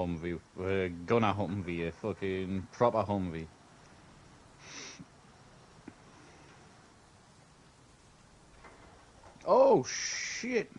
Humvee. Gunner Humvee, a fucking proper Humvee. Oh shit!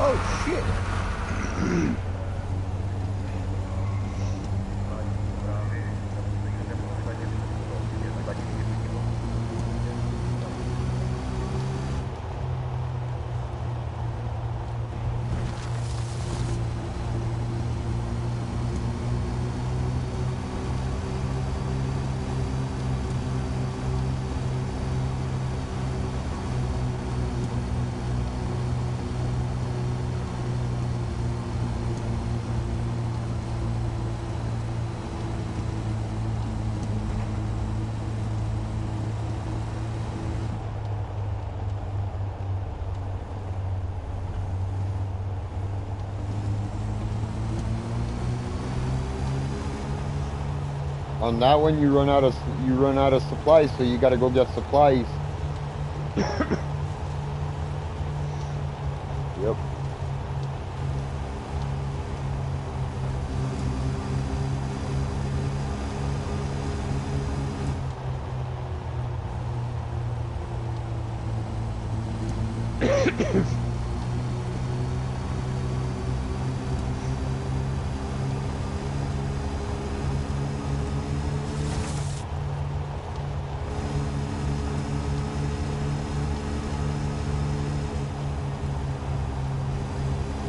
Oh shit! On that one, you run out of supplies, so you got to go get supplies. Yep.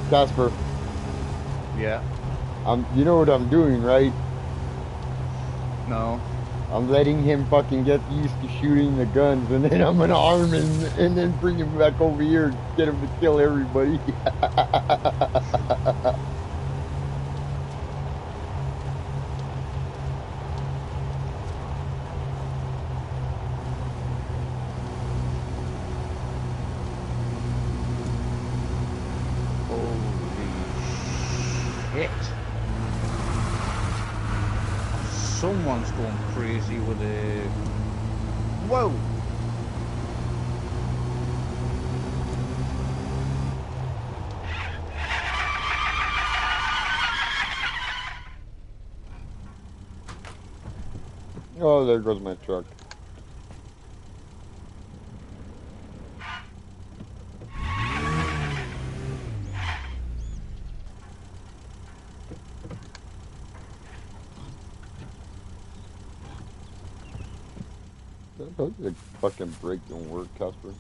Casper, Yeah. you know what I'm doing, right? No. I'm letting him fucking get used to shooting the guns, and then I'm gonna arm him, and then bring him back over here and get him to kill everybody. Shit. Someone's going crazy with a... Whoa! Oh, there goes my truck. The fucking brake don't work, Casper.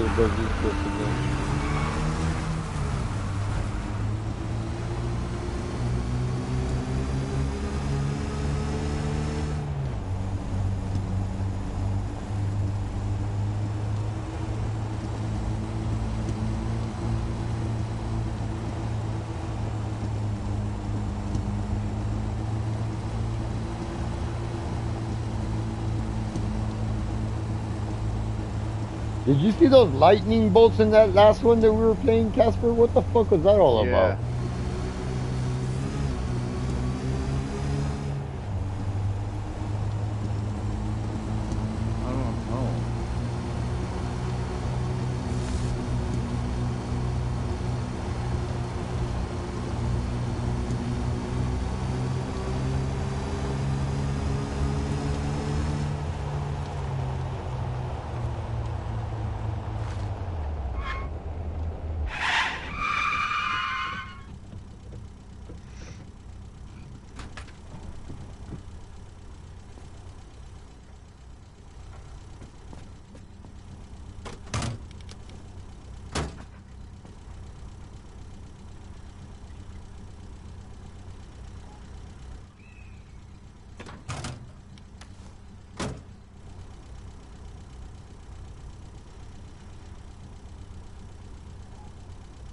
it does this shit again. Did you see those lightning bolts in that last one that we were playing, Casper? What the fuck was that all Yeah. about? I don't know.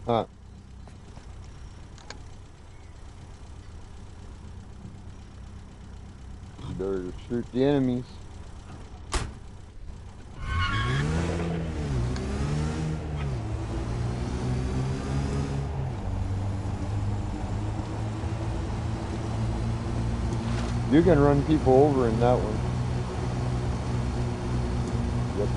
Huh. Better shoot the enemies. You can run people over in that one. Yep.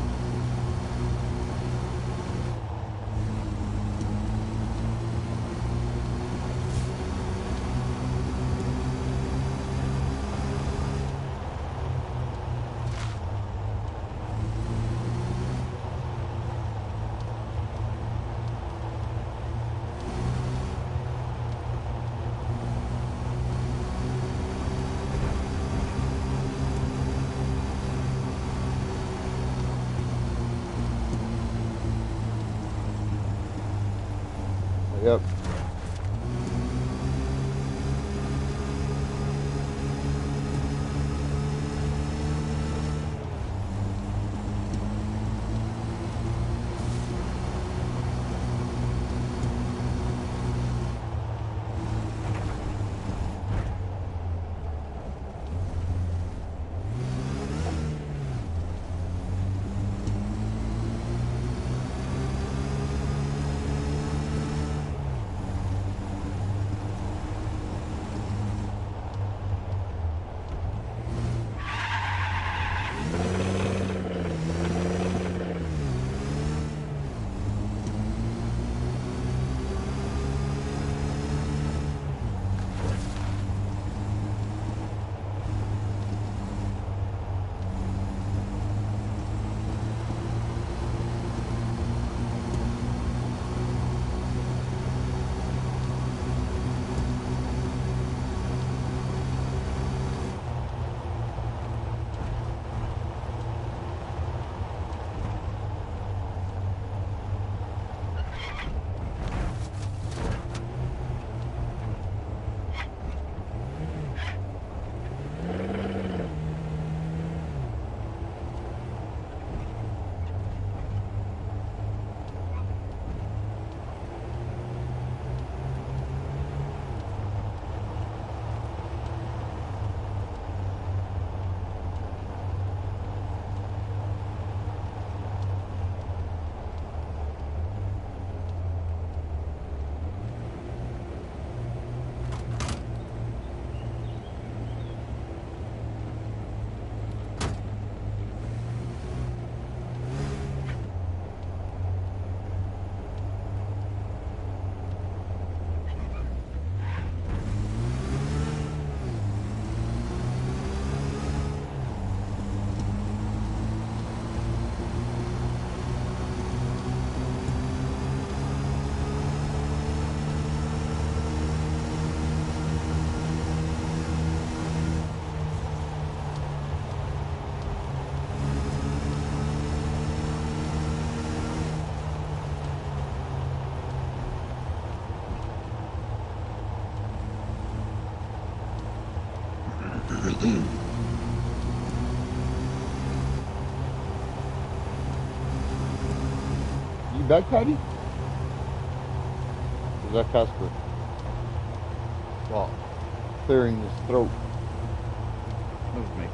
You back, Patty? Is that Casper What? clearing his throat? That was me.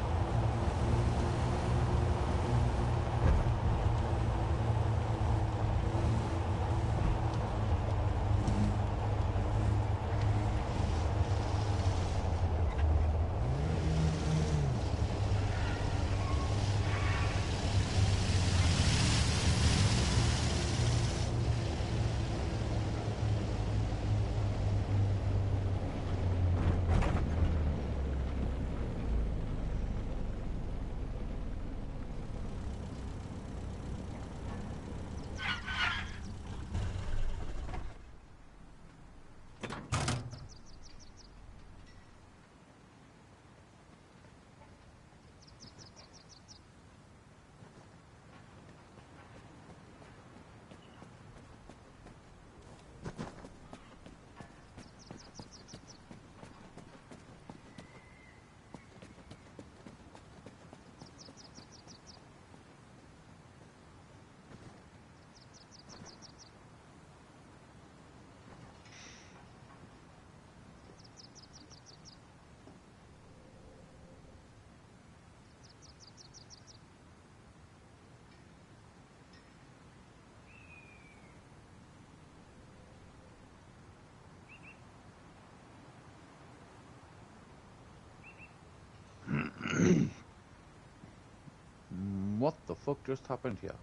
What the fuck just happened here?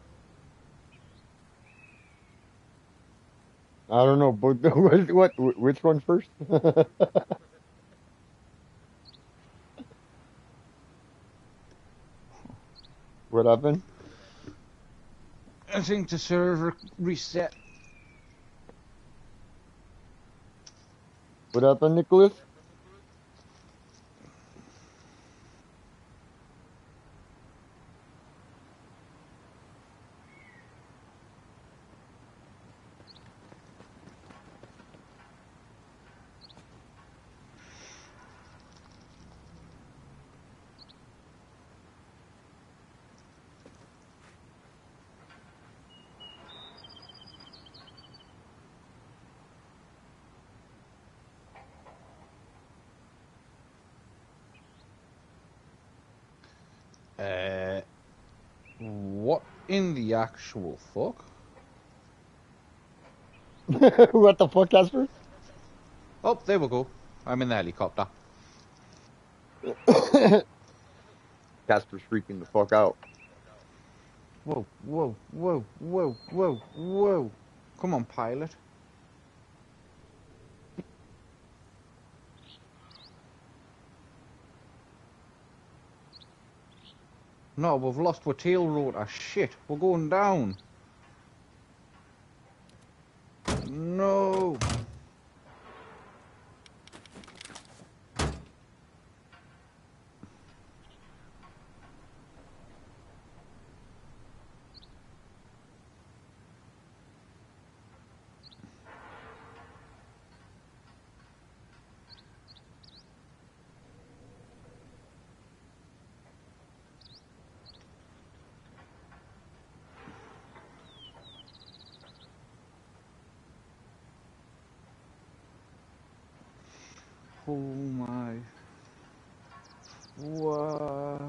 I don't know, but which one first? What happened? I think the server reset. What happened, Nicholas? What in the actual fuck? What the fuck, Casper? Oh, there we go. I'm in the helicopter. Casper's freaking the fuck out. Whoa, whoa, whoa, whoa, whoa, whoa. Come on, pilot. No, we've lost our tail rotor. Shit, we're going down. No. Oh my. What?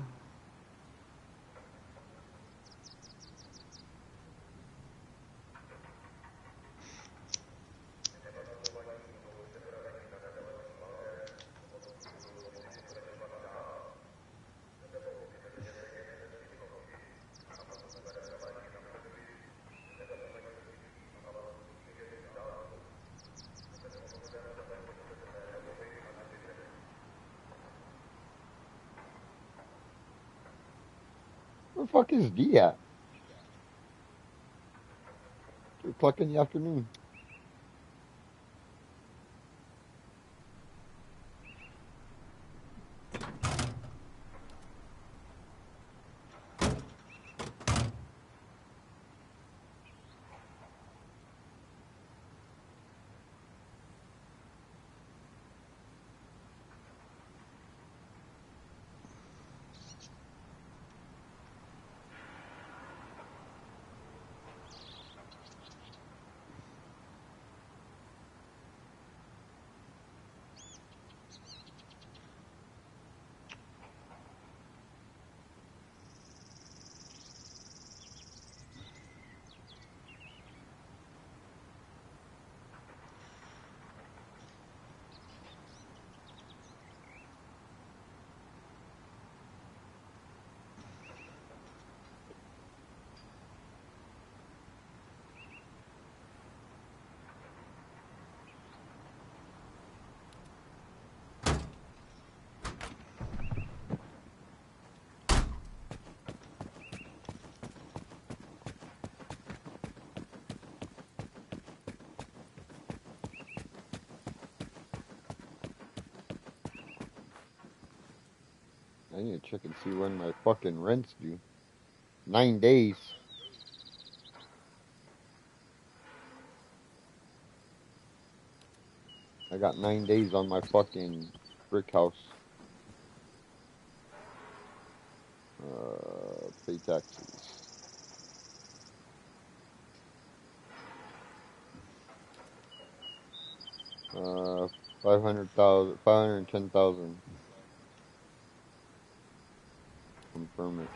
Where the fuck is D at? 3 o'clock in the afternoon. I need to check and see when my fucking rent's due. 9 days. I got 9 days on my fucking brick house. Pay taxes. 500,000, 510,000. Confirm it.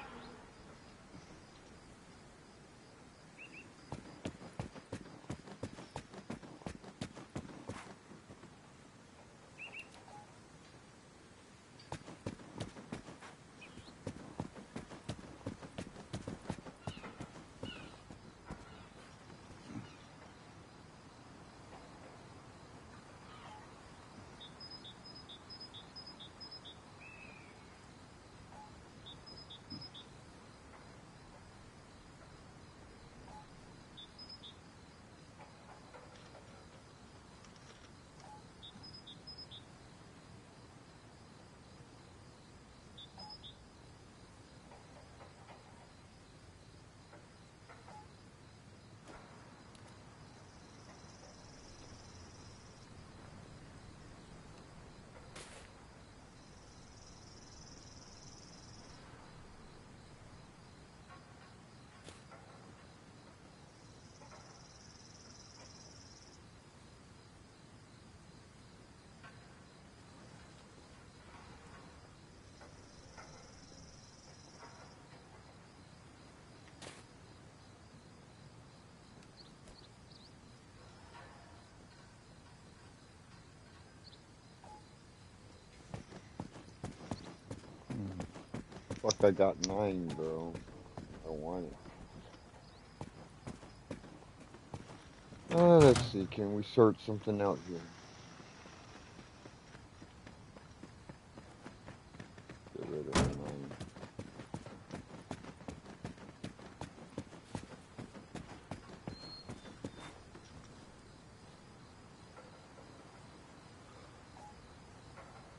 Fuck, I got 9, bro. I don't want it. Let's see. Can we sort something out here? Get rid of the 9.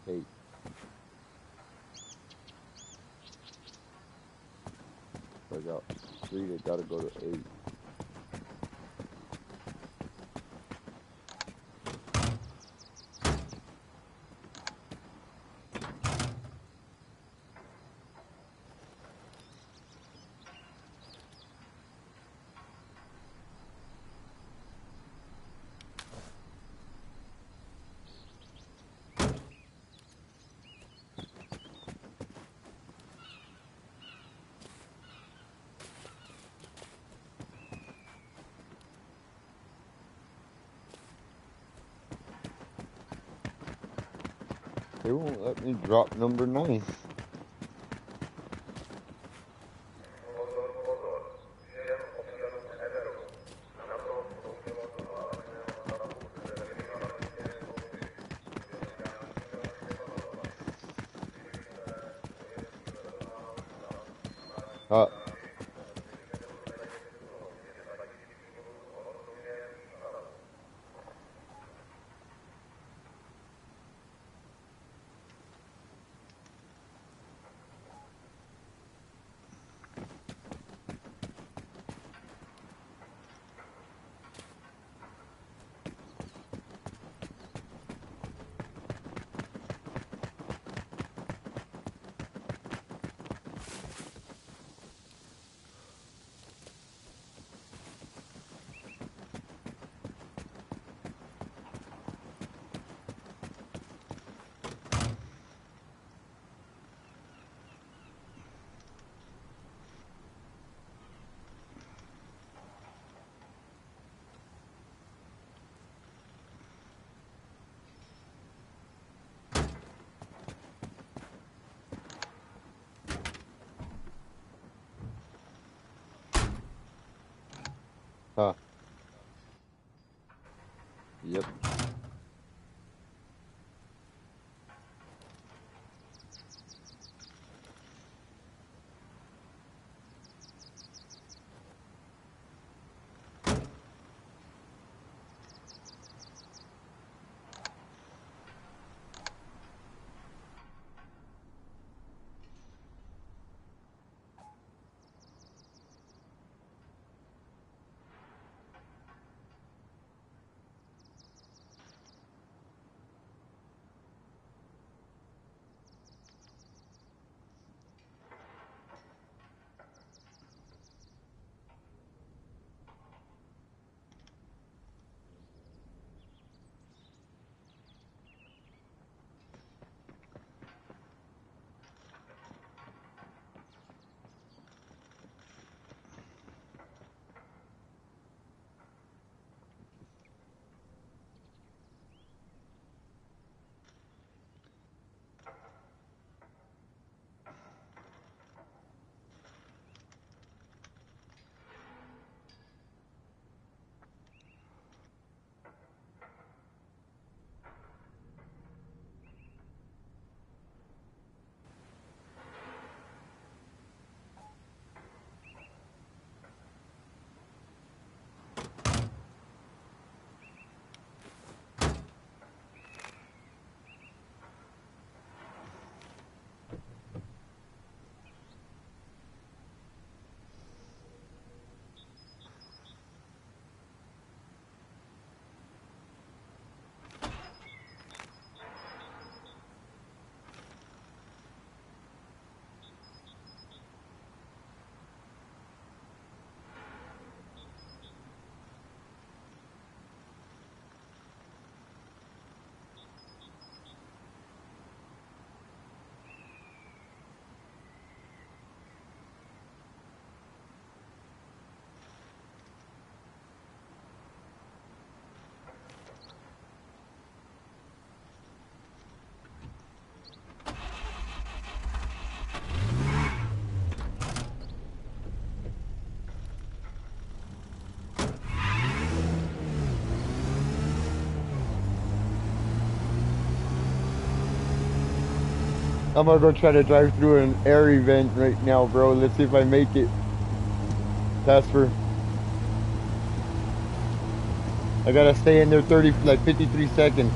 Hey. I got 3. They gotta go to 8. They won't let me drop number 9. Uh, huh. Yep. I'm gonna go try to drive through an air event right now, bro. Let's see if I make it. Casper. I gotta stay in there 30, like 53 seconds.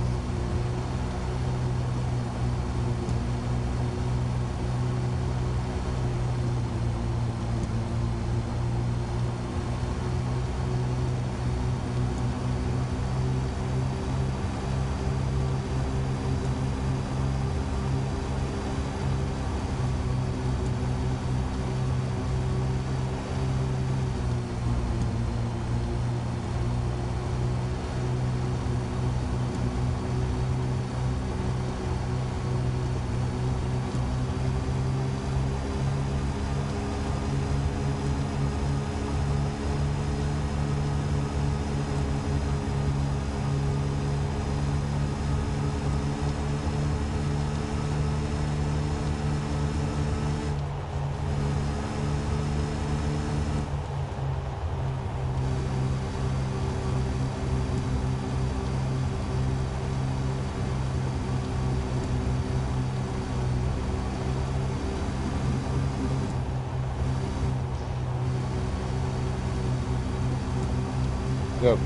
Yep.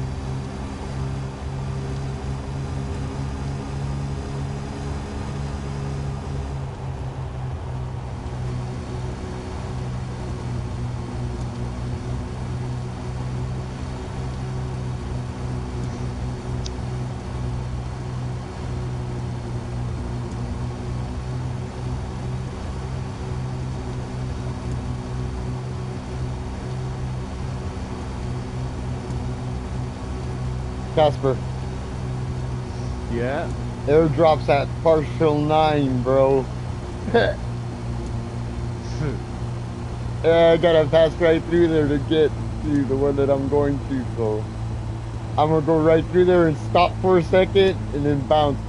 Casper. Yeah. Airdrops at partial 9, bro. Yeah, I gotta pass right through there to get to the one that I'm going to, so I'm gonna go right through there and stop for a second and then bounce.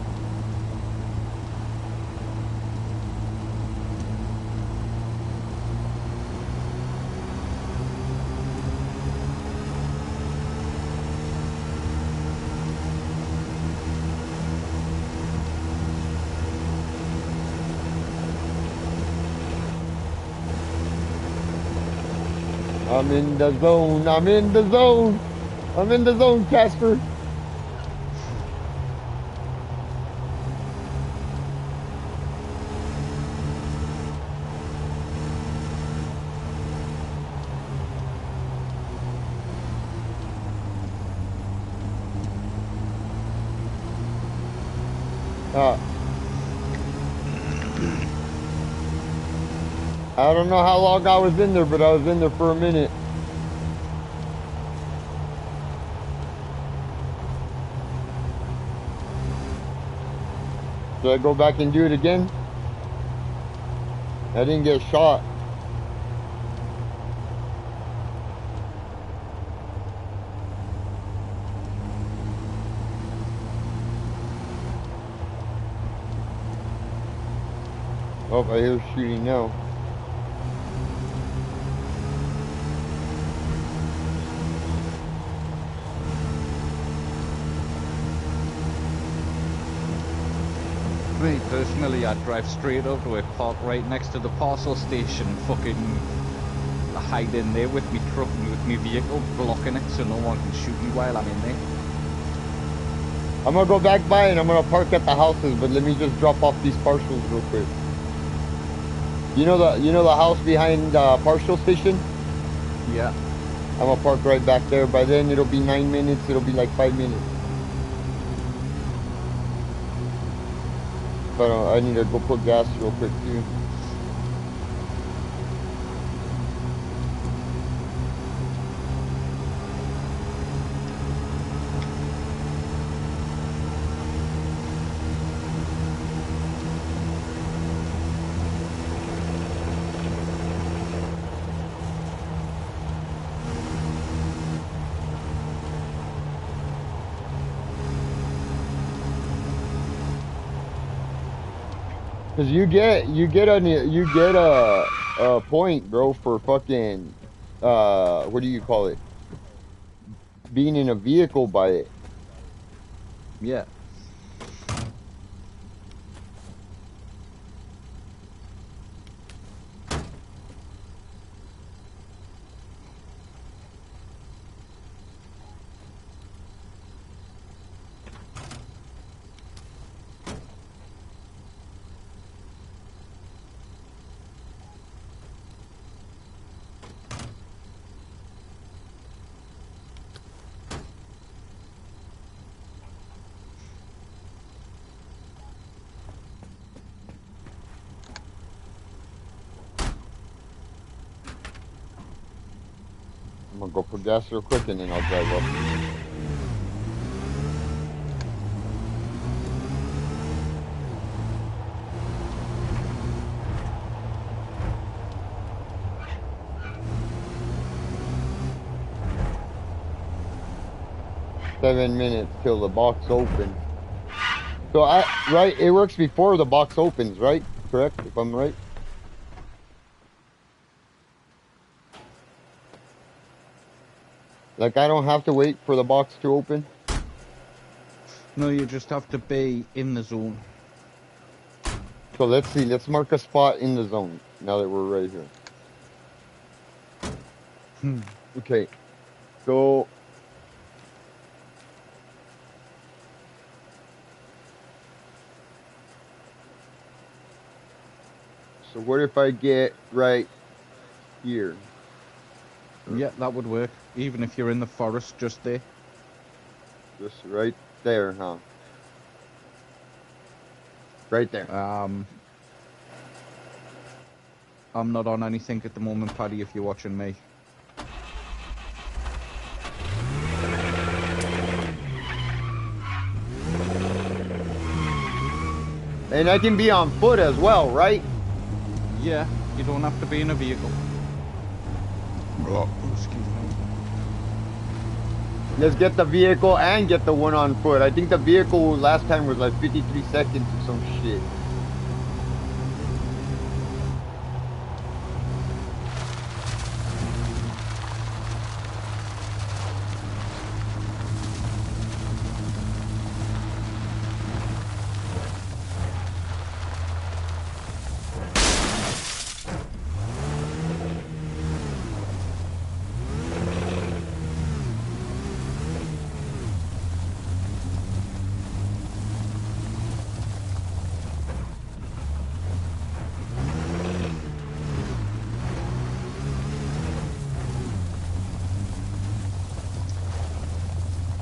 I'm in the zone. I'm in the zone. I'm in the zone, Casper. I don't know how long I was in there, but I was in there for a minute. Should I go back and do it again? I didn't get shot. Oh, I hear shooting now. Me personally, I'd drive straight up to it, park right next to the parcel station, fucking hide in there with me truck, with me vehicle, blocking it so no one can shoot me while I'm in there. I'm gonna go back by and I'm gonna park at the houses, but let me just drop off these parcels real quick. You know the house behind the parcel station? Yeah. I'm gonna park right back there. By then it'll be 9 minutes, it'll be like 5 minutes. But I need to go put gas real quick too. Cause you get a point, bro, for fucking what do you call it? Being in a vehicle by it. Yeah. gonna go put gas real quick and then I'll drive up. 7 minutes till the box opens. So right, it works before the box opens, right? Correct, if I'm right? Like I don't have to wait for the box to open? No, you just have to be in the zone. So let's see, let's mark a spot in the zone now that we're right here. Okay, so what if I get right here? Yeah, that would work. Even if you're in the forest, just there. Just right there, huh? Right there. I'm not on anything at the moment, Paddy, if you're watching me. And I can be on foot as well, right? Yeah, you don't have to be in a vehicle. Oh, excuse me. Let's get the vehicle and get the one on foot. I think the vehicle last time was like 53 seconds or some shit.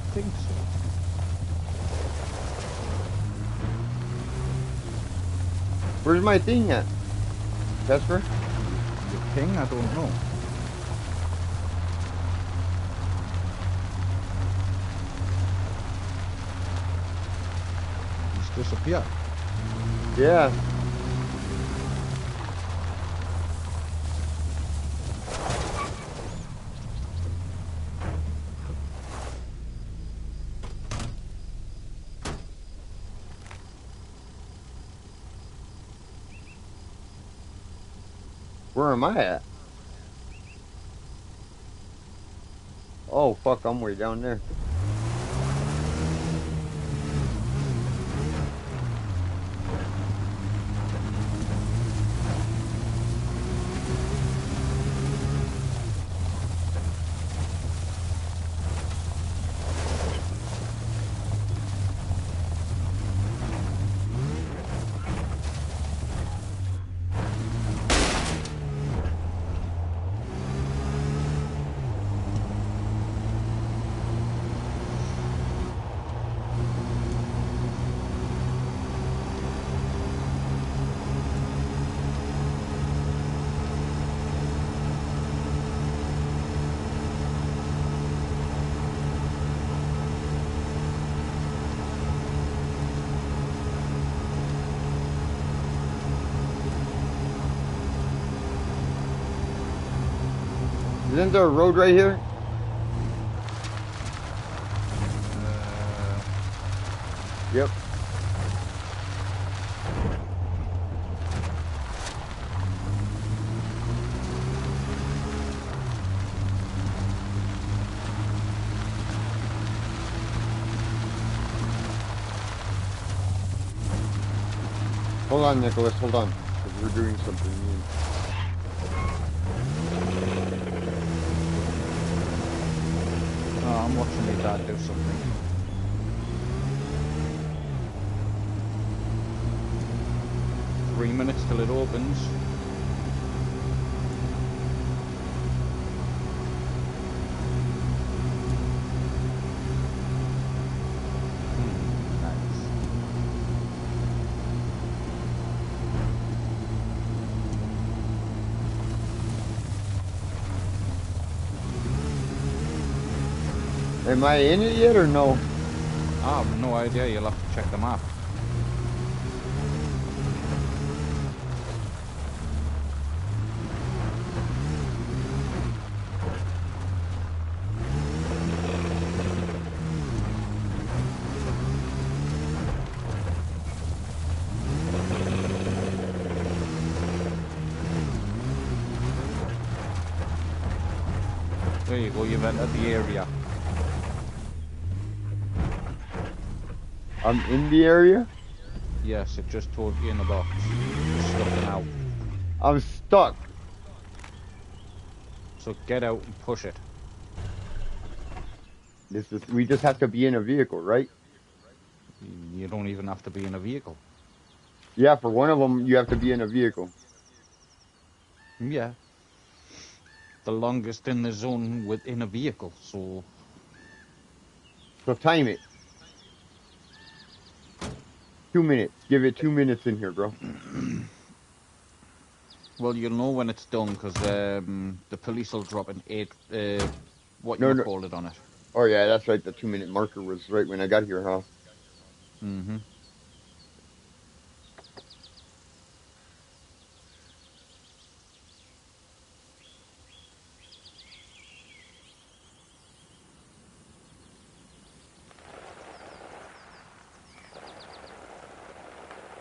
I think so. Where's my thing at? Casper? Your ping? I don't know. He's disappeared. Yeah. Where am I at? Oh, fuck, I'm way down there. Isn't there a road right here? Yep. Hold on, Nicholas, hold on. Because we're doing something new. Oh, I'm watching my dad do something. Three minutes till it opens. Am I in it yet or no? I have no idea. You'll have to check the map. There you go. You've entered the area. I'm in the area? Yes, it just told you in the box. You're stuck now. I'm stuck. So get out and push it. We just have to be in a vehicle, right? You don't even have to be in a vehicle. Yeah, for one of them, you have to be in a vehicle. Yeah. The longest in the zone within a vehicle. So, So time it. 2 minutes. Give it 2 minutes in here, bro. well, you'll know when it's done because the police will drop an what No, you no. call it on it. Oh, yeah, that's right. The 2 minute marker was right when I got here, huh? Mm-hmm.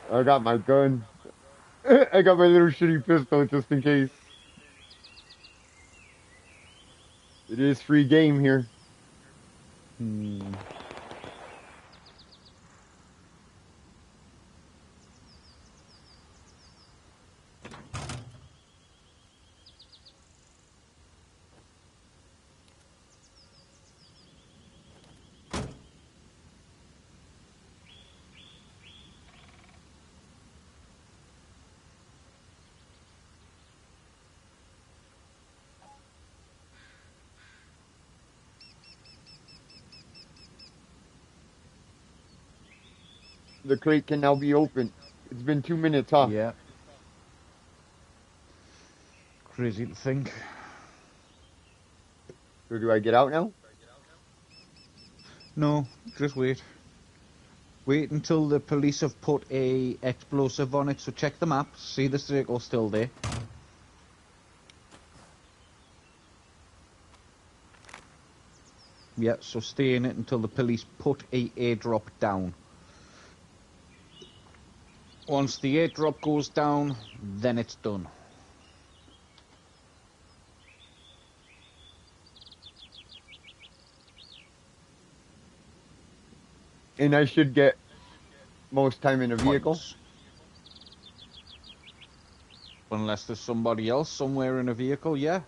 I got my gun. I got my little shitty pistol just in case. It is free game here. Hmm. The crate can now be opened. It's been 2 minutes, huh? Yeah. Crazy to think. So do I get out now? No, just wait. Wait until the police have put a explosive on it. So check the map. See the circle still there. Yeah, so stay in it until the police put a airdrop down. Once the airdrop goes down, then it's done. And I should get most time in a vehicle. Points. Unless there's somebody else somewhere in a vehicle, yeah.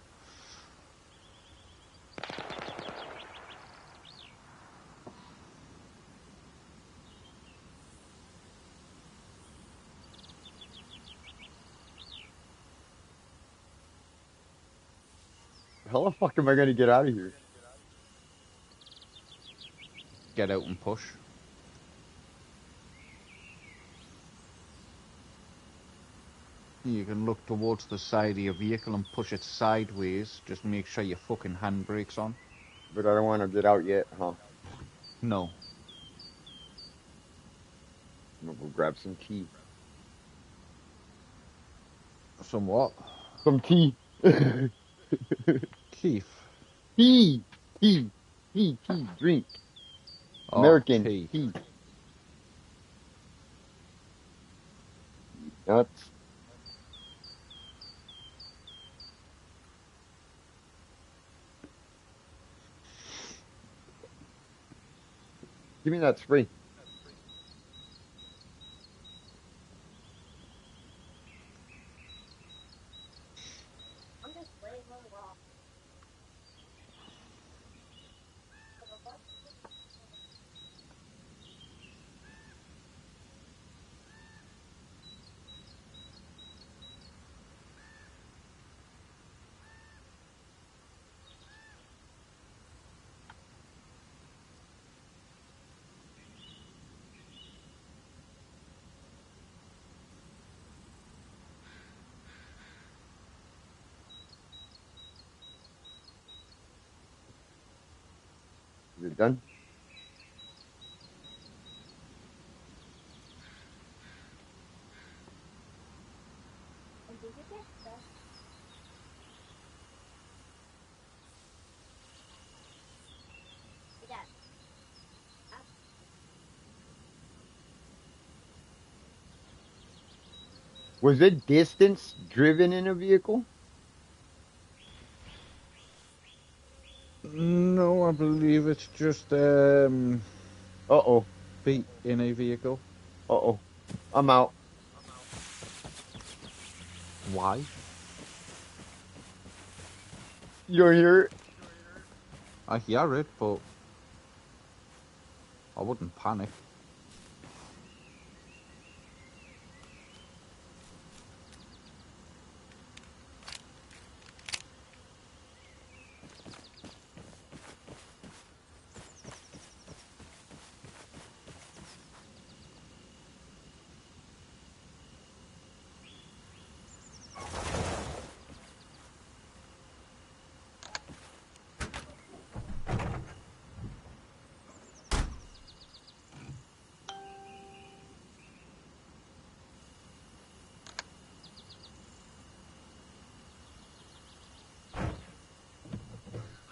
How the fuck am I gonna get out of here? Get out and push. You can look towards the side of your vehicle and push it sideways. Just make sure your fucking handbrake's on. But I don't want to get out yet, huh? No. I'm gonna go grab some tea. Somewhat. Some tea. Keith. Tea. Tea. Tea. Drink. Oh, American tea. tea. Nuts. Give me that spray. done? Was it distance driven in a vehicle? No, I believe it's just Uh-oh. feet in a vehicle. Uh-oh. I'm out. Why? You don't hear it? I hear it, but I wouldn't panic.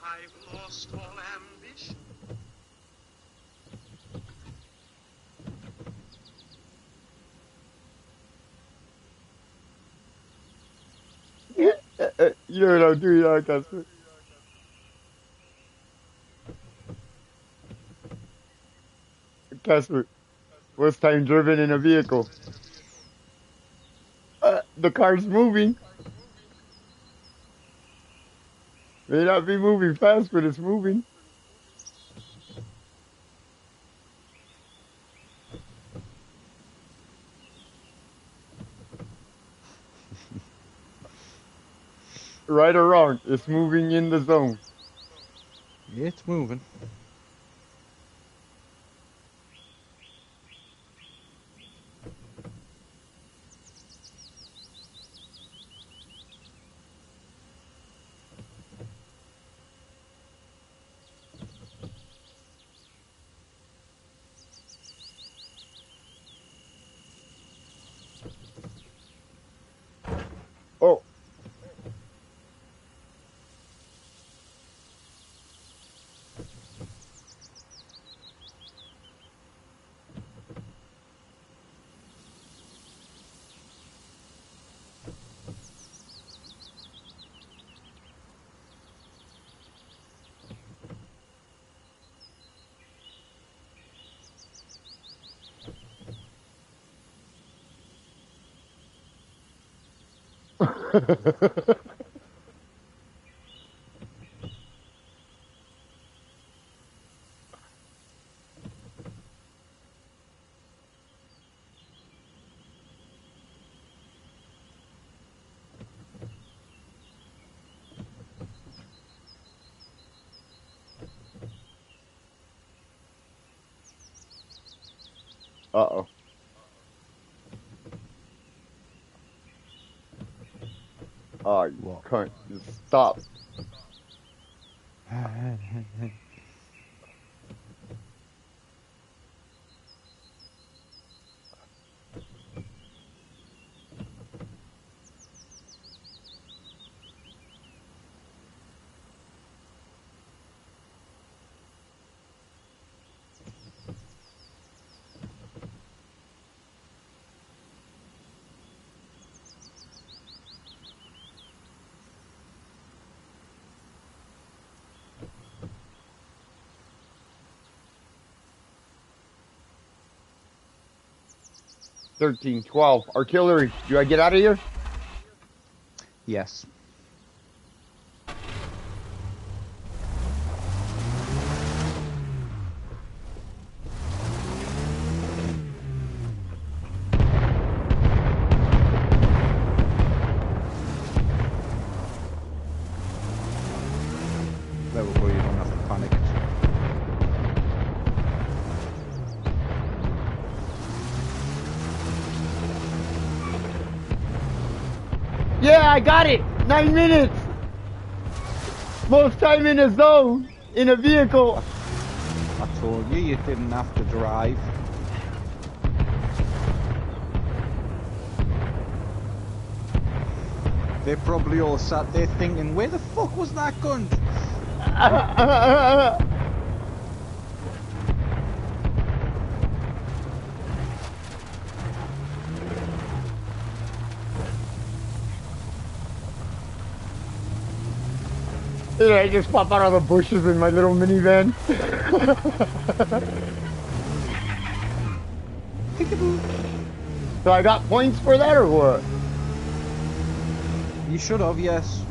I've lost all ambition. You know what I'm doing now, Casper? Casper, what's time driven in a vehicle? The car's moving. May not be moving fast, but it's moving. Right or wrong, it's moving in the zone. It's moving. Oh, uh-oh. Oh, you What? can't just stop. 13, 12. Artillery. Do I get out of here? Yes. There we go, you don't have to panic. Yeah, I got it. 9 minutes. Most time in a zone, in a vehicle. I told you didn't have to drive. They probably all sat there thinking, where the fuck was that gun? Did I just pop out of the bushes in my little minivan? Peekaboo. So I got points for that or what? You should have, yes.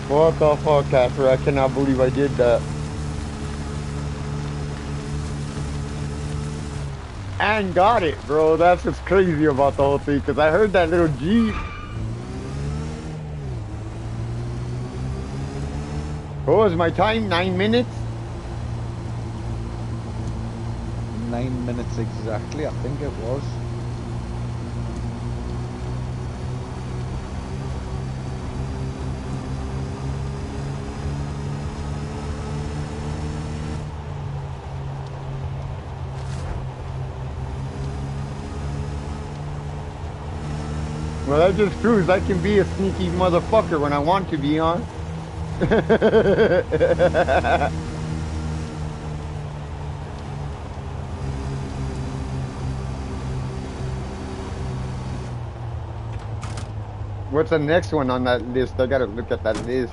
What the fuck, Casper? I cannot believe I did that. And got it, bro. That's what's crazy about the whole thing, because I heard that little Jeep. What was my time? 9 minutes? 9 minutes exactly, I think it was. Well, that just proves I can be a sneaky motherfucker when I want to be, huh? What's the next one on that list? I gotta look at that list.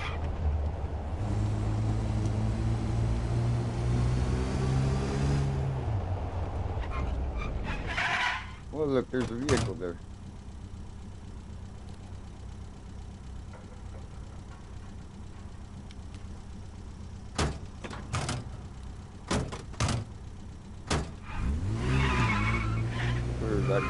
Well, look, there's a vehicle there. Where is that?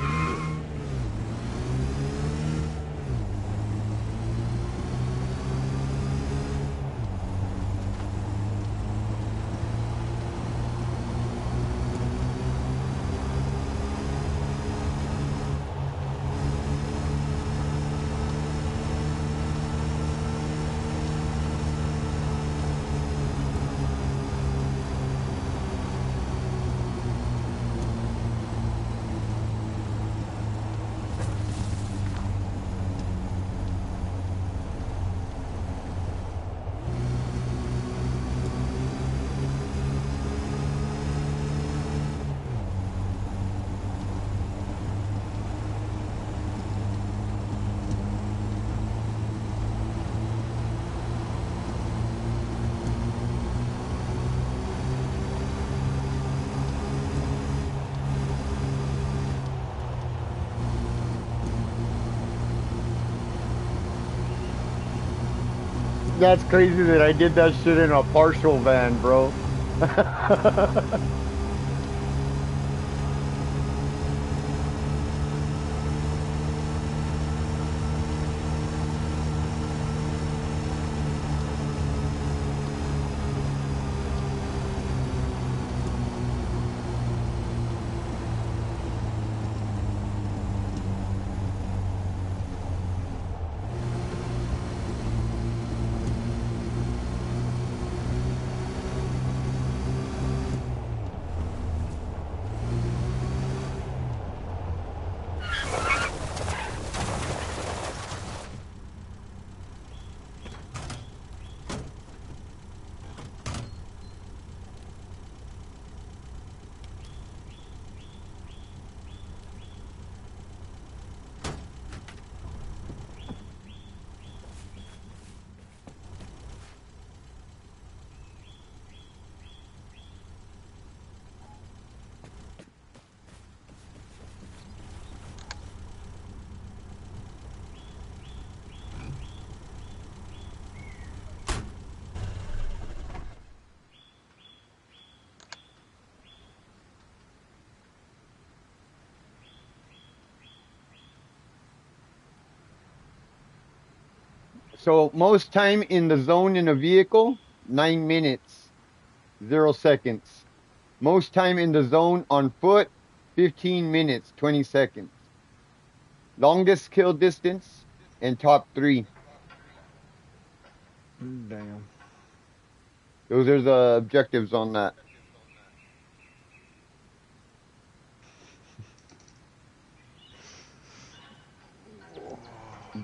That's crazy that I did that shit in a partial van, bro. So most time in the zone in a vehicle, 9 minutes, 0 seconds. Most time in the zone on foot, 15 minutes, 20 seconds. Longest kill distance and top 3. Damn. Those are the objectives on that.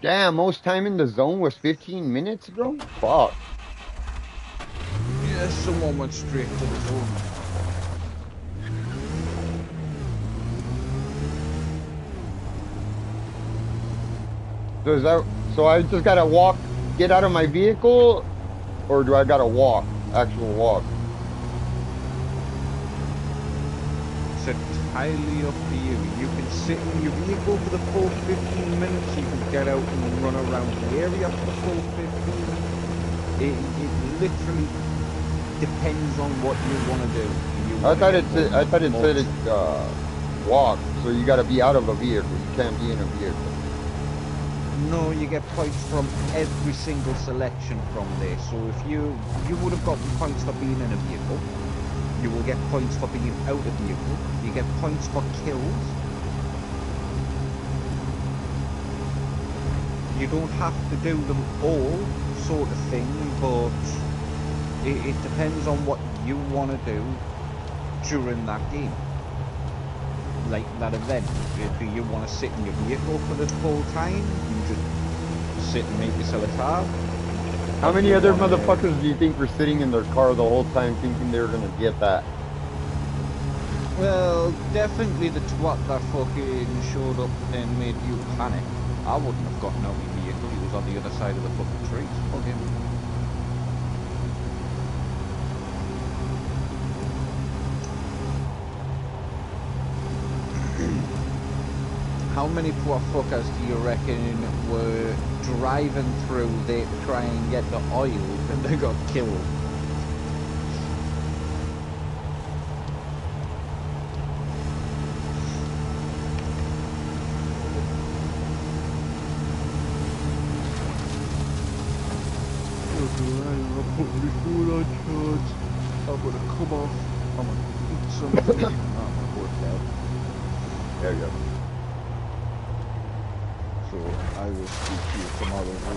Damn, most time in the zone was 15 minutes, bro? Fuck. Yeah, someone went straight to the zone. So is that so I just gotta walk, get out of my vehicle, or do I gotta walk? Actual walk. It's entirely up to you. You can sit in your vehicle for the full 15 minutes. You can get out and run around the area for the full 15. It literally depends on what you want to do. I thought it said it walk, so you gotta be out of a vehicle. You can't be in a vehicle. No, you get points from every single selection from there. So if you would have gotten points for being in a vehicle, you will get points for being out of vehicle. You get points for kills. You don't have to do them all, sort of thing, but it depends on what you want to do during that game. Like that event. Do you want to sit in your vehicle for the full time? You just sit and make yourself a tab? How many other motherfuckers do you think were sitting in their car the whole time thinking they were gonna get that? Well, definitely the twat that fucking showed up and made you panic. I wouldn't have gotten out of my vehicle, he was on the other side of the fucking trees. Fuck him. How many poor fuckers do you reckon were driving through there to try and get the oil and they got killed? I'm putting my food on charge. I'm gonna come off. I'm gonna eat something. I'm gonna work out. There you go. So I will speak to you tomorrow, bro.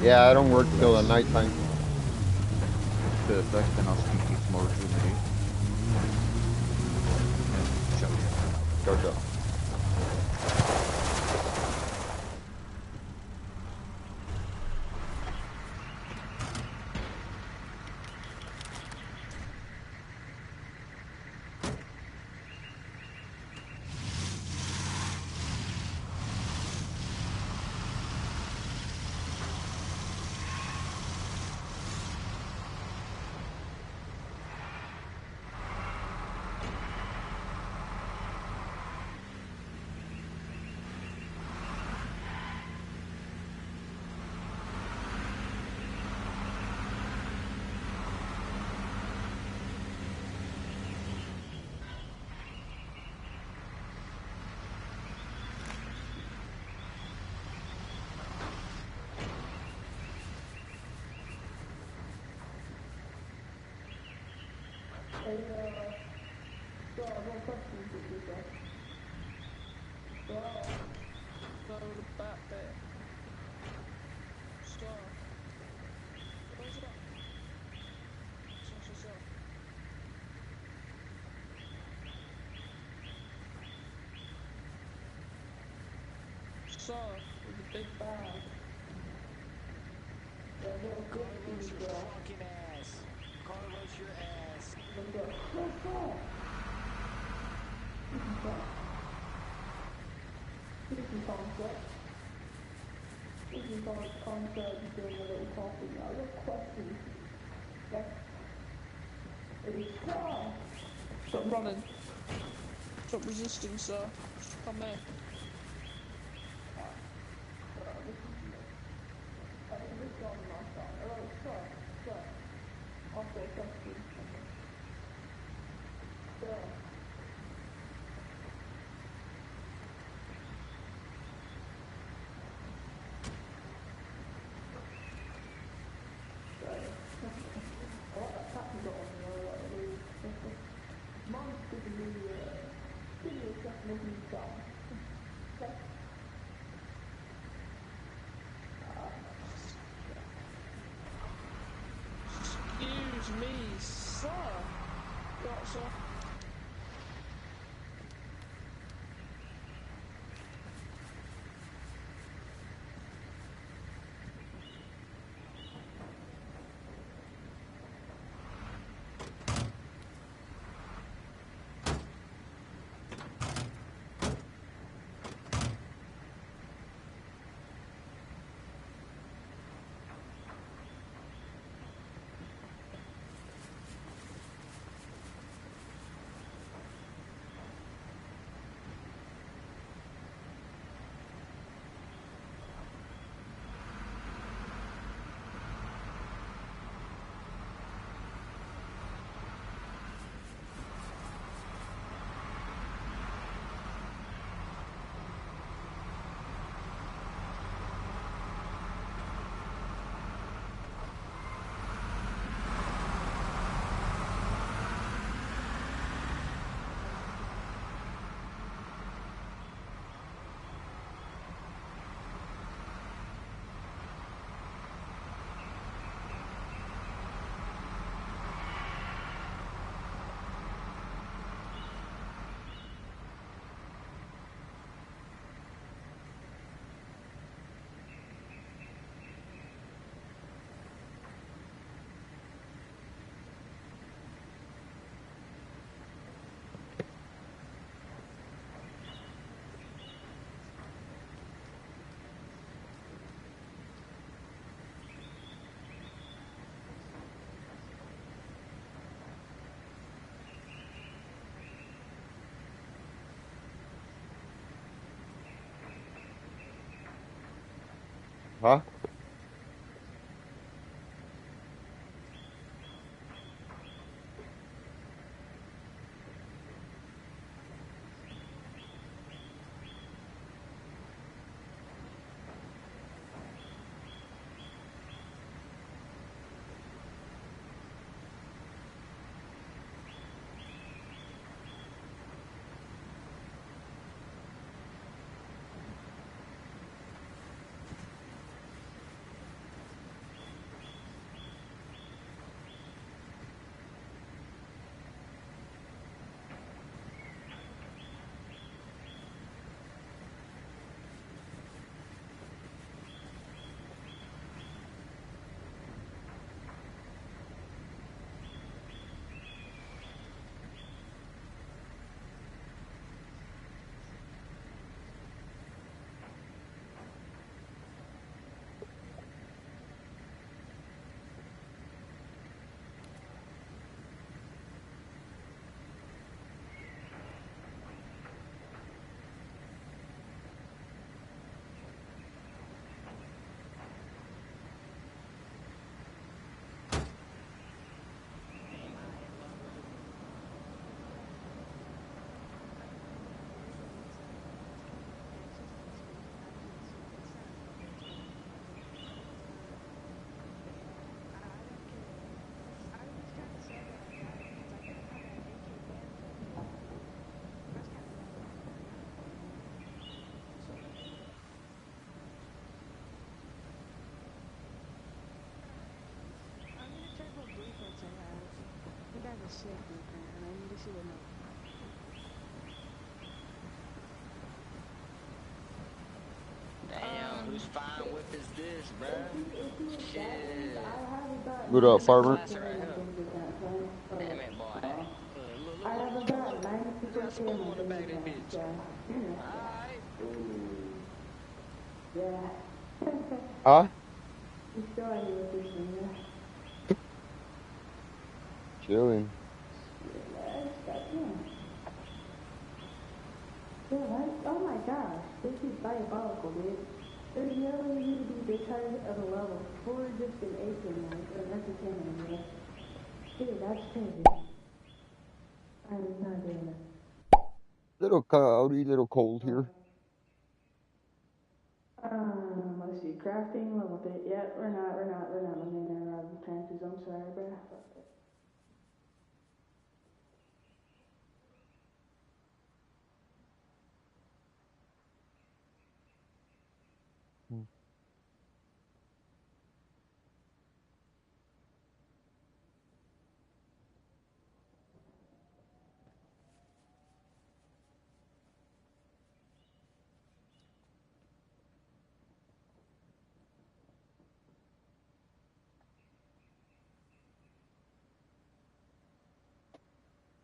Yeah, I don't work till the nighttime. Perfect, then I'll speak to you tomorrow during the day. Yeah, ciao. Ciao, ciao. Sir, with a big bag. Carlos, your fucking ass. Carlos, your ass. Stop running. Stop resisting, sir. Just come here. me, sir. Got sir. Huh? Damn, whose fine whip is this, bruh? Shit. What up, This a Farmer? classic right here. Damn it, boy. Look, what you got? Look at that spool on the back of that bitch. Alright. Huh? Chilling. Oh my gosh, this is diabolical, dude. There's no way you to be this high of a level for just an Asian life, or that's a Canadian life. Dude, that's crazy. I'm not doing it. Little cloudy, little cold here. Let's see, crafting, level 3. Yeah, we're not looking at our chances. I'm sorry, bro.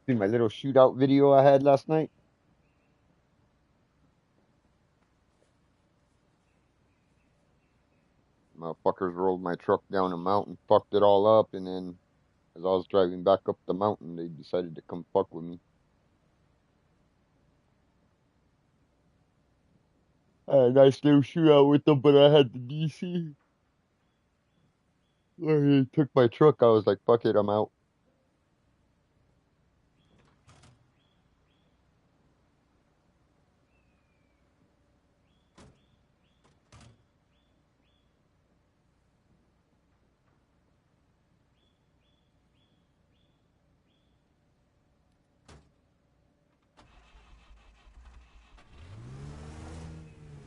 See my little shootout video I had last night? Motherfuckers rolled my truck down a mountain, fucked it all up, and then as I was driving back up the mountain, they decided to come fuck with me. I had a nice little shootout with them, but I had the DC. When they took my truck, I was like, fuck it, I'm out.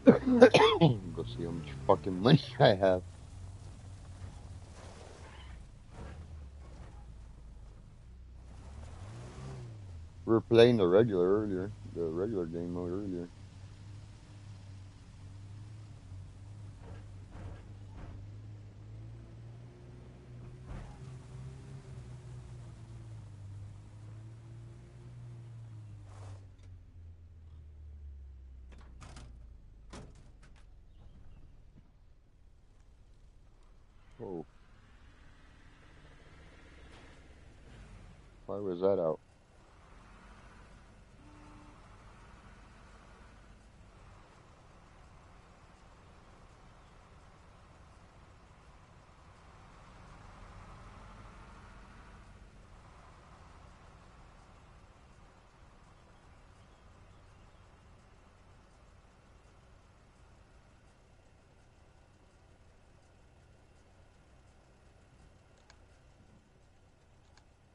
Go see how much fucking money I have. We were playing the regular game mode earlier. Oh, why was that out?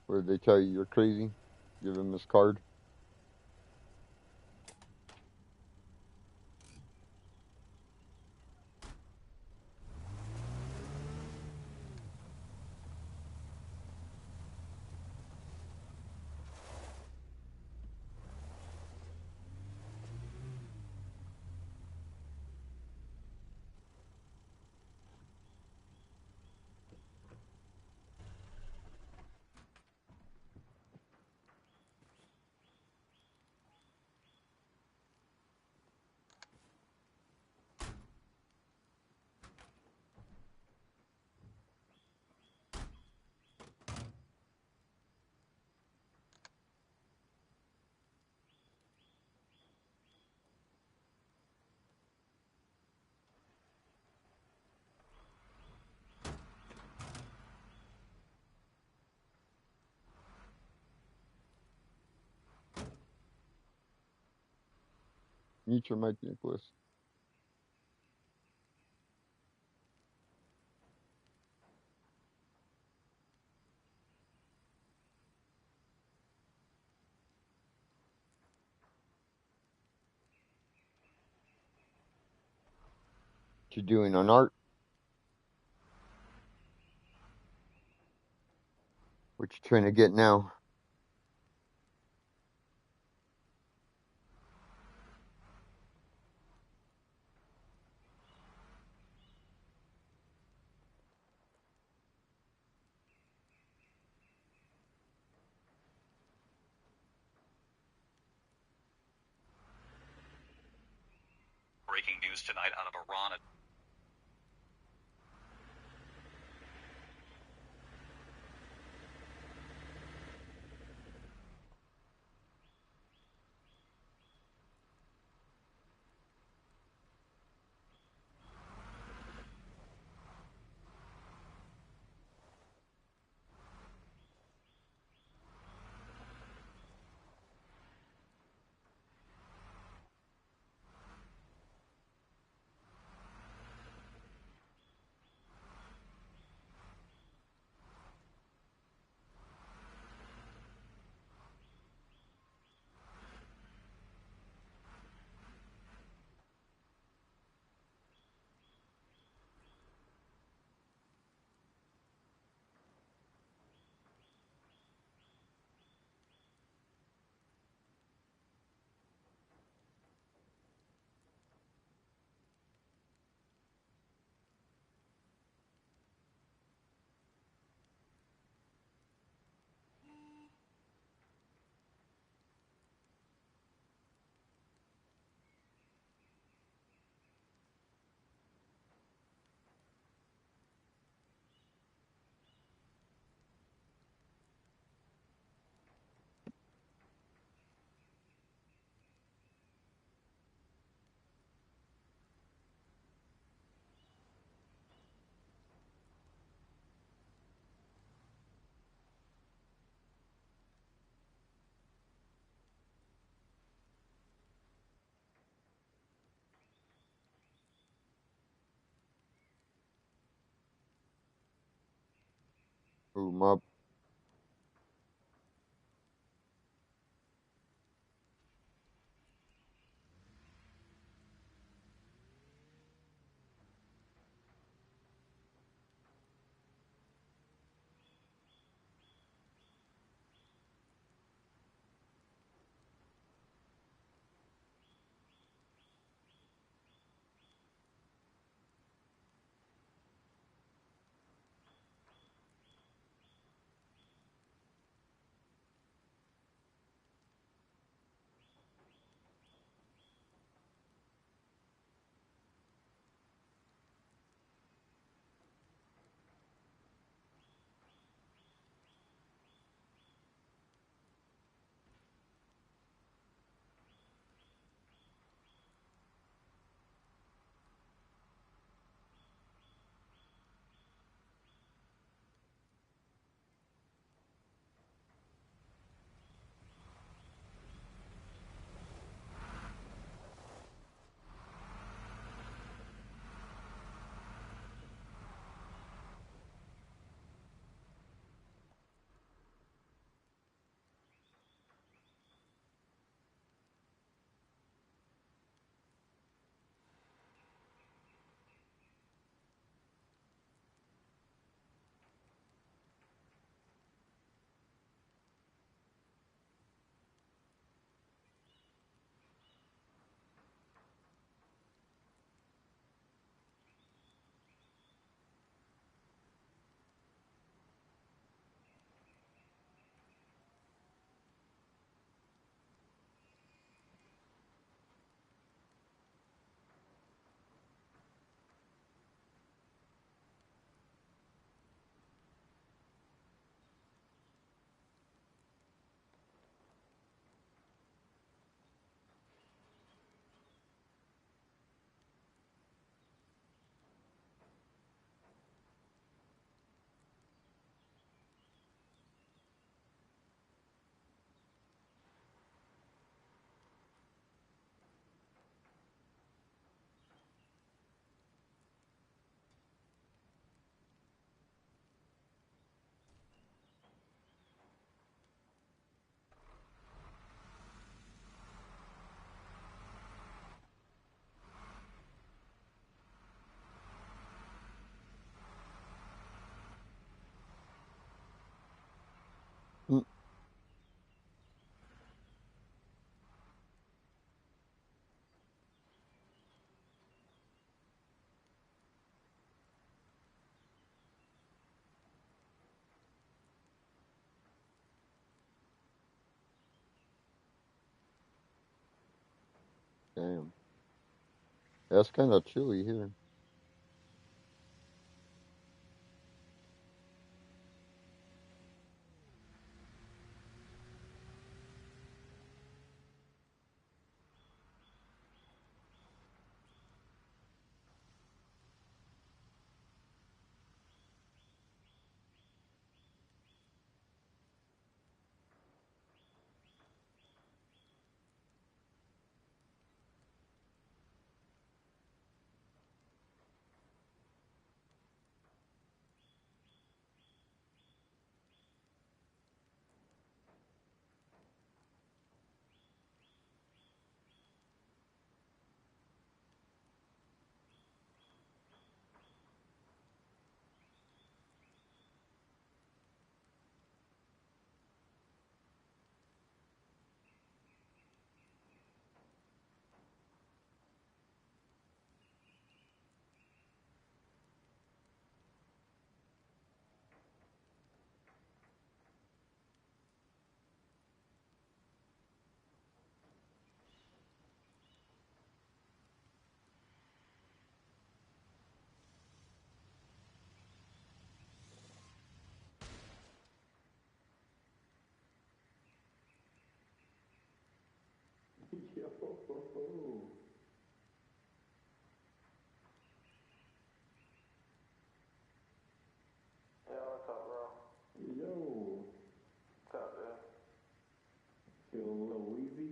Or did they tell you you're crazy? Give him his card. Mute your mic, Nicholas. What you doing on art? What you trying to get now? Breaking news tonight out of Iran. Boom up. Mm. Damn. That's kind of chilly here. Yo, what's up, bro? Yo. What's up, dude? Feel a little wheezy?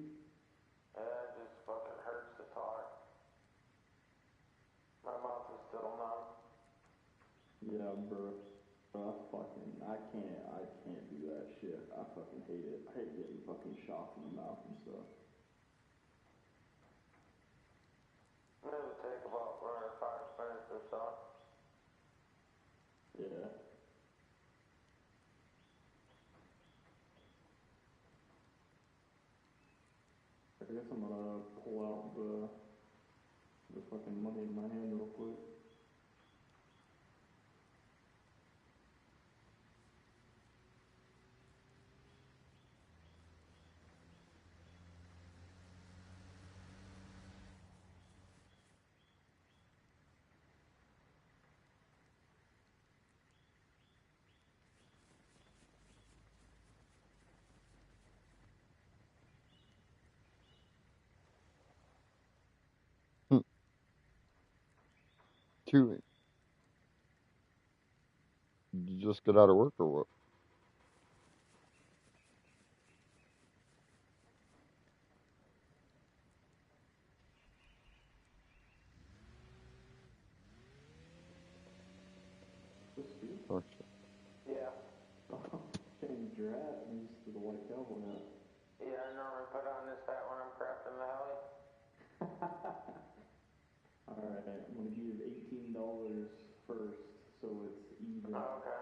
Yeah, it just fucking hurts to talk. My mouth is still numb. Yeah, bro. I can't do that shit. I fucking hate it. I hate getting fucking shots in the mouth and stuff. It'll take about 5 minutes or so. Yeah. I guess I'm gonna pull out the fucking money in my hand real quick. Two. Did you just get out of work or what? Oh, shit. Yeah. Changed your hat and used to the white cowboy hat. Yeah, I normally put on this hat when I'm crafting the heli. Alright, I'm gonna give $18 first, so it's even. Oh, okay.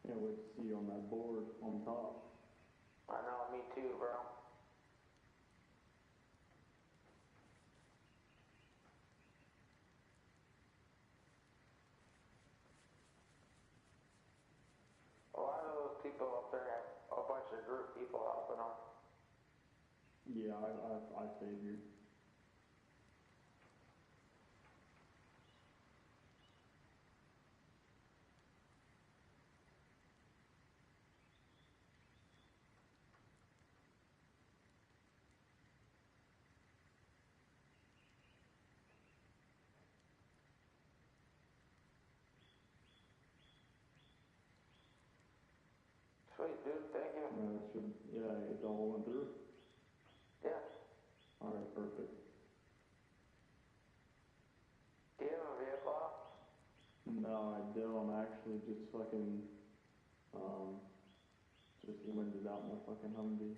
Can't wait to see you on that board on top. I know, me too, bro. A lot of those people up there have a bunch of group people helping them. Yeah, I figured. Sweet, dude. Thank you. It all went through. Yeah. Alright, perfect. Do you have a vehicle? No, I don't. I actually just fucking, just rented out my fucking Humvee.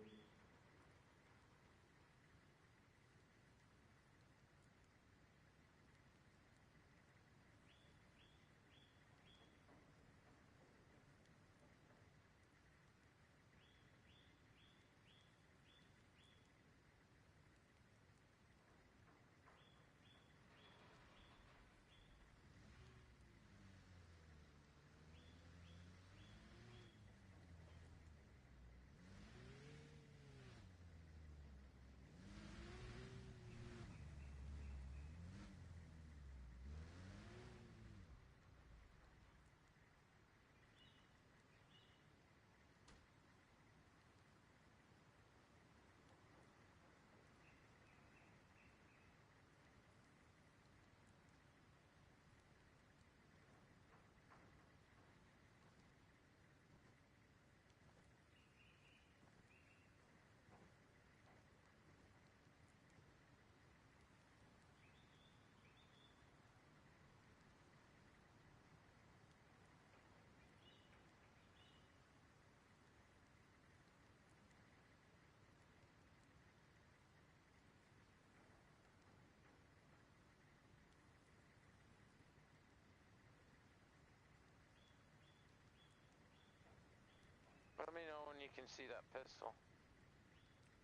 can see that pistol.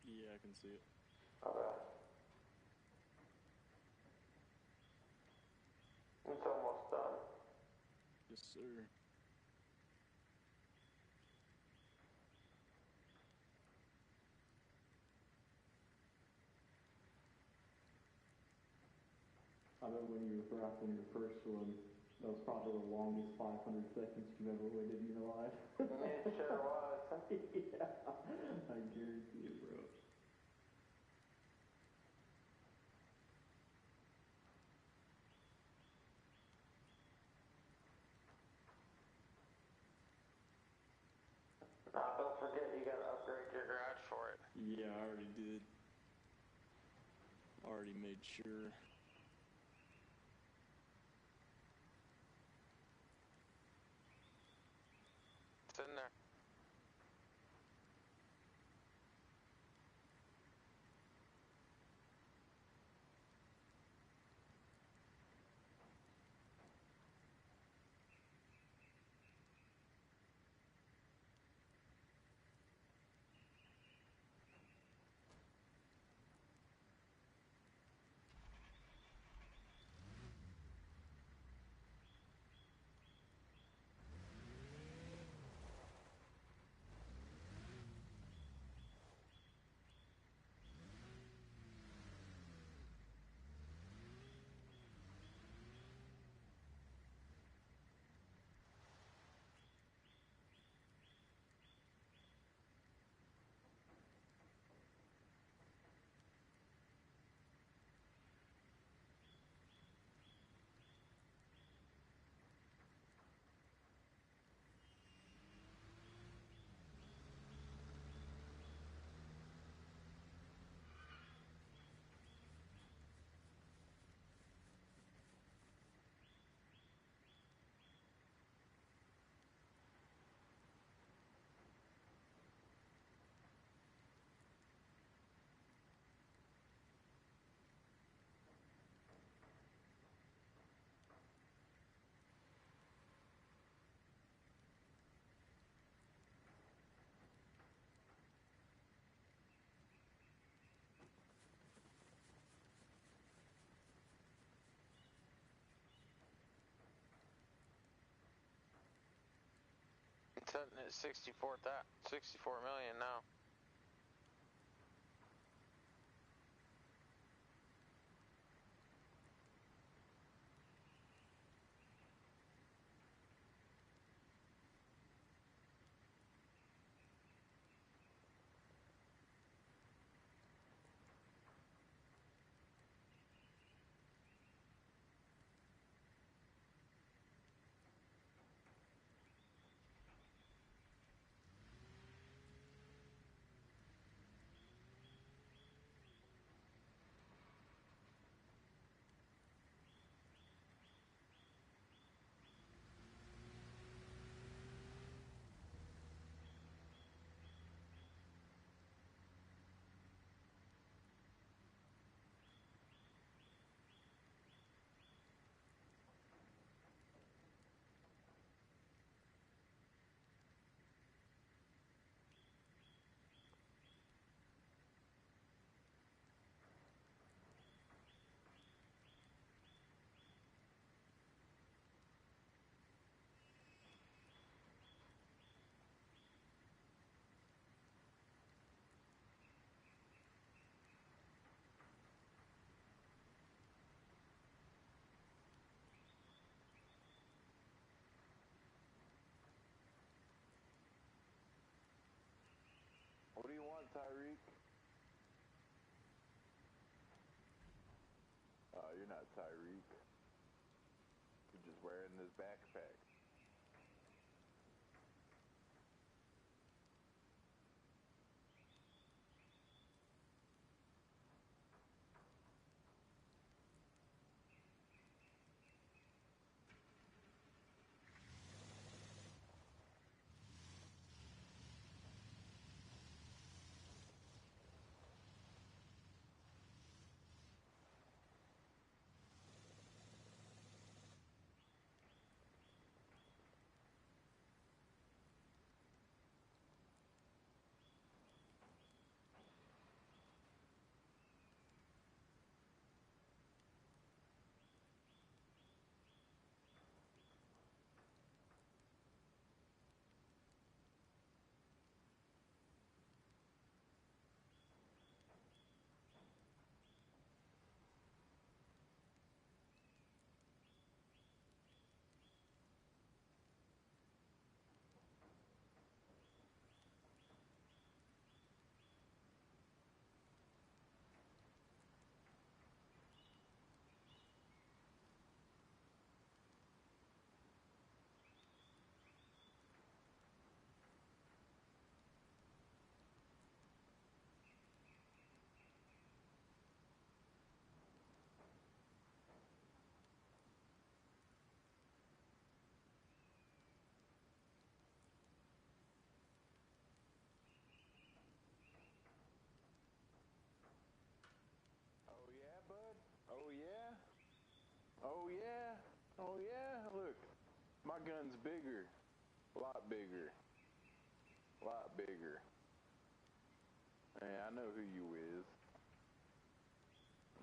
Yeah, I can see it. Okay. It's almost done. Yes, sir. I bet when you were grappling your first one, that was probably the longest 500 seconds you've ever waited in your life. It sure was. Yeah, I guarantee it, bro. Don't forget you gotta upgrade your garage for it. Yeah, I already did. Already made sure. It's in there. It's sitting at 64 million now. What do you want, Tyreek? You're not Tyreek. You're just wearing this backpack. Oh yeah, oh yeah. Look, my gun's bigger, a lot bigger, a lot bigger. Man, I know who you is.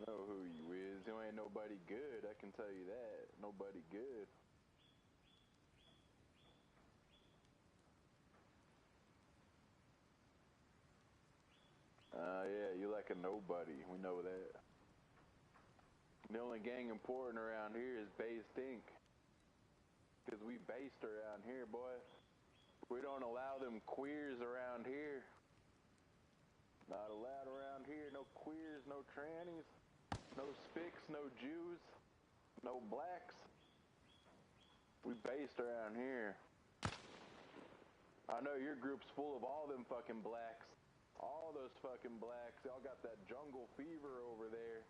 Know who you is. You ain't nobody good. I can tell you that. Nobody good. Yeah, you like a nobody. We know that. The only gang important around here is Based Inc. Because we based around here, boy. We don't allow them queers around here. Not allowed around here. No queers, no trannies, no spics, no Jews, no blacks. We based around here. I know your group's full of all them fucking blacks. All those fucking blacks. Y'all got that jungle fever over there.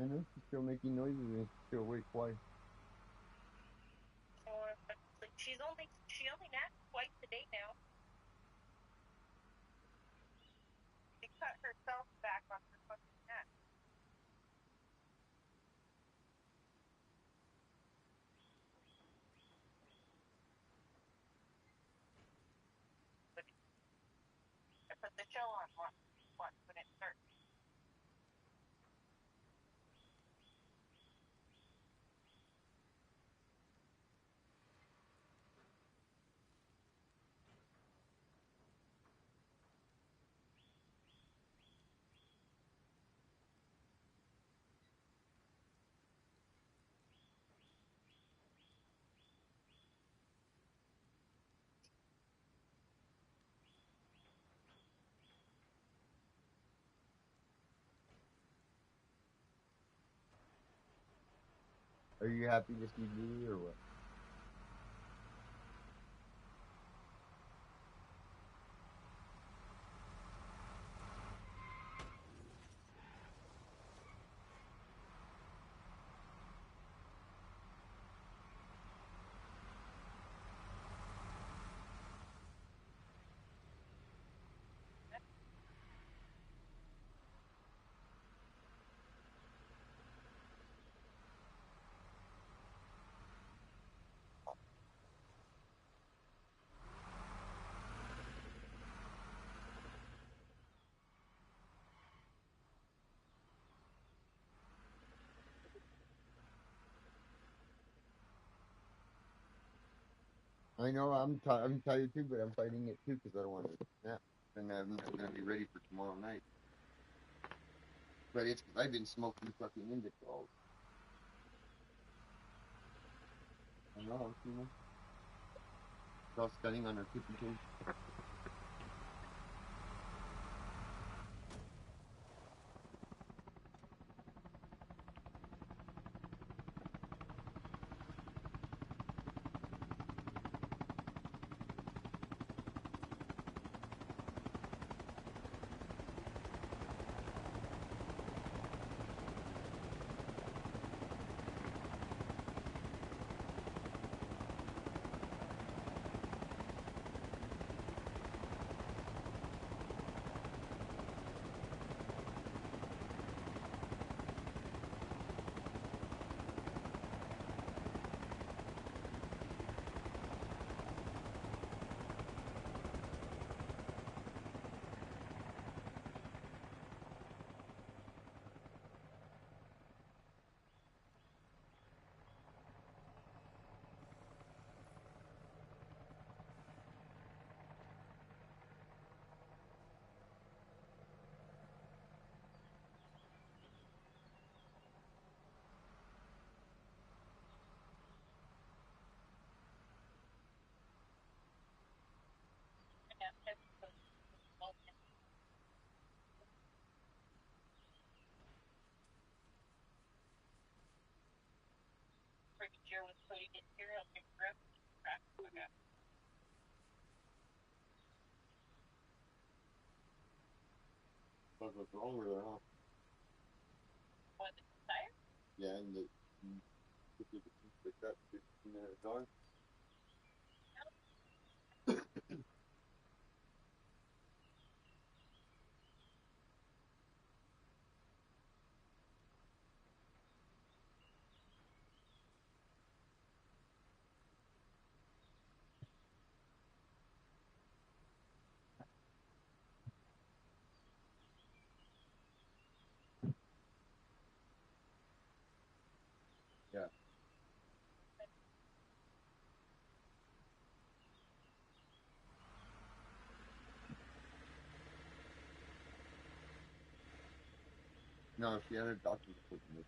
I know she's still making noises and she's still awake. Why? Or but like she only naps twice a day now. She cut herself back on her fucking nap. But I put the show on watch when it starts. Are you happy to see me or what? I know I'm tired too, but I'm fighting it too because I don't want to nap. And I'm not gonna be ready for tomorrow night. But it's because I've been smoking fucking indicals. I know, you know. It's all standing on her tippy toes. Pretty sure was putting it here on your grip. That's what's wrong with her, huh? Was it tired? Yeah, and the if you pick that 15 minutes on. Yeah. No, she had a doctor's appointment.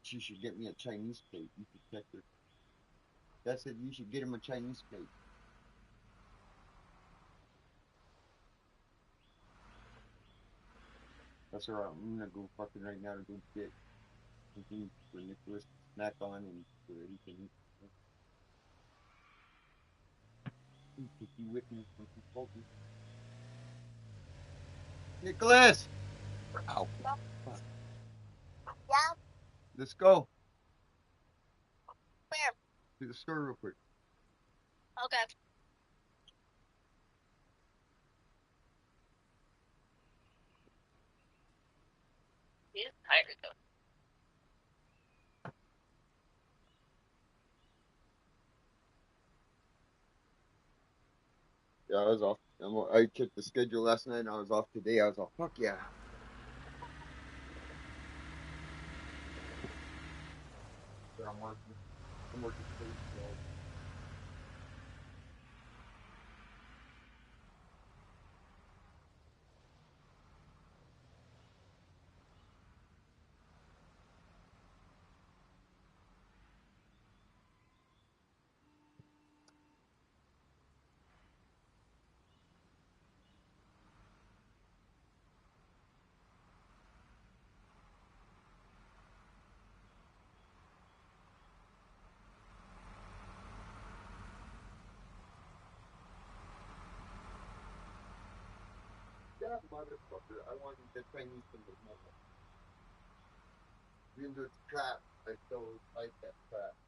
She should get me a Chinese plate. You should check her. That said, you should get him a Chinese plate. That's all right. I'm gonna go fucking right now to go get something for Nicholas to snack on and so that he can eat. Sticky witness from focus. Nicholas! Ow. Fuck. Yeah. Let's go Where? to the store real quick. Okay. He's tired though. Yeah, I was off. I checked the schedule last night and I was off today. I was all, fuck yeah. But I'm working. I'm working today, so. Yeah, motherfucker. I wanted the Chinese thing with more. Even though it's crap, I still like that crap.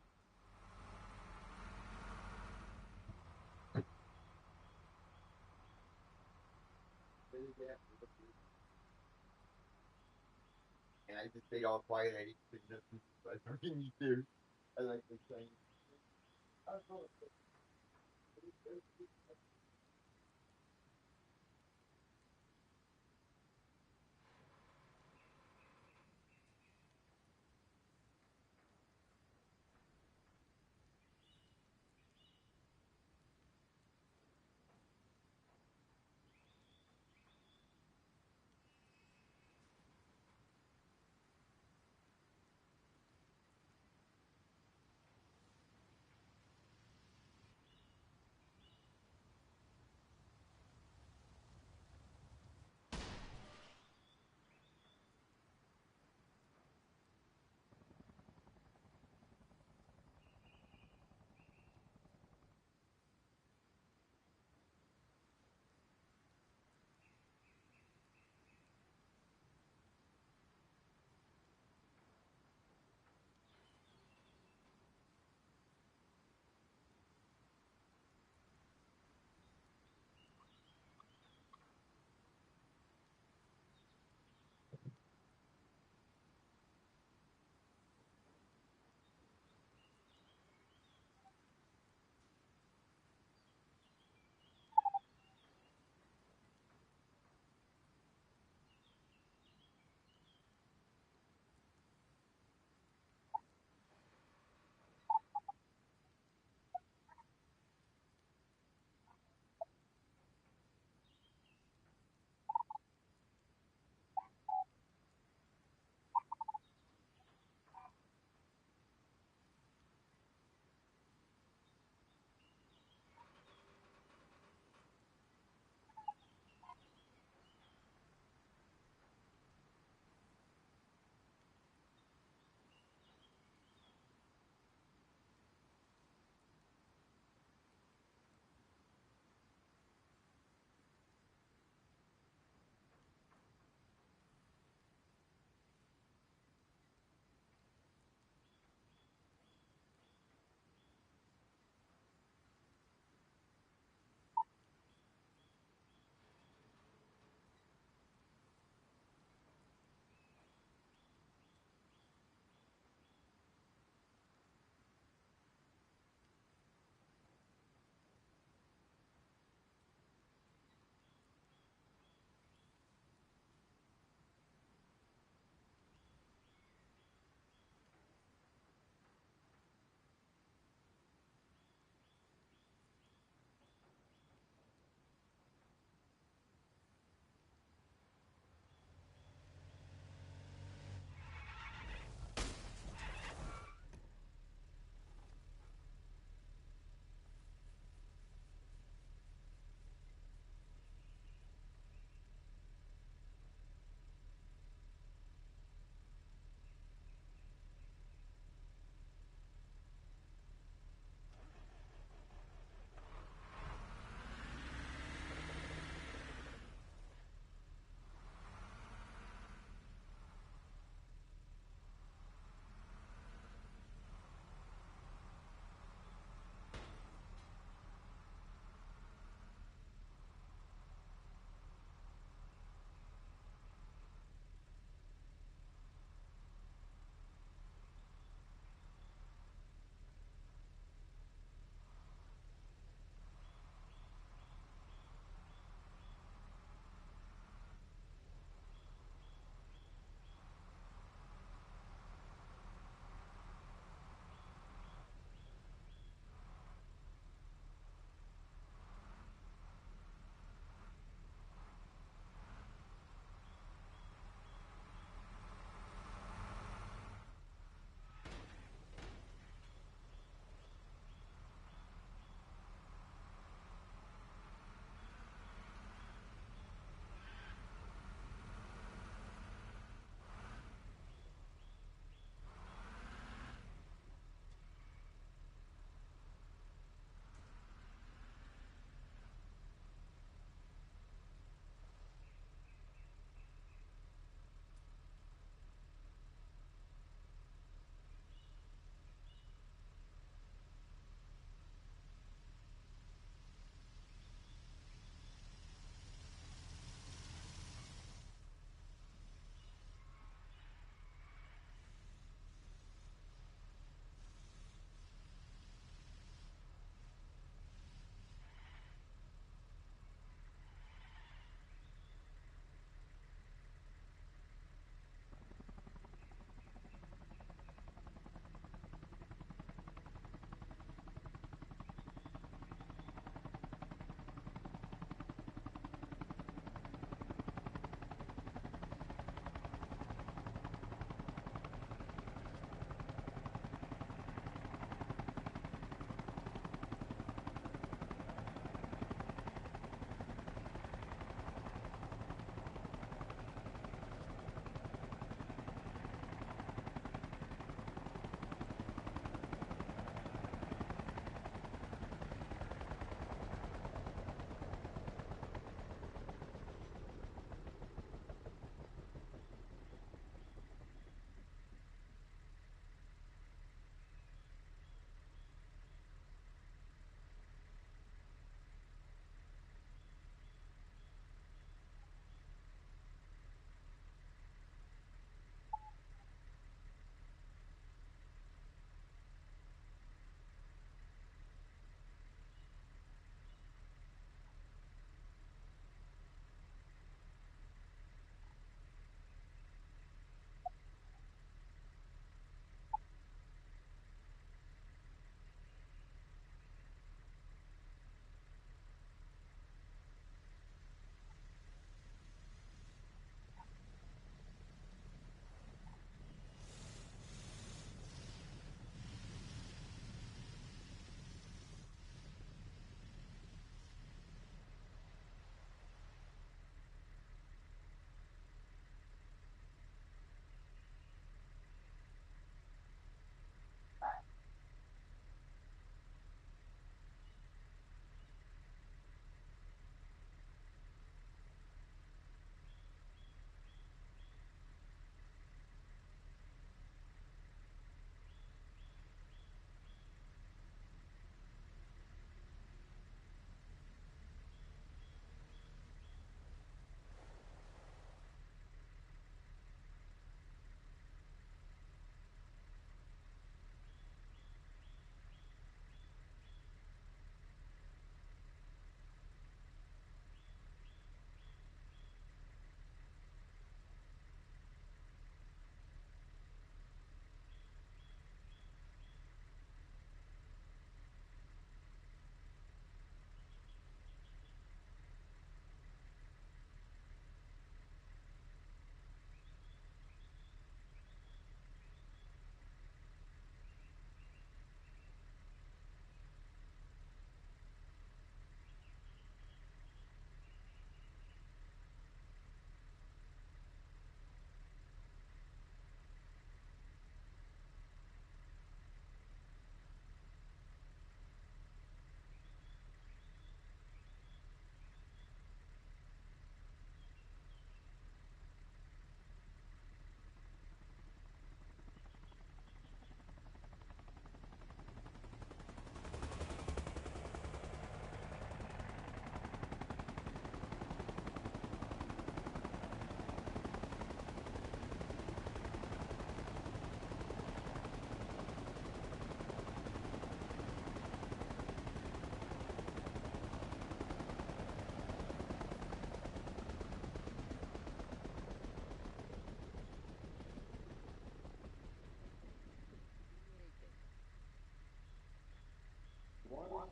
And I just stayed all quiet. I didn't say nothing. I fucking you too. I like the Chinese. I don't know.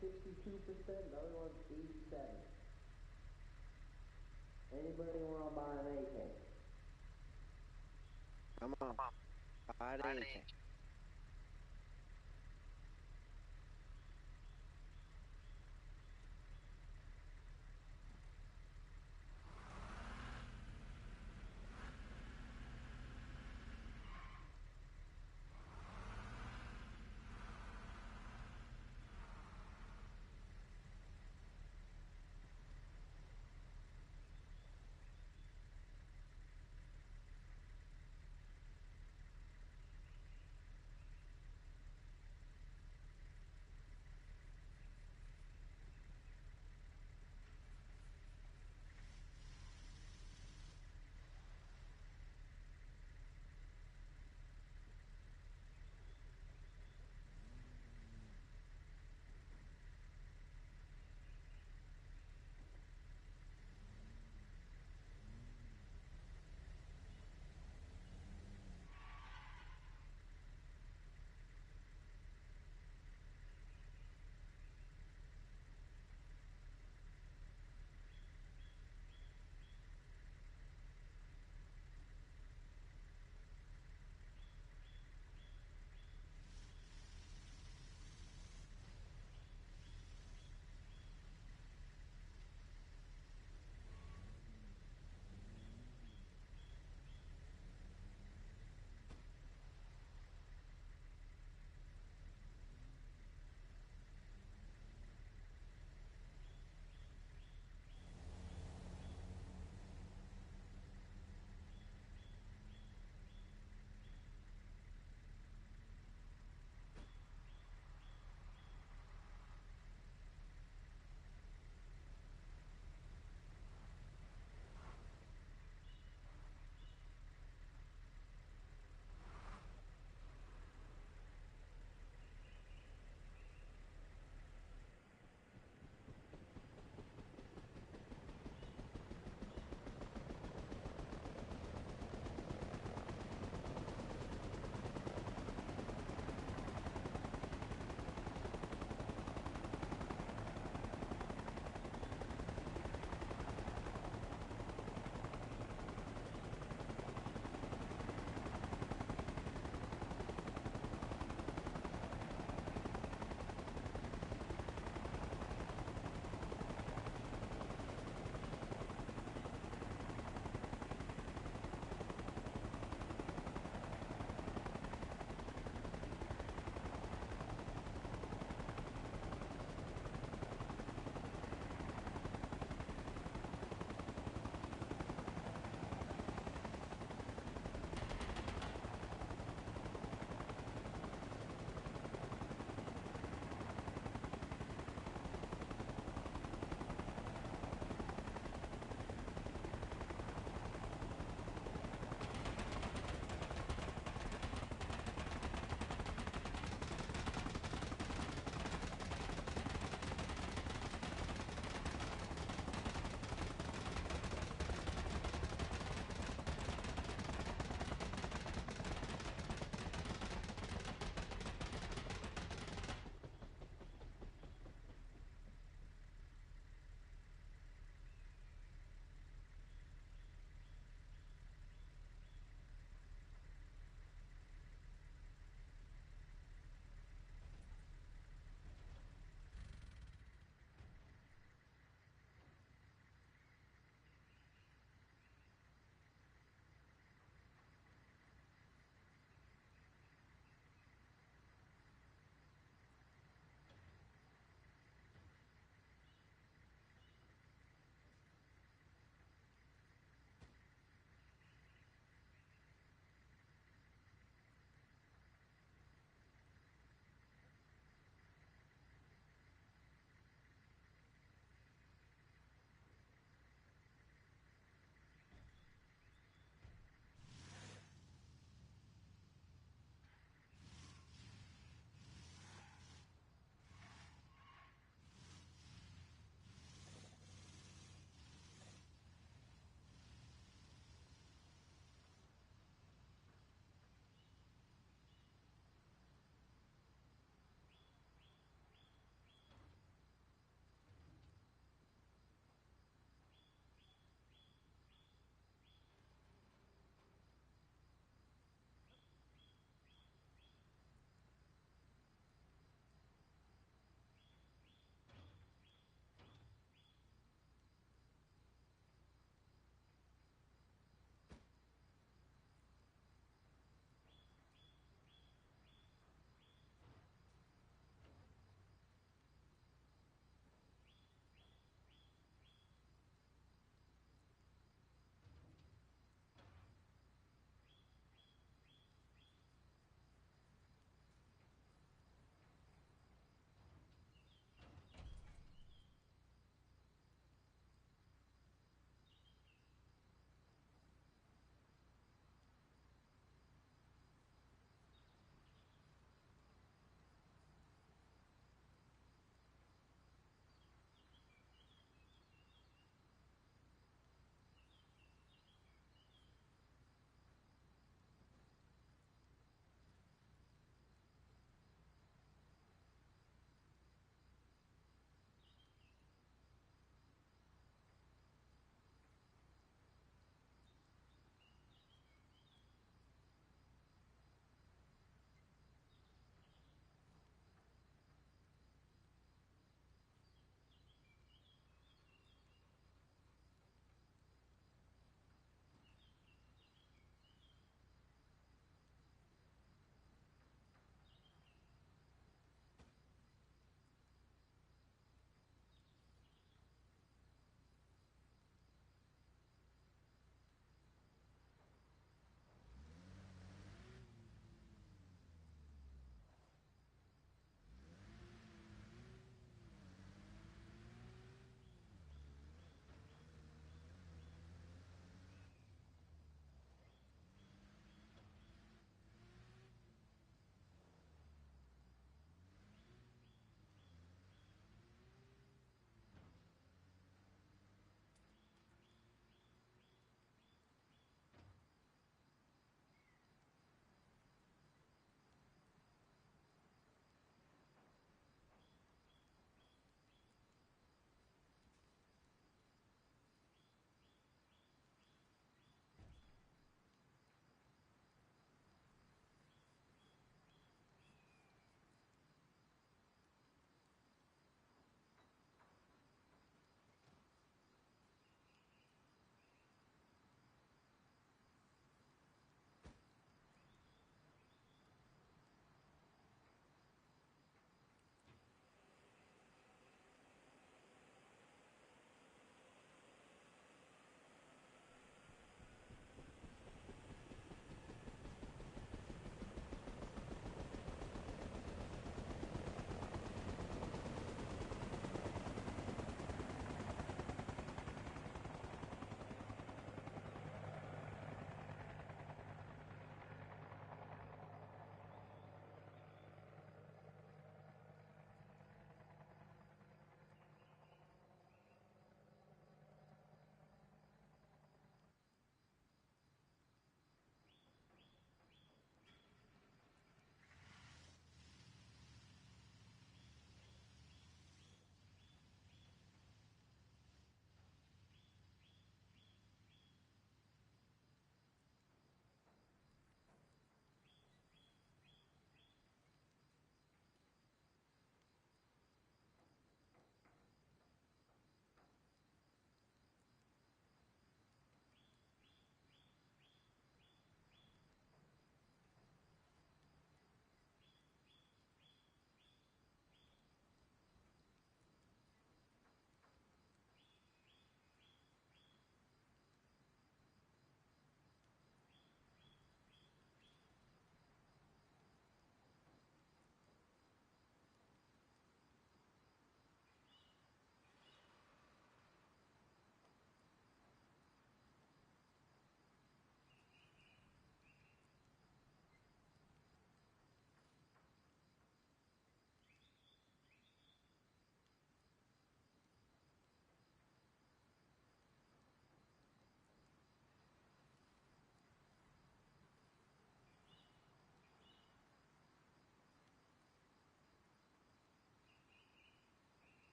62%, the other one's 87. Anybody want to buy an AK? Come on, buy an AK.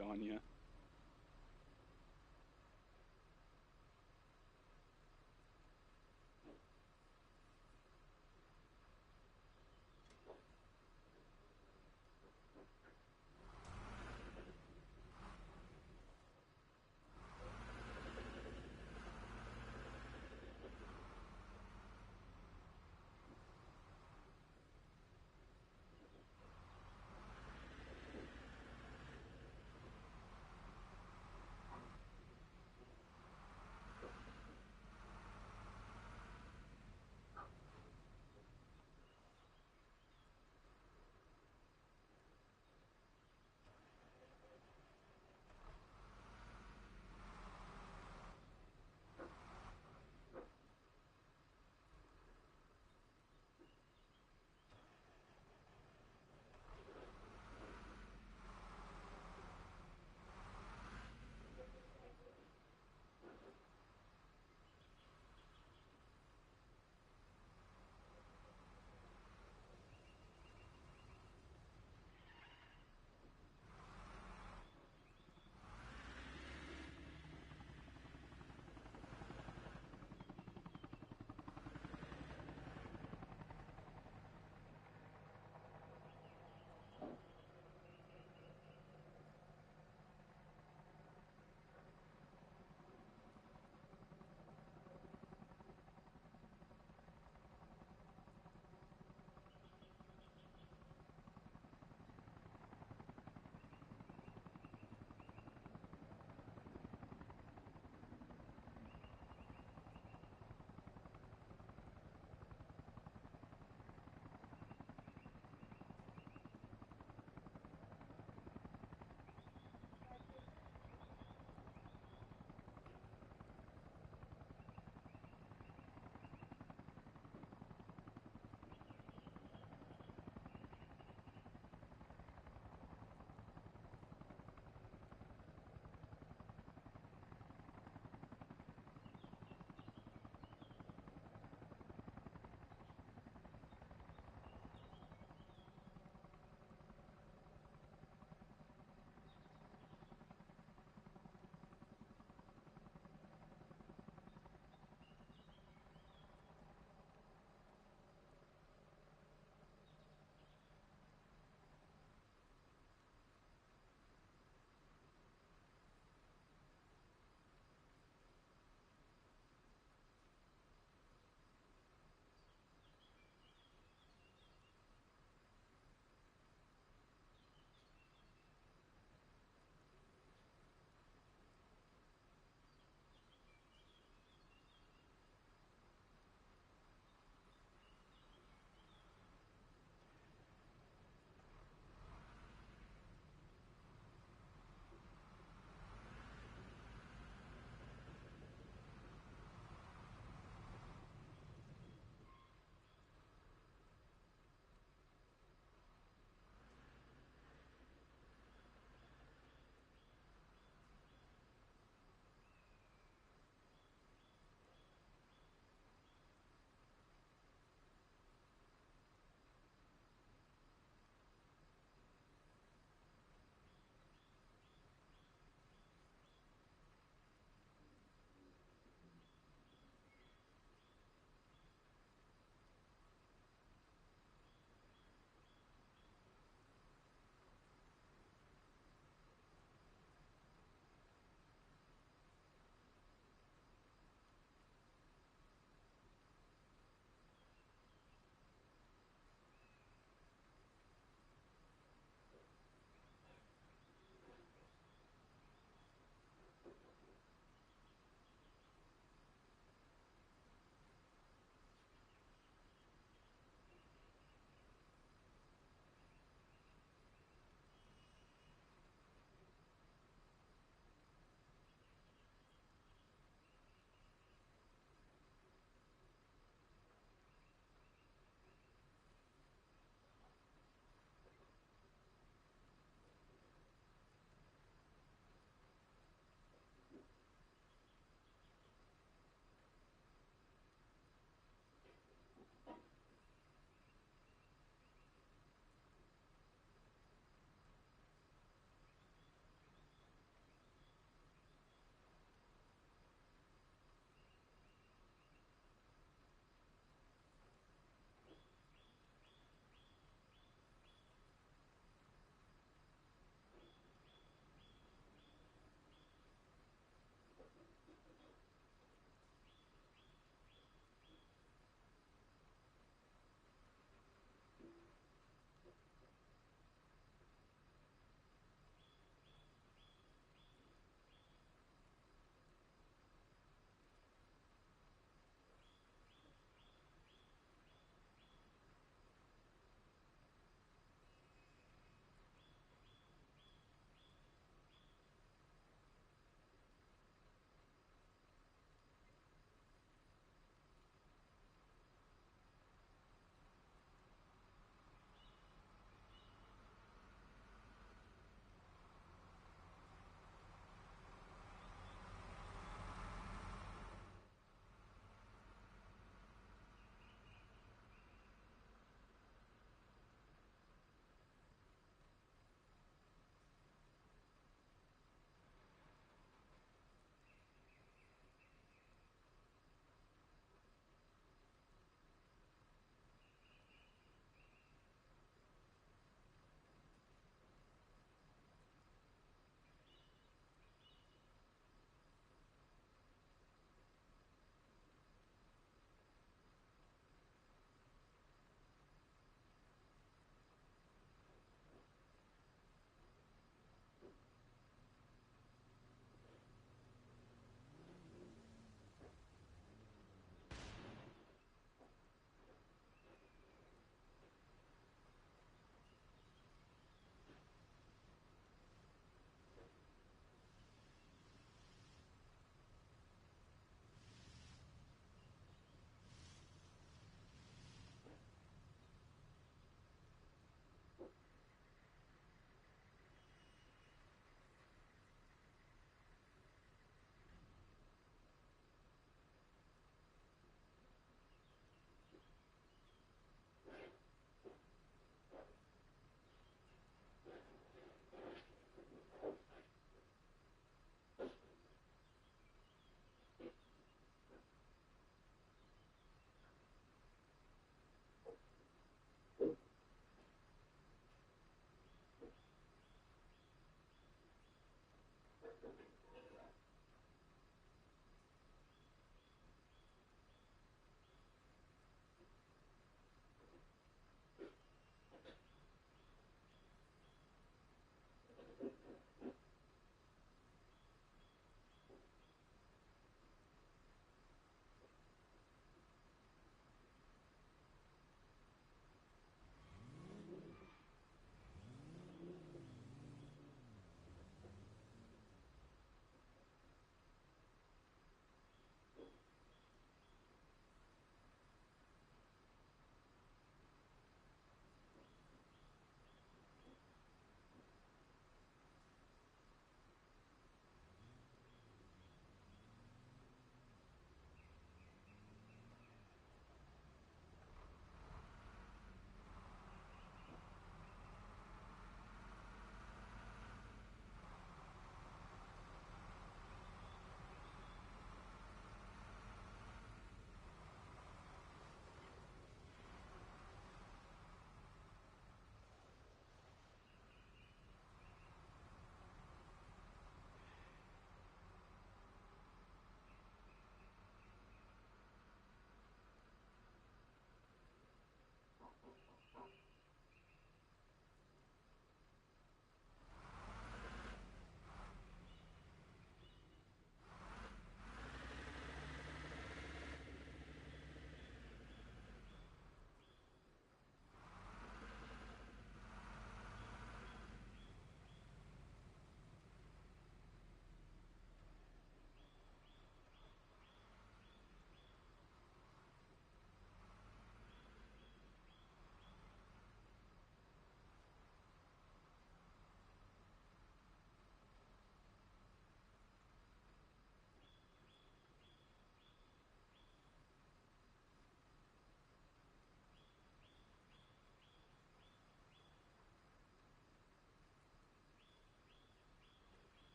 on you.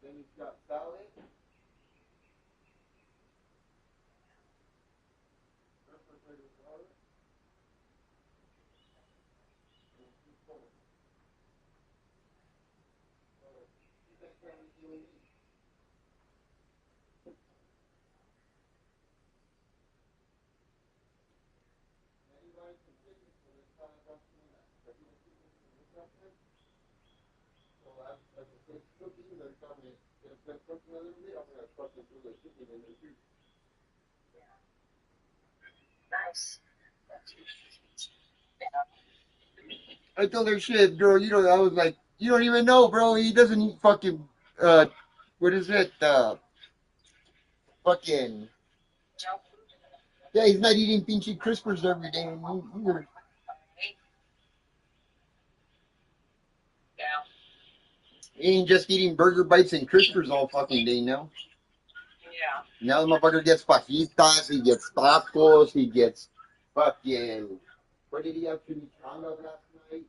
Then you've got salad. Refrigerated water. And two corn. So, you take care of you and me. Anybody can take it, so let's try to go through that. But you don't keep it in the restaurant. So as it's cooking, they're coming. It's been cooking a little bit. I'm gonna fucking do the chicken in there too. Nice. I told her, shit, bro, you know, I was like, you don't even know, bro. He doesn't eat fucking, what is it? Fucking, yeah, he's not eating pinchy crispers every day. Either. He ain't just eating burger bites and crispers all fucking day now. Yeah. Now the motherfucker gets fajitas, he gets tacos, he gets fucking, what did he have chimichangas last night?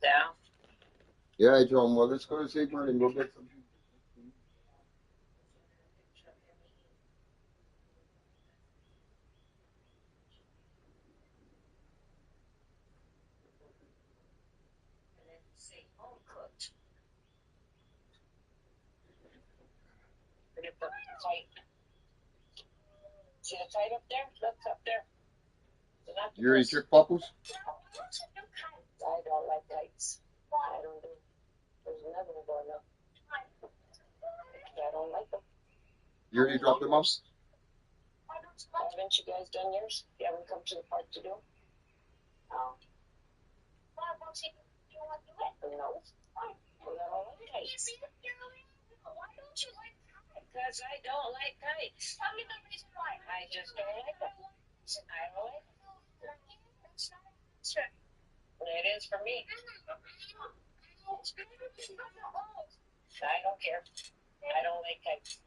Yeah. Yeah, I told him, well, let's go to St. Martin, go get some. See, home cooked. Pretty tight. See the tight up there? Look up there. You already took Papa's? I don't like kites. I don't do. There's another one going up. I don't like them. You already dropped them off? Haven't you guys done yours? You haven't come to the park to do? No. No. Well, I don't like kites. Why don't you like kites? Because I don't like kites. Tell me the reason why. I just don't like them. I don't like them. It is for me. I don't care. I don't like kites.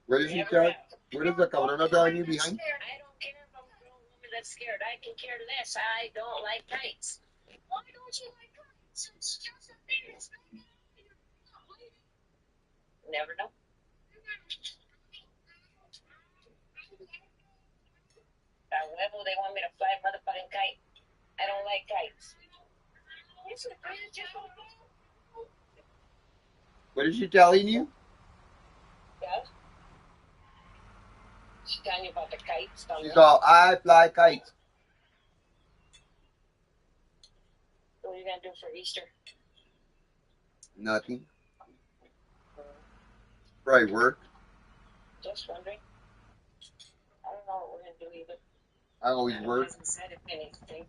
Where does he tell? Where does the cabrona telling you behind? I don't care if I'm a grown woman that's scared. I can care less. I don't like kites. Why don't you like kites? It's just a thing. It's not bleeding. Never know. Huevo, they want me to fly a motherfucking kite. I don't like kites. What is she telling you? Yeah. She's telling you about the kites. She's all, I fly kites. What are you going to do for Easter? Nothing. Probably work. Just wondering. I don't know what we're going to do either. I always work. Hasn't said anything.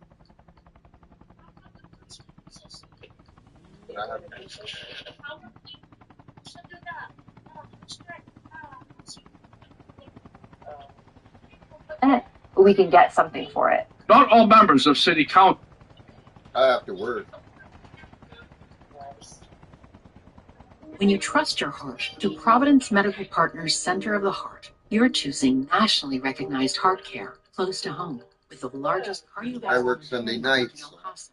I have we can get something for it. Not all members of City Council. I have to work. When you trust your heart to Providence Medical Partners Center of the Heart, you're choosing nationally recognized heart care close to home with the largest cardiovascular. I work Sunday nights. In El Paso.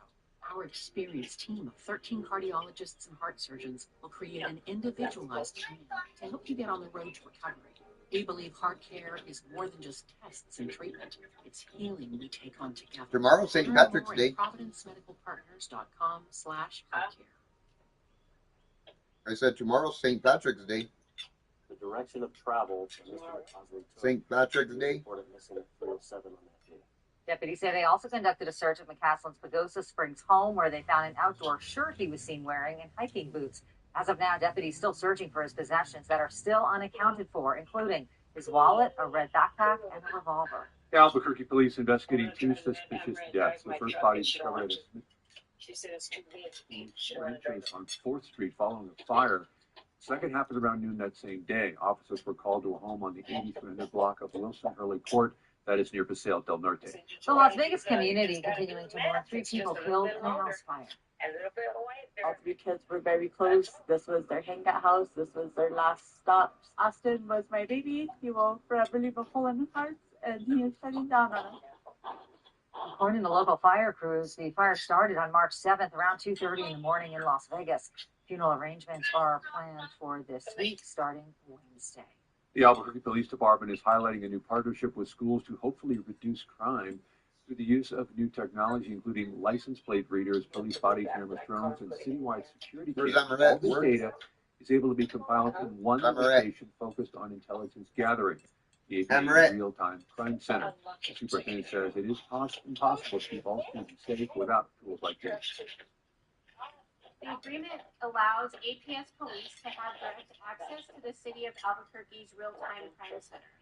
Our experienced team of 13 cardiologists and heart surgeons will create an individualized plan to help you get on the road to recovery. We believe heart care is more than just tests and treatment. It's healing we take on together. Tomorrow's St. Patrick's Day. ProvidenceMedicalPartners.com/heartcare. I said tomorrow's St. Patrick's Day. The direction of travel. St. Patrick's Day. Deputies say they also conducted a search at McCaslin's Pagosa Springs home where they found an outdoor shirt he was seen wearing and hiking boots. As of now, deputies still searching for his possessions that are still unaccounted for, including his wallet, a red backpack, and a revolver. The Albuquerque police investigating two suspicious deaths. The first body discovered at a She said it's too big. entrance on 4th Street following a fire. Second happened around noon that same day. Officers were called to a home on the 8300 block of Wilson Hurley Court that is near Paseo del Norte. The Las Vegas community continuing to mourn 3 people killed in a house fire. All 3 kids were very close. This was their hangout house. This was their last stop. Austin was my baby. He will forever leave a hole in his heart, and he is shutting down on us. According to local fire crews, the fire started on March 7th around 2:30 in the morning in Las Vegas. Funeral arrangements are planned for this week starting Wednesday. The Albuquerque Police Department is highlighting a new partnership with schools to hopefully reduce crime through the use of new technology, including license plate readers, police body camera drones, and citywide security cameras. All this data is able to be compiled in one location focused on intelligence gathering. The APA Real-Time Crime Center. The superintendent says it is impossible to keep all students safe without tools like this. The agreement allows APS police to have direct access to the city of Albuquerque's real-time crime center.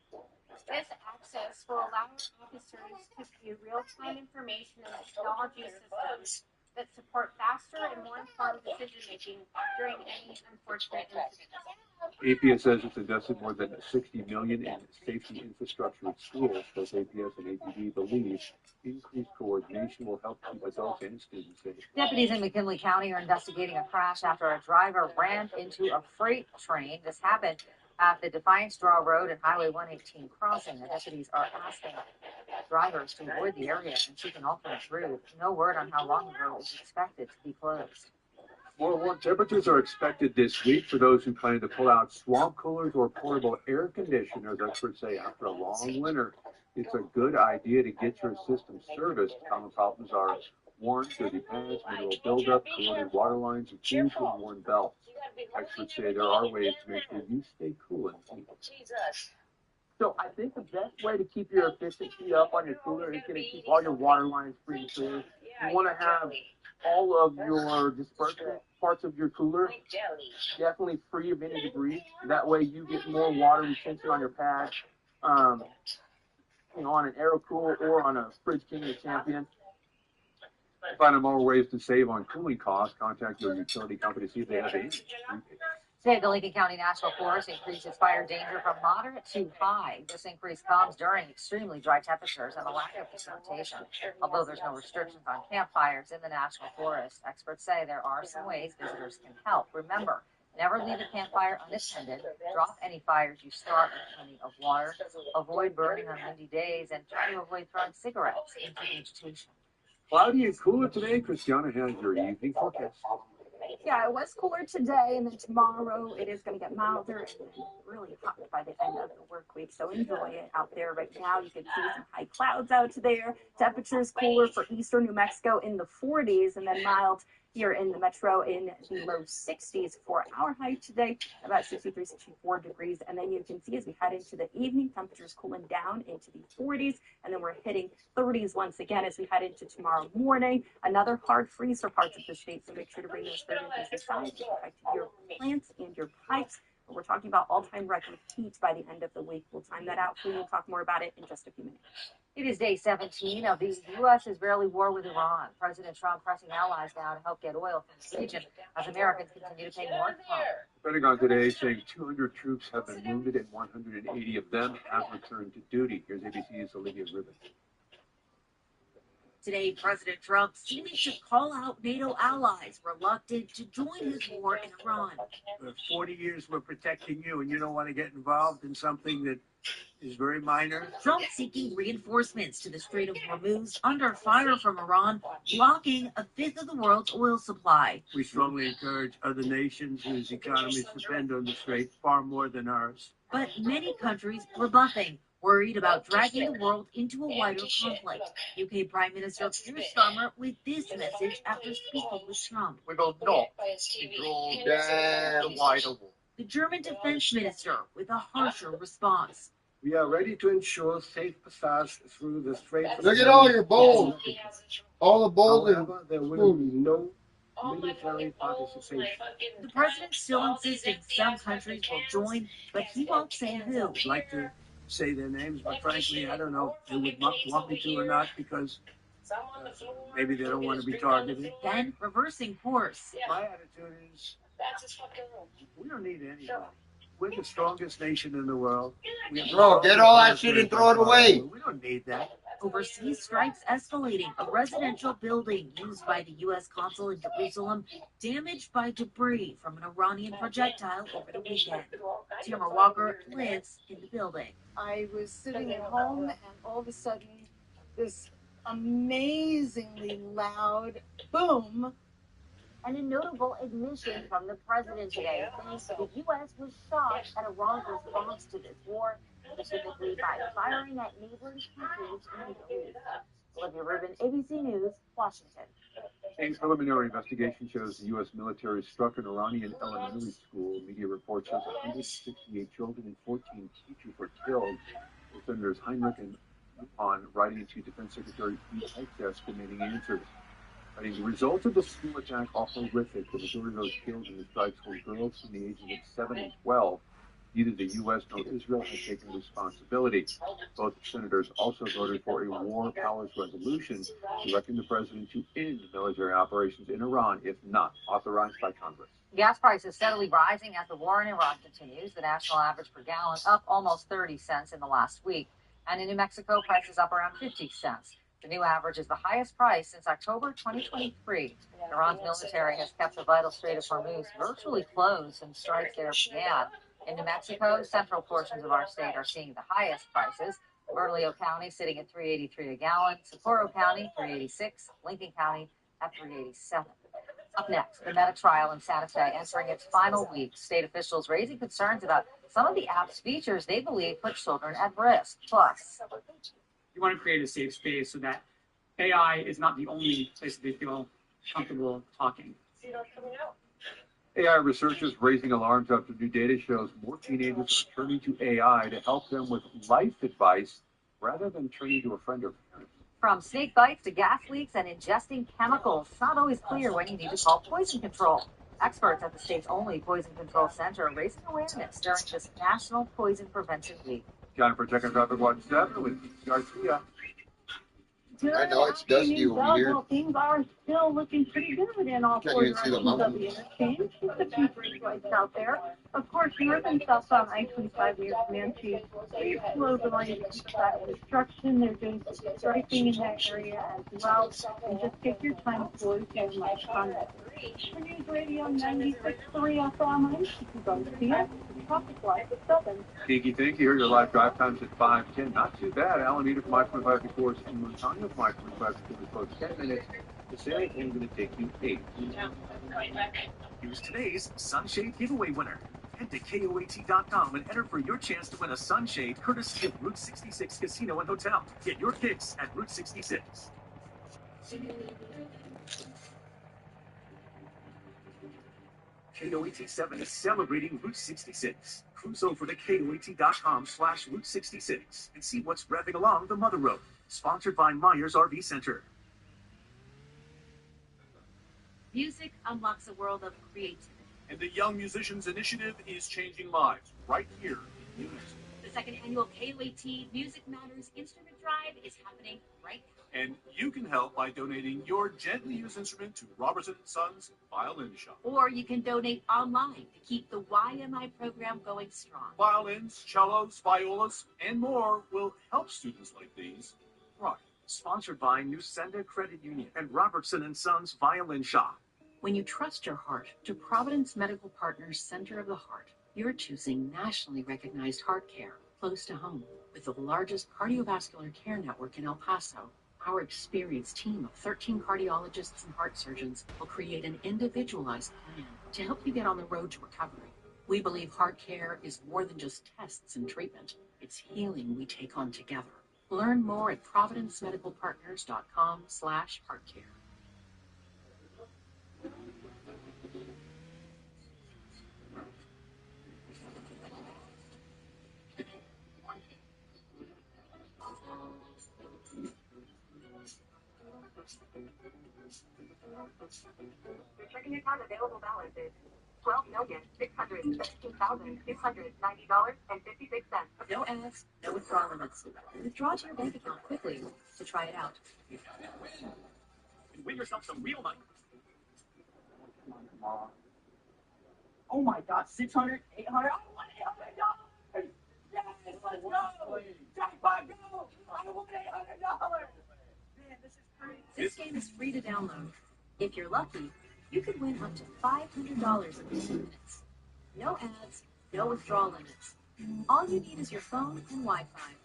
This access will allow officers to view real-time information in the technology systems that support faster and more informed decision-making during any unfortunate incidents. APS says it's invested more than $60 million in safety infrastructure at schools. Both APS and APD believe increased coordination will help keep adults and students safe. Deputies in McKinley County are investigating a crash after a driver ran into a freight train. This happened at the Defiance Draw Road and Highway 118 crossing. The deputies are asking drivers to avoid the area and seek an alternate route. No word on how long the road is expected to be closed. More warm temperatures are expected this week for those who plan to pull out swamp coolers or portable air conditioners. Experts say after a long winter, it's a good idea to get your system serviced. Common problems are worn dirty pads, mineral buildup, corroded water lines, and tools with worn belts. Experts say there are ways to make sure you stay cool and clean. So I think the best way to keep your efficiency up on your cooler is going to keep all your water lines free and clear. You want to have all of your dispersant parts of your cooler definitely free of any debris. That way you get more water retention on your pad. On an AeroCool or on a Fridge King or Champion. To find out more ways to save on cooling costs, contact your utility company to see if they have any. Today, the Lincoln County National Forest increased its fire danger from moderate to high. This increase comes during extremely dry temperatures and a lack of precipitation. Although there's no restrictions on campfires in the National Forest, experts say there are some ways visitors can help. Remember, never leave a campfire unattended. Drop any fires you start with plenty of water. Avoid burning on windy days and try to avoid throwing cigarettes into vegetation. Cloudy and cooler today. Christiana has your evening forecast. Yeah, it was cooler today, and then tomorrow it is going to get milder and then really hot by the end of the work week. So enjoy it out there right now. You can see some high clouds out there. Temperatures cooler for eastern New Mexico in the 40s, and then mild here in the metro in the low 60s for our high today, about 63, 64 degrees. And then you can see as we head into the evening, temperatures cooling down into the 40s, and then we're hitting 30s once again as we head into tomorrow morning. Another hard freeze for parts of the state, so make sure to bring those thermos inside to protect your plants and your pipes. But we're talking about all-time record heat by the end of the week. We'll time that out for you and talk more about it in just a few minutes. It is day 17 of the U.S. Israeli war with Iran. President Trump pressing allies now to help get oil from the region as Americans continue to pay more cost. The Pentagon today saying 200 troops have been wounded and 180 of them have returned to duty. Here's ABC's Olivia Rubin. Today, President Trump seeming to call out NATO allies reluctant to join his war in Iran. For 40 years, we're protecting you, and you don't want to get involved in something that is very minor. Trump seeking reinforcements to the Strait of Hormuz under fire from Iran, blocking a fifth of the world's oil supply. We strongly encourage other nations whose economies depend on the Strait far more than ours. But many countries rebuffing, worried about dragging the world into a wider conflict. UK Prime Minister Keir Starmer with this message after speaking with Trump. We will not be drawn into the wider war. The German defense minister with a harsher response. We are ready to ensure safe passage through the Strait. Look at all your bowls. All the bowls. However, there will be no military participation. The president still insisting some countries will join, but he won't say who. I'd like to say their names, but frankly, I don't know if they would want me to or not, because maybe they don't want to be targeted. Then reversing course. My attitude is, we don't need anybody. We're the strongest nation in the world. Bro, get all that shit and throw it away. We don't need that. Overseas strikes escalating. A residential building used by the U.S. consul in Jerusalem damaged by debris from an Iranian projectile over the weekend. Tamara Walker lives in the building. I was sitting at home and all of a sudden this amazingly loud boom. And a notable admission from the president today, saying the U.S. was shocked at Iran's response to this war, specifically by firing at neighboring countries in the Middle East. Olivia Rubin, ABC News, Washington. A preliminary investigation shows the U.S. military struck an Iranian elementary school. Media reports shows 168 children and 14 teachers were killed. Senators Heinrich and Lupon writing to Defense Secretary Pete Hegseth demanding answers. The results of the school attack are horrific. The majority of those killed in the strikes were girls from the ages of 7 and 12. Neither the U.S. nor Israel had taken responsibility. Both senators also voted for a war powers resolution directing the president to end military operations in Iran if not authorized by Congress. Gas prices steadily rising as the war in Iran continues. The national average per gallon up almost 30 cents in the last week. And in New Mexico, prices up around 50 cents. The new average is the highest price since October 2023. Iran's military has kept the vital Strait of Hormuz virtually closed since strikes there began. In New Mexico, central portions of our state are seeing the highest prices. Bernalillo County sitting at $3.83 a gallon, Socorro County $3.86, Lincoln County at $3.87. Up next, the Meta trial in Santa Fe entering its final week. State officials raising concerns about some of the app's features they believe put children at risk. Plus, you want to create a safe space so that AI is not the only place that they feel comfortable talking. AI researchers raising alarms after new data shows more teenagers are turning to AI to help them with life advice rather than turning to a friend or parent. from snake bites to gas leaks and ingesting chemicals, it's not always clear when you need to call poison control. Experts at the state's only poison control center are raising awareness during this National Poison Prevention Week. John for Tech and Traffic Watch 7 with Garcia. I know it's dusty over here. Things are still looking pretty good in all four directions of the interchange. Just a few brake lights out there. Of course, north and southbound I-25 near Comanche, please slow the lane to that destruction. They're doing some striping in that area as well. And just take your time to slow down my conduct. For News Radio 96.3 FM, I'm Kiki Garcia. Traffic light at 7. Kiki, thank you. Here are your live drive times at 5:10. Not too bad. Alameda from I-25 to Course and Montano from I-25 to Course close 10 minutes. The San Antonio going to take you 8. Here's today's Sunshade giveaway winner. Head to KOAT.com and enter for your chance to win a sunshade courtesy of Route 66 Casino and Hotel. Get your kicks at Route 66. KOAT 7 is celebrating Route 66. Cruise over to KOAT.com/Route 66 and see what's revving along the Mother Road. Sponsored by Myers RV Center. Music unlocks a world of creativity. And the Young Musicians Initiative is changing lives right here in unison. The second annual KOAT Music Matters Instrument Drive is happening right now. And you can help by donating your gently used instrument to Robertson & Sons Violin Shop. Or you can donate online to keep the YMI program going strong. Violins, cellos, violas, and more will help students like these thrive. Sponsored by Nusenda Credit Union and Robertson & Sons Violin Shop. When you trust your heart to Providence Medical Partners Center of the Heart, you're choosing nationally recognized heart care close to home. With the largest cardiovascular care network in El Paso, our experienced team of 13 cardiologists and heart surgeons will create an individualized plan to help you get on the road to recovery. We believe heart care is more than just tests and treatment. It's healing we take on together. Learn more at providencemedicalpartners.com/heartcare. Your checking account available balance is $12,616,690.56. No ads, no withdrawal limits. Withdraw to your bank account quickly to try it out. And win yourself some real money. Oh my God, 600, 800, I want $800. Yes, let's go. Jackpot, go. I want $800. Man, this is crazy. This game is free to download. If you're lucky, you could win up to $500 in 2 minutes. No ads, no withdrawal limits. All you need is your phone and Wi-Fi.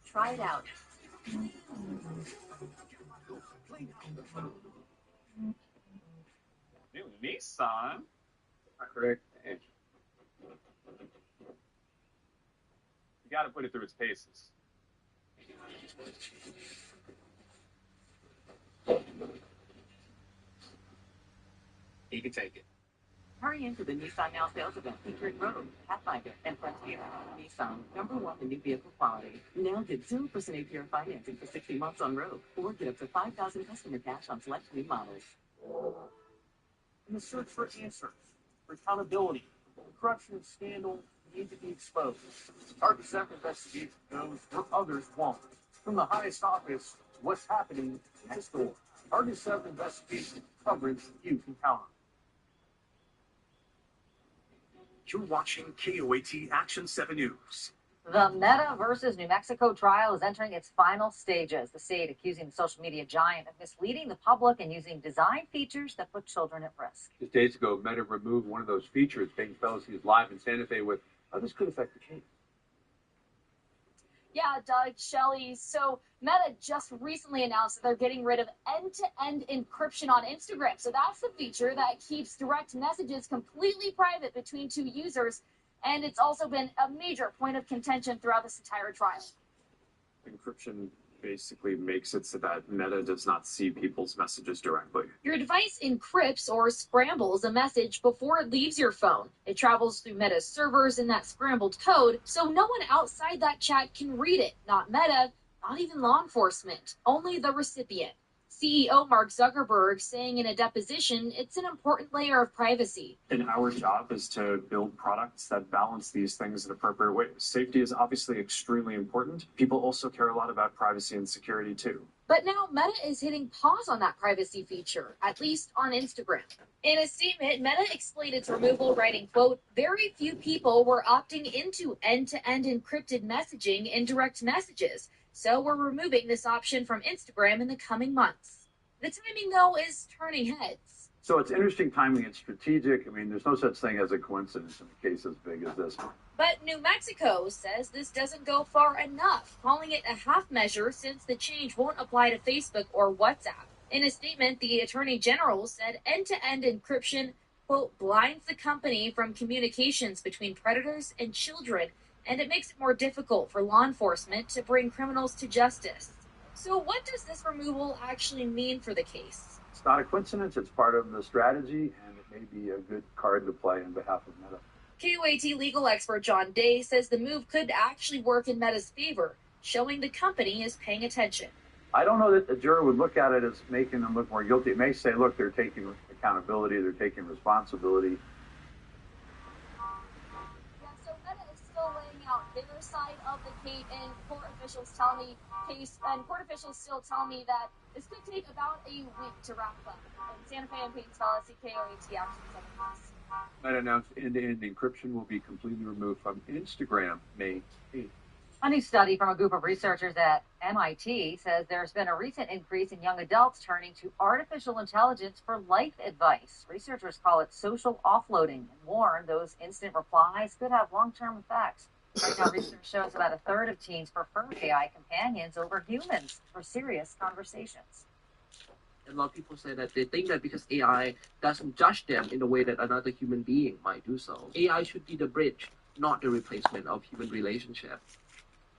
Try it out. New Nissan. Correct. You got to put it through its paces. You can take it. Hurry into the Nissan Now sales event featuring Rogue, Pathfinder, and Frontier. Nissan, #1 in new vehicle quality. Now get 0% APR financing for 60 months on Rogue, or get up to $5,000 customer cash on select new models. In the search for answers, for accountability, corruption, scandal, need to be exposed. Our staff investigates those where others won't. From the highest office to what's happening next door. Argus 7 investigation coverage you can count on. You're watching KOAT Action 7 News. The Meta versus New Mexico trial is entering its final stages. The state accusing the social media giant of misleading the public and using design features that put children at risk. Just days ago, Meta removed one of those features, making fellows see live in Santa Fe with how this could affect the case. Yeah, Doug, Shelley. So Meta just recently announced that they're getting rid of end-to-end encryption on Instagram. So that's the feature that keeps direct messages completely private between two users. And it's also been a major point of contention throughout this entire trial. Encryption basically makes it so that Meta does not see people's messages directly. Your device encrypts or scrambles a message before it leaves your phone. It travels through Meta's servers in that scrambled code, so no one outside that chat can read it. Not Meta, not even law enforcement, only the recipient. CEO Mark Zuckerberg saying in a deposition it's an important layer of privacy. And our job is to build products that balance these things in appropriate ways. Safety is obviously extremely important. People also care a lot about privacy and security too. But now Meta is hitting pause on that privacy feature, at least on Instagram. In a statement, Meta explained its removal, writing, quote, very few people were opting into end-to-end encrypted messaging in direct messages. So we're removing this option from Instagram in the coming months. The timing, though, is turning heads. So it's interesting timing. It's strategic. I mean, there's no such thing as a coincidence in a case as big as this one. But New Mexico says this doesn't go far enough, calling it a half measure since the change won't apply to Facebook or WhatsApp. In a statement, the Attorney General said end-to-end encryption, quote, blinds the company from communications between predators and children, and it makes it more difficult for law enforcement to bring criminals to justice. So what does this removal actually mean for the case? It's not a coincidence. It's part of the strategy, and it may be a good card to play on behalf of Meta. KOAT legal expert John Day says the move could actually work in Meta's favor, showing the company is paying attention. I don't know that the jury would look at it as making them look more guilty. It may say, look, they're taking accountability, they're taking responsibility. Still laying out their side of the case, and court officials still tell me that this could take about a week to wrap up. In Santa Fe and Painesville, KOAT Action 7 News. Meta announced end-to-end encryption will be completely removed from Instagram May 8th. A new study from a group of researchers at MIT says there's been a recent increase in young adults turning to artificial intelligence for life advice. Researchers call it social offloading and warn those instant replies could have long-term effects. Right now, research shows about a third of teens prefer AI companions over humans for serious conversations. A lot of people say that they think that because AI doesn't judge them in the way that another human being might do so. AI should be the bridge, not the replacement of human relationship.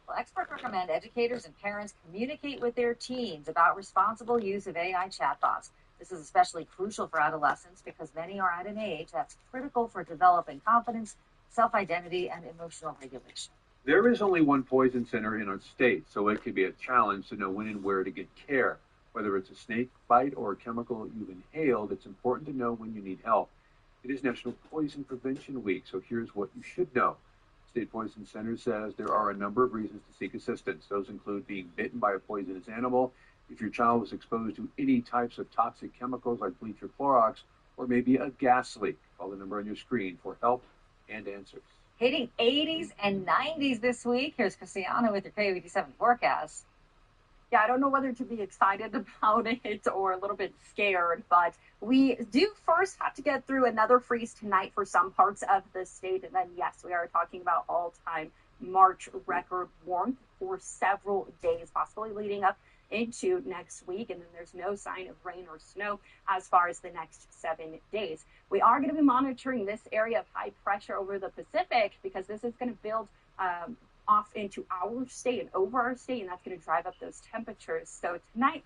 Well, experts recommend educators and parents communicate with their teens about responsible use of AI chatbots. This is especially crucial for adolescents because many are at an age that's critical for developing confidence, self-identity, and emotional regulation. There is only one poison center in our state, so it can be a challenge to know when and where to get care. Whether it's a snake bite or a chemical you've inhaled, it's important to know when you need help. It is National Poison Prevention Week, so here's what you should know. State Poison Center says there are a number of reasons to seek assistance. Those include being bitten by a poisonous animal, if your child was exposed to any types of toxic chemicals like bleach or Clorox, or maybe a gas leak. Call the number on your screen for help and answers. Hitting 80s and 90s this week. Here's Christiana with your KOAT7 forecast. Yeah, I don't know whether to be excited about it or a little bit scared, but we do first have to get through another freeze tonight for some parts of the state. And then, yes, we are talking about all-time March record warmth for several days, possibly leading up into next week. And then there's no sign of rain or snow as far as the next 7 days. We are going to be monitoring this area of high pressure over the Pacific because this is going to build off into our state and over our state, and that's going to drive up those temperatures. So tonight,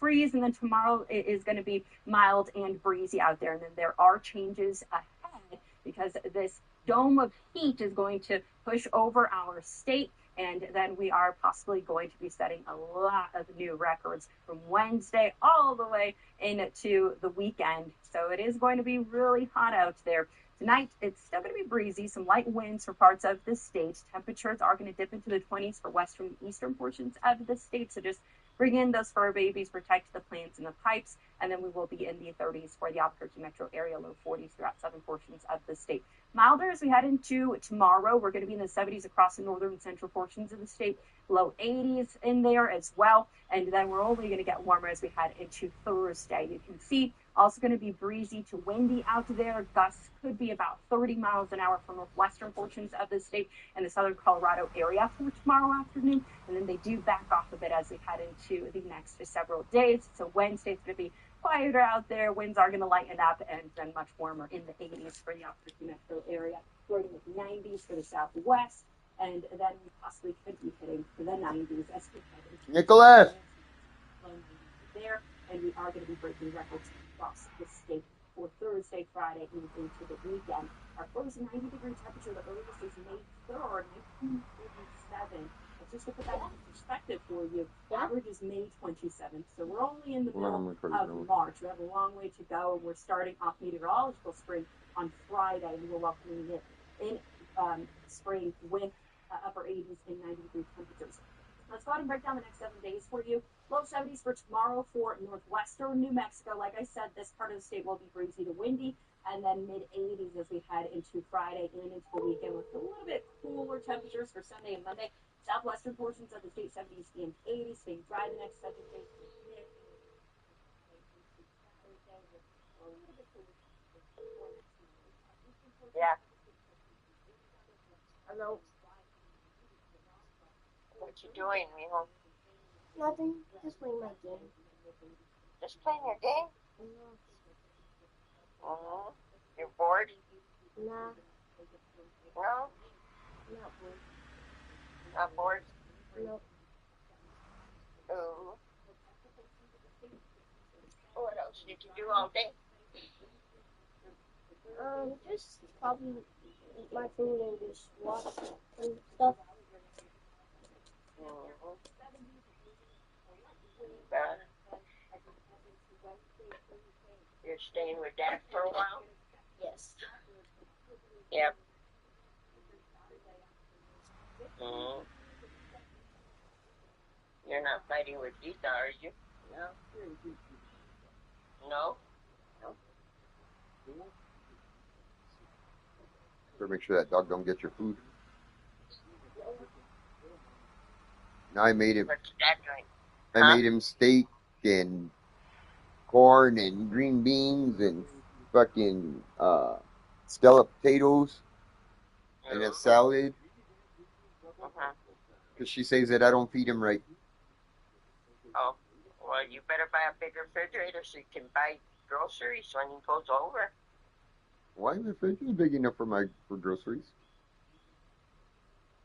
freeze, and then tomorrow it is going to be mild and breezy out there. And then there are changes ahead because this dome of heat is going to push over our state, And then we are possibly going to be setting a lot of new records from Wednesday all the way into the weekend. So it is going to be really hot out there. Tonight, it's still going to be breezy, some light winds for parts of the state. Temperatures are going to dip into the 20s for western and eastern portions of the state. So just bring in those fur babies, protect the plants and the pipes, and then we will be in the 30s for the Albuquerque metro area, low 40s throughout southern portions of the state. Milder as we head into tomorrow. We're going to be in the 70s across the northern and central portions of the state, low 80s in there as well. And then we're only going to get warmer as we head into Thursday. You can see also going to be breezy to windy out there. Gusts could be about 30 miles an hour from northwestern portions of the state and the southern Colorado area for tomorrow afternoon. And then they do back off a bit as we head into the next several days. So Wednesday's going to be quieter out there. Winds are going to lighten up and then much warmer in the 80s for the Albuquerque metro area, flirting with 90s for the southwest. And then we possibly could be hitting the 90s as we head into Nicholas! there. And we are going to be breaking records across the state for Thursday, Friday, and into the weekend. Our close 90-degree temperature, the earliest is May 3rd, 1987. Just to put that into perspective for you, the average is May 27th. So we're only in the middle of March. We have a long way to go, and we're starting off meteorological spring on Friday, and we're welcoming it in spring with upper 80s and 90-degree temperatures. Let's go ahead and break down the next 7 days for you. Low 70s for tomorrow for northwestern New Mexico. Like I said, this part of the state will be breezy to windy, and then mid-80s as we head into Friday and into the weekend with a little bit cooler temperatures for Sunday and Monday. Southwestern portions of the state, 70s and 80s, staying dry the next 7 days. Yeah. Hello. What you doing, Milo? Nothing. Just playing my game. Just playing your game? No. You're bored? Nah. No? Not bored. Not bored? No. Oh. What else did you do all day? Just probably eat my food and just watch and stuff. You're staying with Dad for a while? Yes. Yep. Mm. You're not fighting with Gita, are you? No. No? Better make sure that dog don't get your food. Now I made him. What's Dad doing? I made him steak and corn and green beans and fucking scalloped potatoes and a salad. Because she says that I don't feed him right. Oh, well, you better buy a big refrigerator so you can buy groceries when he goes over. Why is the fridge big enough for groceries?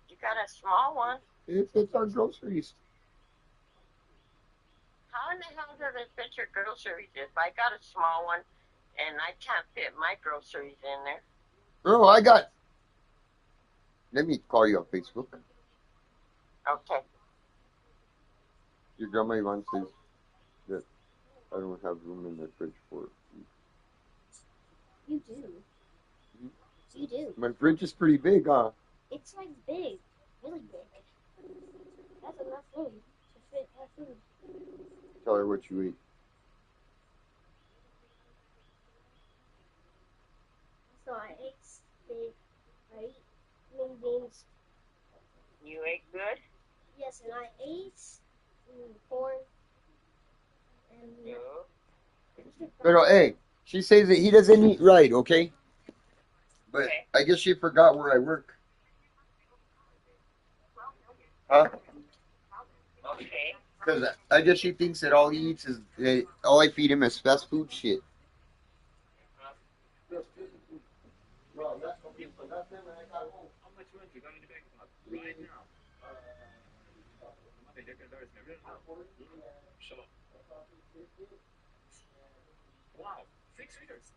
You got a small one. It's our groceries. How in the hell does it fit your groceries if I got a small one and I can't fit my groceries in there? Oh, let me call you on Facebook. Okay. Your grandma Yvonne says that I don't have room in the fridge for food. You do. Hmm? You do. My fridge is pretty big, huh? It's like big. Really big. That's enough room to fit that food. Tell her what you eat. So I ate steak. I ate green beans. You ate good? Yes, and I ate corn. And But hey, she says that he doesn't eat right, okay? But okay. I guess she forgot where I work. Huh? Okay. Because I guess she thinks that all he eats is, all I feed him is fast food shit. Wow, 6 figures.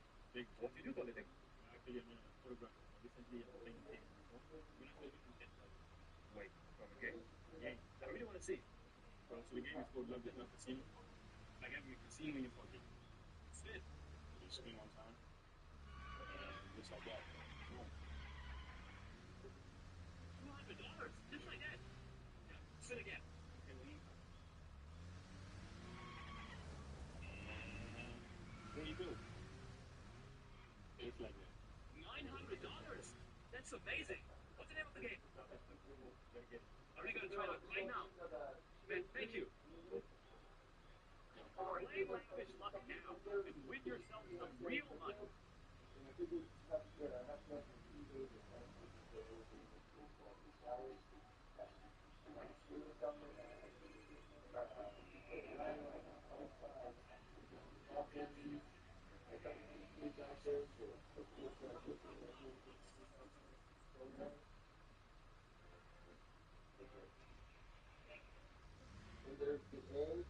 There's the egg,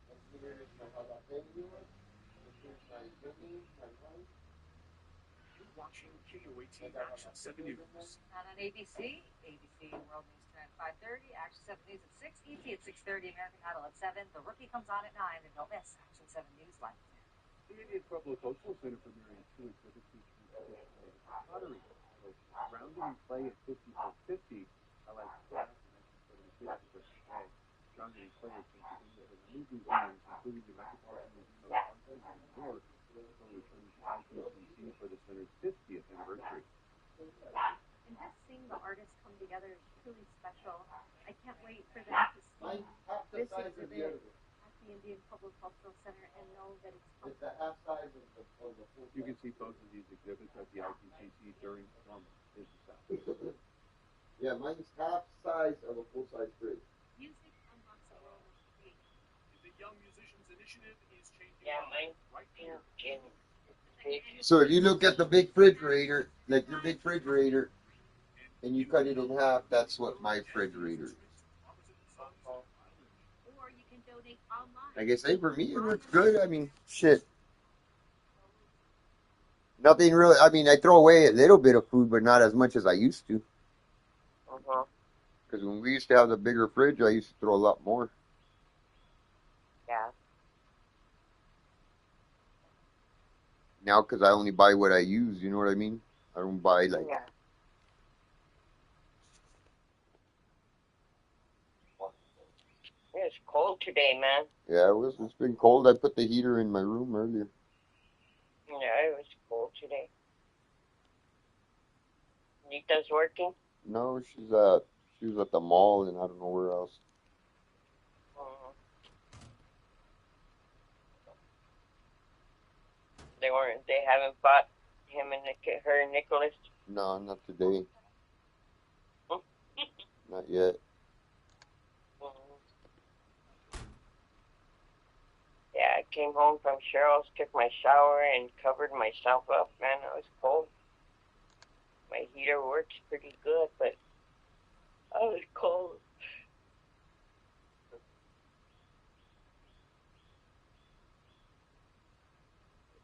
and here is my jalapeno, and here's my chili, my rice. You're watching KOAT Action 7 News. Not on ABC. ABC World News Tonight at 5:30. Action 7 News at 6. ET at 6:30. American Idol at 7. The Rookie comes on at 9. And don't miss Action 7 News live at 10. The Indian Pueblo Cultural Center premiering 2 exhibits featuring traditional pottery. So rounding and clay at 50 for 50. I like glass in 1976 for today. Rounding and clay are featured in new museums, including the Metropolitan Museum of Art in New York, will return to IPCC for the center's 50th anniversary. And just seeing the artists come together is truly special. I can't wait for them to see this exhibit at the Indian Public Cultural Center and know that it's It's the half size of the full. You can see both of these exhibits at the IPCC during normal business hours. Yeah, mine's half size of a full-size fridge. Music unlocks a world of creativity. The Young Musicians Initiative is changing mine's right here. So if you look at the big refrigerator, like your big refrigerator, and you cut it in half, that's what my refrigerator is. Or you can donate online. Like I say, for me, it works good. I mean, shit. Nothing really. I mean, I throw away a little bit of food, but not as much as I used to. Because when we used to have the bigger fridge, I used to throw a lot more. Yeah. Now, because I only buy what I use, you know what I mean? I don't buy, like... Yeah. It's cold today, man. Yeah, it's been cold. I put the heater in my room earlier. Yeah, it was cold today. Nita's working? No, she was at the mall, and I don't know where else. They haven't bought him and her and Nicholas? No, not today. Not yet. Yeah, I came home from Cheryl's, took my shower, and covered myself up. Man, it was cold. My heater works pretty good, but I was cold. It's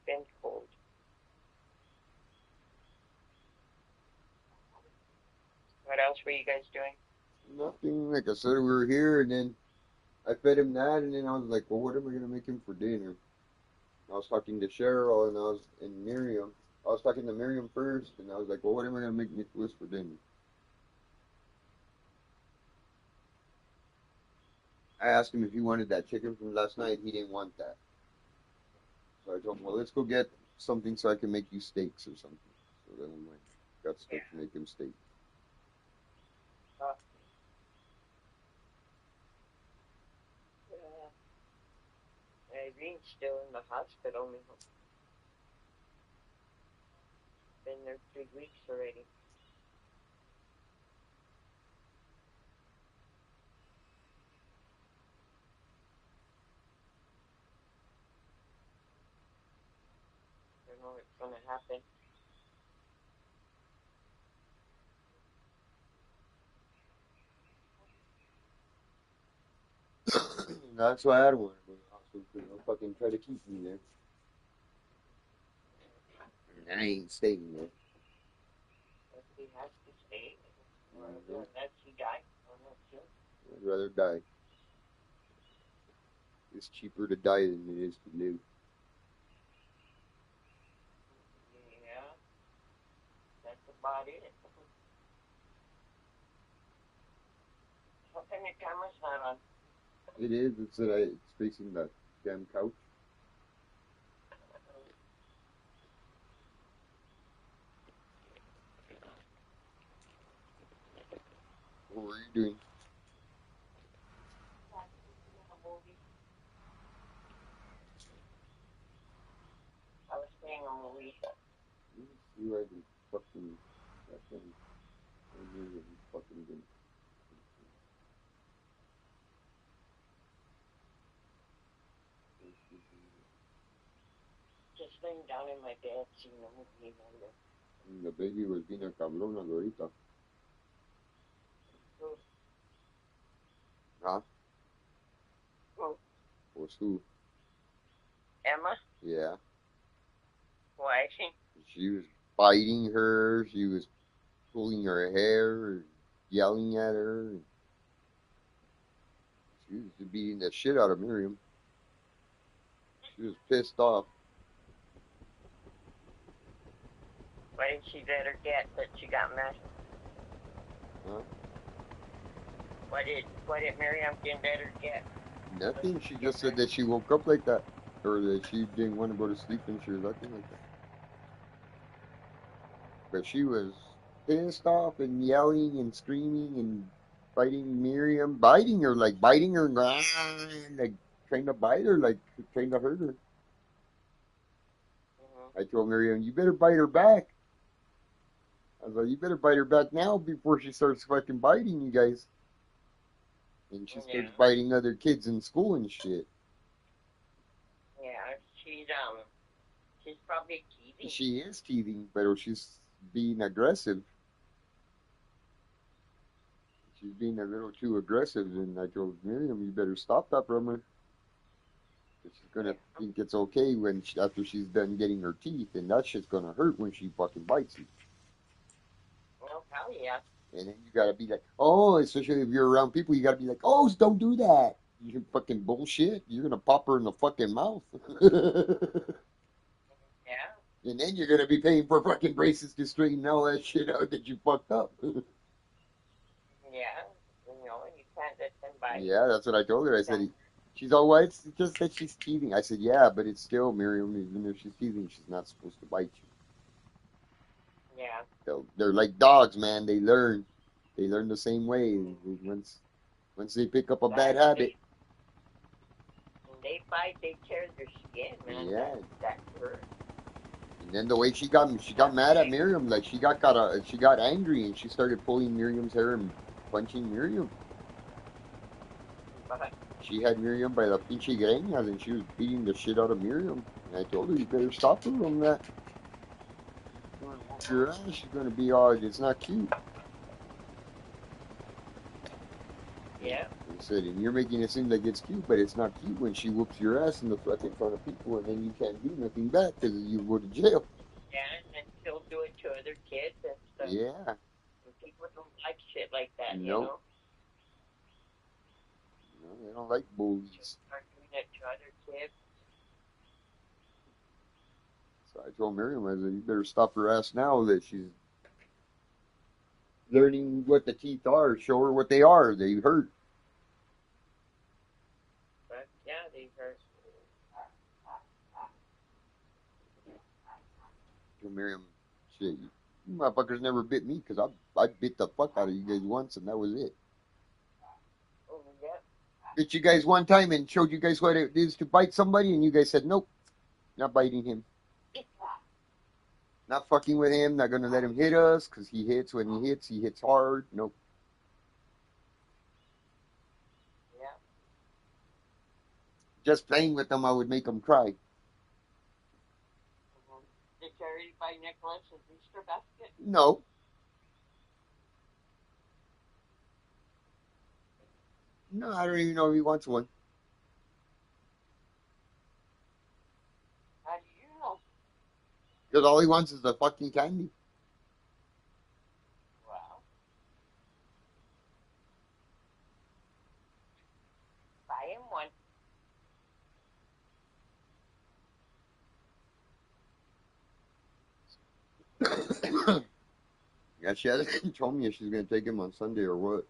been cold. What else were you guys doing? Nothing. Like I said, we were here, and then I fed him that, and then I was like, well, what am I going to make him for dinner? I was talking to Cheryl, and Miriam. I was talking to Miriam first, and I was like, well, what am I going to make Nicholas for dinner? I asked him if he wanted that chicken from last night. He didn't want that. So I told him, well, let's go get something so I can make you steaks or something. So then we went, got stuff to make him steak. Irene's still in the hospital. Been there 3 weeks already. I don't know what's going to happen. That's why I don't want to go to the hospital, because they'll fucking try to keep me there. And I ain't staying there. He has to stay. Unless you die. Unless you. I'd rather die. It's cheaper to die than it is to live. Yeah. That's about it. How come your camera's not on? It is. It's facing that damn couch. What were you doing? I was seeing a movie. You are the fucking fucking good. Just laying down in my bed, seeing a movie. The baby was being a cabrona ahorita. Who? Huh? Who? Was who? Emma? Yeah. Why? She was biting her. She was pulling her hair, yelling at her. She was beating the shit out of Miriam. She was pissed off. What did she let her get that she got mad? Huh? What did Miriam let her get? Nothing. She just said that she woke up like that. Or that she didn't want to go to sleep and she was acting like that. But she was pissed off and yelling and screaming and biting Miriam, biting her, like trying to bite her, like trying to hurt her. I told Miriam, you better bite her back. I was like, you better bite her back now before she starts fucking biting you guys. And she starts biting other kids in school and shit. Yeah, she's probably teething. She is teething, but she's being aggressive. She's being a little too aggressive, and I told Miriam, you better stop that from her. She's gonna think it's okay after she's done getting her teeth, and that shit's gonna hurt when she fucking bites you. Well, hell yeah. And then you gotta be like, oh, especially if you're around people, you gotta be like, oh, don't do that. You fucking bullshit. You're gonna pop her in the fucking mouth. Yeah. And then you're gonna be paying for fucking braces to straighten all that shit out that you fucked up. Yeah. You can't let them bite. Yeah, that's what I told her. I said, she's all, well, it's just that she's teething. I said, yeah, but it's still, Miriam, even if she's teething, she's not supposed to bite you. Yeah. They're like dogs, man. They learn. They learn the same way. Once they pick up a bad habit. When they bite, they tear their skin, man. Yeah. That hurts. And then the way she got mad at Miriam, like she got angry and she started pulling Miriam's hair and punching Miriam. She had Miriam by the pinche greñas and she was beating the shit out of Miriam. And I told her, you better stop her from that. Your ass, she's gonna be all, it's not cute. Yeah. I said, and you're making it seem like it's cute, but it's not cute when she whoops your ass in the fucking front of people and then you can't do nothing back because you go to jail. Yeah, and then she'll do it to other kids and stuff. Yeah. And people don't like shit like that, Nope. you know? No, they don't like bullies. Start doing it to other kids. So I told Miriam, I said, you better stop her ass now that she's learning what the teeth are. Show her what they are. They hurt. But, yeah, they hurt. Told Miriam, shit, you motherfuckers never bit me because I bit the fuck out of you guys once and that was it. Oh, yeah. Bit you guys one time and showed you guys what it is to bite somebody and you guys said, nope, not biting him. Not fucking with him, not gonna let him hit us because he hits when he hits hard. Nope. Yeah. Just playing with them, I would make them cry. Did you already buy Nicholas's Easter basket? No. No, I don't even know if he wants one. How do you know? Because all he wants is the fucking candy. Wow. Yeah, she hasn't told me if she's gonna take him on Sunday or what.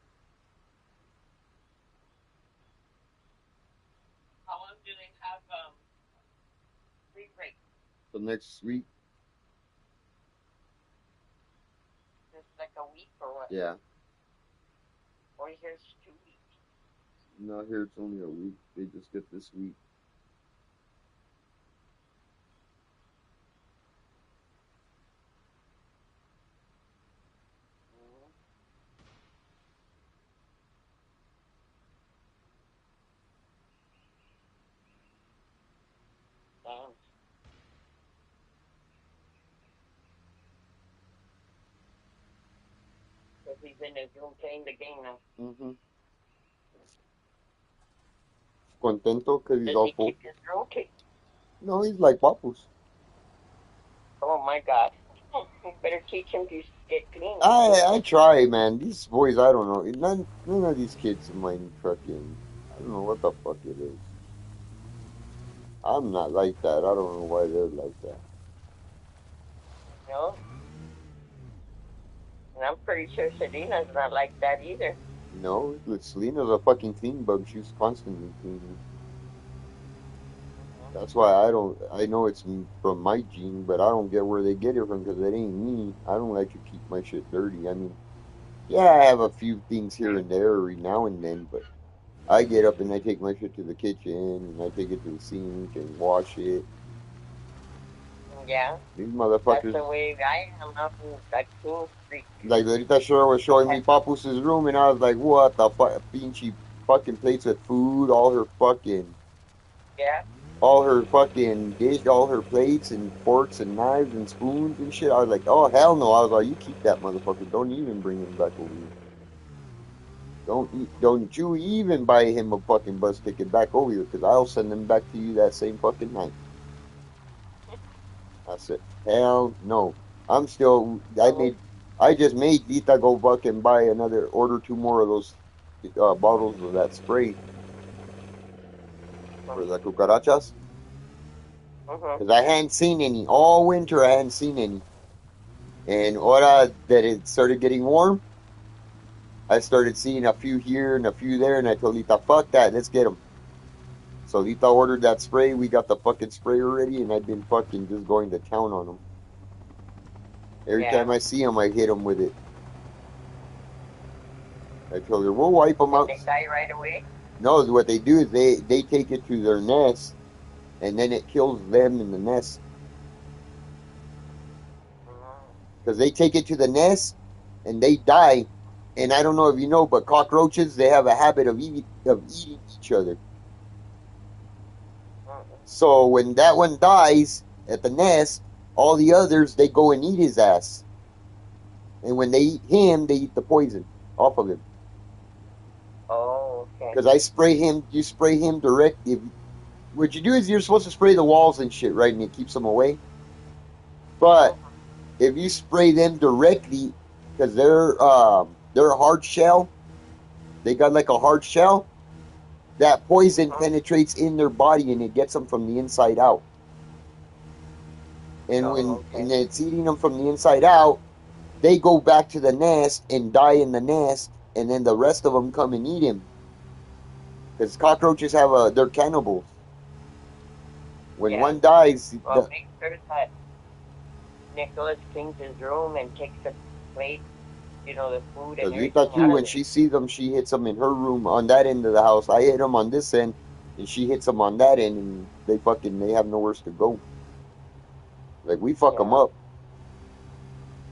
How long do they have free break? So next week, Just like a week or what? yeah. Or here's 2 weeks. Not here. It's only a week. They just get this week. Damn. Because he's in his room playing the game now. Mm-hmm. Contento because he's Does all he full. keep his room key? No, he's like Papu's. Oh my God. You better teach him to get clean. I try, man. These boys, I don't know. None of these kids of mine fucking. I don't know what the fuck it is. I'm not like that. I don't know why they're like that. No? And I'm pretty sure Selena's not like that either. No, Selena's a fucking clean bug. She's constantly cleaning. That's why I don't. I know it's from my gene, but I don't get where they get it from because it ain't me. I don't like to keep my shit dirty. I mean, yeah, I have a few things here and there every now and then, but I get up and I take my shit to the kitchen and I take it to the sink and wash it. Yeah. These That's motherfuckers, the way I am. I'm that clean freak. like Lolita Shore was showing me Papus's room, and I was like, what the fuck? She fucking plates with food, Yeah. all her fucking dish, all her plates and forks and knives and spoons and shit. I was like, oh hell no! I was like, you keep that motherfucker. Don't even bring him back over here. Don't you even buy him a fucking bus ticket back over here, because I'll send him back to you that same fucking night. I said, hell no. I'm still. I just made Dita go fucking buy order 2 more of those bottles of that spray for the cucarachas. Because I hadn't seen any all winter. I hadn't seen any. And ahora that it started getting warm, I started seeing a few here and a few there, and I told Lita, fuck that, let's get them. So Lita ordered that spray. We got the fucking spray already, and I've been fucking just going to town on them. Every time I see them, I hit them with it. I told her, we'll wipe them out. They die right away? No, what they do is they take it to their nest, and then it kills them in the nest. Because they take it to the nest, and they die. And I don't know if you know, but cockroaches, they have a habit of eating each other. So when that one dies at the nest, all the others, they go and eat his ass. And when they eat him, they eat the poison off of him. Oh, okay. Because you spray him direct. What you do is you're supposed to spray the walls and shit, right? And it keeps them away. But if you spray them directly, because they're a hard shell, they got like a hard shell, that poison penetrates in their body and it gets them from the inside out. And and it's eating them from the inside out, they go back to the nest and die in the nest, and then the rest of them come and eat him. Because cockroaches they're cannibals. When one dies, well, make sure that Nicholas cleans his room and takes the plate, the food and everything Rita too, out when of she sees them, she hits them in her room on that end of the house. I hit them on this end, and she hits them on that end, and they have nowhere to go. Like, we fuck them up.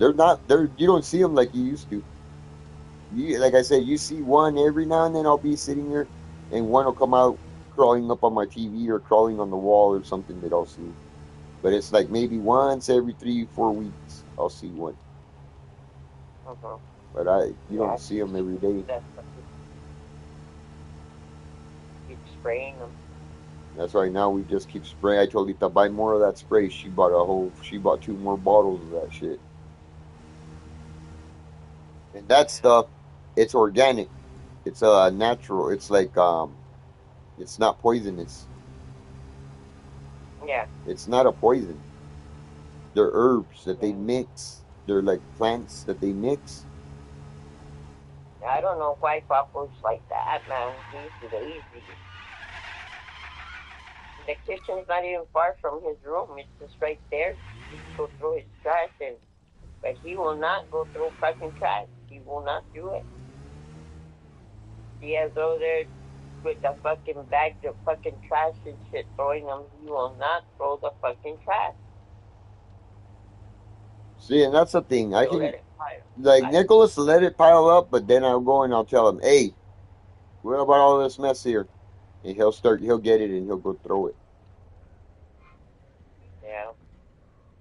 You don't see them like you used to. Like I said, you see one every now and then. I'll be sitting here, and one will come out crawling up on my TV or crawling on the wall or something that I'll see. But it's like maybe once every 3-4 weeks I'll see one. But you don't see them every day. Keep spraying them. That's why now we just keep spraying. I told Lita buy more of that spray. She bought 2 more bottles of that shit. And that stuff, it's organic. It's natural. It's like it's not poisonous. Yeah. It's not a poison. They're herbs that they mix they're like plants that they mix. I don't know why Papa's like that, man. He's lazy. The kitchen's not even far from his room. It's just right there. He can go through his trash, but he will not go through fucking trash. He will not do it. He has over there with the fucking bags of fucking trash and shit, throwing them. He will not throw the fucking trash. See, and that's the thing. I He'll can let it pile. like Nicholas let it pile up, but then I'll go and I'll tell him, "Hey, what about all this mess here?" And he'll get it and he'll go throw it, Yeah.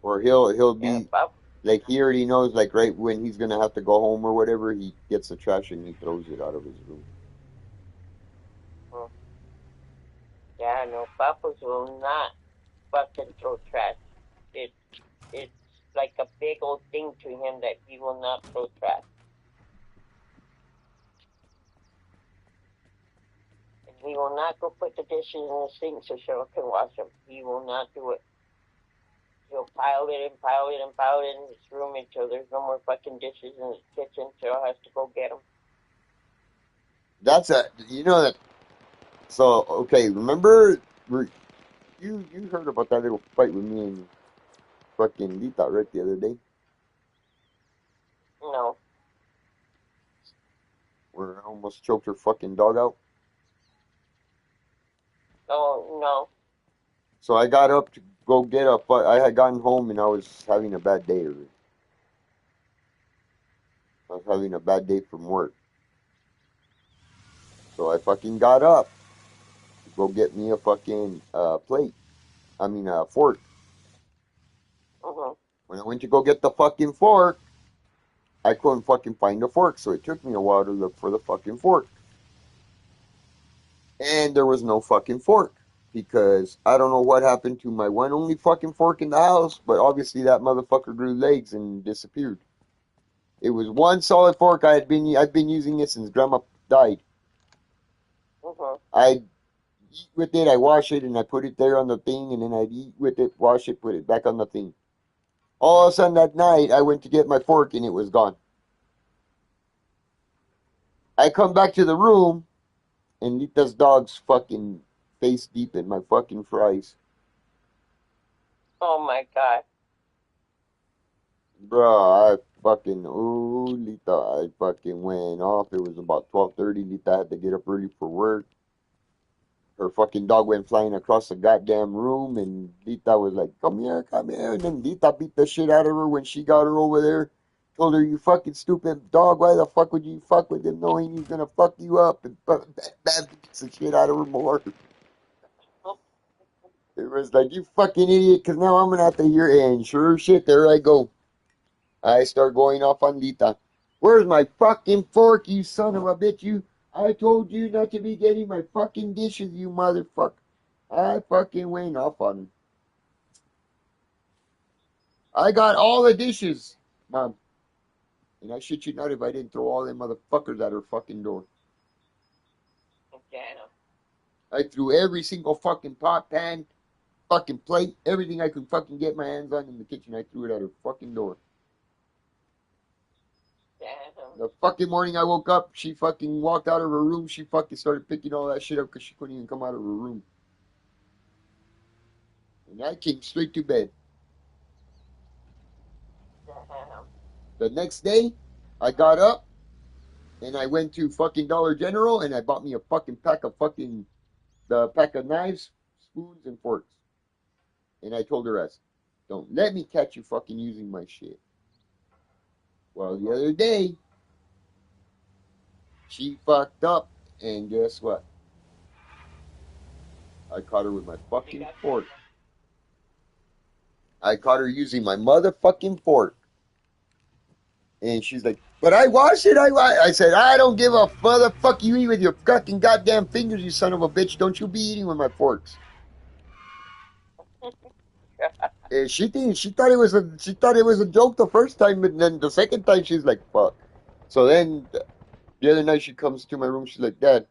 or he'll Yeah, be Papa. like he already knows like right when he's gonna have to go home or whatever, he gets the trash and he throws it out of his room. Yeah, no, Papa's will not fucking throw trash. It, it's like a big old thing to him that he will not throw trash. And he will not go put the dishes in the sink so Cheryl can wash them. He will not do it. He'll pile it and pile it and pile it in his room until there's no more fucking dishes in his kitchen. Cheryl has to go get them. That's you know that. So okay, remember you heard about that little fight with me and fucking Lita right the other day, No. where I almost choked her fucking dog out. Oh, no. So I got up to go get up, but I had gotten home and I was having a bad day. I was having a bad day from work. So I fucking got up to go get me a fucking plate. I mean, a fork. When I went to go get the fucking fork, I couldn't fucking find the fork. So it took me a while to look for the fucking fork. And there was no fucking fork. Because I don't know what happened to my one only fucking fork in the house, but obviously that motherfucker grew legs and disappeared. It was one solid fork. I've been using it since Grandma died. I eat with it, I wash it, and I put it there on the thing, and then I'd eat with it, wash it, put it back on the thing. All of a sudden that night, I went to get my fork, and it was gone. I come back to the room, and Lita's dog's fucking face deep in my fucking fries. Oh, my God. Bruh, I fucking, ooh, Lita, I fucking went off. It was about 12:30. Lita had to get up early for work. Her fucking dog went flying across the goddamn room, and Lita was like, come here, come here. And then Lita beat the shit out of her when she got her over there. Told her, you fucking stupid dog, why the fuck would you fuck with him knowing he's gonna fuck you up? And beats the shit out of her more. It was like, you fucking idiot, because now I'm gonna have to hear it. And sure shit, there I go. I start going off on Lita. Where's my fucking fork, you son of a bitch, you? I told you not to be getting my fucking dishes, you motherfucker. I fucking went off on him. I got all the dishes, Mom. And I shit you not if I didn't throw all them motherfuckers at her fucking door. I threw every single fucking pot, pan, fucking plate, everything I could fucking get my hands on in the kitchen. I threw it at her fucking door. The fucking morning I woke up, she fucking walked out of her room. She fucking started picking all that shit up because she couldn't even come out of her room. And I came straight to bed. The next day, I got up and I went to fucking Dollar General and I bought me a fucking pack of knives, spoons, and forks. And I told her, don't let me catch you fucking using my shit. Well, the other day, she fucked up, and guess what? I caught her with my fucking fork. I caught her using my motherfucking fork. And she's like, but I wash it, I said, I don't give a motherfucker. You eat with your fucking goddamn fingers, you son of a bitch. Don't you be eating with my forks. And she thought it was a joke the first time, but then the second time she's like, fuck. So then the other night she comes to my room, she's like, Dad,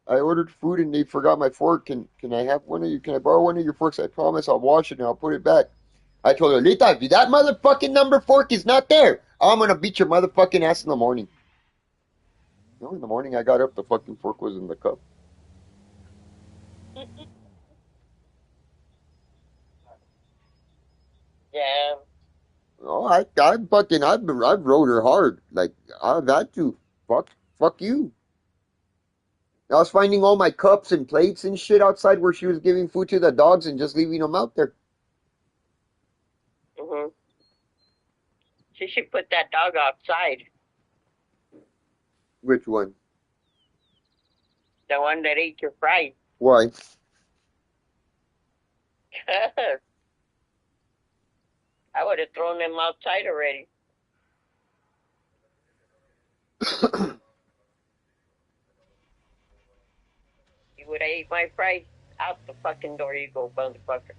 I ordered food and they forgot my fork. Can I have one of you? Can I borrow one of your forks? I promise I'll wash it and I'll put it back. I told her, Lita, if that motherfucking number fork is not there, I'm gonna beat your motherfucking ass in the morning. No, in the morning I got up, the fucking fork was in the cup. Yeah. Oh, I've rode her hard. Like, I've had to. Fuck you. I was finding all my cups and plates and shit outside where she was giving food to the dogs and just leaving them out there. Hmm. She should put that dog outside. Which one? The one that ate your fries. Why? I would have thrown them outside already. You would have ate my fries. Out the fucking door you go, motherfucker.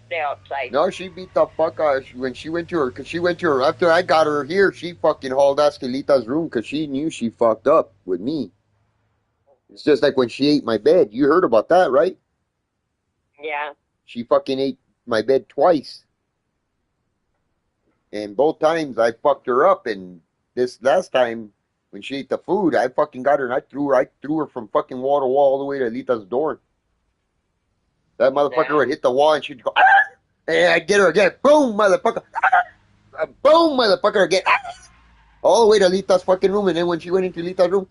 Stay outside. No, she beat the fuck out when she went to her, because she went to her, after I got her here, she fucking hauled Escalita's room because she knew she fucked up with me. It's just like when she ate my bed. You heard about that, right? Yeah. She fucking ate my bed twice. And both times I fucked her up. And this last time when she ate the food, I fucking got her and I threw her from fucking wall to wall all the way to Lita's door. That motherfucker would hit the wall and she'd go, ah! And I'd get her again. Boom, motherfucker. Ah! Boom, motherfucker again. Ah! All the way to Lita's fucking room. And then when she went into Lita's room,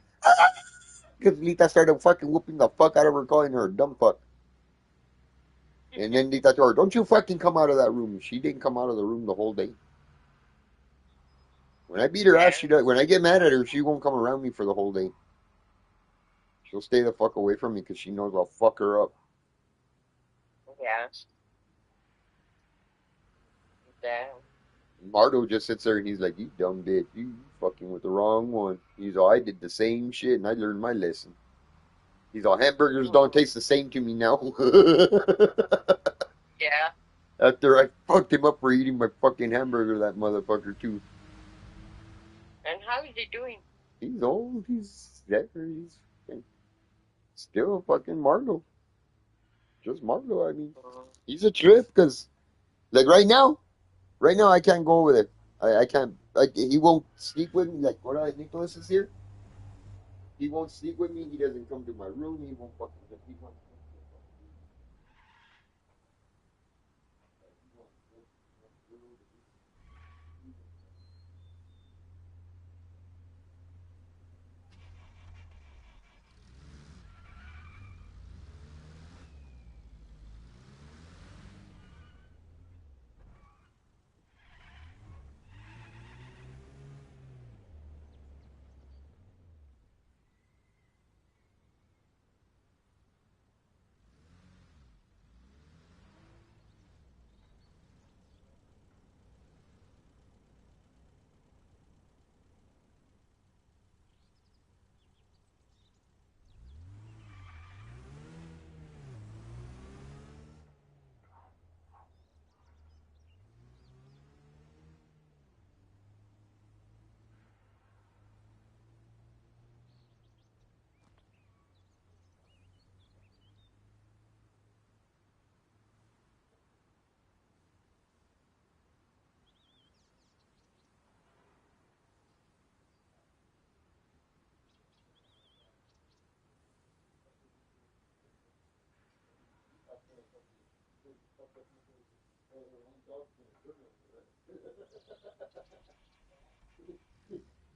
because Lita started fucking whooping the fuck out of her, calling her a dumb fuck. And then Lita told her, don't you fucking come out of that room. She didn't come out of the room the whole day. When I beat her ass, she does. When I get mad at her, she won't come around me for the whole day. She'll stay the fuck away from me because she knows I'll fuck her up. Yeah. Damn. Mardo just sits there and he's like, you dumb bitch, you fucking with the wrong one. He's all, I did the same shit and I learned my lesson. He's all, hamburgers don't taste the same to me now. Yeah. After I fucked him up for eating my fucking hamburger, that motherfucker too. And how is he doing? He's old, he's there, he's still fucking Mardo. Just Mardo, I mean. He's a trip because, like right now I can't go over there. I can't, like, he won't sleep with me. Like, what Nicholas is here. He won't sleep with me. He doesn't come to my room. He won't fucking, he won't.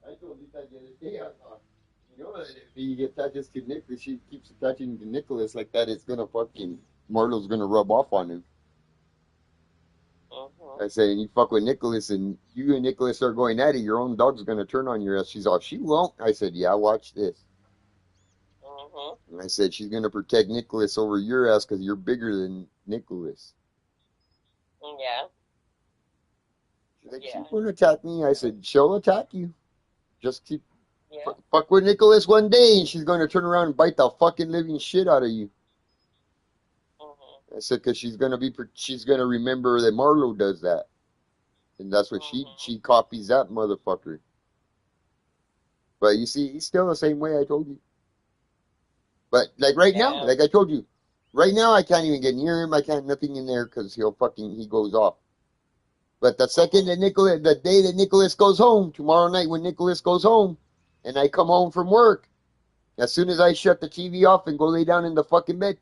I told Lita the other day, I thought, you know, if he attaches to Nicholas, she keeps attaching to Nicholas like that, it's gonna fucking, Marlo's gonna rub off on him. I said, and you fuck with Nicholas and you and Nicholas are going at it, your own dog's gonna turn on your ass. She's all, she won't. I said, yeah, watch this. And I said, she's gonna protect Nicholas over your ass because you're bigger than Nicholas. Yeah. She's like, she won't attack me. I said, she'll attack you. Just keep Yeah. fuck with Nicholas one day, and she's gonna turn around and bite the fucking living shit out of you. I said, because she's gonna remember that Marlo does that, and that's what she copies that motherfucker. But you see, he's still the same way I told you. But like right now, like I told you, right now I can't even get near him. I can't nothing in there because he goes off. But the second that the day that Nicholas goes home, tomorrow night when Nicholas goes home, and I come home from work, as soon as I shut the TV off and go lay down in the fucking bed,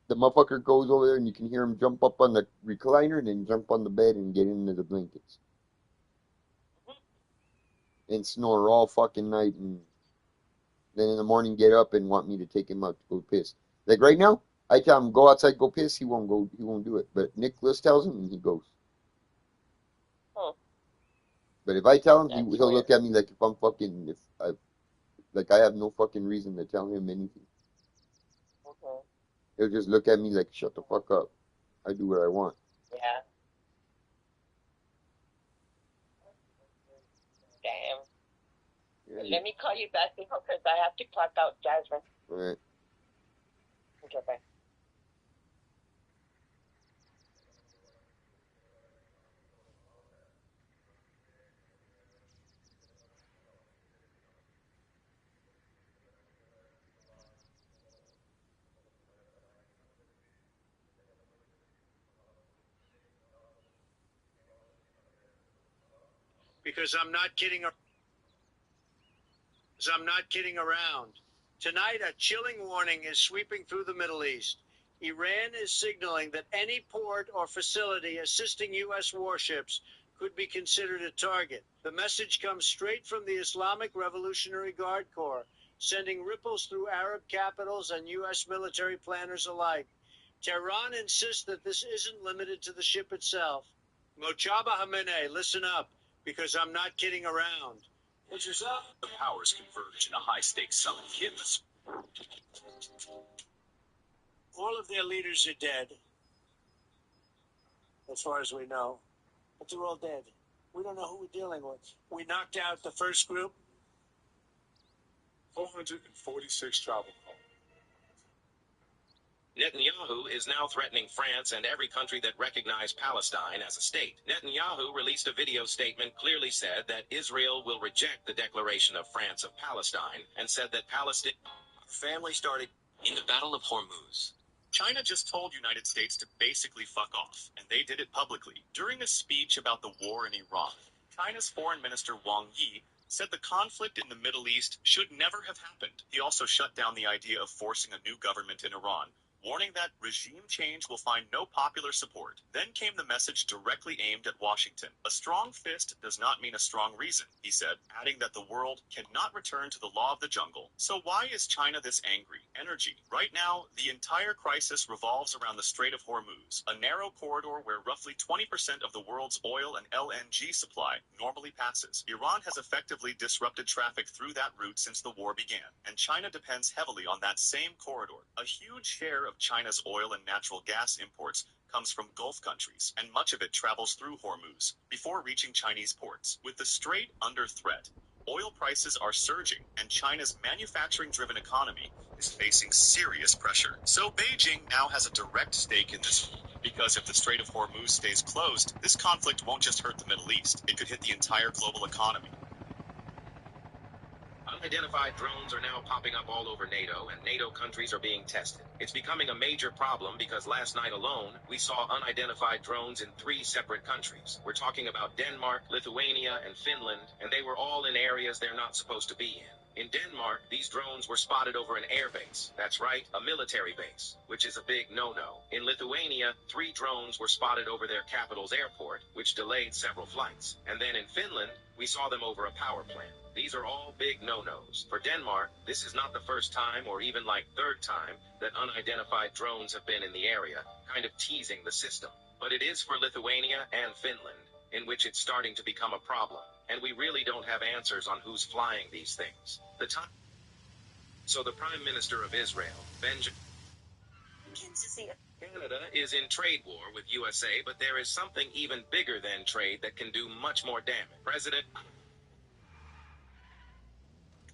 the motherfucker goes over there and you can hear him jump up on the recliner and then jump on the bed and get into the blankets. And snore all fucking night, and then in the morning get up and want me to take him out to go piss. Like right now, I tell him go outside, go piss. He won't go. He won't do it. But Nicholas tells him, and he goes. But if I tell him, he'll look at me like if I'm fucking I have no fucking reason to tell him anything. He'll just look at me like shut the fuck up. I do what I want. Yeah. Damn. Let me call you back because I have to clock out, Jasmine. All right. Okay, bye. Because I'm not kidding around. Tonight, a chilling warning is sweeping through the Middle East. Iran is signaling that any port or facility assisting U.S. warships could be considered a target. The message comes straight from the Islamic Revolutionary Guard Corps, sending ripples through Arab capitals and U.S. military planners alike. Tehran insists that this isn't limited to the ship itself. Mojtaba Khamenei, listen up, because I'm not kidding around. What's yourself? The powers converge in a high-stakes summit. All of their leaders are dead, as far as we know. But they're all dead. We don't know who we're dealing with. We knocked out the first group. 446 travel calls. Netanyahu is now threatening France and every country that recognized Palestine as a state. Netanyahu released a video statement clearly said that Israel will reject the declaration of France of Palestine and said that Palestine family started In the Battle of Hormuz, China just told United States to basically fuck off, and they did it publicly. During a speech about the war in Iran, China's Foreign Minister Wang Yi said the conflict in the Middle East should never have happened. He also shut down the idea of forcing a new government in Iran, warning that regime change will find no popular support. Then came the message directly aimed at Washington. A strong fist does not mean a strong reason, he said, adding that the world cannot return to the law of the jungle. So why is China this angry? Energy. Right now, the entire crisis revolves around the Strait of Hormuz, a narrow corridor where roughly 20% of the world's oil and LNG supply normally passes. Iran has effectively disrupted traffic through that route since the war began, and China depends heavily on that same corridor. A huge share of China's oil and natural gas imports comes from Gulf countries, and much of it travels through Hormuz before reaching Chinese ports. With the strait under threat, oil prices are surging, and China's manufacturing-driven economy is facing serious pressure. So Beijing now has a direct stake in this, because if the Strait of Hormuz stays closed, this conflict won't just hurt the Middle East, it could hit the entire global economy. Unidentified drones are now popping up all over NATO, and NATO countries are being tested. It's becoming a major problem because last night alone, we saw unidentified drones in 3 separate countries. We're talking about Denmark, Lithuania, and Finland, and they were all in areas they're not supposed to be in. In Denmark, these drones were spotted over an air base. That's right, a military base, which is a big no-no. In Lithuania, 3 drones were spotted over their capital's airport, which delayed several flights. And then in Finland, we saw them over a power plant. These are all big no-nos. For Denmark, this is not the first time or even like third time that unidentified drones have been in the area, kind of teasing the system. But it is for Lithuania and Finland, in which it's starting to become a problem. And we really don't have answers on who's flying these things. So the Prime Minister of Israel, Benjamin Canada is in trade war with USA, but there is something even bigger than trade that can do much more damage. President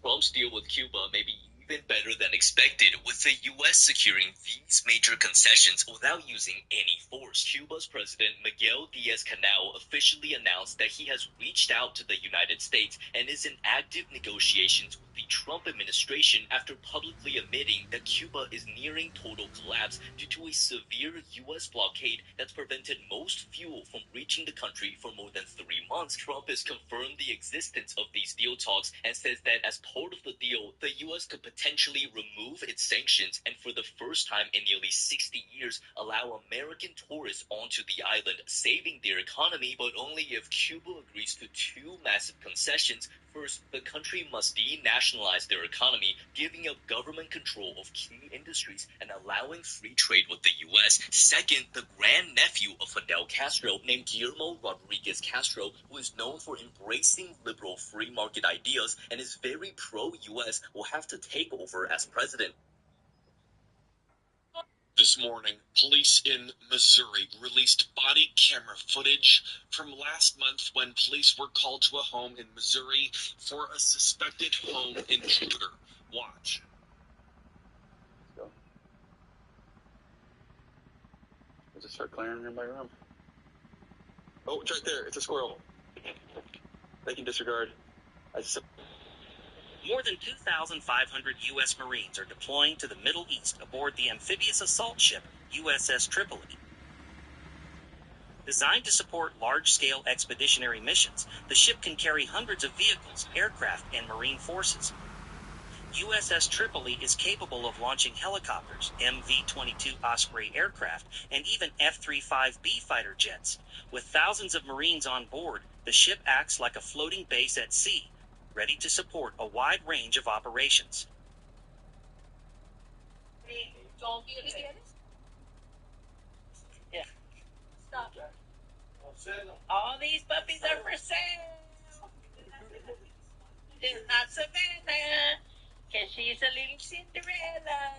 Trump's deal with Cuba may be been better than expected, with the U.S. securing these major concessions without using any force. Cuba's President Miguel Diaz-Canel officially announced that he has reached out to the United States and is in active negotiations with the Trump administration after publicly admitting that Cuba is nearing total collapse due to a severe U.S. blockade that's prevented most fuel from reaching the country for more than 3 months. Trump has confirmed the existence of these deal talks and says that as part of the deal, the U.S. could potentially remove its sanctions and for the first time in nearly 60 years allow American tourists onto the island, saving their economy, but only if Cuba agrees to 2 massive concessions. First, the country must denationalize their economy, giving up government control of key industries and allowing free trade with the U.S. Second, the grandnephew of Fidel Castro, named Guillermo Rodriguez Castro, who is known for embracing liberal free market ideas and is very pro-U.S., will have to take over as president. This morning, police in Missouri released body camera footage from last month when police were called to a home in Missouri for a suspected home intruder. Watch. Let's go. Let's just start clearing room by room. Oh, it's right there. It's a squirrel. They can disregard. More than 2,500 U.S. Marines are deploying to the Middle East aboard the amphibious assault ship USS Tripoli. Designed to support large-scale expeditionary missions, the ship can carry hundreds of vehicles, aircraft, and Marine forces. USS Tripoli is capable of launching helicopters, MV-22 Osprey aircraft, and even F-35B fighter jets. With thousands of Marines on board, the ship acts like a floating base at sea, ready to support a wide range of operations. Yeah. Stop. All these puppies are for sale. It's not Savannah, because she's a little Cinderella.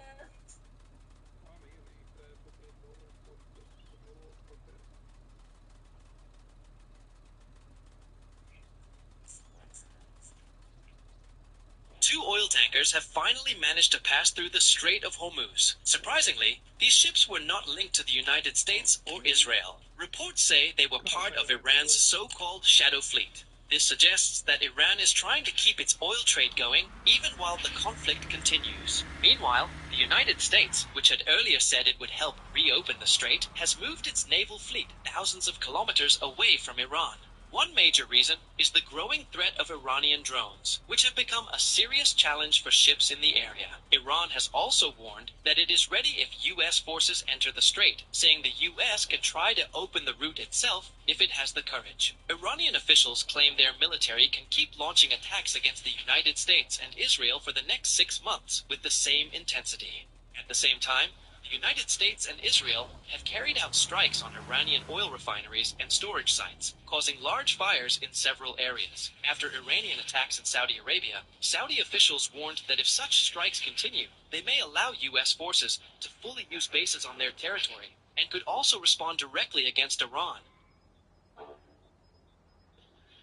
Two oil tankers have finally managed to pass through the Strait of Hormuz. Surprisingly, these ships were not linked to the United States or Israel. Reports say they were part of Iran's so-called shadow fleet. This suggests that Iran is trying to keep its oil trade going even while the conflict continues. Meanwhile, the United States, which had earlier said it would help reopen the strait, has moved its naval fleet thousands of kilometers away from Iran. One major reason is the growing threat of Iranian drones, which have become a serious challenge for ships in the area. Iran has also warned that it is ready if U.S. forces enter the strait, saying the U.S. can try to open the route itself if it has the courage. Iranian officials claim their military can keep launching attacks against the United States and Israel for the next 6 months with the same intensity. At the same time, the United States and Israel have carried out strikes on Iranian oil refineries and storage sites, causing large fires in several areas. After Iranian attacks in Saudi Arabia, Saudi officials warned that if such strikes continue, they may allow U.S. forces to fully use bases on their territory and could also respond directly against Iran.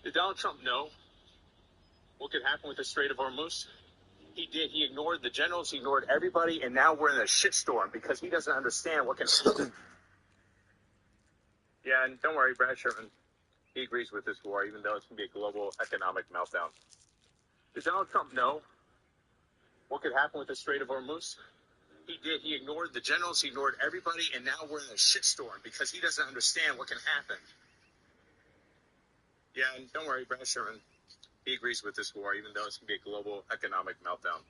Did Donald Trump know what could happen with the Strait of Hormuz? He did. He ignored the generals, he ignored everybody, and now we're in a shitstorm because he doesn't understand what can happen. Yeah, and don't worry, Brad Sherman, he agrees with this war, even though it's going to be a global economic meltdown. Did Donald Trump know what could happen with the Strait of Hormuz? He did. He ignored the generals, he ignored everybody, and now we're in a shitstorm because he doesn't understand what can happen. Yeah, and don't worry, Brad Sherman, he agrees with this war, even though it's going to be a global economic meltdown.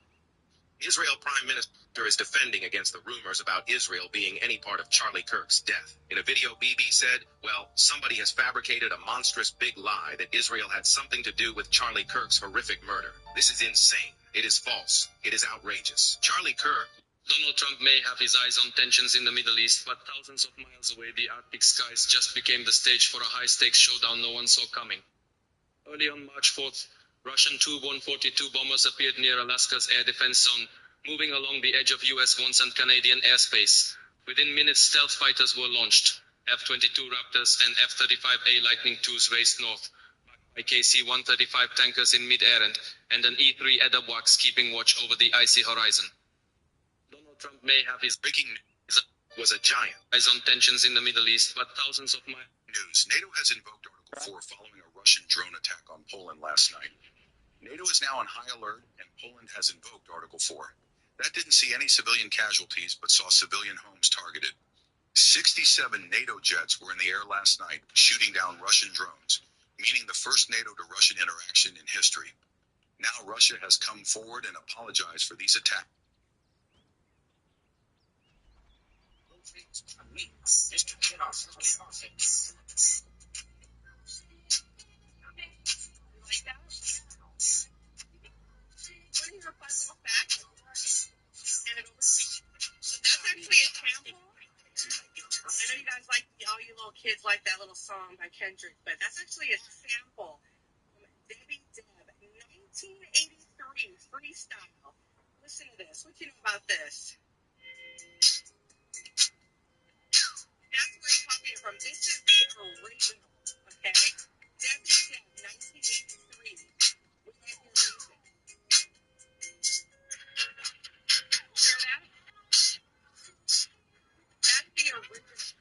Israel Prime Minister is defending against the rumors about Israel being any part of Charlie Kirk's death. In a video, Bibi said, well, somebody has fabricated a monstrous big lie that Israel had something to do with Charlie Kirk's horrific murder. This is insane. It is false. It is outrageous. Charlie Kirk. Donald Trump may have his eyes on tensions in the Middle East, but thousands of miles away, the Arctic skies just became the stage for a high-stakes showdown no one saw coming. Early on March 4th, Russian Tu-142 bombers appeared near Alaska's air defense zone, moving along the edge of U.S. and Canadian airspace. Within minutes, stealth fighters were launched. F-22 Raptors and F-35A Lightning IIs raced north, backed IKC-135 tankers in mid-air and an E-3 Edawax keeping watch over the icy horizon. Donald Trump may have his breaking news was a giant eyes on tensions in the Middle East, but thousands of miles. News. NATO has invoked Article 4 following a Russian drone attack on Poland last night. NATO is now on high alert, and Poland has invoked Article 4. That didn't see any civilian casualties, but saw civilian homes targeted. 67 NATO jets were in the air last night, shooting down Russian drones, meaning the first NATO to Russian interaction in history. Now Russia has come forward and apologized for these attacks. That's actually a sample. I know you guys like all you little kids like that little song by Kendrick, but that's actually a sample from Debbie Deb, 1983 freestyle. Listen to this. What do you know about this? That's where it's copied from. This is the original, okay? Debbie Deb, 1983. We like your music. Hear that? That's the original.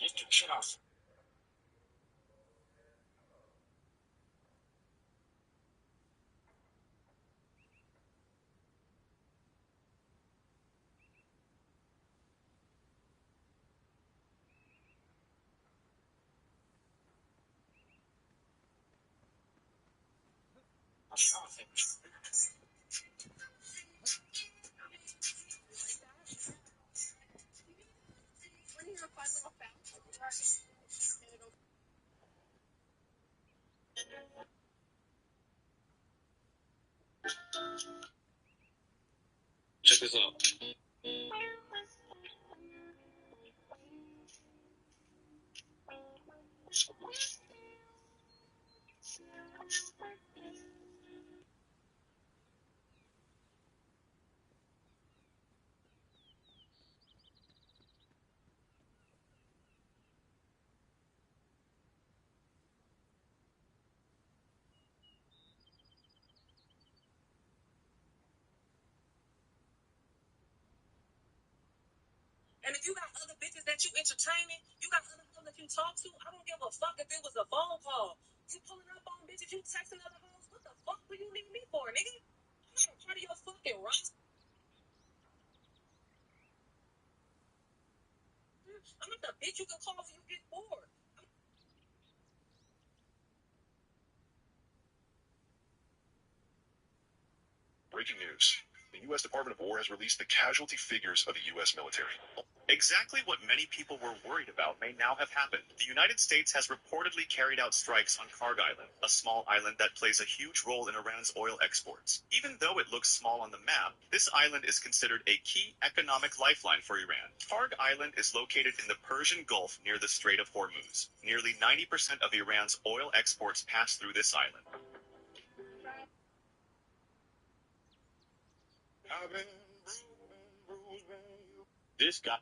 Just to shut off. Check this out. And if you got other bitches that you entertaining, you got other hoes that you talk to, I don't give a fuck if it was a phone call. You pulling up on bitches, you texting other hoes, what the fuck do you need me for, nigga? I'm not a part of your fucking roster. I'm not the bitch you can call when you get bored. Breaking news. The U.S. Department of War has released the casualty figures of the U.S. military. Exactly what many people were worried about may now have happened. The United States has reportedly carried out strikes on Karg Island, a small island that plays a huge role in Iran's oil exports. Even though it looks small on the map, this island is considered a key economic lifeline for Iran. Karg Island is located in the Persian Gulf near the Strait of Hormuz. Nearly 90% of Iran's oil exports pass through this island. This got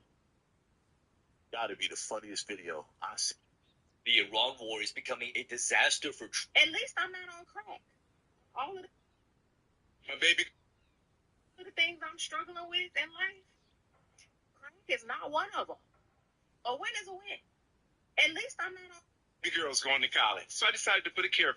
to be the funniest video I see. The Iran war is becoming a disaster for. At least I'm not on crack. All of My baby. the things I'm struggling with in life, crack is not one of them. A win is a win. At least I'm not on. The girl's going to college, so I decided to put a care.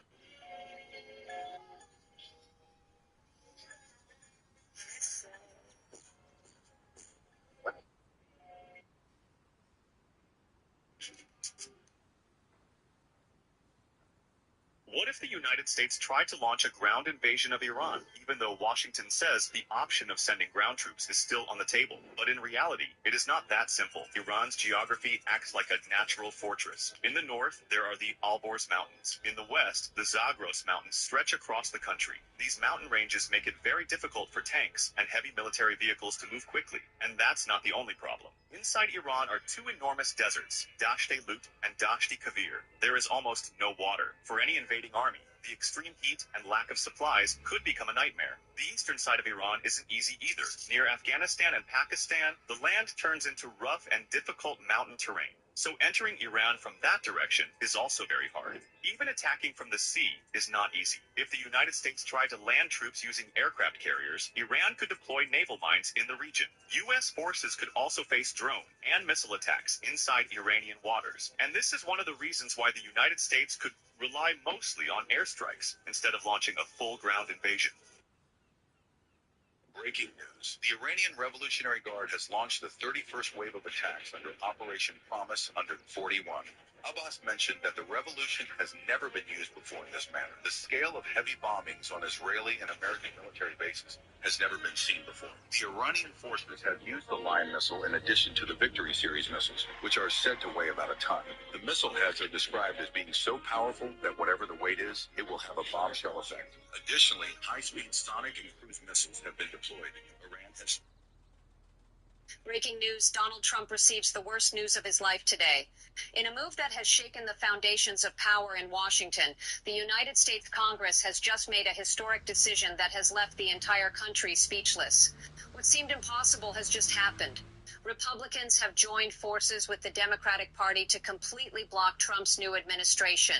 What if if the United States tried to launch a ground invasion of Iran, even though Washington says the option of sending ground troops is still on the table? But in reality, it is not that simple. Iran's geography acts like a natural fortress. In the north, there are the Alborz Mountains. In the west, the Zagros Mountains stretch across the country. These mountain ranges make it very difficult for tanks and heavy military vehicles to move quickly. And that's not the only problem. Inside Iran are two enormous deserts, Dasht-e-Lut and Dasht-e-Kavir. There is almost no water. For any invading army, the extreme heat and lack of supplies could become a nightmare. The eastern side of Iran isn't easy either. Near Afghanistan and Pakistan, the land turns into rough and difficult mountain terrain. So entering Iran from that direction is also very hard. Even attacking from the sea is not easy. If the United States tried to land troops using aircraft carriers, Iran could deploy naval mines in the region. U.S. forces could also face drone and missile attacks inside Iranian waters. And this is one of the reasons why the United States could rely mostly on airstrikes instead of launching a full ground invasion. Breaking news. The Iranian Revolutionary Guard has launched the 31st wave of attacks under Operation Promise under 41. Abbas mentioned that the revolution has never been used before in this manner. The scale of heavy bombings on Israeli and American military bases has never been seen before. The Iranian forces have used the Lion missile in addition to the Victory series missiles, which are said to weigh about a ton. The missile heads are described as being so powerful that whatever the weight is, it will have a bombshell effect. Additionally, high-speed sonic and cruise missiles have been deployed. Iran has Breaking news, Donald Trump receives the worst news of his life today. In a move that has shaken the foundations of power in Washington, the United States Congress has just made a historic decision that has left the entire country speechless. What seemed impossible has just happened. Republicans have joined forces with the Democratic Party to completely block Trump's new administration.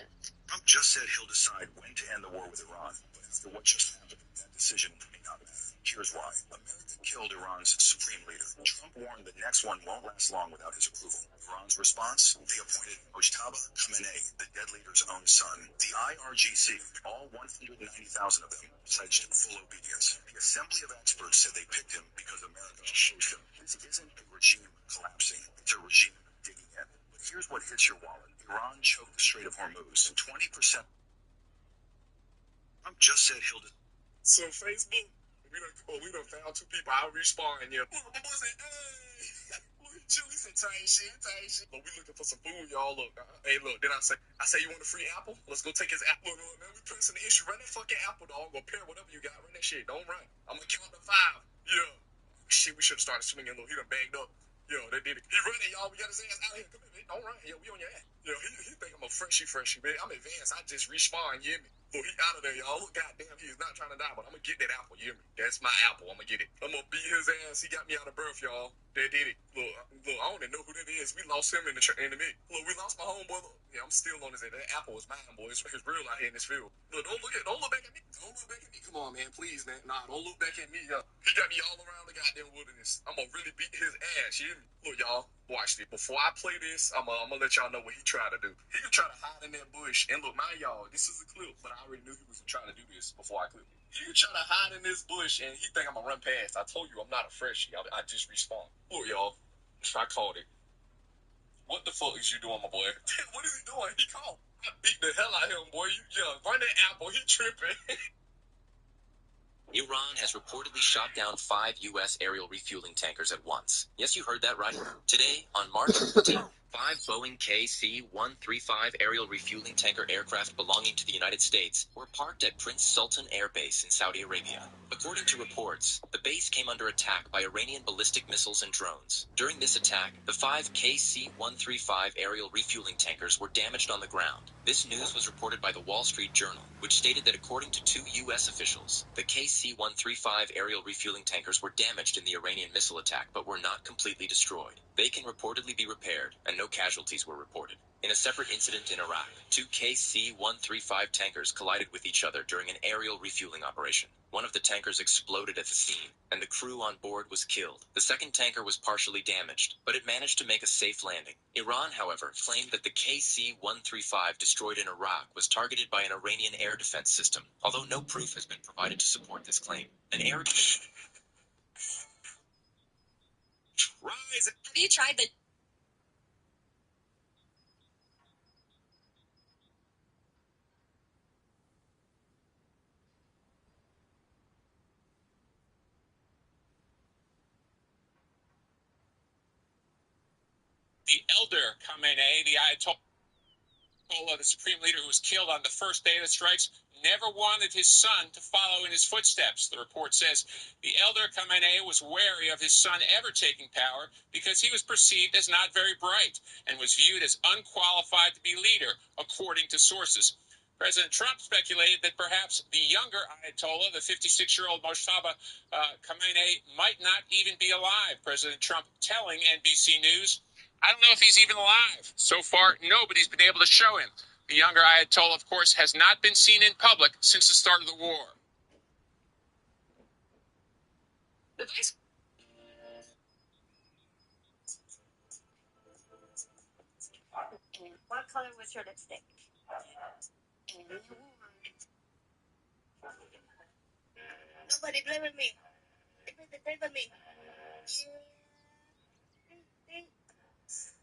Trump just said he'll decide when to end the war with Iran, but after what just happened, that decision may not matter. Here's why. America killed Iran's supreme leader. Trump warned the next one won't last long without his approval. Iran's response? They appointed Mojtaba Khamenei, the dead leader's own son. The IRGC, all 190,000 of them, pledged full obedience. The Assembly of Experts said they picked him because America opposed him. This isn't a regime collapsing. It's a regime digging in. But here's what hits your wallet. Iran choked the Strait of Hormuz. 20%. Trump just said he'll... So Facebook, we done found two people. I'll respawn you. Look, my boy said, hey, look, Chili said, tight shit. Look, we looking for some food, y'all. Look, hey, look. Then I say, you want a free apple? Let's go take his apple. Look, man, we pressing the issue. Run that fucking apple, dog. Go pair whatever you got. Run that shit. Don't run. I'm gonna count to 5. Yeah. Shit, we should have started swinging. Look, he done bagged up. Yo, they did it. He running, y'all. We got his ass out here. Come here, man. Don't run. Yo, we on your ass. Yo, he think I'm a freshie, man. I'm advanced. I just respawn, you hear me? Look, he out of there, y'all. Look, goddamn, he is not trying to die, but I'm gonna get that apple, you hear me? That's my apple. I'm gonna get it. I'm gonna beat his ass. He got me out of birth, y'all. They did it. Look, I don't even know who that is. We lost him in the mix. Look, we lost my homeboy. Look, yeah, I'm still on his head. That apple is mine, boy. It's real out here in this field. Look, don't look back at me. Don't look back at me. Come on, man. Please, man. Nah, don't look back at me, y'all. He got me all around the goddamn wilderness. I'm gonna really beat his ass, you hear me? Look, y'all, watch this. Before I play this, I'm gonna let y'all know what he tried to do. He could try to hide in that bush. And look, mind y'all, this is a clip, but I already knew he was trying to do this before I clipped it. He could try to hide in this bush, and he think I'm gonna run past. I told you I'm not a freshie. I just respawned. Look, y'all, I called it. What the fuck is you doing, my boy? What is he doing? He called. I beat the hell out of him, boy. Run that apple. He tripping. Iran has reportedly shot down 5 U.S. aerial refueling tankers at once. Yes, you heard that right. Today, on March 15th, 5 Boeing KC-135 aerial refueling tanker aircraft belonging to the United States were parked at Prince Sultan Air Base in Saudi Arabia. According to reports, the base came under attack by Iranian ballistic missiles and drones. During this attack, the 5 KC-135 aerial refueling tankers were damaged on the ground. This news was reported by the Wall Street Journal, which stated that according to 2 U.S. officials, the KC-135 aerial refueling tankers were damaged in the Iranian missile attack but were not completely destroyed. They can reportedly be repaired, and no casualties were reported. In a separate incident in Iraq, 2 KC-135 tankers collided with each other during an aerial refueling operation. One of the tankers exploded at the scene, and the crew on board was killed. The second tanker was partially damaged, but it managed to make a safe landing. Iran, however, claimed that the KC-135 destroyed in Iraq was targeted by an Iranian air defense system, although no proof has been provided to support this claim. An air... Rise. Have you tried the... Khamenei, the Ayatollah, the supreme leader who was killed on the first day of the strikes, never wanted his son to follow in his footsteps. The report says the elder Khamenei was wary of his son ever taking power because he was perceived as not very bright and was viewed as unqualified to be leader, according to sources. President Trump speculated that perhaps the younger Ayatollah, the 56-year-old Mojtaba Khamenei, might not even be alive. President Trump telling NBC News, "I don't know if he's even alive. So far, nobody's been able to show him." The younger Ayatollah, of course, has not been seen in public since the start of the war. The vice What color was your lipstick? Nobody blaming me. Everybody blaming me.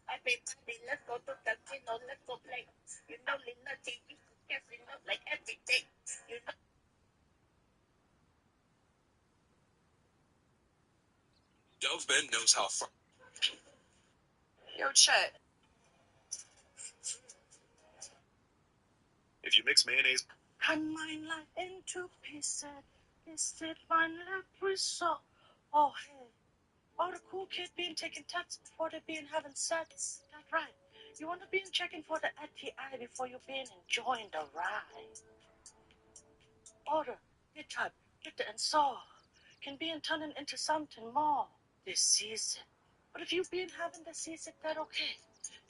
I pay party, let's go to the casino, let's go play. You know, Lina TV, casino like every day. You know. Dove Ben knows how far. Yo, Chet. If you mix mayonnaise. Cut my life into pieces. Is it one episode? Oh, hey. All the cool kids being taking tests before they being having sex. That's right. You want to be checking for the STI before you being enjoying the ride. Order, get type, get the install. Can be turning into something more this season. But if you been having the season, that okay.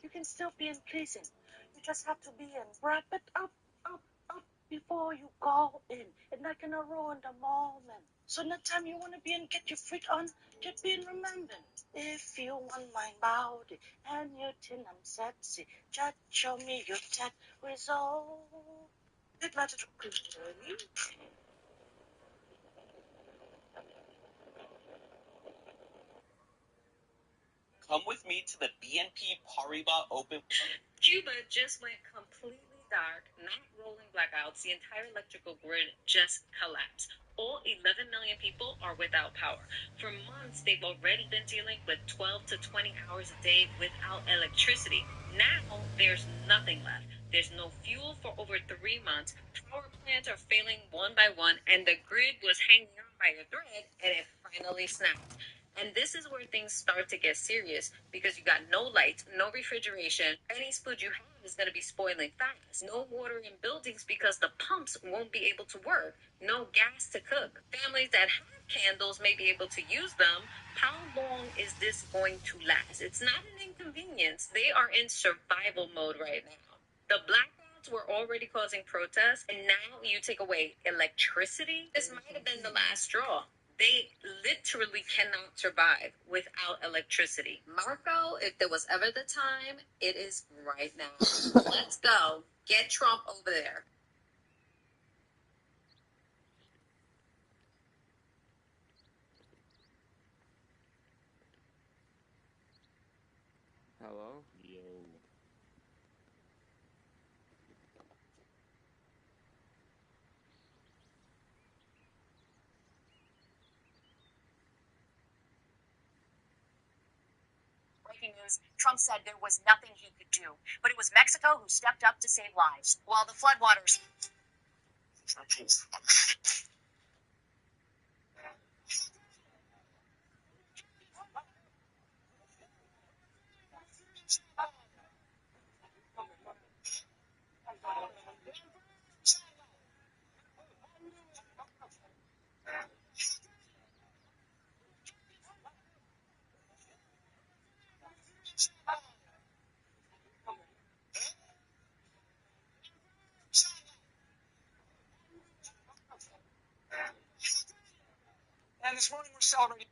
You can still be in pleasing. You just have to be in. Wrap it up before you go in. It's not gonna ruin the moment. So next time you wanna be in, get your freak on, just be in remembering. If you want my body and you think I'm sexy, just show me your test result. It matters to me. Come with me to the BNP Paribas Open. Cuba just went completely dark, not rolling blackouts. The entire electrical grid just collapsed. All 11 million people are without power. For months, they've already been dealing with 12 to 20 hours a day without electricity. Now, there's nothing left. There's no fuel for over 3 months. Power plants are failing one by one, and the grid was hanging on by a thread, and it finally snapped. And this is where things start to get serious because you got no lights, no refrigeration. Any food you have is going to be spoiling fast. No water in buildings because the pumps won't be able to work. No gas to cook. Families that have candles may be able to use them. How long is this going to last? It's not an inconvenience. They are in survival mode right now. The blackouts were already causing protests, and now you take away electricity? This might have been the last straw. They literally cannot survive without electricity. Marco, if there was ever the time, it is right now. Let's go. Get Trump over there. Hello? Yo. Breaking news, Trump said there was nothing he could do, but it was Mexico who stepped up to save lives. While the floodwaters And this morning we're celebrating.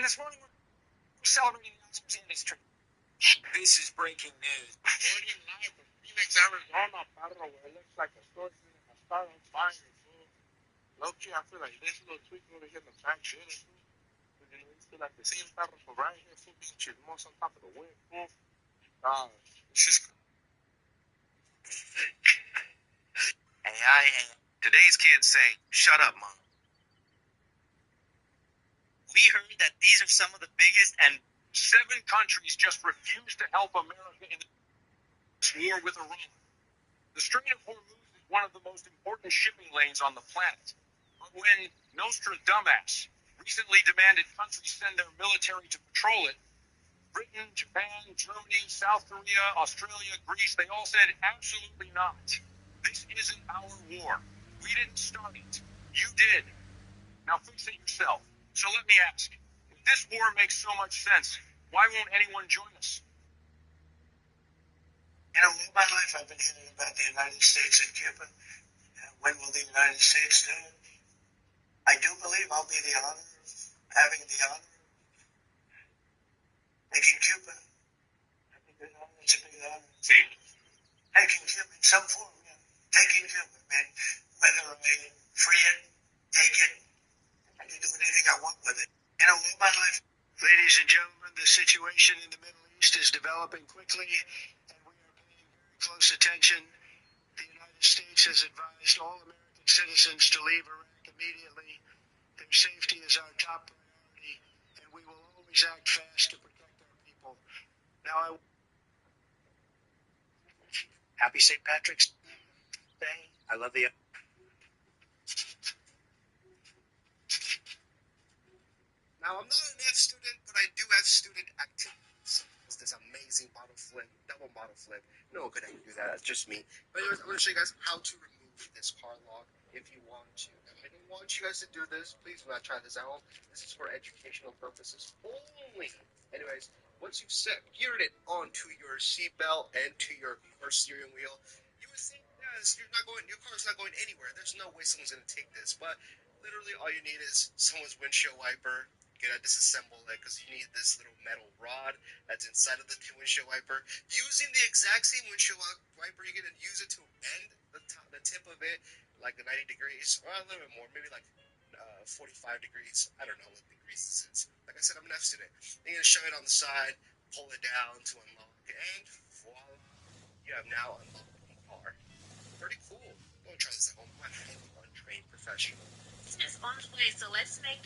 And this morning we're celebrating the Oscars industry. This is breaking news. 49 from Phoenix, Arizona, Parro, where it looks like a store is going to start on fire, fool. Low-key, I feel like this little tweak over here in the back shit, fool. You know, it's still like the same Parro for right here, fool, being chismoso on top of the whip, fool. It's just... AI. Today's kids say, "Shut up, mom." We heard that these are some of the biggest, and 7 countries just refused to help America in this war with Iran. The Strait of Hormuz is one of the most important shipping lanes on the planet. But when Nostradamus recently demanded countries send their military to patrol it, Britain, Japan, Germany, South Korea, Australia, Greece, they all said absolutely not. This isn't our war. We didn't start it. You did. Now fix it yourself. So let me ask, if this war makes so much sense, why won't anyone join us? You know, all my life I've been hearing about the United States and Cuba. When will the United States do it? I do believe I'll be the honor of having the honor of taking Cuba. That'd be a good honor. It's a big honor. Taking Cuba in some form, yeah. Taking Cuba, man. Whether I free it, take it, I can do anything I want with it. You know, all my life. Ladies and gentlemen, the situation in the Middle East is developing quickly, and we are paying very close attention. The United States has advised all American citizens to leave Iraq immediately. Their safety is our top priority, and we will always act fast to protect our people. Now, Happy St. Patrick's Day. I love the... Now, I'm not an F student, but I do have student activities. It's this amazing bottle flip, double bottle flip. No one could ever do that. That's just me. But anyways, I'm going to show you guys how to remove this car lock if you want to. I didn't want you guys to do this. Please do not try this at home. This is for educational purposes only. Anyways, once you've secured it onto your seatbelt and to your car steering wheel, you would think, yes, your car's not going anywhere. There's no way someone's going to take this. But literally all you need is someone's windshield wiper. You gotta disassemble it because you need this little metal rod that's inside of the windshield wiper. Using the exact same windshield wiper, you're gonna use it to end the tip of it like 90 degrees, or a little bit more, maybe like 45 degrees. I don't know what degrees this is. Like I said, I'm an F student. You're gonna shove it on the side, pull it down to unlock, and voila, you have now unlocked the car. Pretty cool. Don't try this at home. I'm a highly untrained professional. Business on the way, so let's make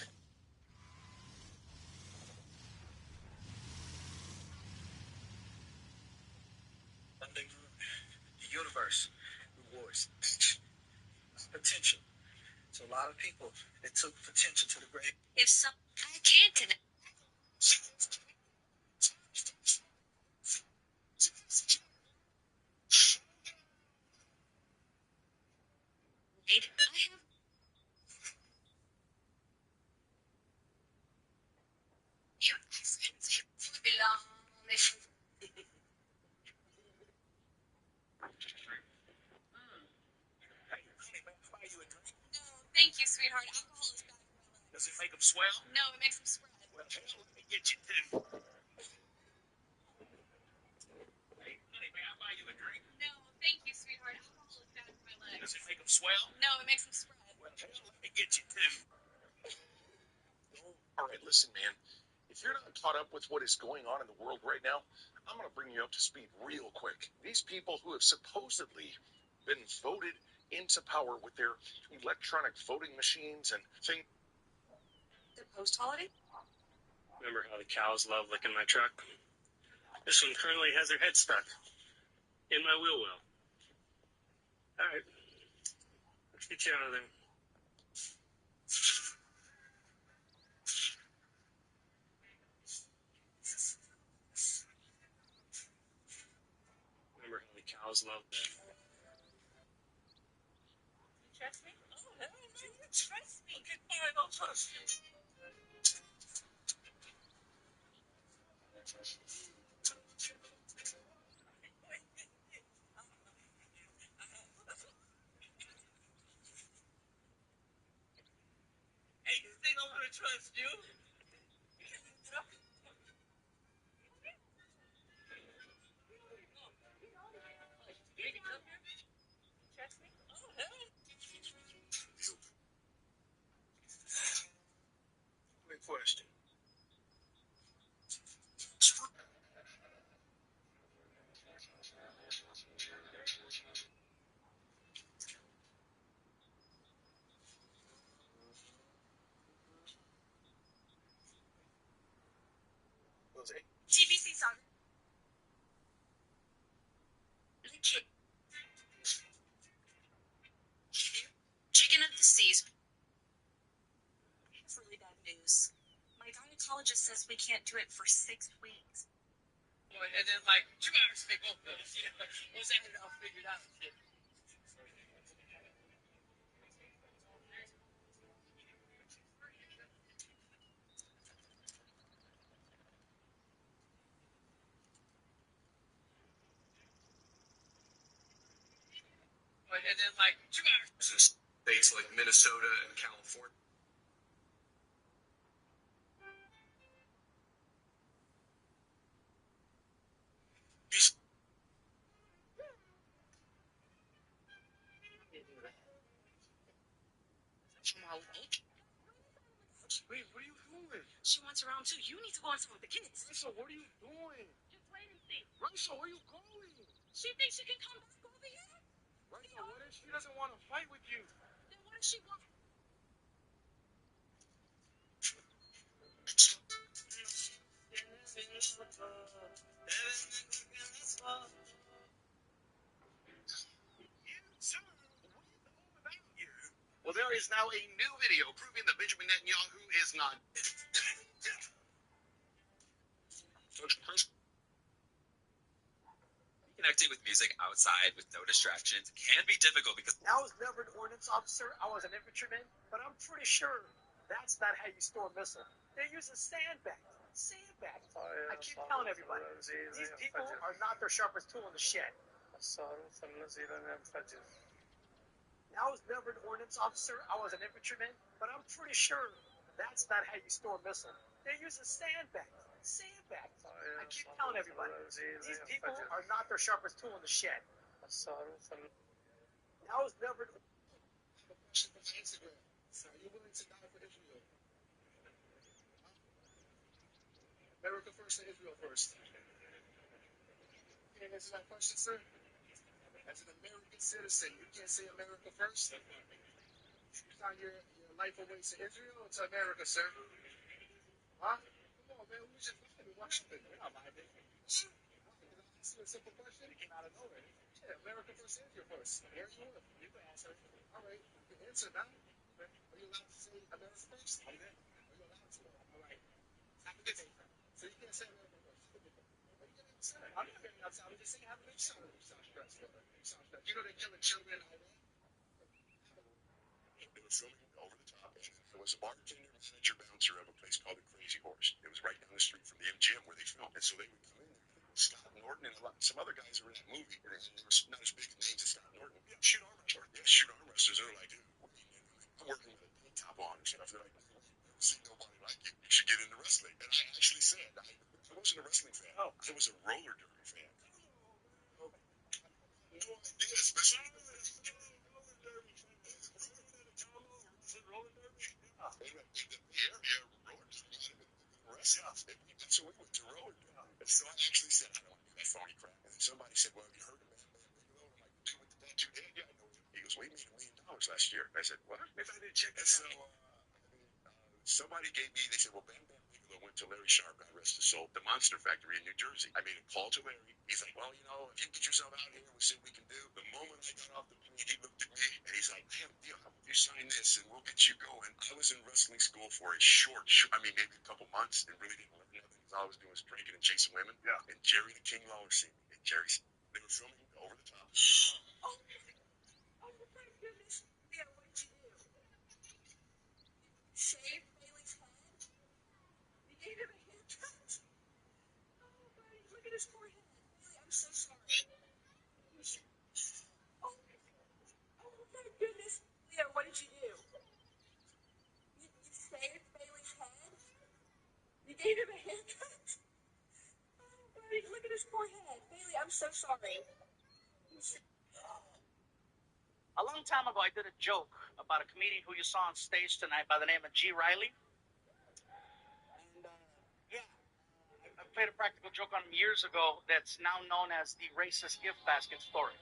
The universe rewards potential. So a lot of people, they took potential to the grave. if some I can't tonight. I have your essence belong on this. No, thank you, sweetheart. Alcohol is bad for my legs. Does it make them swell? No, it makes them spread. Well, hell, let me get you two. Hey, honey, may I buy you a drink? No, thank you, sweetheart. Alcohol is bad for my legs. Does it make them swell? No, it makes them spread. Well, hell, let me get you two. All right, listen, man. If you're not caught up with what is going on in the world right now, I'm going to bring you up to speed real quick. These people who have supposedly been voted into power with their electronic voting machines and things. The post holiday? Remember how the cows love licking my truck? This one currently has their head stuck in my wheel well. All right, let's get you out of there. Remember how the cows love that? You trust me? Oh, no, you trust me. Okay, fine, I'll trust you. Hey, you think I'm gonna trust you? Quick question. Was it? TBC soccer. The kid. Chicken of the seas. It's really bad news. My gynecologist says we can't do it for 6 weeks. And then like 2 hours they go. Once I had it all figured out. And then like 2 hours. States like Minnesota and California. Wait, what are you doing? She wants her own too. You need to go inside with the kids. Raisa, what are you doing? Just wait and see. Raisa, where are you going? She thinks she can come back over here? Raisa, what if she doesn't want to fight with you? Then what does she want? Well, there is now a new video proving that Benjamin Netanyahu is not. Connecting with music outside with no distractions can be difficult because I was never an ordnance officer. I was an infantryman, but I'm pretty sure that's not how you store a missile. They're using sandbags. Sandbags. I keep telling everybody, these people are not their sharpest tool in the shed. I was never an ordnance officer. I was an infantryman, but I'm pretty sure that's not how you store a missile. They're using sandbags. Sandbags. I keep telling everybody, these people are not their sharpest tool in the shed. I was never. Question from Instagram. Are you willing to die for Israel? America first or Israel first? You can't answer that question, sir. As an American citizen, you can't say America first. You sign your life away to Israel or to America, sir? Huh? Come on, man. We just vibing. Watch it. We're not vibing. Did I ask you a simple question? It came out of nowhere. Yeah, America first or Israel first. Here you are. You can answer. All right. You can answer now. Are you allowed to say America first? Are you allowed to? All right. Have a good day. So you can't say America first. Are you getting upset? I'm not getting upset. I'm just saying have a good time. You sound stressed. You sound stressed. You know they're killing children in Iran? They were filming Over the Top, and there was a bartender, manager, bouncer of a place called the Crazy Horse. It was right down the street from the gym where they filmed. And so they would come in there. Scott Norton and some other guys were in that movie, and they were not as big a names as Scott Norton. Yeah, shoot arm wrestler. Yeah, shoot arm wrestlers. They're like, dude, I'm working with a tank top on and stuff. They're like, I've never seen nobody like you. You should get into wrestling. And I actually said, I wasn't a wrestling fan. Oh, I was a roller derby fan. No idea, especially roller derby fan. Roller derby. Yeah, roller derby. Wrestling. That's what we went to roller derby. And so I actually said, I don't want to do that phony crap. And then somebody said, well, have you heard of Bam Bam Bigelow? And I'm like, dude with the tattooed head? Yeah, I know him. He goes, well, he made $1 million last year. I said, what? Maybe I didn't check this out. Somebody gave me, they said, well, Bam Bam Bigelow went to Larry Sharp, God rest his soul, the Monster Factory in New Jersey. I made a call to Larry. He's like, well, you know, if you get yourself out here, we see what we can do. The moment I got off the plane, he looked at me and he's like, I have a deal. How about you sign this and we'll get you going? I was in wrestling school for a short, I mean, maybe a couple months and really didn't learn nothing because all I was doing was drinking and chasing women. Yeah. And Jerry the King Lawler seen me. And Jerry, they were filming Over the Top. Oh my goodness. Yeah, what did you do? Shaved Bailey's head? You gave him a haircut? Oh, buddy, look at his forehead. Bailey, I'm so sorry. Oh my goodness. Leo, what did you do? You shaved Bailey's head? You gave him a haircut? I'm so sorry. A long time ago, I did a joke about a comedian who you saw on stage tonight by the name of G. Riley. And I played a practical joke on him years ago that's now known as the racist gift basket story.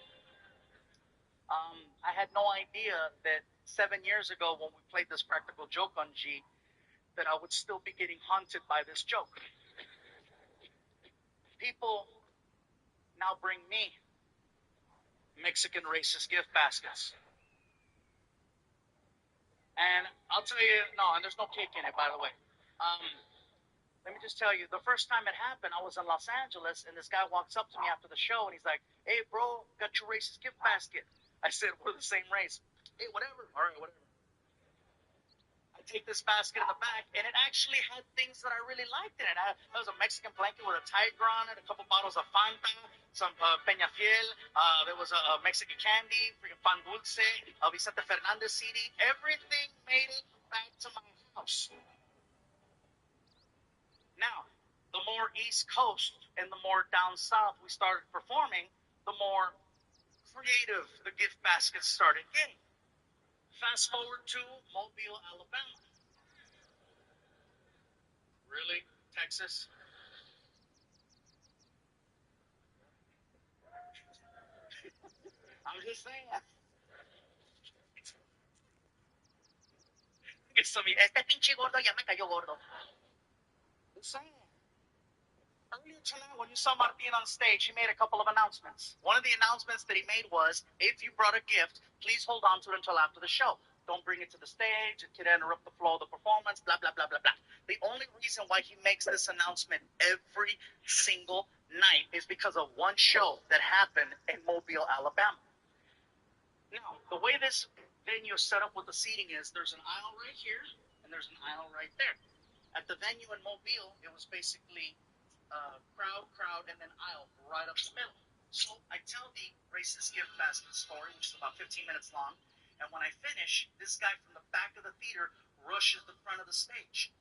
I had no idea that 7 years ago when we played this practical joke on G, that I would still be getting haunted by this joke. People now bring me Mexican racist gift baskets. And I'll tell you, no, and there's no cake in it, by the way. Let me just tell you, the first time it happened, I was in Los Angeles, and this guy walks up to me after the show, and he's like, "Hey, bro, got your racist gift basket." I said, "We're the same race." "Hey, whatever." "All right, whatever." I take this basket in the back, and it actually had things that I really liked in it. There was a Mexican blanket with a tiger on it, a couple bottles of Fanta, some Peña Fiel. There was a Mexican candy, freaking Pan Dulce, a Vicente Fernandez CD. Everything made it back to my house. Now, the more East Coast and the more down south we started performing, the more creative the gift baskets started getting. Fast forward to Mobile, Alabama. Really? Texas? I'm just saying. It's to me, este pinche gordo ya me cayó gordo. Just saying. Earlier tonight, when you saw Martin on stage, he made a couple of announcements. One of the announcements that he made was, if you brought a gift, please hold on to it until after the show. Don't bring it to the stage. It could interrupt the flow of the performance, blah, blah, blah, blah, blah. The only reason why he makes this announcement every single night is because of one show that happened in Mobile, Alabama. Now, the way this venue is set up with the seating is there's an aisle right here, and there's an aisle right there. At the venue in Mobile, it was basically crowd, and then aisle right up the middle. So I tell the racist gift basket story, which is about 15 minutes long, and when I finish, this guy from the back of the theater rushes the front of the stage.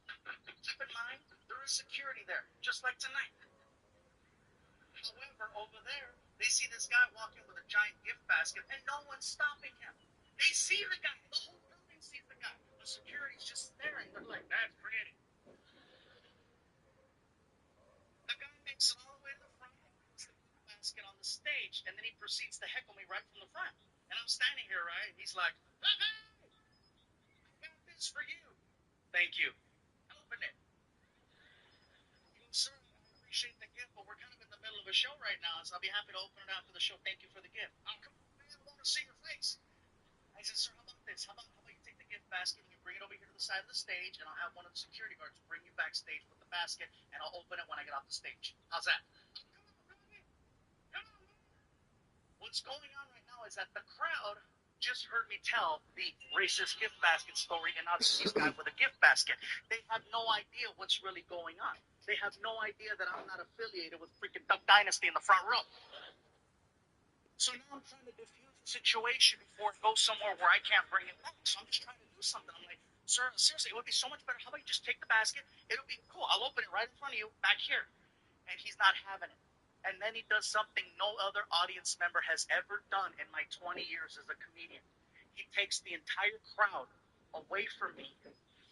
Keep in mind, there is security there, just like tonight. However, over there, they see this guy walking with a giant gift basket, and no one's stopping him. They see the guy. The whole building sees the guy. The security's just staring. They're like, "That's pretty." The guy makes it all the way to the front and puts the gift basket on the stage, and then he proceeds to heckle me right from the front. And I'm standing here, right? And he's like, "Hey, I got this for you." "Thank you." Open it. "Sir, I appreciate the gift, but we're kind of in the middle of a show right now, so I'll be happy to open it after the show. Thank you for the gift." "Oh, come on, man. I want to see your face." I said, "Sir, how about this? How about you take the gift basket and you bring it over here to the side of the stage, and I'll have one of the security guards bring you backstage with the basket, and I'll open it when I get off the stage. How's that?" Come on, man. What's going on right now is that the crowd just heard me tell the racist gift basket story, and not this guy with a gift basket. They have no idea what's really going on. They have no idea that I'm not affiliated with freaking Duck Dynasty in the front row. So now I'm trying to diffuse the situation before it goes somewhere where I can't bring it back. So I'm just trying to do something. I'm like, "Sir, seriously, it would be so much better. How about you just take the basket? It'll be cool. I'll open it right in front of you back here." And he's not having it. And then he does something no other audience member has ever done in my 20 years as a comedian. He takes the entire crowd away from me,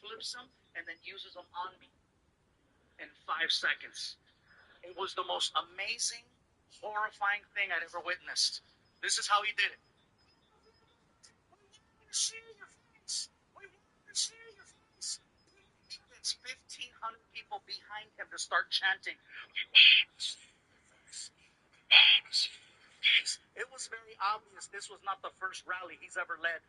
flips them, and then uses them on me in 5 seconds. It was the most amazing, horrifying thing I'd ever witnessed. This is how he did it. "We want to see your face. We want to see your face." He gets 1,500 people behind him to start chanting, "We want to see your face. We want to see your face." It was very obvious this was not the first rally he's ever led.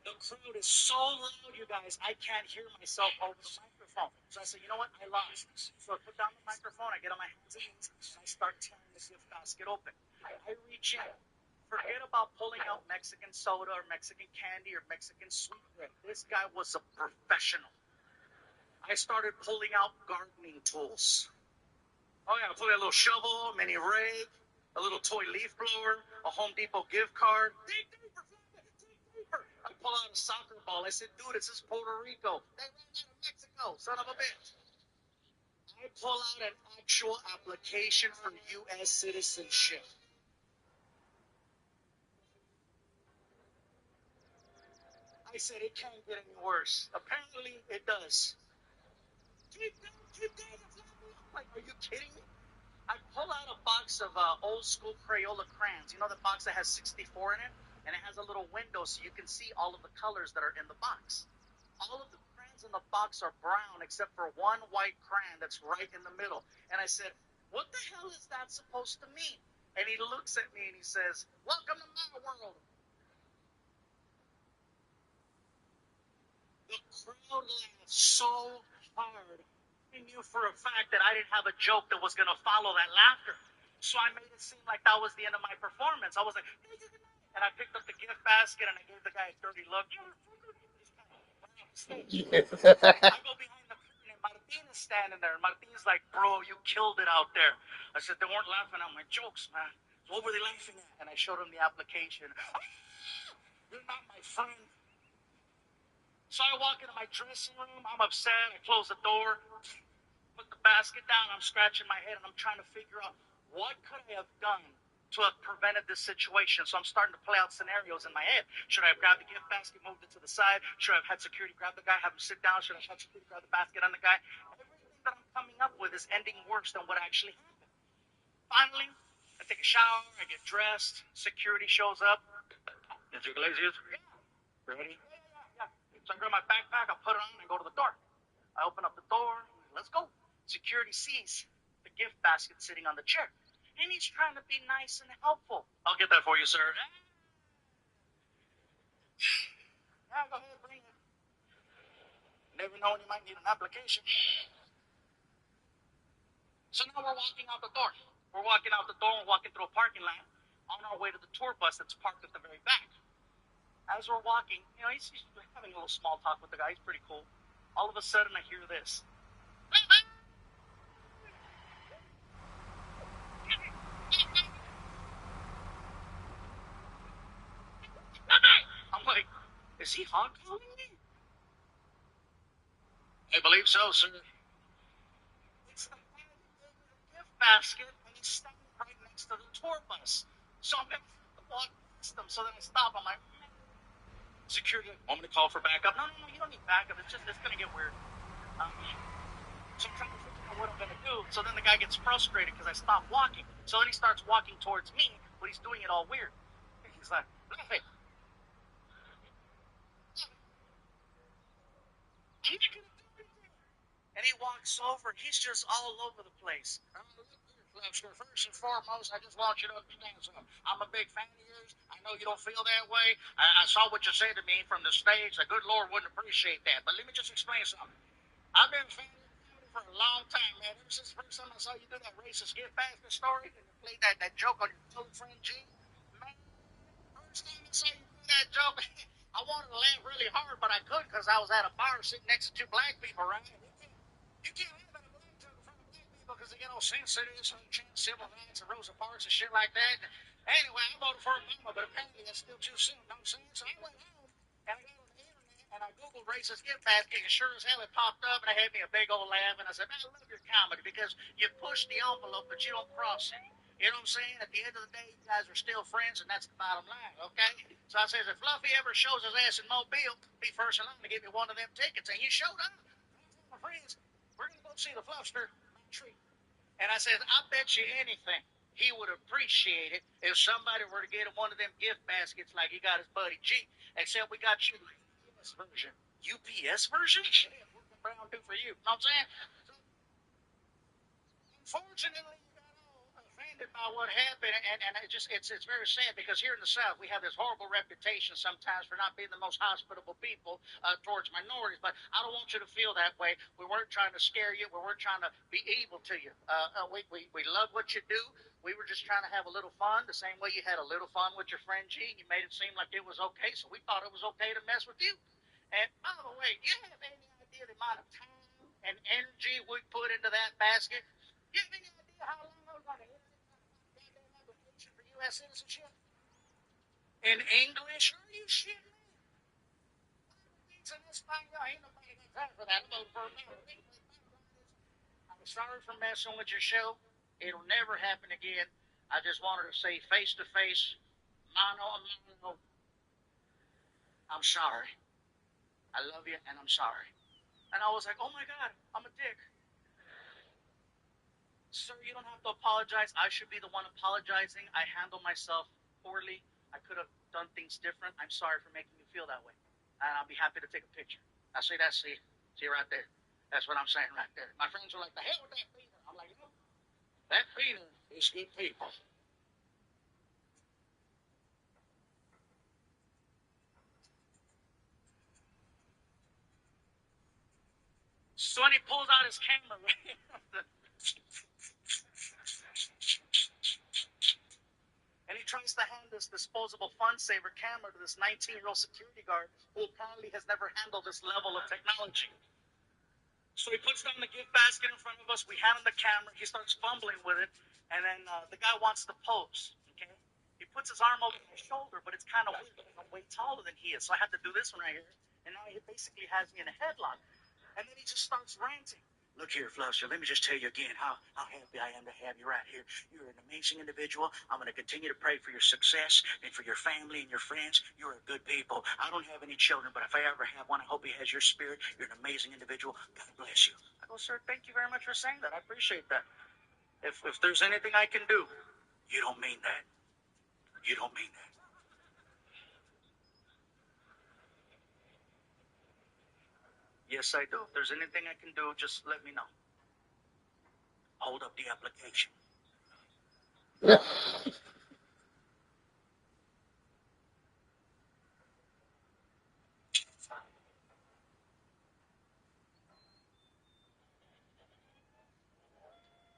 The crowd is so loud, you guys, I can't hear myself over the microphone. So I said, "You know what? I lost." So I put down the microphone, I get on my hands and knees, and I start tearing the gift basket open. I reach in. Forget about pulling out Mexican soda or Mexican candy or Mexican sweetbread. This guy was a professional. I started pulling out gardening tools. Oh yeah, I pulled out a little shovel, mini rake, a little toy leaf blower, a Home Depot gift card. Dig deeper, Flavia, dig deeper. I pull out a soccer ball. I said, "Dude, this is Puerto Rico. They ran out of Mexico, son of a bitch." I I pull out an actual application for U.S. citizenship. I said, it can't get any worse. Apparently, it does. Keep going, Flappy. I'm like, are you kidding me? I pull out a box of old school Crayola crayons. You know the box that has 64 in it? And it has a little window so you can see all of the colors that are in the box. All of the crayons in the box are brown except for one white crayon that's right in the middle. And I said, what the hell is that supposed to mean? And he looks at me and he says, welcome to my world. The crowd laughed so hard. I knew for a fact that I didn't have a joke that was going to follow that laughter. So I made it seem like that was the end of my performance. I was like, and I picked up the gift basket and I gave the guy a dirty look. I go behind the curtain and Martin is standing there. And Martin's like, bro, you killed it out there. I said, they weren't laughing at my jokes, man. What were they laughing at? And I showed him the application. You're not my friend. So I walk into my dressing room. I'm upset. I close the door, put the basket down. I'm scratching my head, and I'm trying to figure out what could I have done to have prevented this situation. So I'm starting to play out scenarios in my head. Should I have grabbed the gift basket, moved it to the side? Should I have had security grab the guy, have him sit down? Should I have had security grab the basket on the guy? Everything that I'm coming up with is ending worse than what actually happened. Finally, I take a shower. I get dressed. Security shows up. Mr. Iglesias? Yeah. Ready? Yeah. So I grab my backpack, I put it on, and go to the door. I open up the door, let's go. Security sees the gift basket sitting on the chair, and he's trying to be nice and helpful. I'll get that for you, sir. Yeah, go ahead, bring it. Never know when you might need an application. So now we're walking out the door. We're walking out the door, we're walking through a parking lot on our way to the tour bus that's parked at the very back. As we're walking, he's having a little small talk with the guy. He's pretty cool. All of a sudden, I hear this. I'm like, is he honk calling me? I believe so, sir. It's the guy who gave me the gift basket, and he's standing right next to the tour bus. So I'm going to have to walk past him. So then I stop. I'm like, security, want me to call for backup? No, you don't need backup. It's going to get weird. So I'm trying to figure out what I'm going to do. So then the guy gets frustrated because I stop walking. So then he starts walking towards me, but he's doing it all weird. He's like, laughing. And he walks over, and he's just all over the place. First and foremost, I just want you to understand something. I'm a big fan of yours. I know you don't feel that way. I saw what you said to me from the stage. The good Lord wouldn't appreciate that. But let me just explain something. I've been a fan of your comedy for a long time, man. Ever since the first time I saw you do that racist gift basket story, and you played that joke on your colored friend G. Man, first time I saw you do that joke, I wanted to laugh really hard, but I couldn't because I was at a bar sitting next to two black people, right? You can't laugh at a black joke in front of black people because they get all sensitive, so they chant civil rights and Rosa Parks and shit like that. Anyway, I voted for Obama, but apparently that's still too soon. You know what I'm saying? So I went home and I got on the internet and I Googled racist gift basket, and sure as hell it popped up and it had me a big old laugh. And I said, man, I love your comedy because you push the envelope, but you don't cross it. You know what I'm saying? At the end of the day, you guys are still friends, and that's the bottom line, okay? So I says, if Fluffy ever shows his ass in Mobile, be first in line to give me one of them tickets. And you showed up. My friends, we're going to go see the Fluffster tree. And I said, I bet you anything he would appreciate it if somebody were to get him one of them gift baskets like he got his buddy G. Except we got you the UPS version. UPS version? Shit, what can Brown do for you? You know what I'm saying? So, unfortunately, you got all offended by what happened, and it's very sad because here in the South we have this horrible reputation sometimes for not being the most hospitable people towards minorities. But I don't want you to feel that way. We weren't trying to scare you. We weren't trying to be evil to you. We love what you do. We were just trying to have a little fun, the same way you had a little fun with your friend G. You made it seem like it was okay, so we thought it was okay to mess with you. And by the way, do you have any idea the amount of time and energy we put into that basket? You have any idea how long I was on the internet trying to find a goddamn application for U.S. citizenship? In English? Are you shitting me? Pizza in Espanol? Ain't nobody got time for that. I'm over for a minute. Sorry for messing with your show. It'll never happen again. I just wanted to say face to face, mano a mano, I'm sorry. I love you and I'm sorry. And I was like, oh my God, I'm a dick. Sir, you don't have to apologize. I should be the one apologizing. I handled myself poorly. I could have done things different. I'm sorry for making you feel that way. And I'll be happy to take a picture. I see that, see right there. That's what I'm saying right there. My friends were like, the hell with that Peter. I'm like, no, that Peter is good people. So when he pulls out his camera, right? And he tries to hand this disposable fun saver camera to this 19-year-old security guard who apparently has never handled this level of technology. So he puts down the gift basket in front of us. We hand him the camera. He starts fumbling with it. And then the guy wants to pose. Okay? He puts his arm over my shoulder, but it's kind of weird because I'm way taller than he is. So I had to do this one right here. And now he basically has me in a headlock. And then he just starts ranting. Look here, Flusher, let me just tell you again how happy I am to have you right here. You're an amazing individual. I'm going to continue to pray for your success and for your family and your friends. You're a good people. I don't have any children, but if I ever have one, I hope he has your spirit. You're an amazing individual. God bless you. I go, sir, thank you very much for saying that. I appreciate that. If there's anything I can do, you don't mean that. You don't mean that. Yes, I do. If there's anything I can do, just let me know. Hold up the application.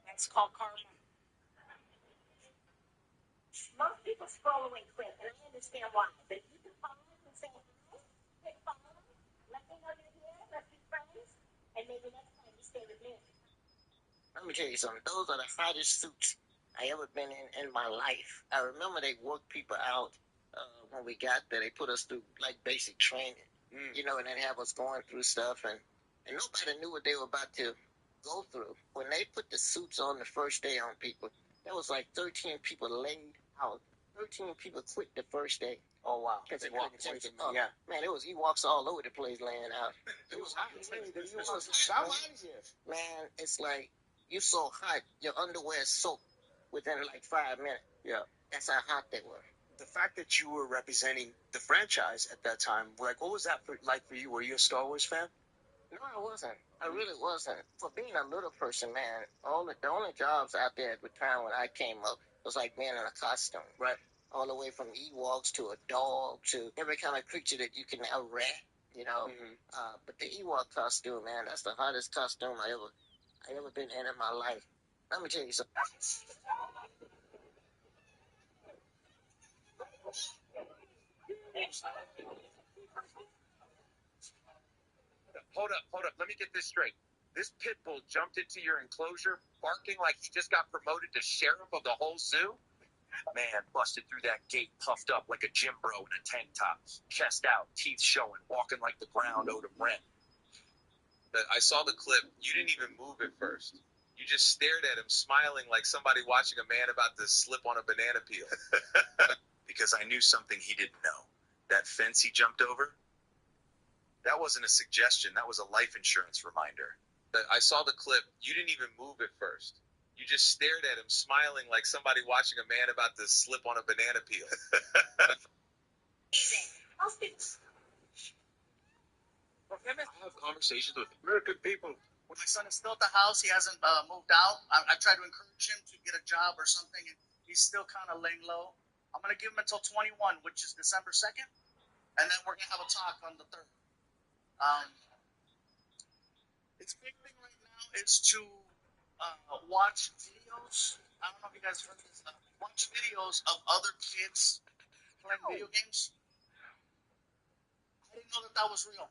That's called karma. Most people scroll away quick, and I understand why. But if you can follow and say hi, hit follow, let me know you're here, let's be friends, and maybe next time you stay with me. Let me tell you something. Those are the hottest suits I ever been in my life. I remember they worked people out when we got there. They put us through like basic training, you know, and then have us going through stuff, and nobody knew what they were about to go through. When they put the suits on the first day on people, there was like 13 people laid out. 13 people quit the first day. Oh, wow. Because they walked away from me. Yeah. Man, it was Ewoks all over the place laying out. It was hot. Man, it's like, you so hot, your underwear is soaked within like 5 minutes. Yeah. That's how hot they were. The fact that you were representing the franchise at that time, like, what was that like for you? Were you a Star Wars fan? No, I wasn't. I really wasn't. For being a little person, man, the only jobs out there at the time when I came up was like being in a costume. Right. All the way from Ewoks to a dog to every kind of creature that you can rat, you know. But the Ewok costume, man, that's the hottest costume I ever been in my life. Let me tell you something. Hold up. Let me get this straight. This pit bull jumped into your enclosure, barking like he just got promoted to sheriff of the whole zoo? Man, busted through that gate, puffed up like a gym bro in a tank top, chest out, teeth showing, walking like the ground owed him rent. I saw the clip. You didn't even move at first. You just stared at him, smiling like somebody watching a man about to slip on a banana peel. Because I knew something he didn't know. That fence he jumped over, that wasn't a suggestion. That was a life insurance reminder. I saw the clip. You didn't even move at first. You just stared at him, smiling like somebody watching a man about to slip on a banana peel. I have conversations with very good people. When my son is still at the house, he hasn't moved out. I tried to encourage him to get a job or something, and he's still kind of laying low. I'm going to give him until 21, which is December 2nd, and then we're going to have a talk on the 3rd. His big thing right now is to watch videos. I don't know if you guys heard this. Watch videos of other kids playing video games. I didn't know that was real.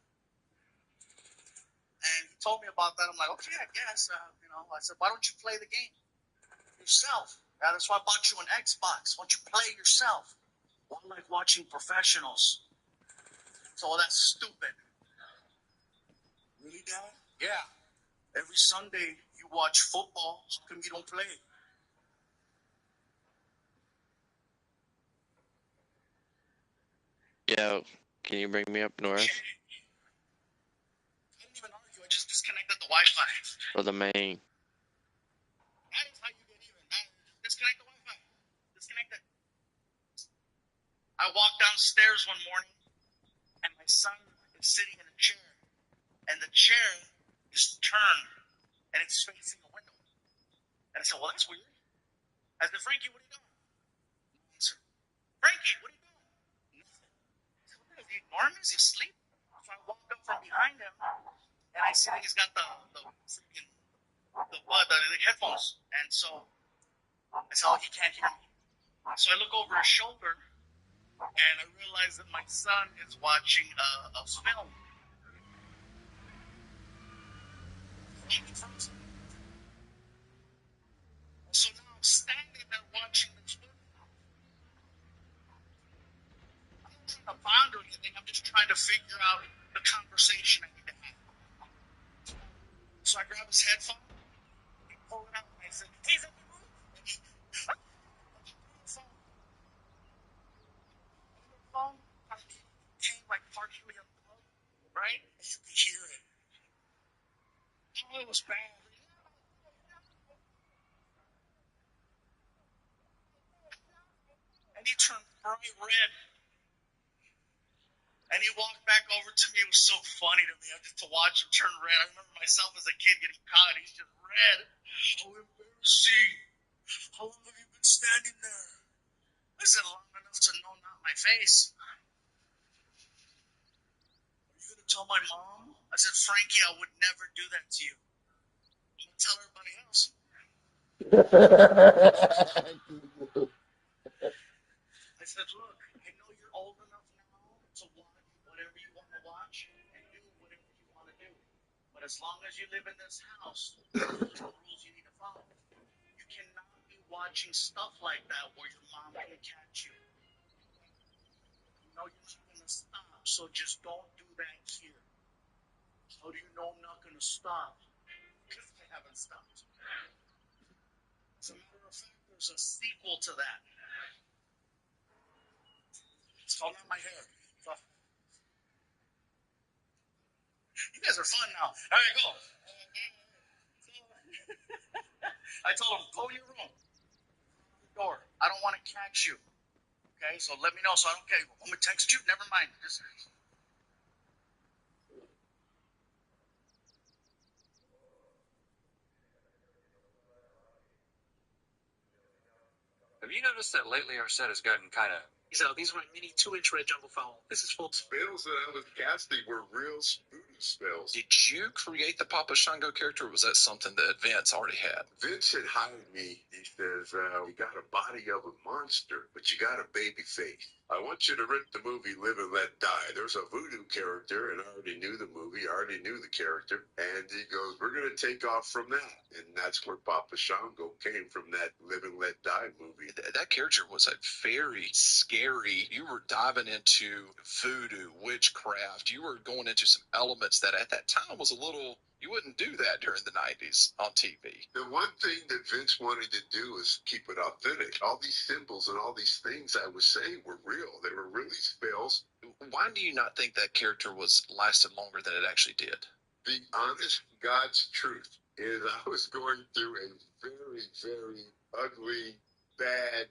And he told me about that. I'm like, okay, I guess. I said, why don't you play the game yourself? Yeah, that's why I bought you an Xbox. Why don't you play yourself? Well, I like watching professionals. So that's stupid. Really, Dad? Yeah. Every Sunday, you You watch football. How come you don't play? Yeah, can you bring me up north? I didn't even argue. I just disconnected the Wi-Fi. Or the main? That is how you get even. Disconnect the Wi-Fi. Disconnect it. I walked downstairs one morning, and my son is sitting in a chair, and the chair is turned, and it's facing a window. And I said, well, that's weird. I said, Frankie, what are you doing? No answer. Frankie, what are you doing? Nothing. I said, what, is he ignoring me? Is he asleep? So I walked up from behind him, and I see that he's got the freaking the headphones. And so I said, oh, he can't hear me. So I look over his shoulder, and I realize that my son is watching a film. So now I'm standing there watching this movie. I'm not trying to bond or anything. I'm just trying to figure out the conversation I need to have. So I grab his headphone, he pulled it out, and I said, "Is it the movie?" And he threw the phone. And the phone came like partially unplugged, right? And you could hear it. Oh, it was bad. And he turned bright red. And he walked back over to me. It was so funny to me just to watch him turn red. I remember myself as a kid getting caught. He's just red. How embarrassing. How long have you been standing there? I said, long enough to know not my face. Are you going to tell my mom? I said, Frankie, I would never do that to you. I'm going to tell everybody else. I said, look, I know you're old enough now to watch whatever you want to watch and do whatever you want to do. But as long as you live in this house, there's rules you need to follow. You cannot be watching stuff like that where your mom can catch you. You know you're not going to stop, so just don't do that here. How do you know I'm not going to stop? Because I haven't stopped. As a matter of fact, there's a sequel to that. It's called Not My Hair. You guys are fun now. All right, go. I told him, go in your room. The door. I don't want to catch you. Okay, so let me know. So I don't care. I'm going to text you? Never mind. Just... Have you noticed that lately our set has gotten kind of... So these are my mini 2-inch red jungle fowl. This is full. Spells that I was casting were real voodoo spells. Did you create the Papa Shango character, or was that something that Vince already had? Vince had hired me. He says, you got a body of a monster, but you got a baby face. I want you to rent the movie Live and Let Die. There's a voodoo character, and I already knew the movie. I already knew the character. And he goes, we're going to take off from that. And that's where Papa Shango came from, that Live and Let Die movie. That character was a very scary. You were diving into voodoo, witchcraft. You were going into some elements that at that time was a little... You wouldn't do that during the 90s on TV. The one thing that Vince wanted to do was keep it authentic. All these symbols and all these things I was saying were real. They were really spells. Why do you not think that character lasted longer than it actually did? The honest God's truth is I was going through a very, very ugly, bad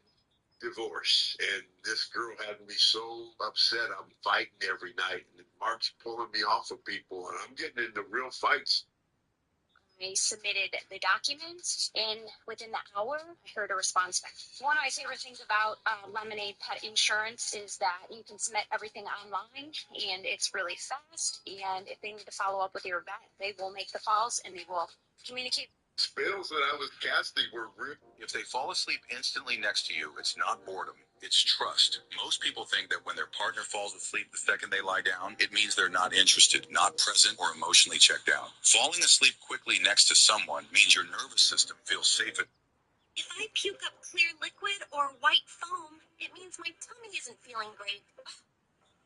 divorce. And this girl had me so upset. I'm fighting every night. And Mark's pulling me off of people. And I'm getting into real fights. I submitted the documents, and within the hour, I heard a response back. One of my favorite things about Lemonade Pet Insurance is that you can submit everything online, and it's really fast. And if they need to follow up with your vet, they will make the calls, and they will communicate. Spells that I was casting were real. If they fall asleep instantly next to you, it's not boredom, it's trust. Most people think that when their partner falls asleep the second they lie down, it means they're not interested, not present, or emotionally checked out. Falling asleep quickly next to someone means your nervous system feels safe. If I puke up clear liquid or white foam, it means my tummy isn't feeling great.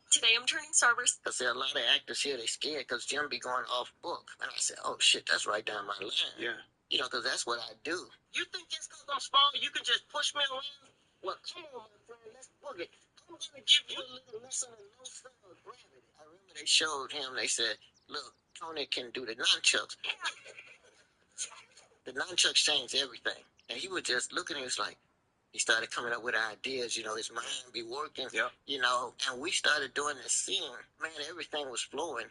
Today I'm turning servers. I see a lot of actors here, they scared because Jim be going off book. And I said, oh shit, that's right down my line. Yeah. You know, because that's what I do. You think just because I'm small, you can just push me around? Well, come on, my friend, let's book it. I'm going to give you a little lesson in no center of gravity. I remember they showed him, they said, look, Tony can do the nunchucks. The nunchucks changed everything. And he was just looking at us like, he started coming up with ideas, you know, his mind be working, you know, and we started doing this scene. Man, everything was flowing.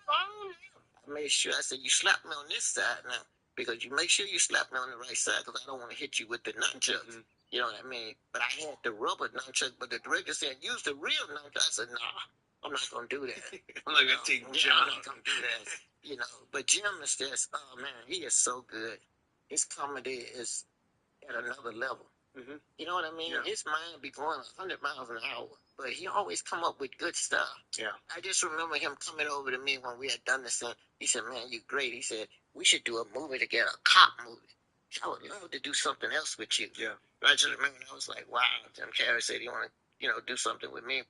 I made sure, I said, you slap me on this side now, because you make sure you slap me on the right side, because I don't want to hit you with the nunchucks. You know what I mean? But I had the rubber nunchuck, but the director said, use the real nunchuck. I said, nah, I'm not going to do that. I'm not going to take Jim. I'm not going to do that. You know, but Jim is just, oh man, he is so good. His comedy is at another level. You know what I mean? His mind be going 100 miles an hour, but he always come up with good stuff. I just remember him coming over to me when we had done this thing. He said, man, you're great. He said, we should do a movie together, a cop movie. I would love to do something else with you. I just remember, I was like, wow, Jim Carrey said he want to, you know, do something with me.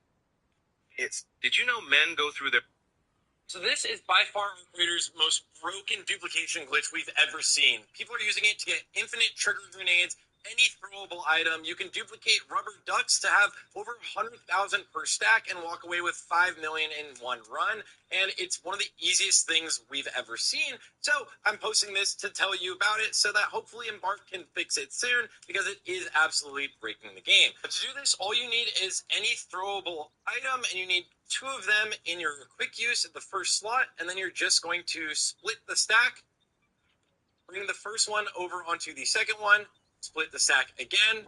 Did you know men go through their... So this is by far our creator's most broken duplication glitch we've ever seen. People are using it to get infinite trigger grenades, any throwable item. You can duplicate rubber ducks to have over 100,000 per stack and walk away with 5 million in one run. And it's one of the easiest things we've ever seen. So I'm posting this to tell you about it so that hopefully Embark can fix it soon, because it is absolutely breaking the game. But to do this, all you need is any throwable item, and you need 2 of them in your quick use at the first slot, and then you're just going to split the stack, bring the first one over onto the second one, split the stack again,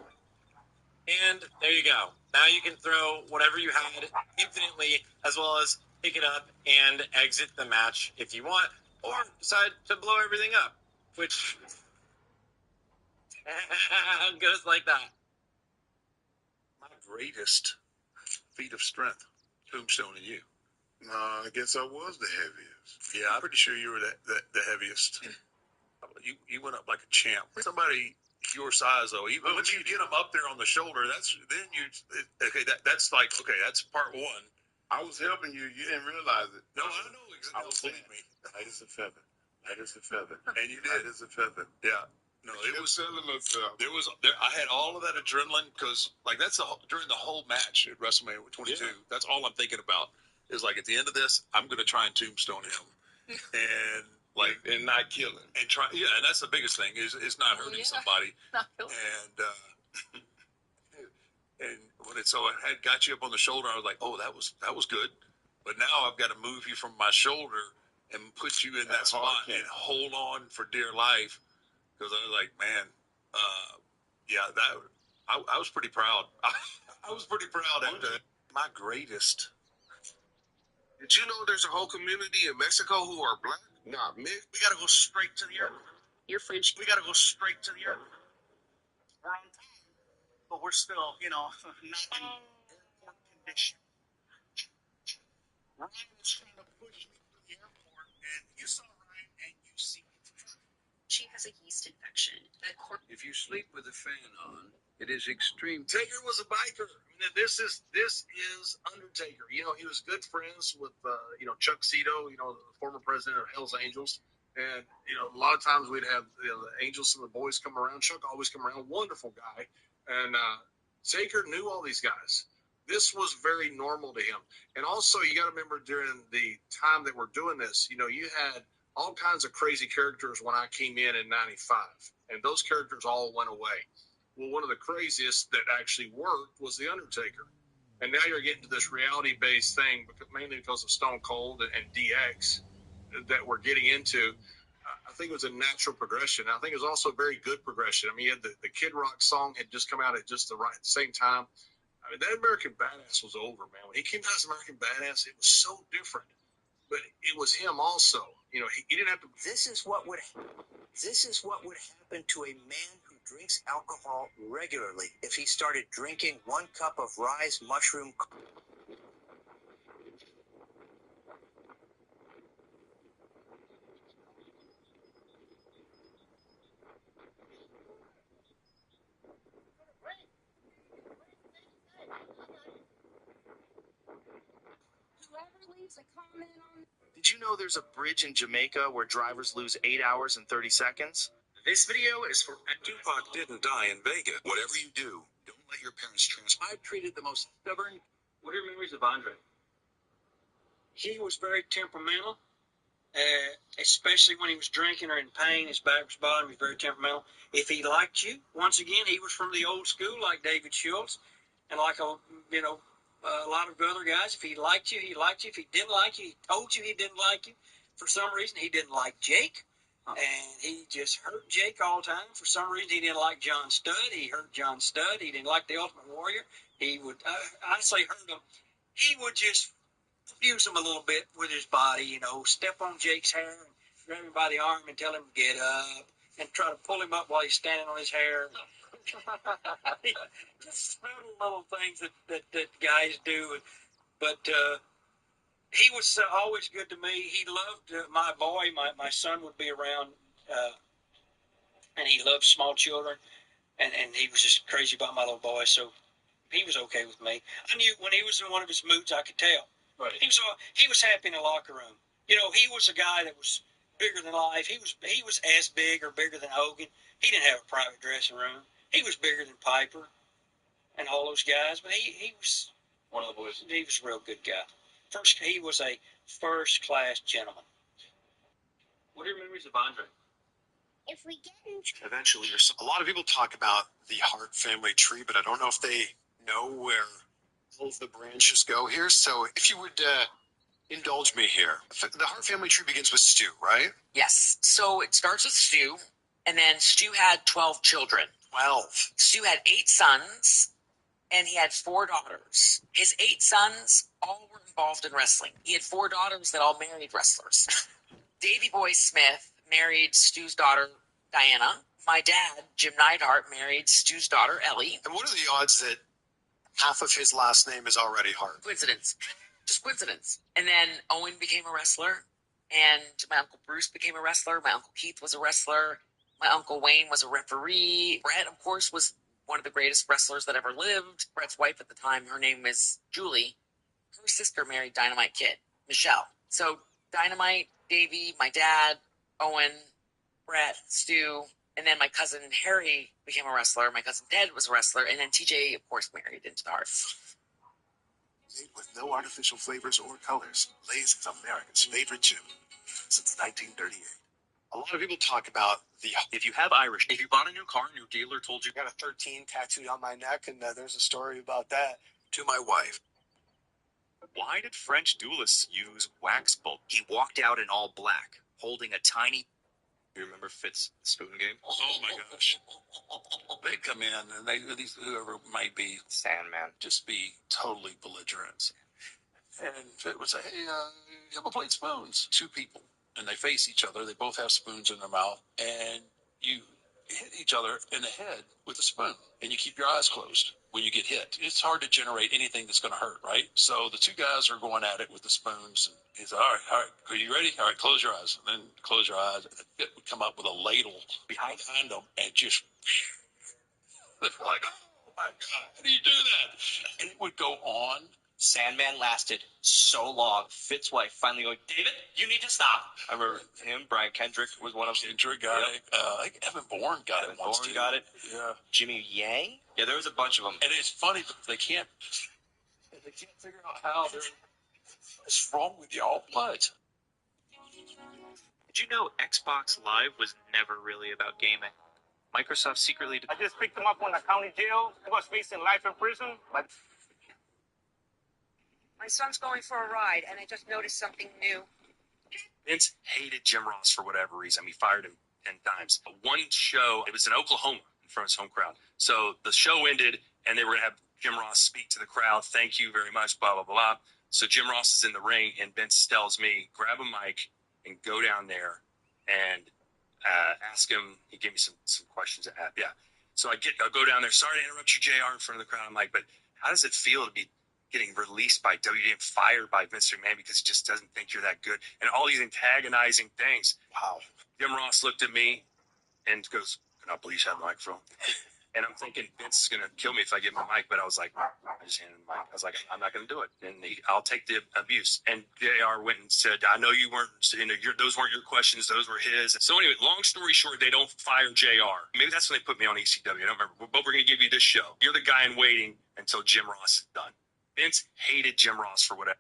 and there you go. Now you can throw whatever you had infinitely, as well as pick it up and exit the match if you want, or decide to blow everything up, which goes like that. My greatest feat of strength, tombstoning you. I guess I was the heaviest. Yeah, I'm pretty sure you were the heaviest. You went up like a champ. Somebody your size, though, even once you get them up there on the shoulder, that's part one. I was helping you. You didn't realize it. No, I know exactly. Believe me. Light as a feather. Light as a feather. And you did. Light as a feather. Yeah. No, it was selling myself. I had all of that adrenaline, because that's during the whole match at WrestleMania 22. Yeah. That's all I'm thinking about is at the end of this, I'm going to try and tombstone him, and and not kill him, and try. Yeah, and that's the biggest thing is not hurting somebody. Not killing. And when I had got you up on the shoulder, I was like, oh, that was good. But now I've got to move you from my shoulder and put you in that spot and hold on for dear life. Because I was like, man, I was pretty proud. I was pretty proud after that. My greatest. Did you know there's a whole community in Mexico who are black? Nah, mixed. We gotta go straight to the airport. Your fridge. We gotta go straight to the airport. We're on time, but we're still, not in airport condition. Ryan was trying to push me to the airport, and you saw Ryan, and you see it. She has a yeast infection. If you sleep with the fan on, it is extreme. Taker was a biker. This is Undertaker. He was good friends with Chuck Cito, the former president of Hell's Angels. And a lot of times we'd have the Angels and the boys come around. Chuck always come around, wonderful guy. And Taker knew all these guys. This was very normal to him. And also, you got to remember during the time that we're doing this, you had all kinds of crazy characters when I came in 95, and those characters all went away. Well, one of the craziest that actually worked was The Undertaker. And now you're getting to this reality-based thing, mainly because of Stone Cold and DX that we're getting into. I think it was a natural progression. I think it was also a very good progression. You had the Kid Rock song had just come out at just the same time. That American Badass was over, man. When he came out as American Badass, it was so different. But it was him also. He didn't have to. This is what would happen to a man who drinks alcohol regularly if he started drinking 1 cup of Rise mushroom. Whoever leaves a comment on Did you know there's a bridge in Jamaica where drivers lose 8 hours and 30 seconds? This video is for Tupac didn't die in Vegas. Whatever you do, don't let your parents transport. I treated the most stubborn. What are your memories of Andre? He was very temperamental, especially when he was drinking or in pain. His back was bothering him. He was very temperamental. If he liked you, once again, he was from the old school like David Schultz and like a lot of other guys. If he liked you, he liked you. If he didn't like you, he told you he didn't like you. For some reason, he didn't like Jake. And he just hurt Jake all the time. For some reason, he didn't like John Studd. He hurt John Studd. He didn't like the Ultimate Warrior. He would, I say hurt him. He would just abuse him a little bit with his body, step on Jake's hair and grab him by the arm and tell him to get up and try to pull him up while he's standing on his hair. Just little things that guys do. But he was always good to me. He loved my boy. My son would be around, and he loved small children, and he was just crazy about my little boy. So he was okay with me. I knew when he was in one of his moods, I could tell. Right. He was happy in the locker room. He was a guy that was bigger than life. He was as big or bigger than Hogan. He didn't have a private dressing room. He was bigger than Piper and all those guys, but he was one of the boys. He was a real good guy. He was a first-class gentleman. What are your memories of Andre? If we get in Eventually, a lot of people talk about the Hart family tree, but I don't know if they know where all of the branches go here. So if you would indulge me here. The Hart family tree begins with Stu, right? Yes. So it starts with Stu, and then Stu had 12 children. 12. Stu had 8 sons, and he had 4 daughters. His 8 sons all were involved in wrestling. He had 4 daughters that all married wrestlers. Davy Boy Smith married Stu's daughter, Diana. My dad, Jim Neidhart, married Stu's daughter, Ellie. And what are the odds that half of his last name is already Hart? Coincidence. Just coincidence. And then Owen became a wrestler, and my Uncle Bruce became a wrestler. My Uncle Keith was a wrestler. My Uncle Wayne was a referee. Brett, of course, was one of the greatest wrestlers that ever lived. Brett's wife at the time, her name was Julie. Her sister married Dynamite Kid, Michelle. So Dynamite, Davey, my dad, Owen, Brett, Stu, and then my cousin Harry became a wrestler. My cousin Ted was a wrestler, and then TJ, of course, married into the Hart. Made with no artificial flavors or colors, Lay's is America's favorite chip since 1938. A lot of people talk about If you have Irish, if you bought a new car and your dealer told you I got a 13 tattooed on my neck, and there's a story about that. To my wife, why did French duelists use wax bulb? He walked out in all black, holding a tiny. You remember Fitz spoon game? Oh my gosh. They'd come in and these whoever might be Sandman. just be totally belligerent. And Fit would say, hey, you ever played spoons? 2 people. And they face each other. They both have spoons in their mouth. And you hit each other in the head with a spoon. And you keep your eyes closed when you get hit. It's hard to generate anything that's going to hurt, right? So the 2 guys are going at it with the spoons. And he's like, all right, are you ready? All right, close your eyes. And then close your eyes. And Fit would come up with a ladle behind them and just... They're like, oh my God, how do you do that? And it would go on. Sandman lasted so long. Fitz's wife finally going, David, you need to stop. I remember him. Brian Kendrick was one of them. Kendrick got it. I think Evan Bourne got it once, too. Got it. Yeah. Jimmy Yang? Yeah, there was a bunch of them. And it's funny, but they can't figure out how what's wrong with y'all. What? Did you know Xbox Live was never really about gaming? Microsoft secretly... I just picked him up on the county jail. He was facing life in prison. But My son's going for a ride, and I just noticed something new. Vince hated Jim Ross for whatever reason. He fired him 10 times. One show, it was in Oklahoma in front of his home crowd. So the show ended, and they were going to have Jim Ross speak to the crowd. Thank you very much, blah, blah, blah. So Jim Ross is in the ring, and Vince tells me, grab a mic and go down there and ask him. He gave me some questions. So I'll go down there. Sorry to interrupt you, JR, in front of the crowd. I'm like, but how does it feel to be getting released by WWE and fired by Vince McMahon because he just doesn't think you're that good? And all these antagonizing things. Wow. Jim Ross looked at me and goes, can I please have the microphone? And I'm thinking Vince is going to kill me if I give him the mic, but I was like, I just handed him the mic. I was like, I'm not going to do it. And I'll take the abuse. And JR went and said, I know you weren't, those weren't your questions. Those were his. So anyway, long story short, they don't fire JR. Maybe that's when they put me on ECW. I don't remember. But we're going to give you this show. You're the guy in waiting until Jim Ross is done. Vince hated Jim Ross for whatever.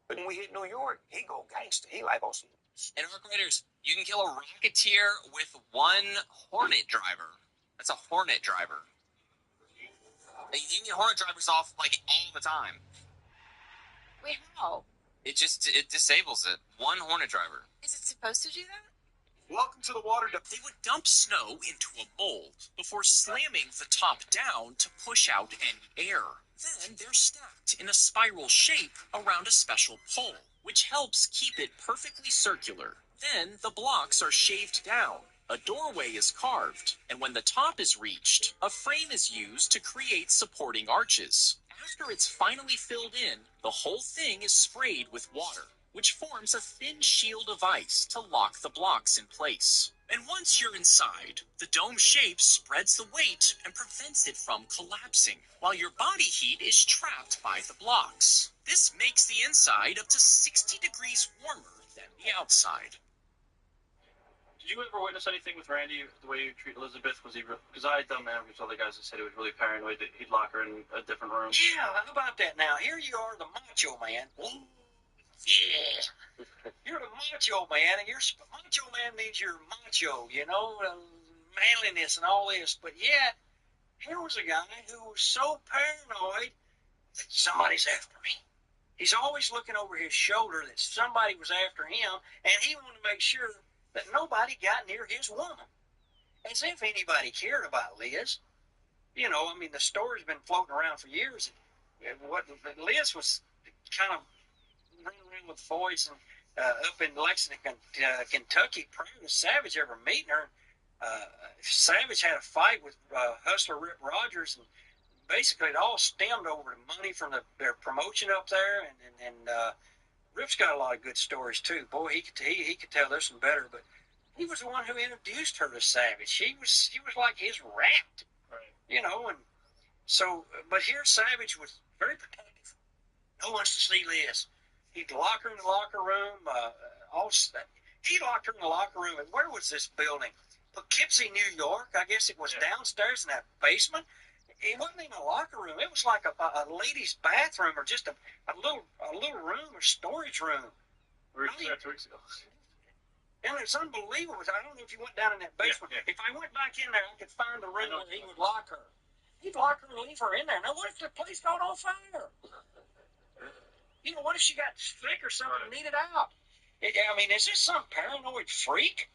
But when we hit New York, he go gangster. He like on some. And Arc Raiders, you can kill a Rocketeer with one Hornet driver. That's a Hornet driver. You can get Hornet drivers off like all the time. Wait, how? It disables it. One Hornet driver. Is it supposed to do that? Welcome to the water dump. They would dump snow into a mold before slamming the top down to push out any air. Then they're stacked in a spiral shape around a special pole, which helps keep it perfectly circular. Then the blocks are shaved down. A doorway is carved, and when the top is reached, a frame is used to create supporting arches. After it's finally filled in, the whole thing is sprayed with water, which forms a thin shield of ice to lock the blocks in place. And once you're inside, the dome shape spreads the weight and prevents it from collapsing, while your body heat is trapped by the blocks. This makes the inside up to 60 degrees warmer than the outside. Did you ever witness anything with Randy, the way he treated Elizabeth? Was he, because I had done that with other guys that said he was really paranoid that he'd lock her in a different room? Yeah, how about that now? Here you are, the macho man. Ooh, yeah. You're the macho man, and macho man means you're macho, manliness and all this. But yeah, here was a guy who was so paranoid that somebody's after me. He's always looking over his shoulder that somebody was after him, and he wanted to make sure that nobody got near his woman. As if anybody cared about Liz. The story's been floating around for years. Liz was kind of running around with the boys up in Lexington, Kentucky, prior to Savage ever meeting her. Savage had a fight with Hustler Rip Rogers, and basically it all stemmed over the money from their promotion up there, and Rip's got a lot of good stories too. Boy, he could tell there's some better, but he was the one who introduced her to Savage. He was like his rat, right. And so. But here Savage was very protective. No one wants to see Liz. He'd lock her in the locker room. He locked her in the locker room. And where was this building? Poughkeepsie, New York. I guess it was downstairs in that basement. It wasn't even a locker room. It was like a lady's bathroom, or just a little room, or storage room. We were there 2 weeks ago. And it's unbelievable. I don't know if you went down in that basement. Yeah. If I went back in there, I could find a room where he would lock her. He'd lock her and leave her in there. Now, what if the place caught on fire? What if she got sick or something and needed out? Is this some paranoid freak?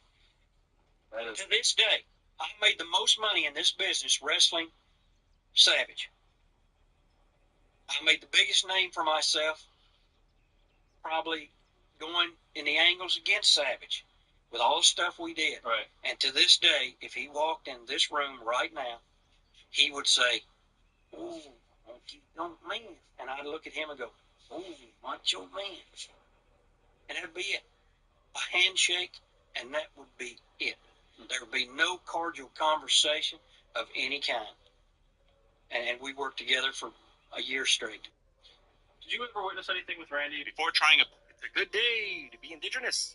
To this day, I made the most money in this business wrestling Savage. I made the biggest name for myself, probably going in the angles against Savage with all the stuff we did. Right. And to this day, if he walked in this room right now, he would say, "Ooh, don't man." And I'd look at him and go, "Ooh, macho man." And that'd be it. A handshake, and that would be it. There would be no cordial conversation of any kind. And we worked together for a year straight. Did you ever witness anything with Randy? Before trying it's a good day to be indigenous.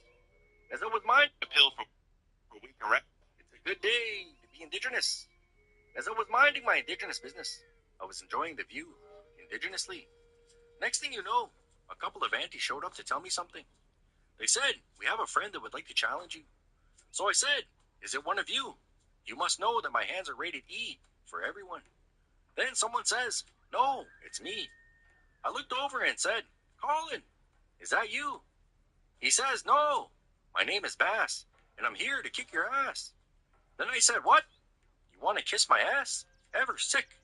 As it was mine to pill for a week, correct? It's a good day to be indigenous. As I was minding my indigenous business, I was enjoying the view indigenously. Next thing you know, a couple of aunties showed up to tell me something. They said, "We have a friend that would like to challenge you." So I said, "Is it one of you? You must know that my hands are rated E for everyone." Then someone says, "No, it's me." I looked over and said, "Colin, is that you?" He says, "No, my name is Bass, and I'm here to kick your ass." Then I said, "What? You want to kiss my ass? Ever sick?"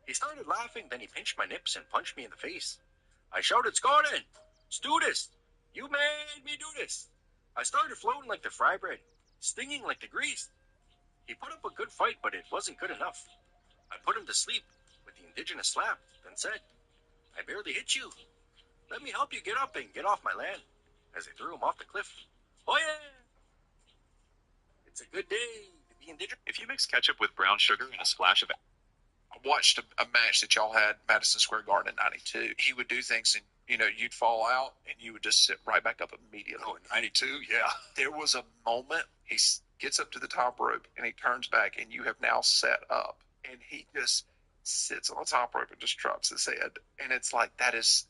He started laughing, then he pinched my nips and punched me in the face. I shouted, "Scotland, do this. You made me do this." I started floating like the fry bread, stinging like the grease. He put up a good fight, but it wasn't good enough. I put him to sleep with the indigenous slap, then said, "I barely hit you. Let me help you get up and get off my land," as I threw him off the cliff. Oh yeah! It's a good day to be If you mix ketchup with brown sugar and a splash of I watched a match that y'all had Madison Square Garden in '92. He would do things, and you'd fall out, and you would just sit right back up immediately. Oh, in '92, yeah. There was a moment he gets up to the top rope, and he turns back, and you have now set up, and he just sits on the top rope and just drops his head, and it's like that is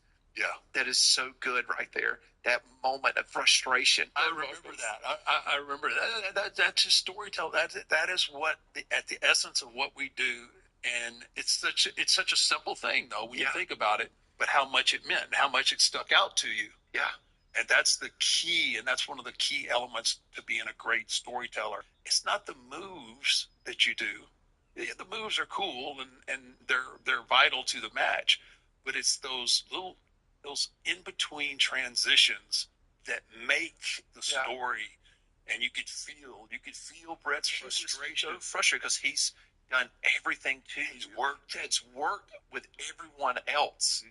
so good right there. That moment of frustration. I remember that. I remember that. That's just storytelling. That is what at the essence of what we do, and it's such a simple thing though when you think about it. But how much it meant, how much it stuck out to you. Yeah. And that's the key, and that's one of the key elements to being a great storyteller. It's not the moves that you do. Yeah, the moves are cool and they're vital to the match, but it's those in between transitions that make the story. And you could feel Brett's frustration. So frustrated because he's done everything to you. He's worked with everyone else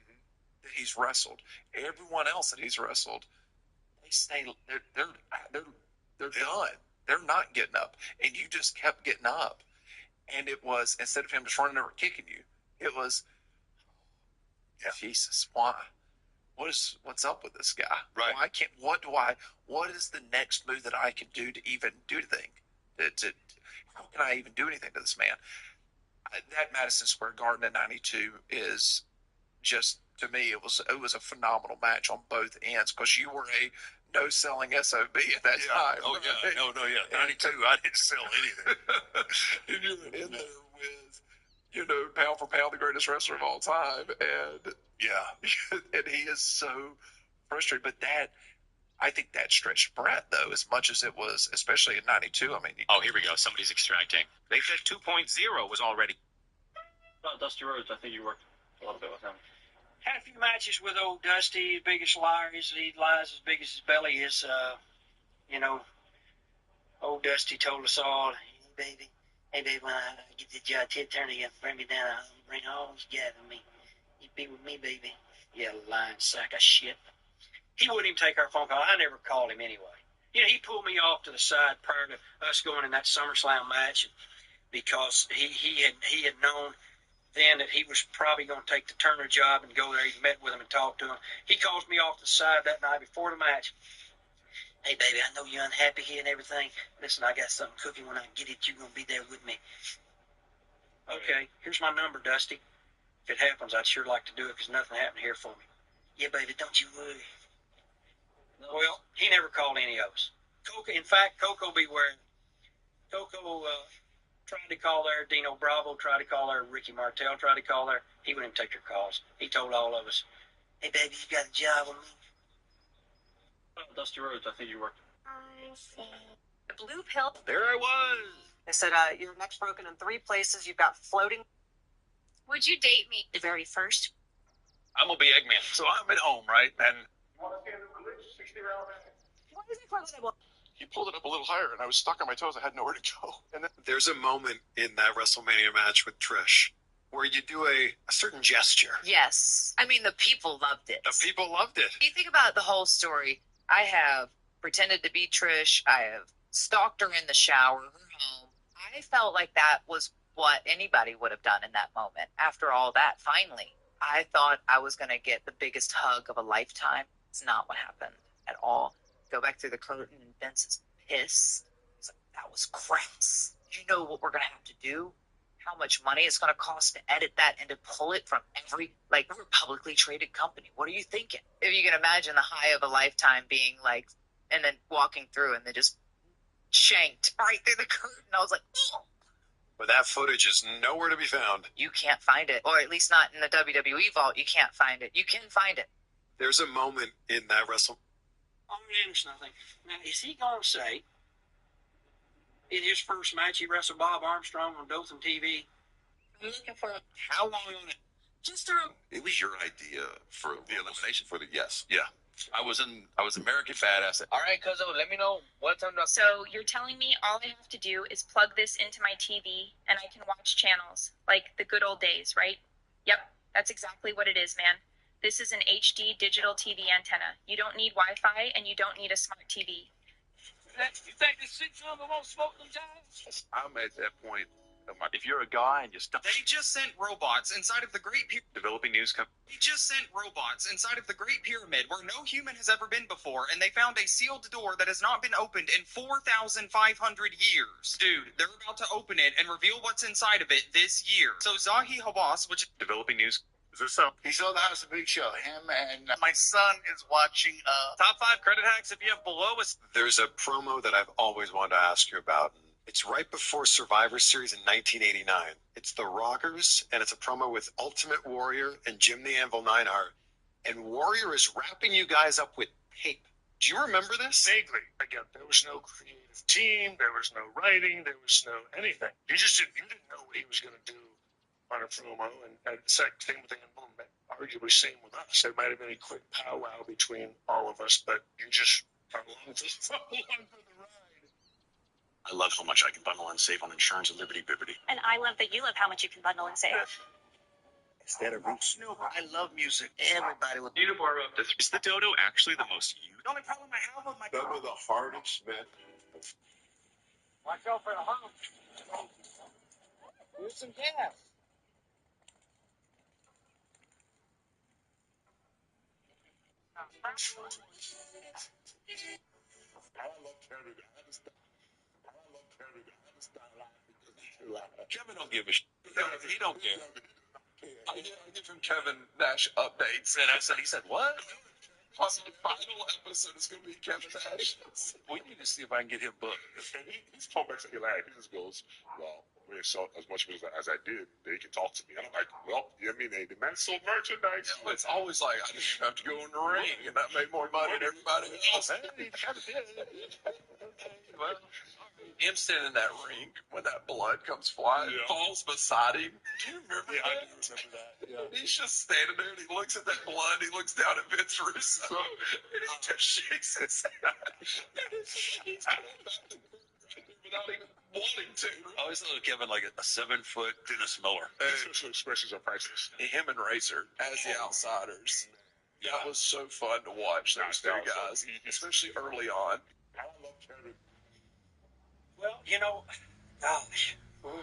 that he's wrestled. Everyone else that he's wrestled, they say they're done. They're not getting up, and you just kept getting up. And it was, instead of him just running over kicking you, it was, Jesus, why? What's up with this guy? Right. What is the next move that I can do to even do anything? How can I even do anything to this man? That Madison Square Garden in '92 is just, to me, it was a phenomenal match on both ends, because you were a no-selling SOB at that time. Oh, yeah. No, yeah. 92, I didn't sell anything. And you're in there with, pound for pound, the greatest wrestler of all time. And, and he is so frustrated. But I think that stretched Brett, though, as much as it was, especially in '92. I mean, oh, here we go. Somebody's extracting. They said 2.0 was already. Dusty Rhodes, I think you worked a little bit with him. Had a few matches with old Dusty. His biggest liar is he lies as big as his belly is. Old Dusty told us all, hey baby, when I get the job, Ted Turner, you bring me down, I'll bring all these guys with me. You be with me, baby. You lying sack of shit. He wouldn't even take our phone call. I never called him anyway. He pulled me off to the side prior to us going in that SummerSlam match because he had known then that he was probably going to take the Turner job and go there. He met with him and talked to him. He calls me off the side that night before the match. Hey, baby, I know you're unhappy here and everything. Listen, I got something cooking. When I get it, you're going to be there with me. Okay, here's my number, Dusty. If it happens, I'd sure like to do it because nothing happened here for me. Yeah, baby, don't you worry. No. Well, he never called any of us. In fact, Coco beware. Coco tried to call there. Dino Bravo tried to call there. Ricky Martel tried to call there. He wouldn't even take their calls. He told all of us, hey, baby, you got a job with me? Dusty Rhodes, I think you worked. I see. The blue pill. There I was. They said, your neck's broken in 3 places. You've got floating. Would you date me? The very first. I'm going to be Eggman. So I'm at home, right? And he pulled it up a little higher, and I was stuck on my toes. I had nowhere to go. And then there's a moment in that WrestleMania match with Trish where you do a certain gesture. Yes. I mean, the people loved it. The people loved it. You think about the whole story. I have pretended to be Trish. I have stalked her in the shower, her home. I felt like that was what anybody would have done in that moment. After all that, finally, I thought I was going to get the biggest hug of a lifetime. It's not what happened at all. Go back through the curtain and Vince is pissed. He's like, that was crass. You know what we're going to have to do? How much money it's going to cost to edit that and to pull it from we're a publicly traded company. What are you thinking? If you can imagine the high of a lifetime being like, and then walking through and then just shanked right through the curtain. I was like, oh. But that footage is nowhere to be found. You can't find it. Or at least not in the WWE vault. You can't find it. You can find it. There's a moment in that I'm interested, I think. Now, is he going to say in his first match he wrestled Bob Armstrong on Dothan TV? I'm looking for how long on it? Just a... It was your idea for the elimination for the yes. Yeah. I was American Badass. All right, Cuzzo, let me know what time to... So you're telling me all I have to do is plug this into my TV and I can watch channels like the good old days, right? Yep, that's exactly what it is, man. This is an HD digital TV antenna. You don't need Wi-Fi and you don't need a smart TV. You think this six of them won't smoke them tires? I'm at that point. If you're a guy and you stop. They just sent robots inside of the Great Pyramid. Developing news company. They just sent robots inside of the Great Pyramid where no human has ever been before, and they found a sealed door that has not been opened in 4,500 years. Dude, they're about to open it and reveal what's inside of it this year. So Zahi Hawass, which is Developing news. Is this so? He sold the house a big show. Him and My son is watching Top 5 credit hacks if you have below us. There's a promo that I've always wanted to ask you about. It's right before Survivor Series in 1989. It's the Rockers, and it's a promo with Ultimate Warrior and Jim the Anvil Neidhart. And Warrior is wrapping you guys up with tape. Do you remember this? vaguely. Again, there was no creative team. There was no writing. There was no anything. You didn't know what he was going to do on a promo. And same with the Anvil, arguably same with us. There might have been a quick powwow between all of us, but you just are along for the ride. I love how much I can bundle and save on insurance and Liberty Bibbity. And I love that you love how much you can bundle and save. Instead of roots. No, I love music. Everybody would. Unibar up to 3. Is the dodo actually the most used? The only problem I have with my Some of the hardest men. Watch out for the hump. Use some gas. Kevin don't give a shit. He don't care. I give him Kevin Nash updates. And I said, he said, what? Plus, the final episode is going to be Kevin Nash. We need to see if I can get him booked. He's told back to Eli. He just goes, well, when they saw as much music as I did, they can talk to me. And I'm like, well, you know what I mean? They demand sold merchandise. Yeah, it's always like, I just have to go in the ring, and that made more money than everybody else. Well, him standing in that ring when that blood comes flying, falls beside him. Do you remember that? I do remember that. Yeah. He's just standing there and he looks at that blood. He looks down at Vince Russo and he just shakes his head. He's coming back to work without even wanting to. I always thought of Kevin like a 7-foot Dennis Miller. Special expressions are priceless. Him and Razor as the outsiders. That was so fun to watch, those two guys, especially early on. I love Kevin. Well, you know, gosh. Holy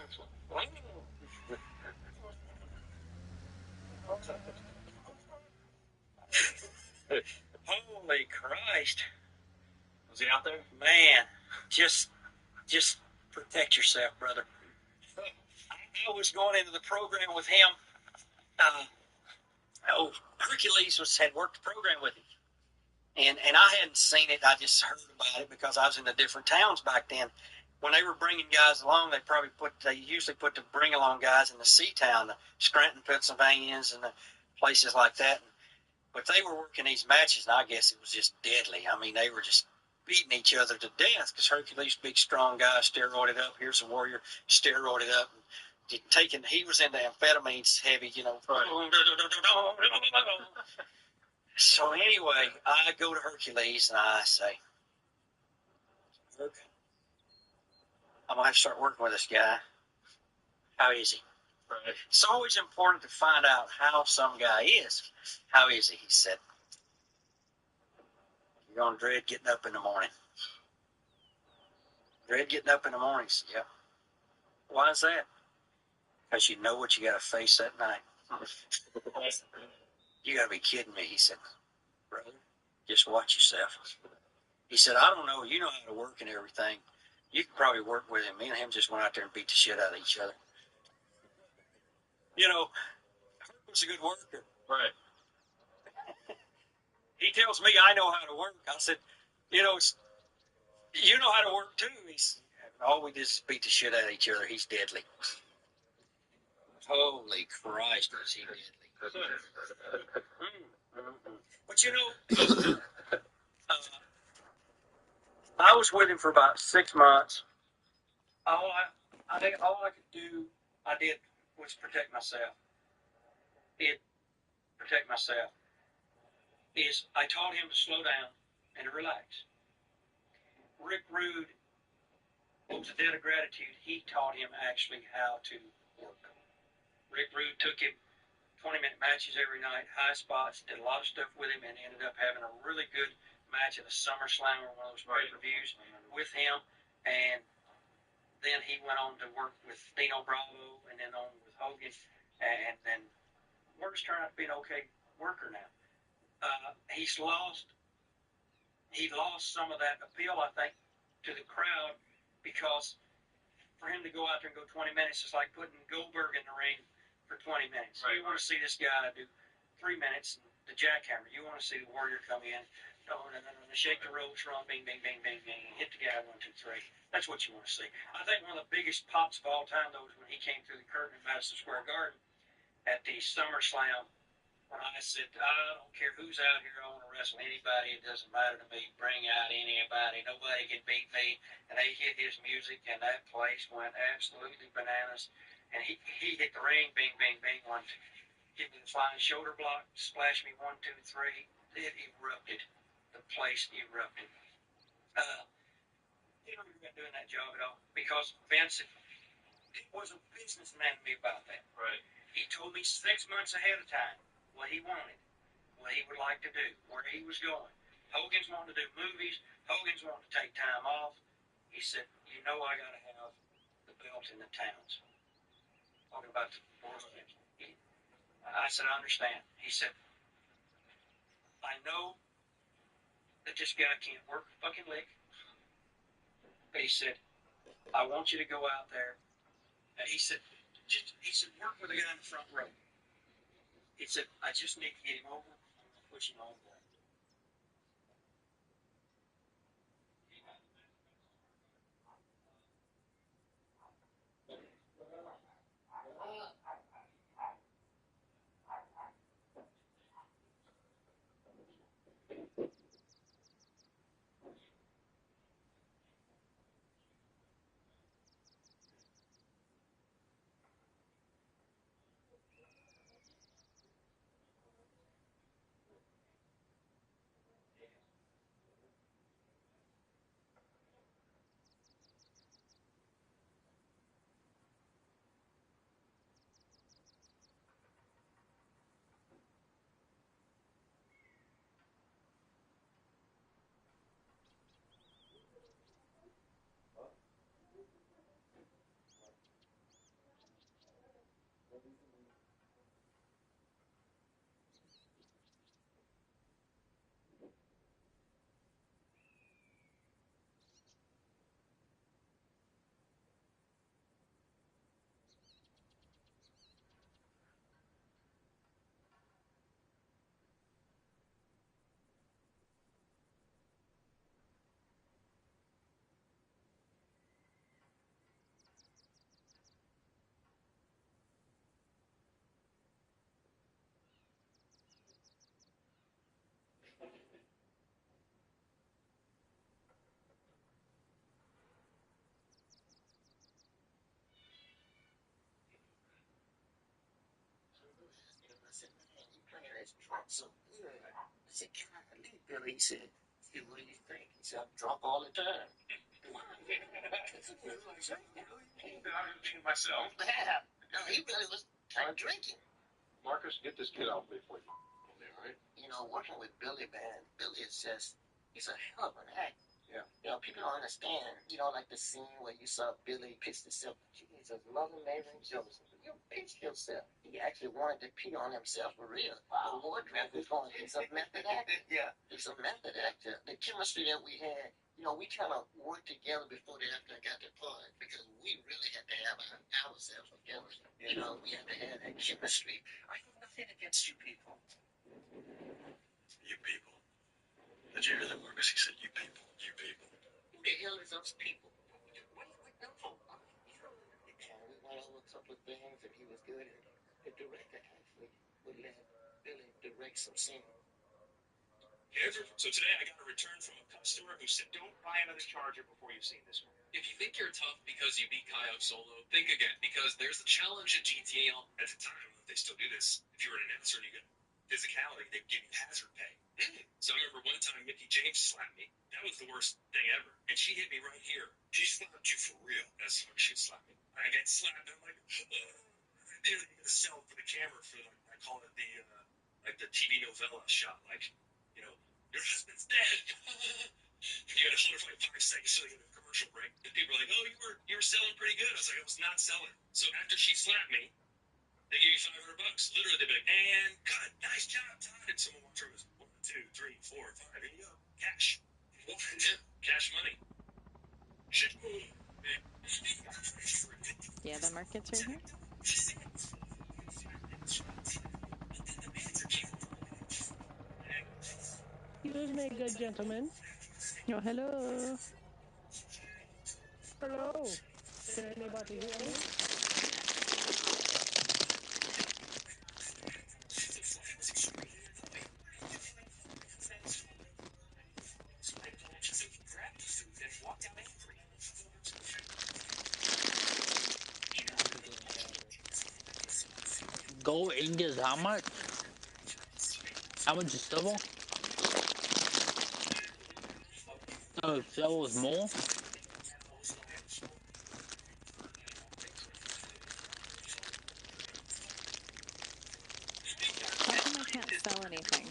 Christ. Was he out there? Man, just protect yourself, brother. I was going into the program with him. Hercules had worked the program with him. And I hadn't seen it. I just heard about it because I was in the different towns back then. When they were bringing guys along, they usually put the bring along guys in the sea town, the Scranton, Pennsylvanians, and the places like that. But they were working these matches, and I guess it was just deadly. I mean, they were just beating each other to death because Hercules, big, strong guy, steroided up. Here's a Warrior, steroided up. He was into amphetamines heavy, you know. So anyway, I go to Hercules and I say, Herc, I'm going to have to start working with this guy. How is he? Right. It's always important to find out how some guy is. How is he? He said, you're going to dread getting up in the morning. Dread getting up in the morning? He said, yeah. Why is that? Because you know what you got to face that night. You got to be kidding me. He said, brother, just watch yourself. He said, I don't know. You know how to work and everything. You could probably work with him. Me and him just went out there and beat the shit out of each other. You know, Herc was a good worker. Right. He tells me I know how to work. I said, you know how to work too. He's, all we did is beat the shit out of each other. He's deadly. Holy Christ, was he deadly. But you know, I was with him for about 6 months. All I could do, I did, was protect myself. I taught him to slow down and to relax. Rick Rude was a debt of gratitude. He taught him actually how to work. Rick Rude took him 20-minute matches every night, high spots, did a lot of stuff with him, and ended up having a really good match at a SummerSlam or one of those pay-per-views with him, and then he went on to work with Dino Bravo, and then on with Hogan, and then Ward's turned out to be an okay worker now. He lost some of that appeal, I think, to the crowd, because for him to go out there and go 20 minutes is like putting Goldberg in the ring for 20 minutes. You want to see this guy do 3 minutes, the jackhammer. You want to see the Warrior come in, and shake the ropes, run, bing, bing, bing, bing, bing, hit the guy 1, 2, 3. That's what you want to see. I think one of the biggest pops of all time, though, was when he came through the curtain in Madison Square Garden at the SummerSlam. When I said, I don't care who's out here, I want to wrestle anybody, it doesn't matter to me, bring out anybody, nobody can beat me. And they hit his music, and that place went absolutely bananas. And he hit the ring, bing, bing, bing, give me the flying shoulder block, splash me 1, 2, 3. It erupted. The place erupted. He don't regret doing that job at all, because Vince was a businessman to me about that. Right. He told me 6 months ahead of time what he wanted, what he would like to do, where he was going. Hogan's wanting to do movies. Hogan's wanting to take time off. He said, I got to have the belt in the towns. Talking about the World Championship. I said, I understand. He said, I know that this guy can't work a fucking lick. But he said, I want you to go out there. And he said, work with the guy in the front row. He said, I just need to get him over. I'm going to push him over there. So good. I said, golly, Billy. He said, what do you think? He said, I'm drunk all the time. Myself. Yeah. No, he really was kind of drinking. Marcus, get this kid out for you. All right? Working with Billy, man, Billy is just, he's a hell of an actor. Yeah. People don't understand, like the scene where you saw Billy piss himself. Jesus, loving Mary Joseph. You pissed yourself. He actually wanted to pee on himself for real. Wow. The wardrobe was going, he's a method actor. Yeah. He's a method actor. The chemistry that we had, we kind of worked together before the actor got the part, because we really had to have ourselves together. Yeah. We had to have that chemistry. I have nothing against you people. You people. Did you hear that, Marcus? He said, you people. You people. Who the hell is those people? What do you know? And we went over a couple of things, and he was good. And the director actually would let Billy direct some scenes. So today I got a return from a customer who said, don't buy another charger before you've seen this one. If you think you're tough because you beat Coyote solo, think again, because there's a challenge at GTA. At the time, I don't know if they still do this. If you were an announcer and you got physicality, they'd give you hazard pay. So I remember one time Mickey James slapped me. That was the worst thing ever. And she hit me right here. She slapped you for real. That's how she'd slap me. I get slapped, and I'm like, you gotta sell for the camera for, I call it the TV novella shot, your husband's dead. You had to hold her for like 5 seconds so you get a commercial break. And people were like, oh, you were selling pretty good. I was like, I was not selling. So after she slapped me, they give you $500. Literally, they'd be like, and cut, nice job, Todd. And someone walked over and was 1, 2, 3, 4, 5. Here you go, cash. What? Cash money. Shit. Yeah, the market's right here. Excuse me, good gentlemen. Oh, hello. Hello. Can anybody hear me? Gold ingots, how much? How much is silver? Oh, silver is more? How come I can't sell anything?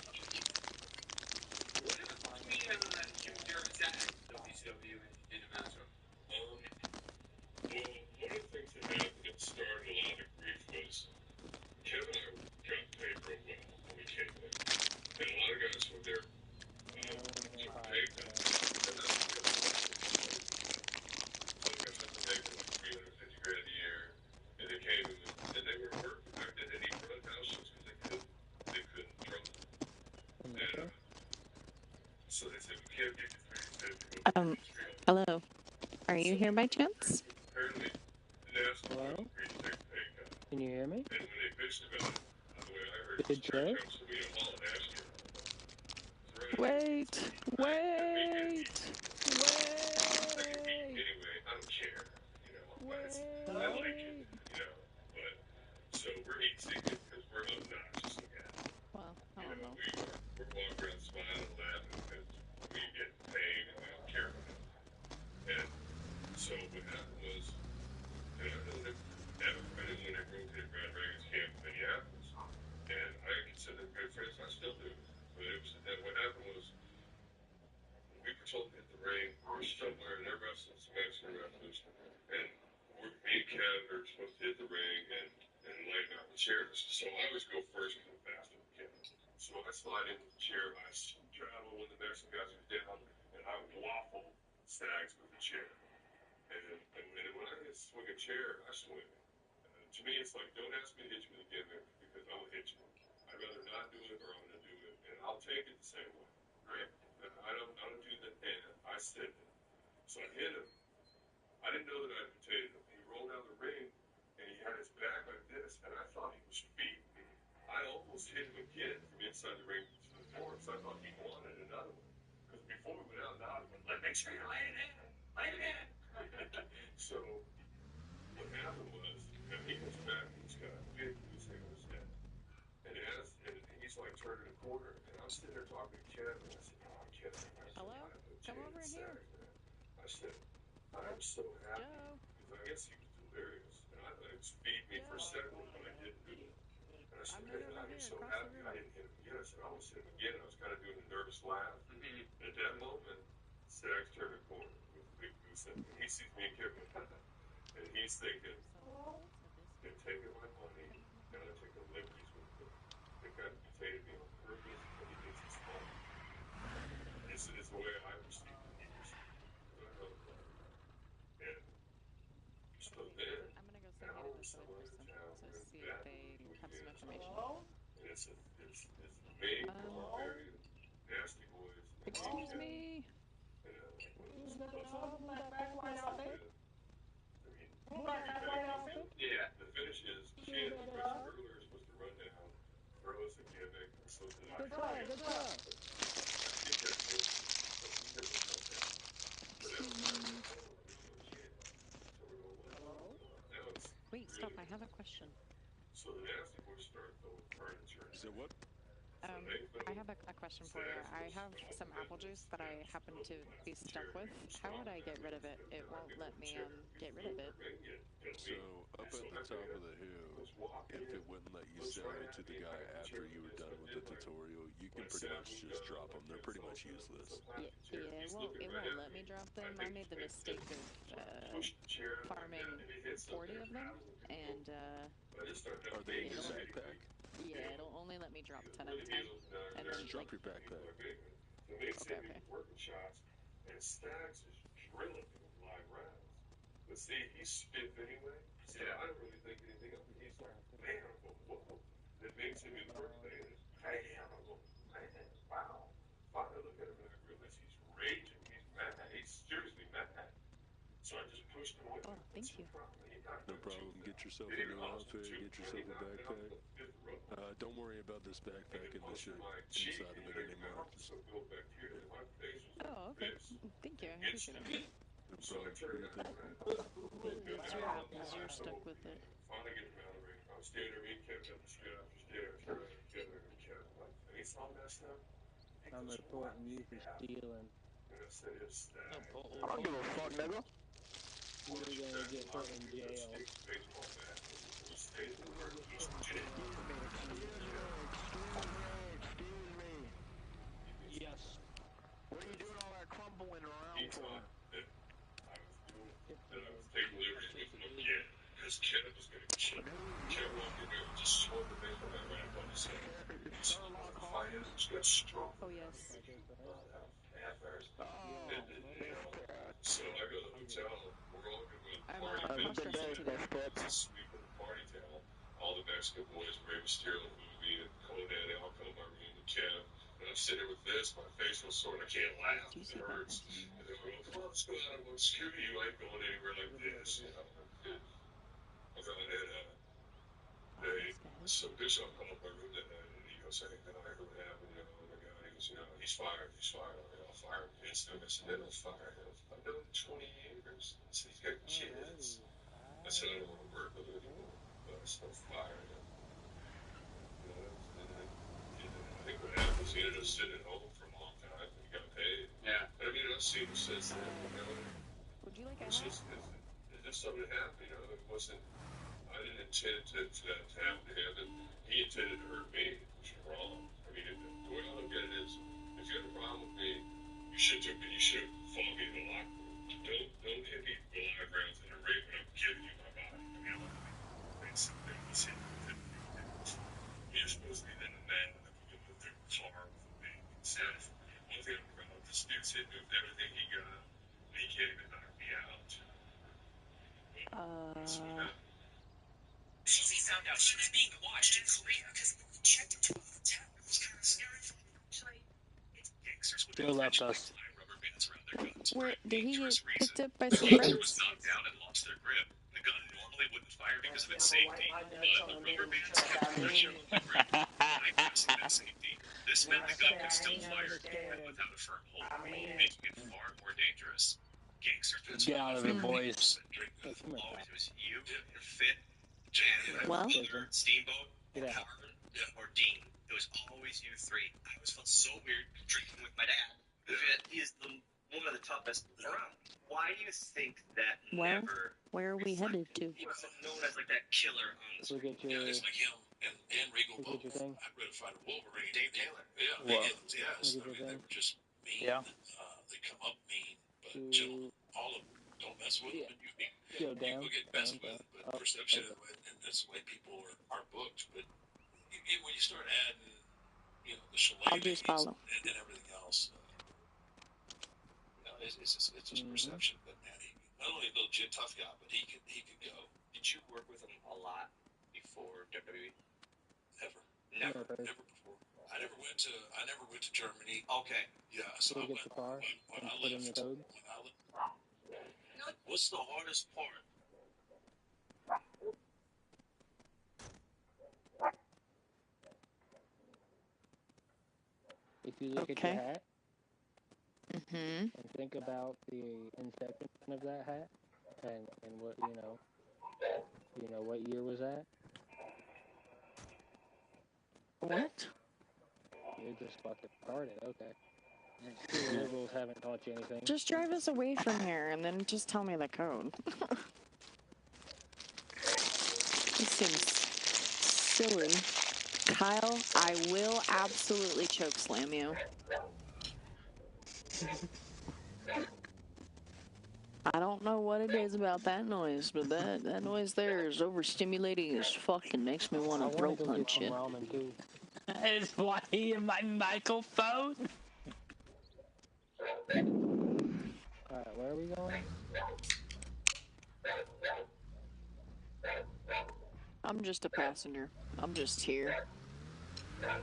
Well, one of the things that happened that started a lot of grief was Kevin and I got paid real well when we came in. And a lot of guys were there took pay cuts. And that's because of what some guys were making like $350,000 a year. And they came in and they were working. They didn't even run house shows because they couldn't draw. And so they said, we can't give you $350,000. Hello. Are you here by chance? Apparently, Hello? Can you hear me? and when they bitched about it, the way I heard it, Good Terry Joe? comes to me and Paul and asked you. Wait. Wait. Anyway, I don't care. You know, I like it. You know, but so we're heat seeking because we're obnoxious again. Well, I You don't know, know. we're walking around smiling and laughing because we get paid and we don't care about it. And so what happened was, and I know them forever. I knew when they rotated Brad Reagan's camp in Minneapolis, and I consider them good friends. I still do. But it was that what happened was we were told to hit the ring. We're somewhere, and they're wrestling some Mexican wrestlers, and me and Kev are supposed to hit the ring and lighten out the chairs. So I always go first because I'm faster than Kev. So I slide into the chair. I travel when the Mexican guys are down, and I waffle Stags with the chair. And when I swing a chair, I swing. To me, it's like, don't ask me to hit you with a gimmick because I'm going to hit you. I'd rather not do it or I'm going to do it. And I'll take it the same way. Right? I don't do the and. I send it. So I hit him. I didn't know that I potated him. He rolled down the ring and he had his back like this. And I thought he was beating me. I almost hit him again from inside the ring to the floor. So I thought he wanted another one. Because before we went out, now I went, make sure you lay it in. Lay it in. So what happened was, he comes back and he's got a big loose hair on his head. And he's like turning a corner, and I'm sitting there talking to Kevin, and I said, oh, Kevin, Hello? Come over here. I said, I'm so happy, because I guess he was delirious, and I thought it was feed me for a second when I didn't do it. And I said, man, I'm so happy I didn't hit him again. I said, I almost hit him again. I was kind of doing a nervous laugh. And at that moment, Stags turned a corner with a big goose head, and he sees me and Kevin, and he's thinking, they're taking my money, and I'm taking liberties with them. They got potato me on purpose, and he thinks it's fun. It's the way I perceive it. He perceives it. Because I know the right. And so then, I'm gonna go say now hi to in this some other other person town, to we're in see if Baton they Rouge, have some Louisiana. information. And it's the main barbarian, nasty boys. Excuse me. And yeah, the finish is Ken, the hurdler, is supposed to run down, throw us a gimmick, and supposed to knock us out. Good try. I think that's what he never felt that. But that was like, oh, there's no Ken. So we're going, what's going on? Now it's Wait, really stop. I have a question. So the nasty boys start throwing furniture. So what? I have a question for you. I have some apple juice that I happen to be stuck with. How would I get rid of it? It won't let me get rid of it. So up at the top of the hill, if it wouldn't let you to the guy after you were done with the tutorial, you can pretty much just drop them. They're pretty much useless. Yeah, well, it won't let me drop them. I made the mistake of farming 40 of them, and are they in your backpack? Yeah, it'll only let me drop 10 at a time, and then drop your backpack. Okay. And Stacks is drilling him with live rounds. But see, he's stiff anyway, so I don't really think anything of it. He's like, man, I go, whoa. That makes him his birthday. And it's, damn, I go, man, wow. Finally look at him and I realize he's raging. He's mad. He's seriously mad. So I just pushed him away. Oh, thank you. No problem. Get yourself a new outfit. Get yourself a backpack. Don't worry about this backpack and the shit inside of it anymore. Oh, okay. Thank you. I appreciate it. No problem. It's your apples. You're stuck with it. Finally get him out of the ring. I was standing there, he kept up the shit after stairs, together, and kept like, and he's all messed up. I'm reporting you for stealing. And I said, it's that. I don't give a fuck, nigga. You're gonna get put in jail. Yes. What are you doing all that crumbling around for? That I was taking liberties with him again. Because Ken was going to kill him. Ken walked in there and just swung the thing when I ran up on his head. He was fighting. He just got strong. Oh, yes. So I go to the hotel. We're all going to party. Sweep of the party town. All the Mexican boys, Rey Mysterio, movie, and Conan, they all come to my room and Ken. And I'm sitting there with this. My face was sore and I can't laugh. It hurts. And they're going, come on, let's go out. I'm going, screw you. I ain't going anywhere like this. You know. I thought so Bishop come up my room that night and he goes, hey, man, I heard what happened, you know, and the guy, he goes, you know, he's fired. I'll fire him instantly. I said, no, he's fired. I've known him 20 years. I said, he's got kids. I said, I don't want to work with him anymore, but I still fired him. You know, and then, I think what happened was he ended up sitting at home for a long time and he got paid. Yeah. And I mean, I've seen him since then, you know. Would you like a hat? It's just something that happened, you know. It wasn't, I didn't intend for that to happen to him, and he intended to hurt me, which is wrong. I mean, the way I look at it is, if you have a problem with me, you should have followed me in the locker room. Don't hit me with live rounds in a ring when I'm giving you my body. I mean, I'm going to something he said. You're supposed to be the man with their car with me. Instead, one thing I'm proud of, this dude's hit me with everything he got, and he can't even knock me out. Eazy found out she was being watched in Korea because when he checked into a hotel, it was kind of scary for him. Actually, it's gangsters with intentionally tie rubber bands around their guns for a dangerous reason. Picked up by The some gangster friends? was knocked down and lost their grip. The gun normally wouldn't fire because of its safety, but the rubber bands kept pressure on the grip, bypassing that safety. This meant the gun could still fire even without a firm hold, making it far more dangerous. Gangsters get out of it, boys. Always was you, Fit, Jan, Mother, Steamboat, or Harvard, or Dean. It was always you three. I always felt so weird drinking with my dad. Fit is one of the toughest around. Why do you think that Where are we headed to? He was known as like that killer on the Look at your... Yeah, it's like him and Regal both. Thing. I'd rather fight a Wolverine. Dave Taylor. Yeah, they were just mean. Yeah. They come up mean, but gentlemen, all of them. Don't mess with them, and you will get messed with. But perception, and that's the way people are booked. But when you start adding, you know, the shenanigans and everything else, you know, it's just perception. But man, he not only a legit tough guy, but he could go. Did you work with him a lot before WWE? Never before. I never went to Germany. Okay. Yeah, so I went when I left. What's the hardest part? If you look at your hat, and think about the inception of that hat, and what you know what year was that? What? You're just fucking retarded. Okay. The liberals haven't taught you anything. Just drive us away from here and then just tell me the code. This seems silly. Kyle, I will absolutely choke slam you. I don't know what it is about that noise, but that noise there is overstimulating as fucking makes me want to throat punch you. Ramen too. Is why in my microphone? Alright, where are we going? I'm just a passenger. I'm just here. I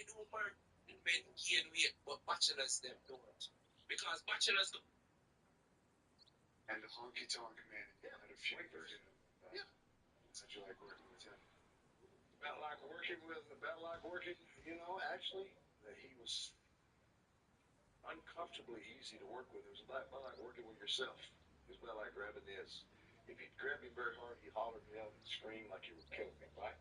don't work and men gain weight, but bachelors them don't. Because bachelors don't. And the honky tonk man, yeah, had a few versions. Yeah. How'd you like working with him? About like working, actually, he was uncomfortably easy to work with. It was about like working with yourself. It was about like grabbing this. If you grab me very hard, he hollered me out and screamed like you would kill me, right?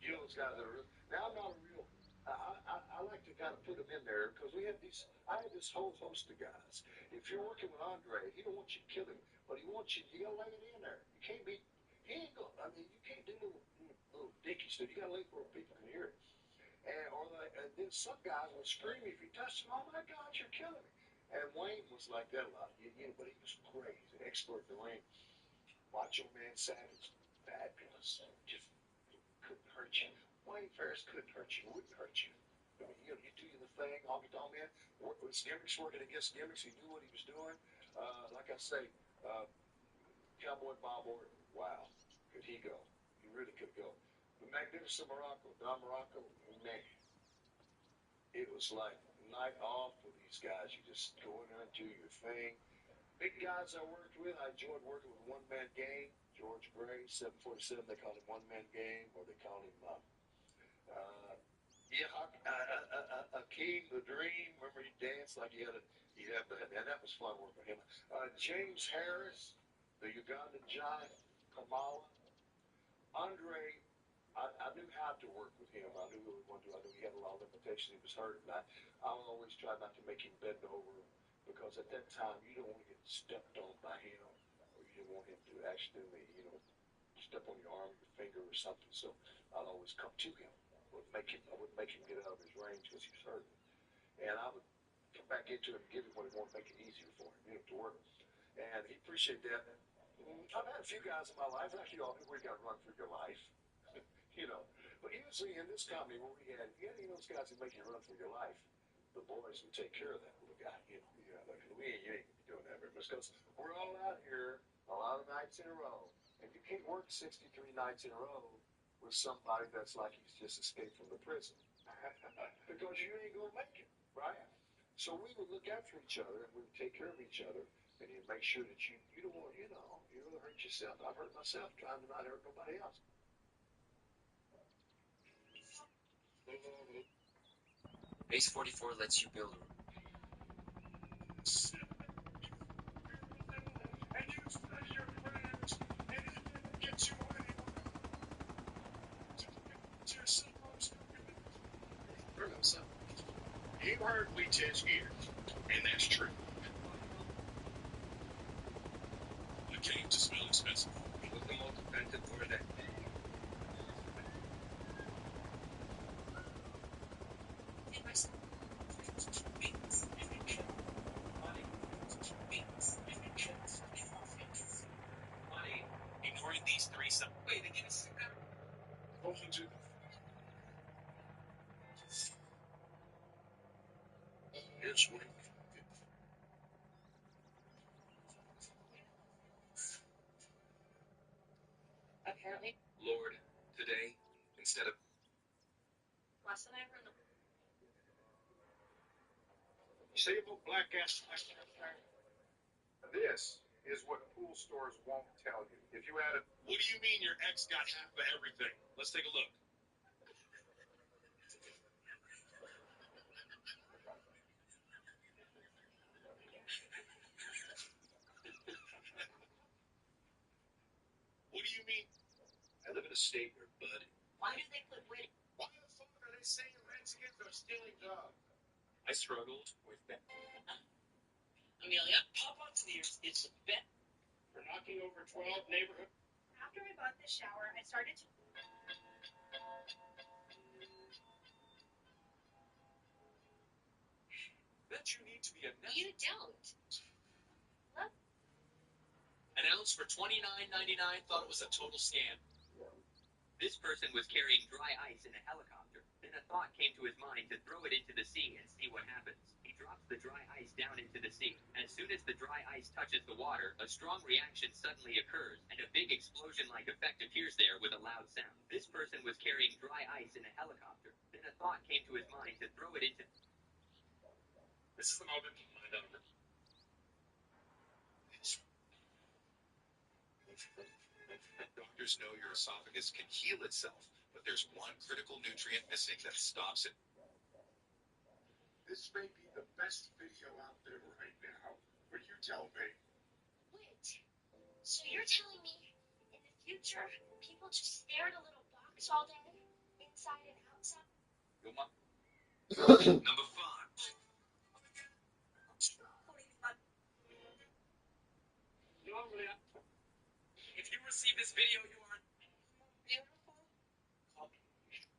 You know those guys that are real. Now, I'm not a real. I like to kind of put them in there because I had this whole host of guys. If you're working with Andre, he don't want you to kill him, but he wants you gotta lay it in there. You can't be, he ain't gonna, I mean, you can't do little dicky stuff. You gotta lay it where people can hear it. And then some guys will scream if you touch them, oh my God, you're killing me. And Wayne was like that a lot, but he was great. He's an expert in the ring. Macho Man Savage, fabulous. Just couldn't hurt you. Wayne Ferris couldn't hurt you, wouldn't hurt you. I mean, you do the thing, honky tonk man. His gimmicks working against gimmicks. He knew what he was doing. Like I say, Cowboy Bob Orton, wow, could he go? He really could go. The Magnificent Morocco, Don Morocco, man, it was like night off with these guys. You just go in there and do your thing. Big guys I worked with, I enjoyed working with One Man Game. George Gray, 747, they called him One Man Game, or they called him, Akeem the Dream. Remember he danced like and that was fun working with him. James Harris, the Ugandan giant, Kamala. Andre, I knew how to work with him. I knew what we wanted to do. I knew he had a lot of limitations. He was hurt, and I always tried not to make him bend over because at that time you don't want to get stepped on by him, or you didn't want him to accidentally, step on your arm or your finger or something. So I'd always come to him. I wouldn't make him get out of his range because he was hurt, and I would come back into him and give him what he wanted, make it easier for him, to work. And he appreciated that. I've had a few guys in my life, actually, all where you got to run for your life. But usually in this company where we had those guys who make you run for your life, the boys would take care of that little guy. Like you ain't doing that very much because we're all out here a lot of nights in a row, and you can't work 63 nights in a row with somebody that's like he's just escaped from the prison because you ain't gonna make it, right? So we would look after each other and we would take care of each other, and you make sure that you don't want you don't hurt yourself. I've hurt myself trying to not hurt nobody else. Base 44 lets you build a room. And you tell your friends, and it didn't get you anywhere. Hurt himself. You heard me 10 years, and that's true. The came to smell expensive. Look the most expensive for that. Ignoring these three wait again. Open to here's what Apparently. Lord, today, instead of you say about black ass. This is what pool stores won't tell you. If you had a... What do you mean your ex got half of everything? Let's take a look. What do you mean? I live in a state where bud. Why do they put wedding? Why the fuck are they saying Mexicans are stealing jobs? I struggled with that. Amelia, pop up to the ears. It's a bet. For knocking over 12 neighborhood... After I bought this shower, I started to. Bet you need to be a You don't. announced for $29.99, thought it was a total scam. This person was carrying dry ice in a helicopter. Then a thought came to his mind to throw it into the sea and see what happens. He drops the dry ice down into the sea. As soon as the dry ice touches the water, a strong reaction suddenly occurs, and a big explosion-like effect appears there with a loud sound. This person was carrying dry ice in a helicopter. Then a thought came to his mind to throw it into... This is the moment my number. Doctors know your esophagus can heal itself, but there's one critical nutrient missing that stops it. This may be the best video out there right now, but you tell me. Wait. So you're telling me in the future, people just stare at a little box all day, inside and outside? Number 5. If you receive this video, you are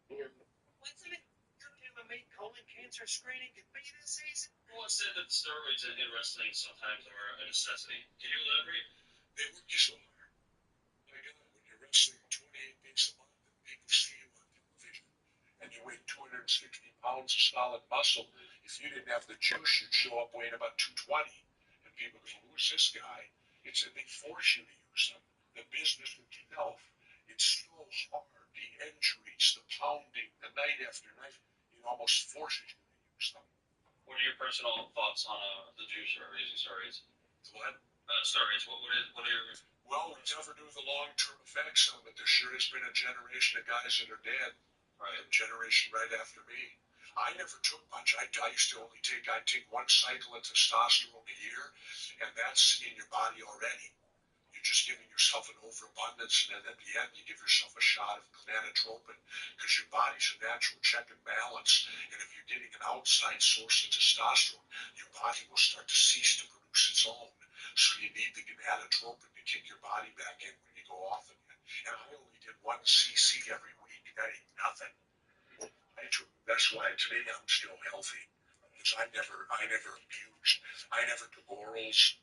Beautiful. What's the MMA colon cancer screening could be this season? Well, it said that steroids in wrestling sometimes are a necessity. Can you elaborate? They work you so hard. My God, when you're wrestling 28 days a month and people see you on television and you weigh 260 pounds of solid muscle, if you didn't have the juice, you'd show up weighing about 220. And people go, who's this guy? It's that they force you to use them. The business itself, it's so hard. The injuries, the pounding, the night after night, it almost forces you to use them. What are your personal thoughts on the juice or using steroids? What? Steroids. What are your... Well, we never knew the long-term effects of it. There sure has been a generation of guys that are dead. Right. A generation right after me. I never took much. I used to only take one cycle of testosterone a year, and that's in your body already. You're just giving yourself an overabundance, and then at the end, you give yourself a shot of clenotropin because your body's a natural check and balance. And if you're getting an outside source of testosterone, your body will start to cease to produce its own. So you need the gonadotropin to kick your body back in when you go off again. And I only did 1 cc every week. That ain't nothing. That's why today I'm still healthy. Because I never abused. I never took orals.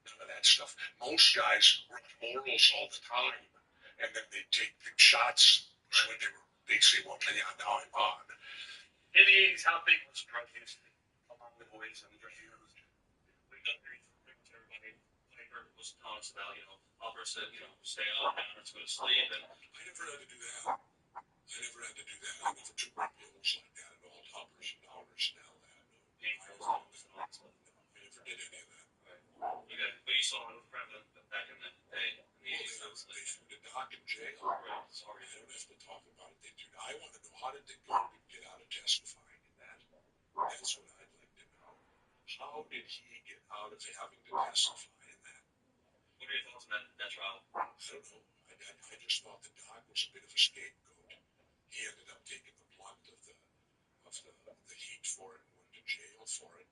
None of that stuff. Most guys were on orals all the time, and then they take the shots when they'd say, well, yeah, now I'm on. In the 80s, how big was drug use among the boys and the drug users? We've done pretty much everybody. Piper was telling us about, Upper said, stay up, Downer to go to sleep. And I never had to do that. I never took my pills like that at all. Uppers and downers and all that. pain pills and all this and all that stuff. I never did any of that. Okay, but you saw it was prevalent back in the day. Well, they threw the doc in jail. Right, sorry. I don't have to talk about it. I want to know, how did they go and get out of testifying in that? That's what I'd like to know. How did he get out of having to testify in that? What are your thoughts on that trial? I don't know. I just thought the doc was a bit of a scapegoat. He ended up taking the blunt of the heat for it and went to jail for it.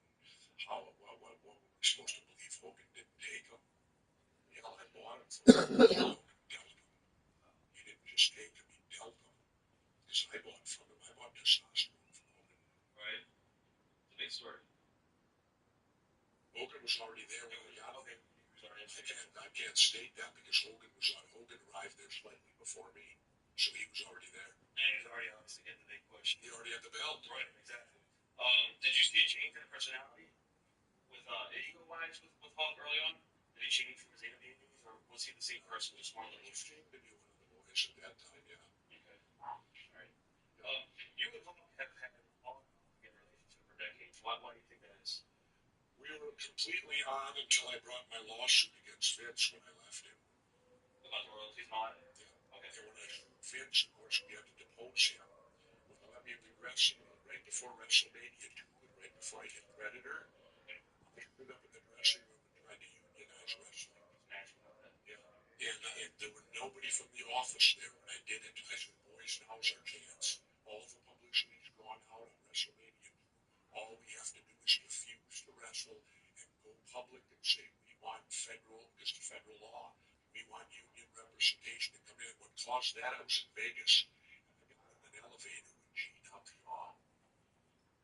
What were we supposed to believe? Hogan didn't take him. I bought him for him. Hogan dealt him. He didn't just take him, he dealt him. Because I bought from him. I bought testosterone from Hogan. Right. It's a big story. Hogan was already there when we got him. I can't state that because Hogan arrived there slightly before me. So he was already there. And he was already obviously getting the big push. He already had the belt. Right, exactly. Did you see a change in the personality with ego-wise with Hulk early on? Did he change from his interviews, or was he the same person, just more little? He seemed to be one of the boys at that time, yeah. Okay. All right. You and Hulk have had an on-again relationship for decades. Why do you think that is? We We were completely on until I brought my lawsuit against Vince when I left him. About the royalties and all that? Yeah. Okay. And when I sued Vince, of course, we had to depose him. Well, I mean, we wrestled right before WrestleMania 2 and right before I hit Predator. I stood up in the dressing room and tried to unionize wrestling. Yeah. And there were nobody from the office there when I did it. I said, boys, now's our chance. All the publicity's gone out on WrestleMania 2. All we have to do is refuse to wrestle and go public and say we want federal, this is federal law. We want union representation to come in. What caused that? I was in Vegas. I got in an elevator with Gene Alpion.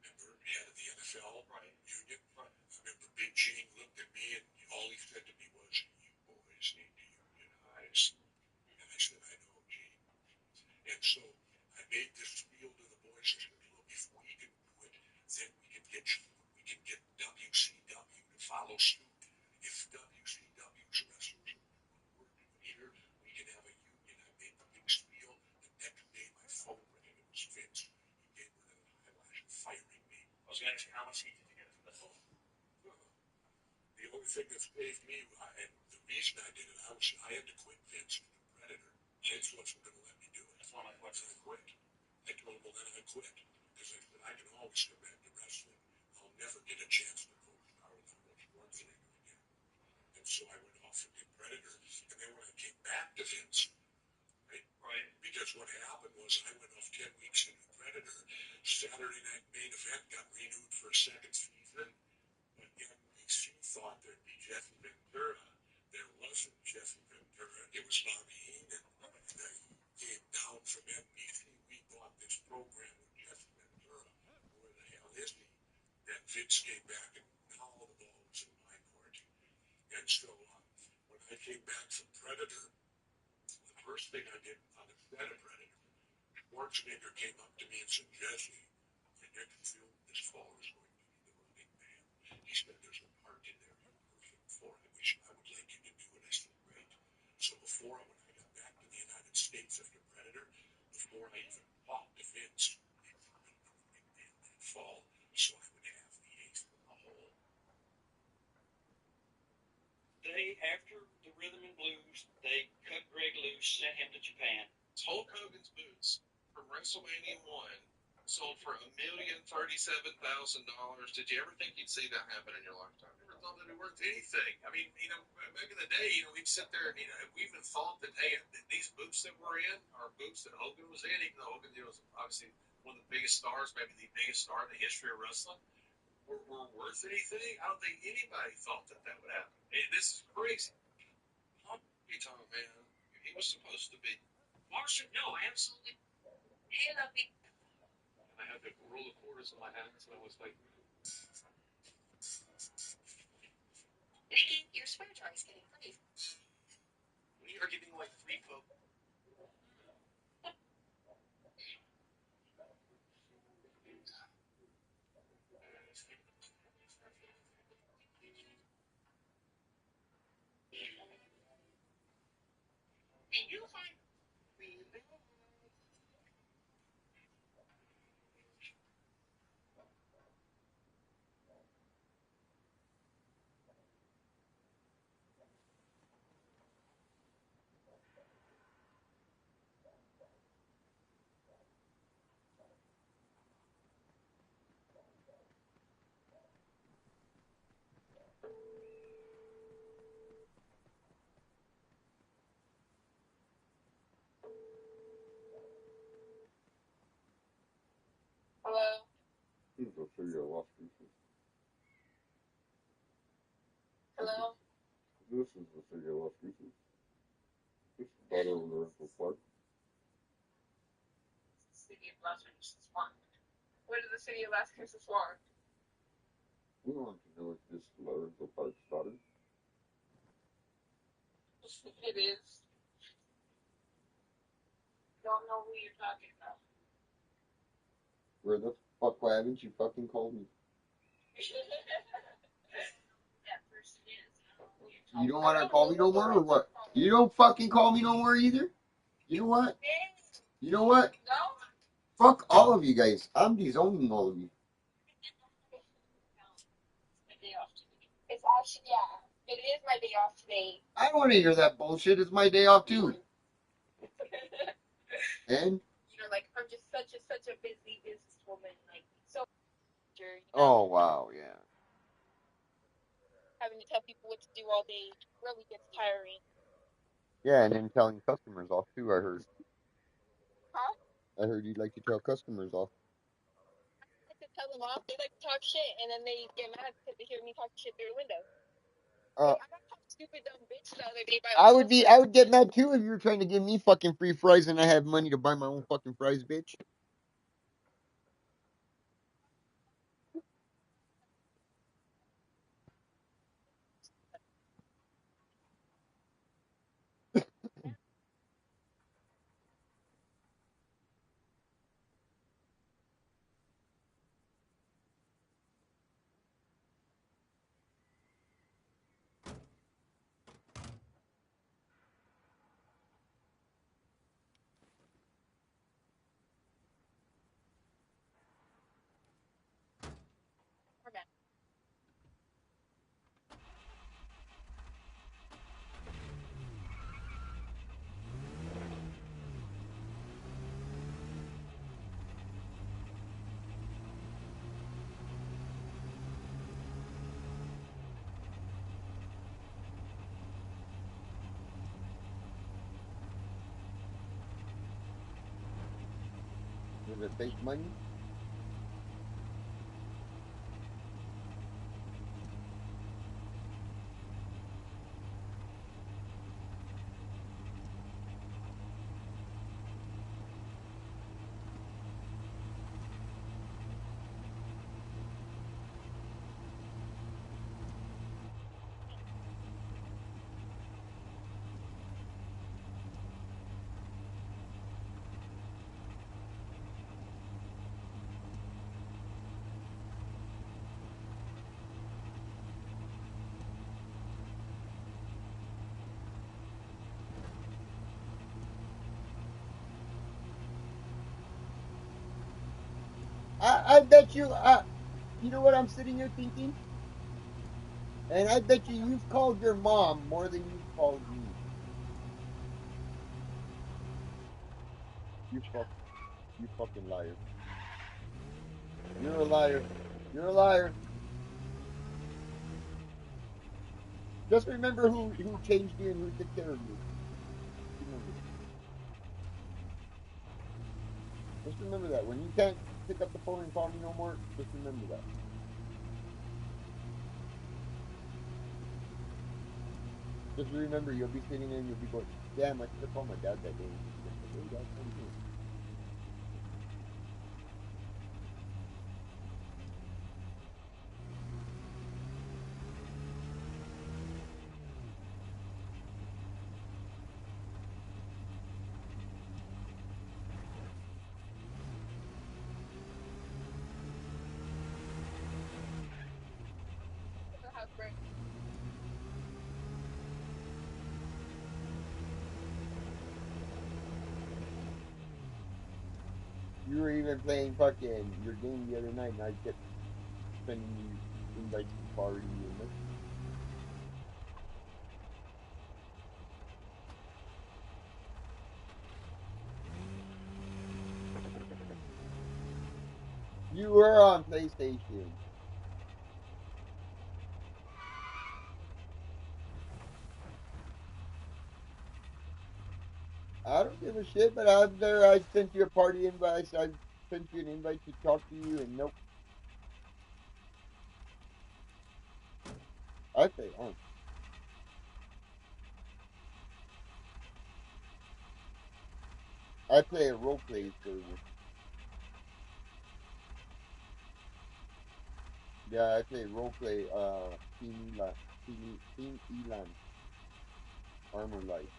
Remember, head of the NFL union? Right. I remember Big Gene looked at me and all he said to me was, you boys need to unionize. And I said, I know, Gene. And so I made this spiel to the boys. I said, look, if we can do it, then we can get WCW to follow suit. If WCW's wrestlers will do what we're doing here, we can have a union. I made the big spiel. The next day my phone rang. It was Vince. He gave me the highlight of firing me. I was going to ask you, how much heat did you get for this? The only thing that saved me, and the reason I did it, I had to quit Vince to do Predator. Vince wasn't going to let me do it. That's one of my questions. I quit. I told him, well, then I quit. Because I said, I can always come back to wrestling. I'll never get a chance to co-star with Arnold Schwarzenegger again. And so I went off and did Predator. And then when I came back to Vince, right? Because what happened was I went off 10 weeks to do Predator. Saturday Night Main Event got renewed for a second season. But NBC thought there'd be Jesse Ventura. There wasn't Jesse Ventura. It was Bobby Heenan. He came down from NBC. We bought this program with Jesse Ventura. Where the hell is he? Then Vince came back, and now the ball was in my court. And so when I came back from Predator, the first thing I did on the set of Predator, Schwarzenegger came up to me and said, Jesse, my next film this fall is going to be The Running Man. He said, there's a part in there you're perfect for. I wish I would like you to do it. I said, great. So when I got back to the United States after Predator, before I even talked to Vince, they signed The Running Man that fall, so I would have the ace in the hole. After the Rhythm and Blues, they cut Greg loose, sent him to Japan. Hulk Hogan's boots from WrestleMania 1 sold for $1,037,000. Did you ever think you'd see that happen in your lifetime? Never thought they'd be worth anything. I mean, back in the day, we'd sit there and, we even thought that, hey, these boots that we're in are boots that Hogan was in, even though Hogan, was obviously one of the biggest stars, maybe the biggest star in the history of wrestling. Were worth anything? I don't think anybody thought that would happen. This is crazy. Honky Tonk Man, he was supposed to be. Marshall, no, absolutely. Hey, lovely. And I had to roll the quarters in my hands, and I was like, Nikki, your spare jar is getting free. We are getting like free Coke. And you find Hello? This is the city of Las Cruces. Hello? This is the city of Las Cruces. This is about over the Rental Park. City of Las Cruces want. What does the city of Las Cruces want? We want to know if this Rental Park started. It is. Don't know who you're talking about. Where the fuck, why haven't you fucking called me? That person is. You don't want to call me no more or what? You don't fucking call me no more either? You know what? You know what? No? Fuck all of you guys. I'm disowning all of you. actually, yeah, it is my day off today. I don't want to hear that bullshit. It's my day off too. And You know, like I'm just such a busy businesswoman, like so. You know, oh wow, yeah. having to tell people what to do all day really gets tiring. Yeah, and then telling customers off too. Huh? I heard you'd like to tell customers off. I like to tell them off. They like to talk shit, and then they get mad because they hear me talk shit through the window. Uh, I got called stupid dumb bitch the other day by. I would get mad too if you were trying to give me fucking free fries and I have money to buy my own fucking fries, bitch. Is it fake money? I bet you. You know what I'm sitting here thinking? And I bet you've called your mom more than you've called me. You fuck, you fucking liar. You're a liar. You're a liar. Just remember who changed you and who took care of you. Remember. Just remember that. When you can't pick up the phone and call me no more, just remember that. Just remember you'll be sitting there and you'll be going, damn, I should have called my dad that day. Hey, Dad, how you doing? You were even playing fucking your game the other night, and I kept sending you invites to party and this. You were on PlayStation. I don't give a shit, but I'm there. I sent you a party invite. I sent you an invite to talk to you, and nope. I play on. I play a role play server. Yeah, I play role play. Team Elan, Armor Light.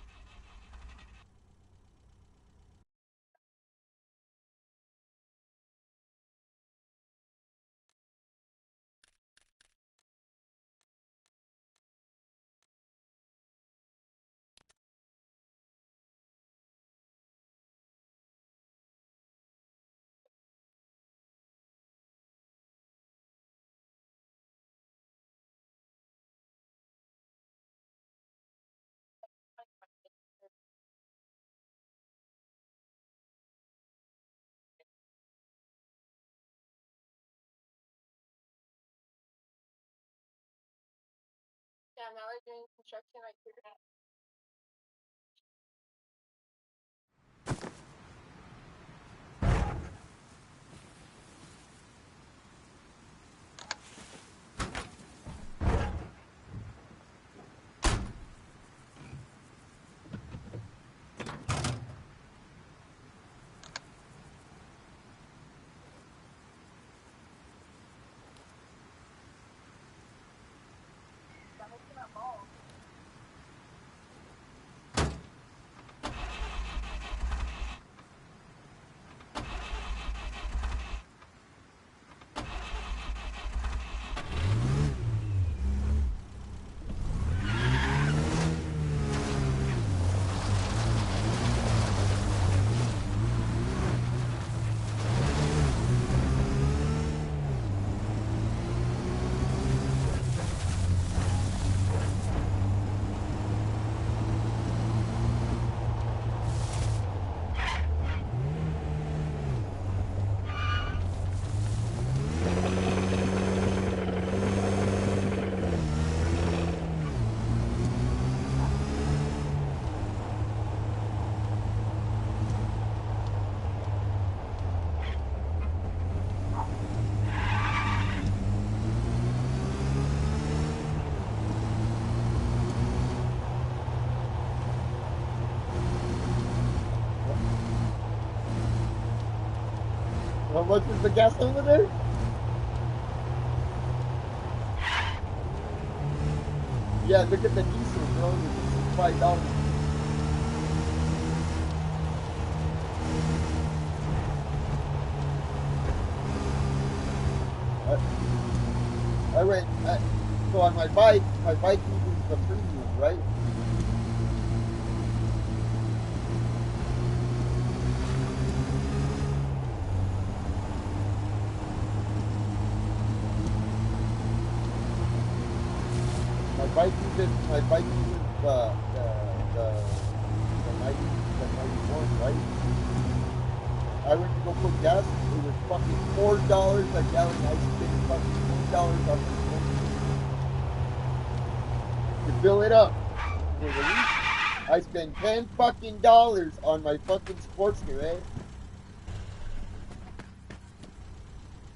How much is the gas over there? Yeah, look at the diesel, bro. The diesel's $5. So on my bike uses the premium, right? My bike uses the 91, right? I went to go put gas. It was fucking $4 a gallon. I spent fucking $10 on my phone to fill it up for the week. I spent $10 fucking on my fucking Sportster, eh?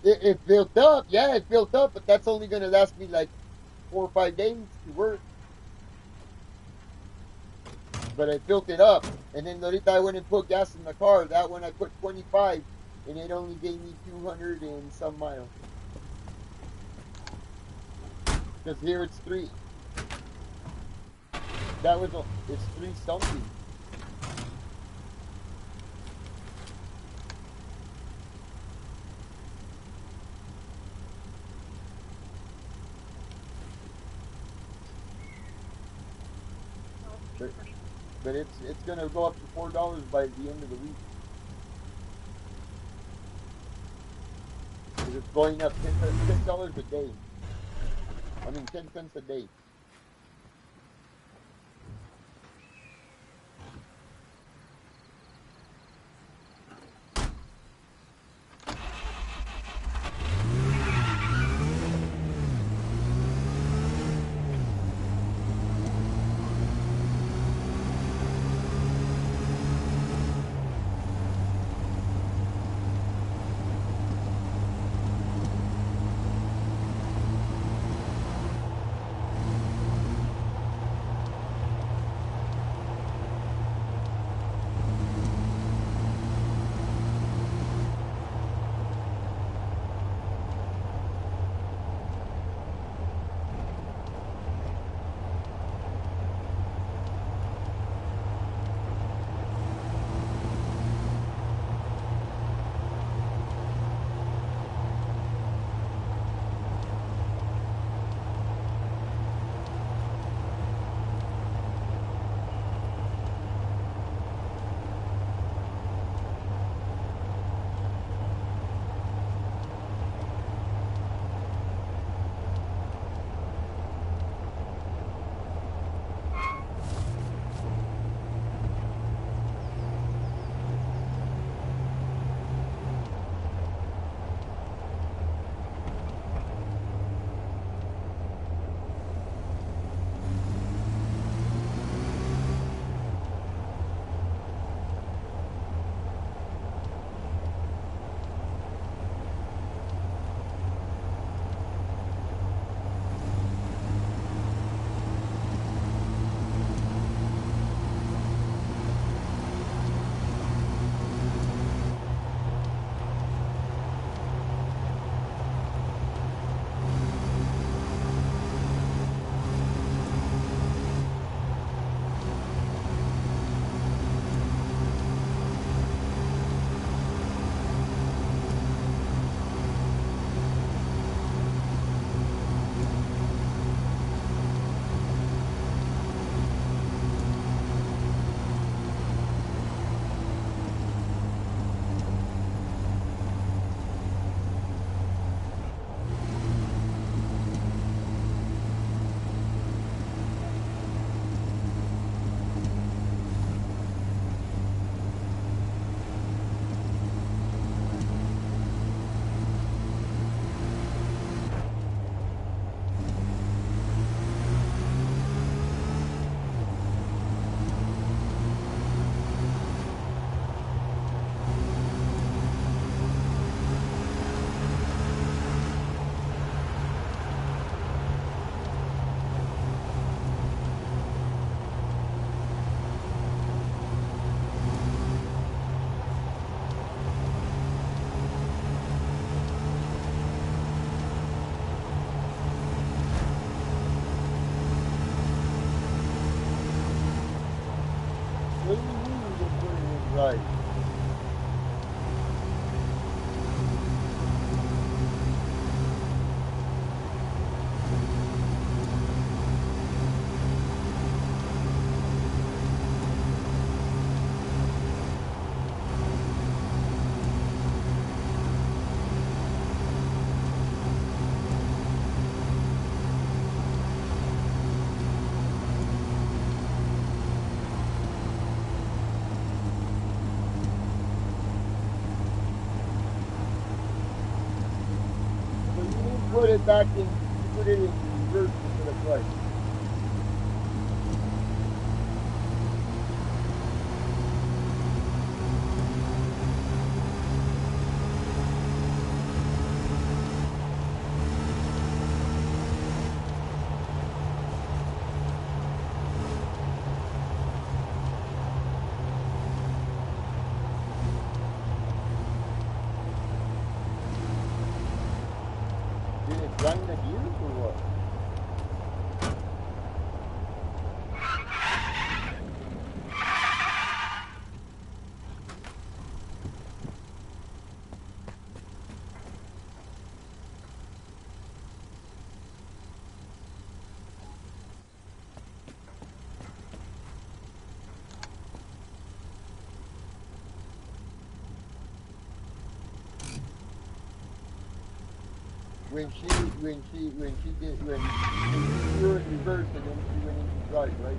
It built up, yeah, it built up, but that's only gonna last me like 4 or 5 days to work. But I filled it up, and then Lorita, I went and put gas in the car. That one I put 25, and it only gave me 200 and some miles. Because here it's 3. It's 3 something. But it's gonna go up to $4 by the end of the week. Because it's going up $10 a day. I mean 10 cents a day. What do you mean you didn't put it in right? So you didn't put it back in, you put it in reverse instead of right. Did it grind the gears or what? When she did, when you were in reverse and then she went into drive, right?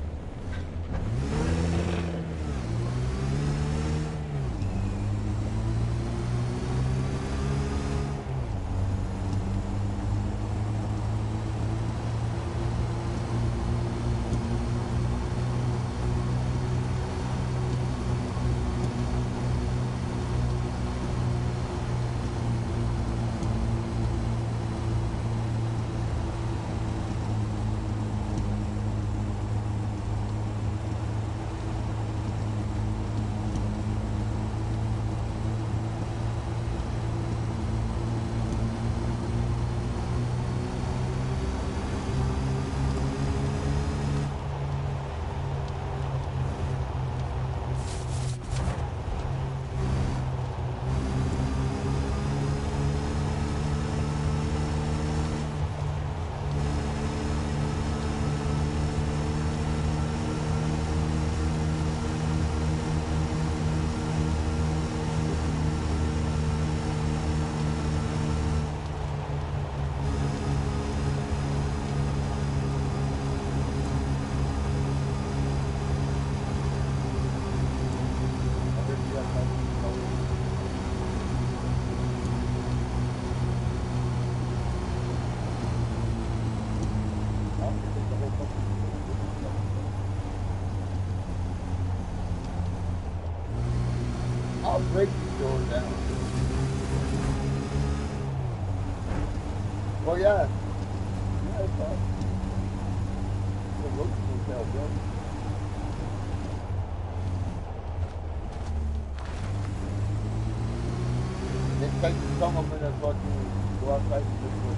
I'll break the door down. Oh yeah. Yeah, it's fine. The roach motel, bro. Next time you come, I'm gonna fucking go outside and look for you.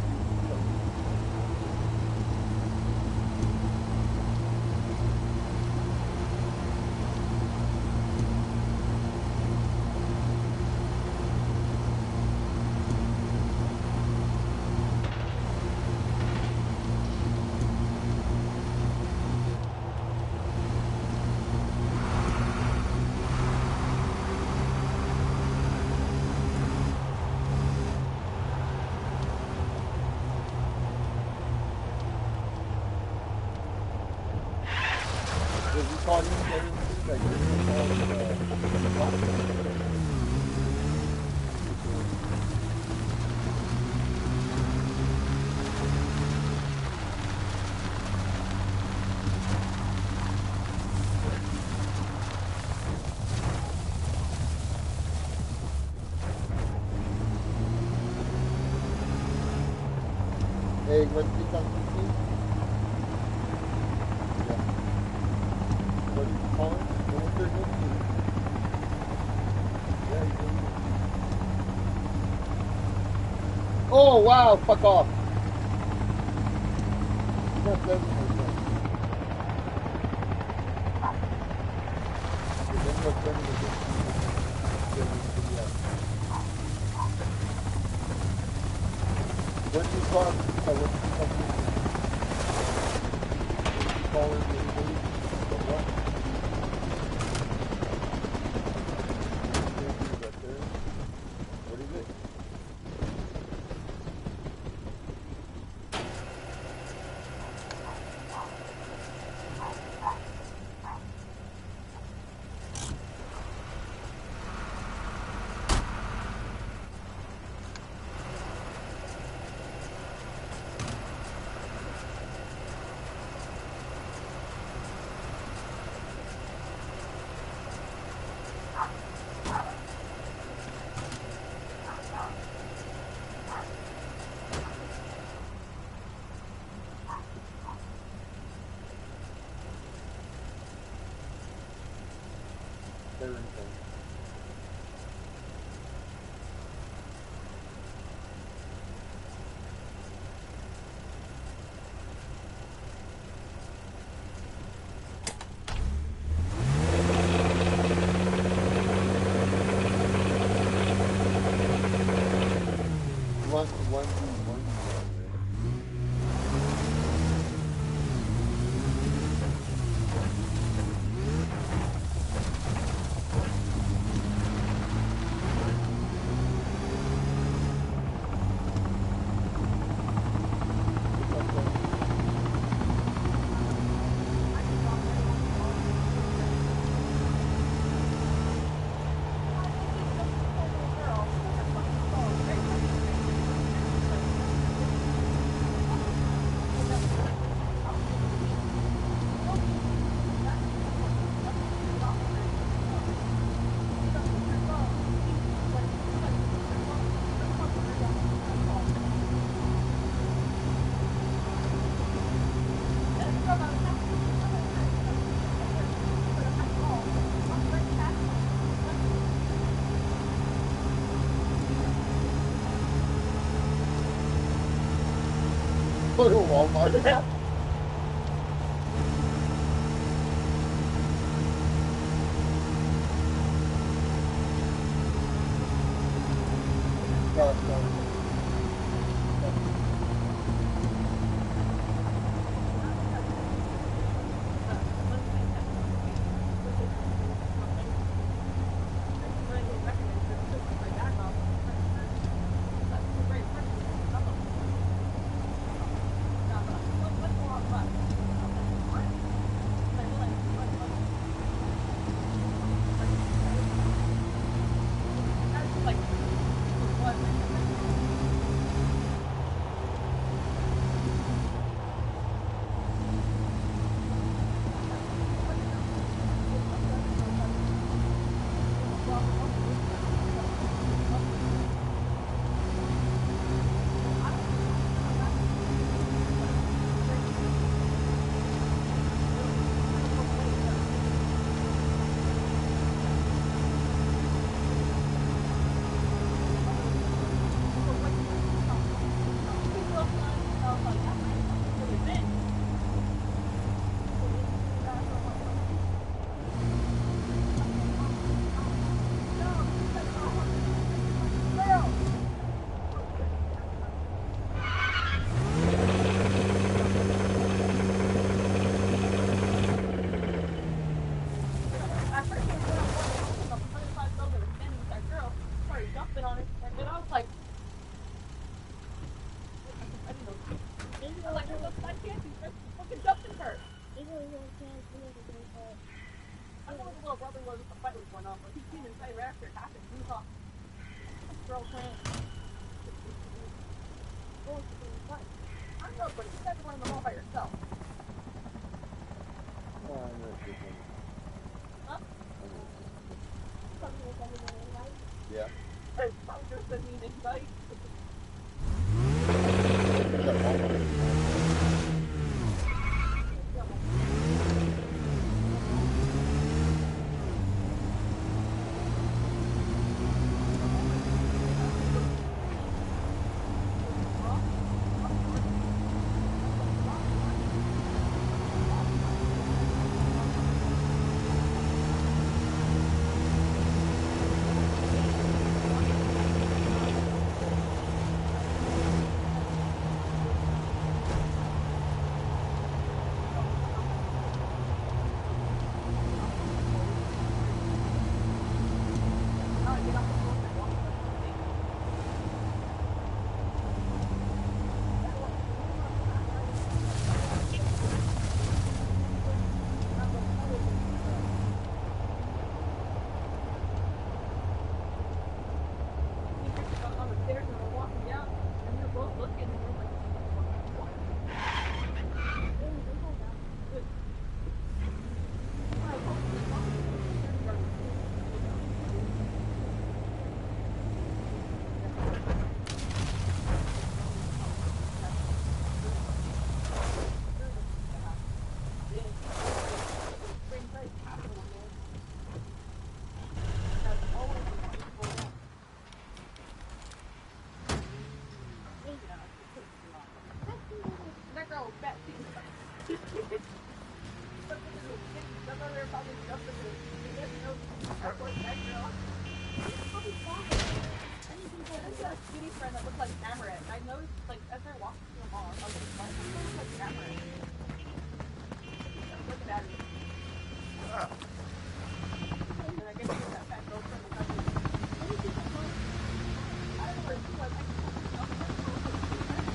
If you call him, get him, like, hey, what's this on 16? Yeah. What did you call it? What was their name? Yeah, you did. Oh, wow, fuck off. You got 7%. What do you call it? What do you call it? What? What is it? Go to Walmart. Yeah. then I got a skinny friend that looked like Amaret. I noticed, like, as I walked through the mall, I was like, why does that look like Amaret? I was looking at it. And then I guess she was that fat girlfriend that got me. What did you think? I don't know where she was. I just told myself, I'm like, oh, look, she's fat.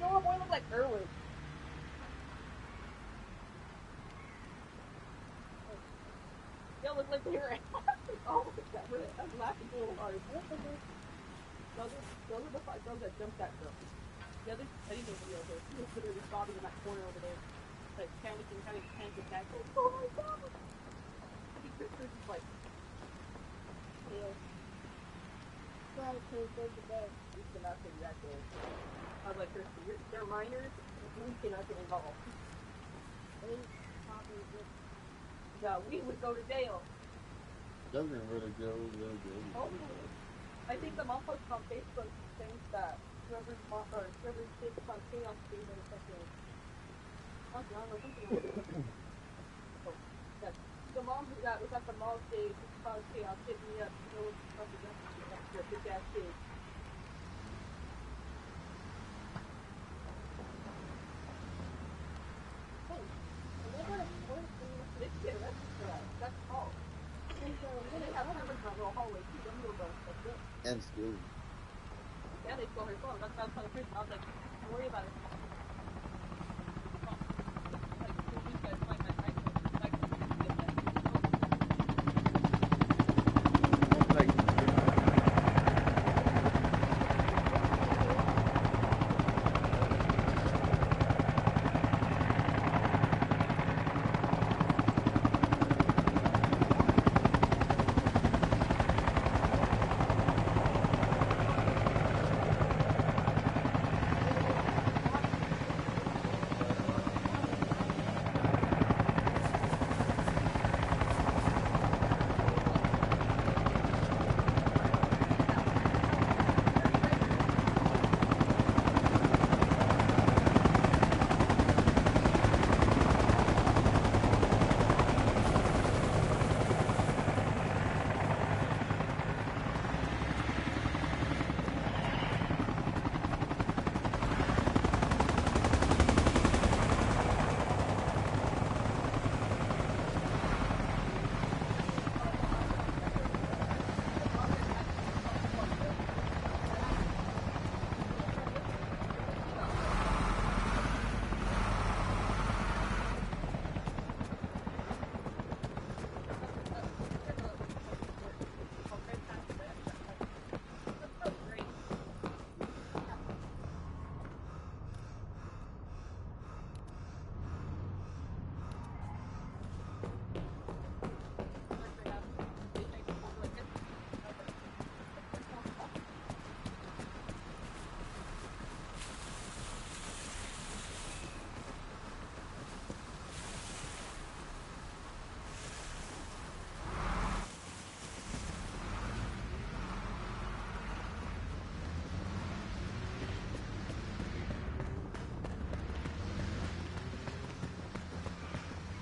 No, boy looked like Erwin. Yeah, looked like Darren. Oh my god, I was laughing so hard. Those are the five girls that jumped that girl. The other, I didn't know the other. She was literally sobbing in that corner over there, like panicking, having panic attacks. Oh my god! I think Chris is like, yeah. Try to go to bed. You cannot say that though. I was like, Chris, they're minors. We cannot get involved. Yeah, we would go to jail. Doesn't really go, really good. Hopefully. I think the mom posted on Facebook saying that whoever's mom or whoever's kid is on chaos being in a second. I don't know, something like that. So, yeah. The mom that was at the mall today, she caused chaos, hit me up, you know, something else, your big ass kid. They should get arrested for that. That's false. They have cameras in the little hallway too. Them little girls. That's it. And still. Yeah, they stole her phone. That's what I was telling Chris. I was like, don't worry about it. Like, these guys find my iPhone.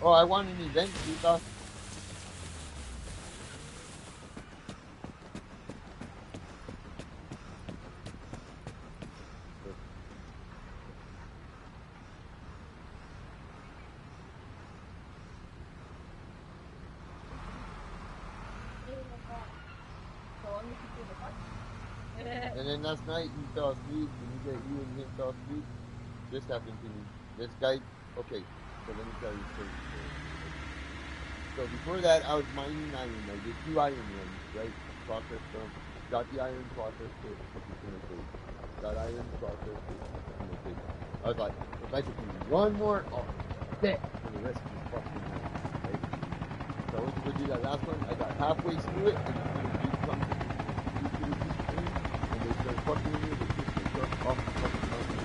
Oh, I want an event, Chica. And then last night he fell asleep, and you and him fell asleep. This happened to me. This guy, okay, so let me tell you a story. So before that, I was mining iron. I did 2 iron runs, right? Processed them, got the iron, processed it, took it to the safe. Got iron, processed it, took it to the safe. I was like, if I could do one more, oh, bet for the rest of the fucking night. Right? So I went to go do that last one. I got halfway through it, and the dude comes in, and they start fucking with me. They took my truck off the fucking mountain.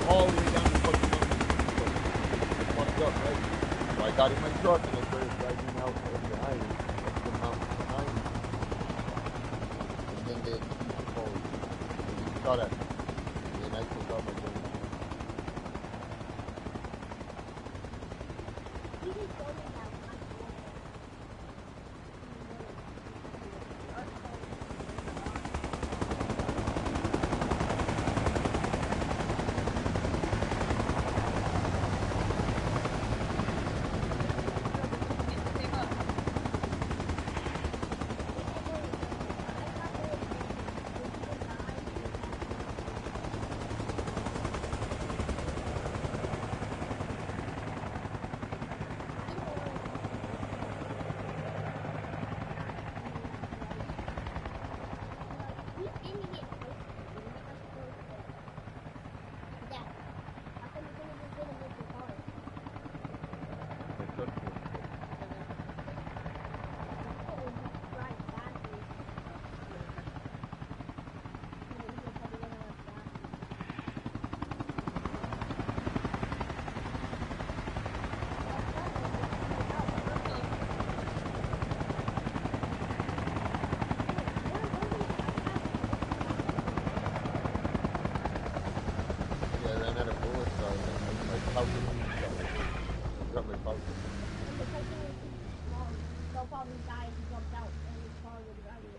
All the way down the fucking mountain. So, fucked up, right? So I got in my truck and I started driving out over the highway, up the mountain behind me. And then they followed me. And he shot at me. And then I took out my gun.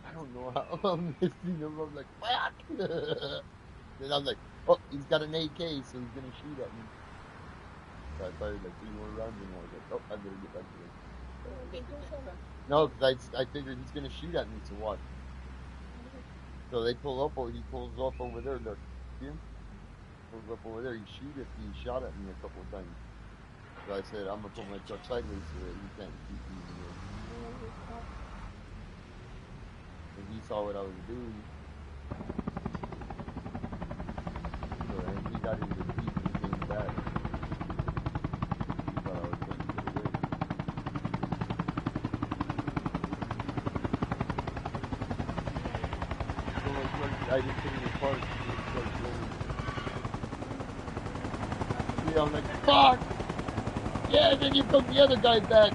I don't know how I'm missing him. I'm like, fuck. Then I was like, oh, he's got an AK, so he's gonna shoot at me. So I fired like 3 more rounds, and I was like, oh, I better get back to him. No, because I figured he's gonna shoot at me, so what? So they pull up, he pulls up over there. Look, see him? Pulls up over there. He shot at me a couple of times. So I said, I'm gonna put my truck sideways so that he can't shoot me anymore. And he saw what I was doing. So and he got into the feet and he came back. He thought I was going to get away. So my truck, I just put it in park. Yeah, I'm like, fuck! Yeah, and then you put the other guy back.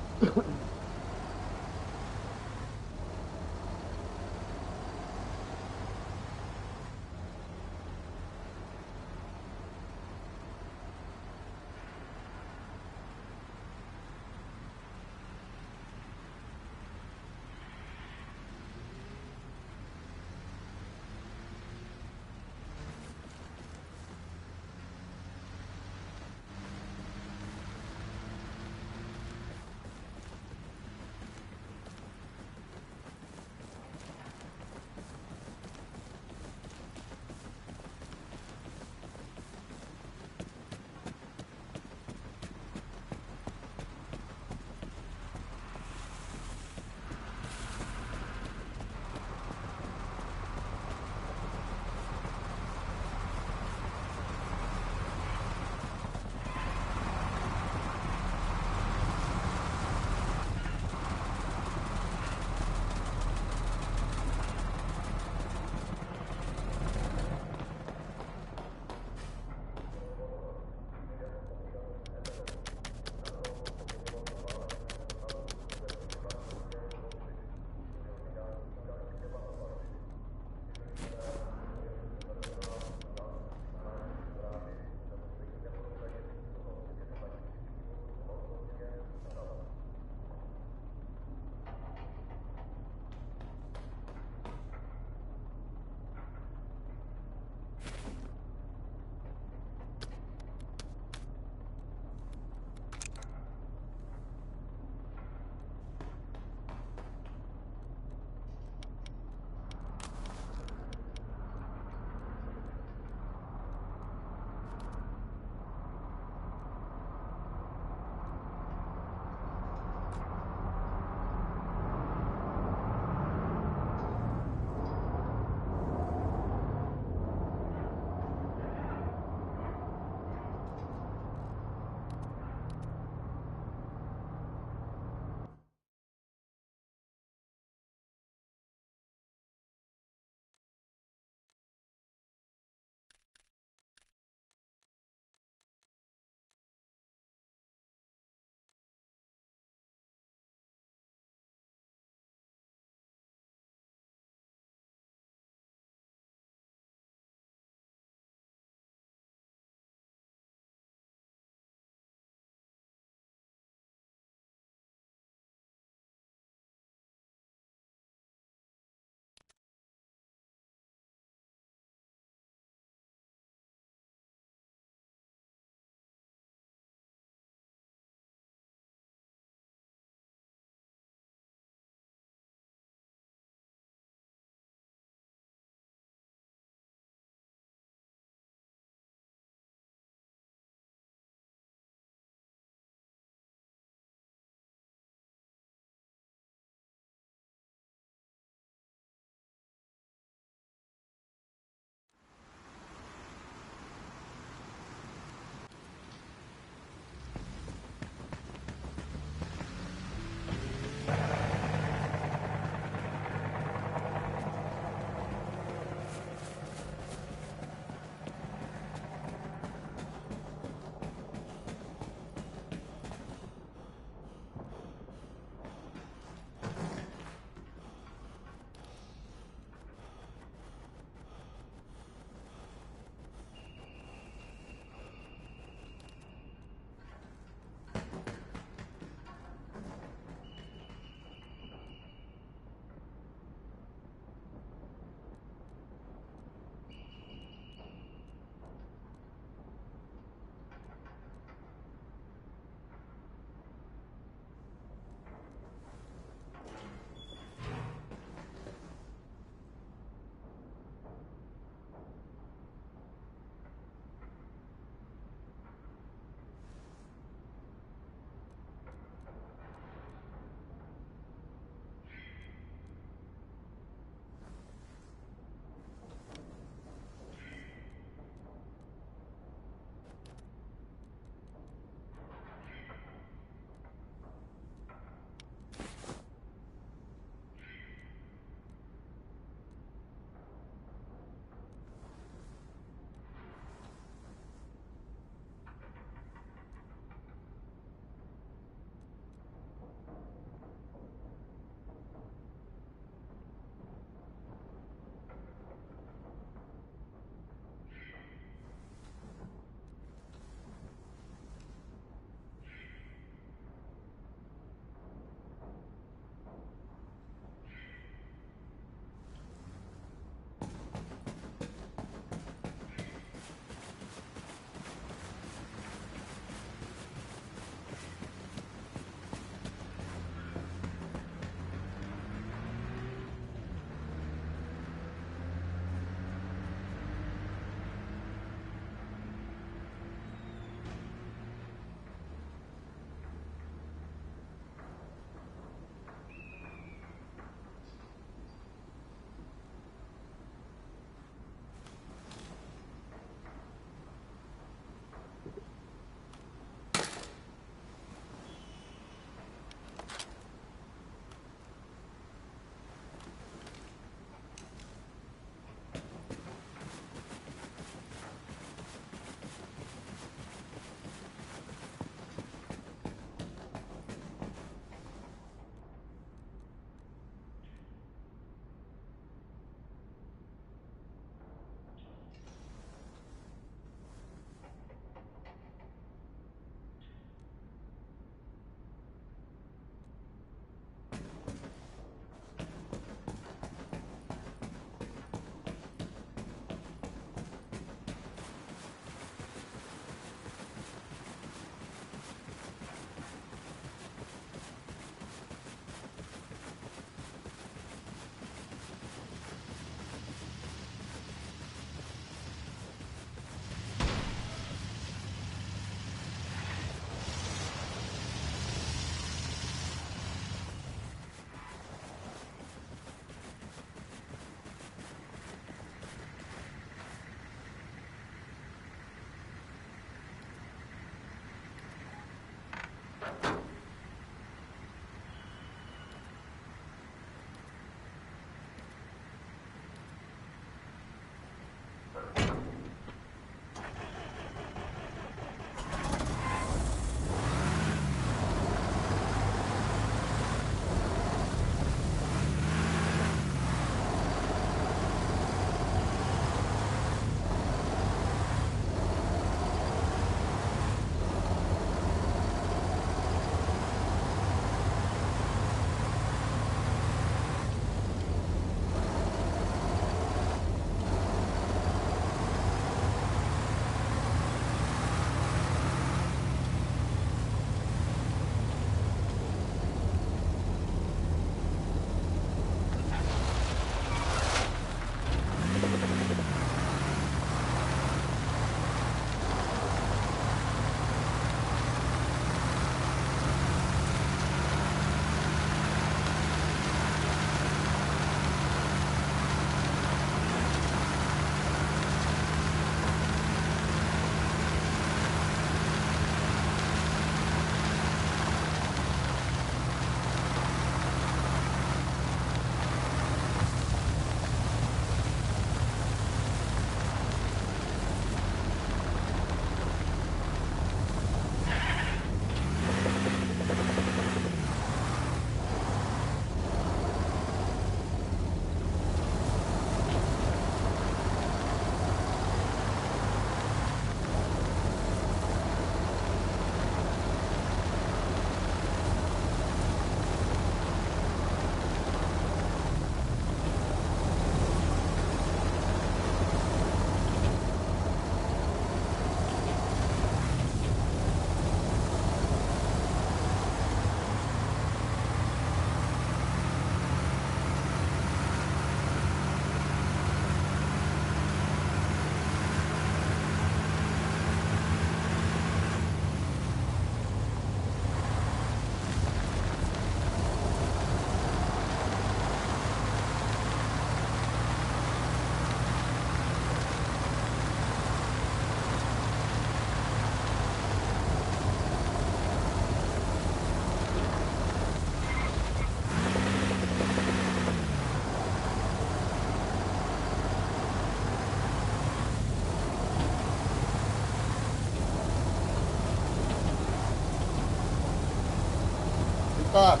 Papa.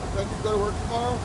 What time do you go to work tomorrow?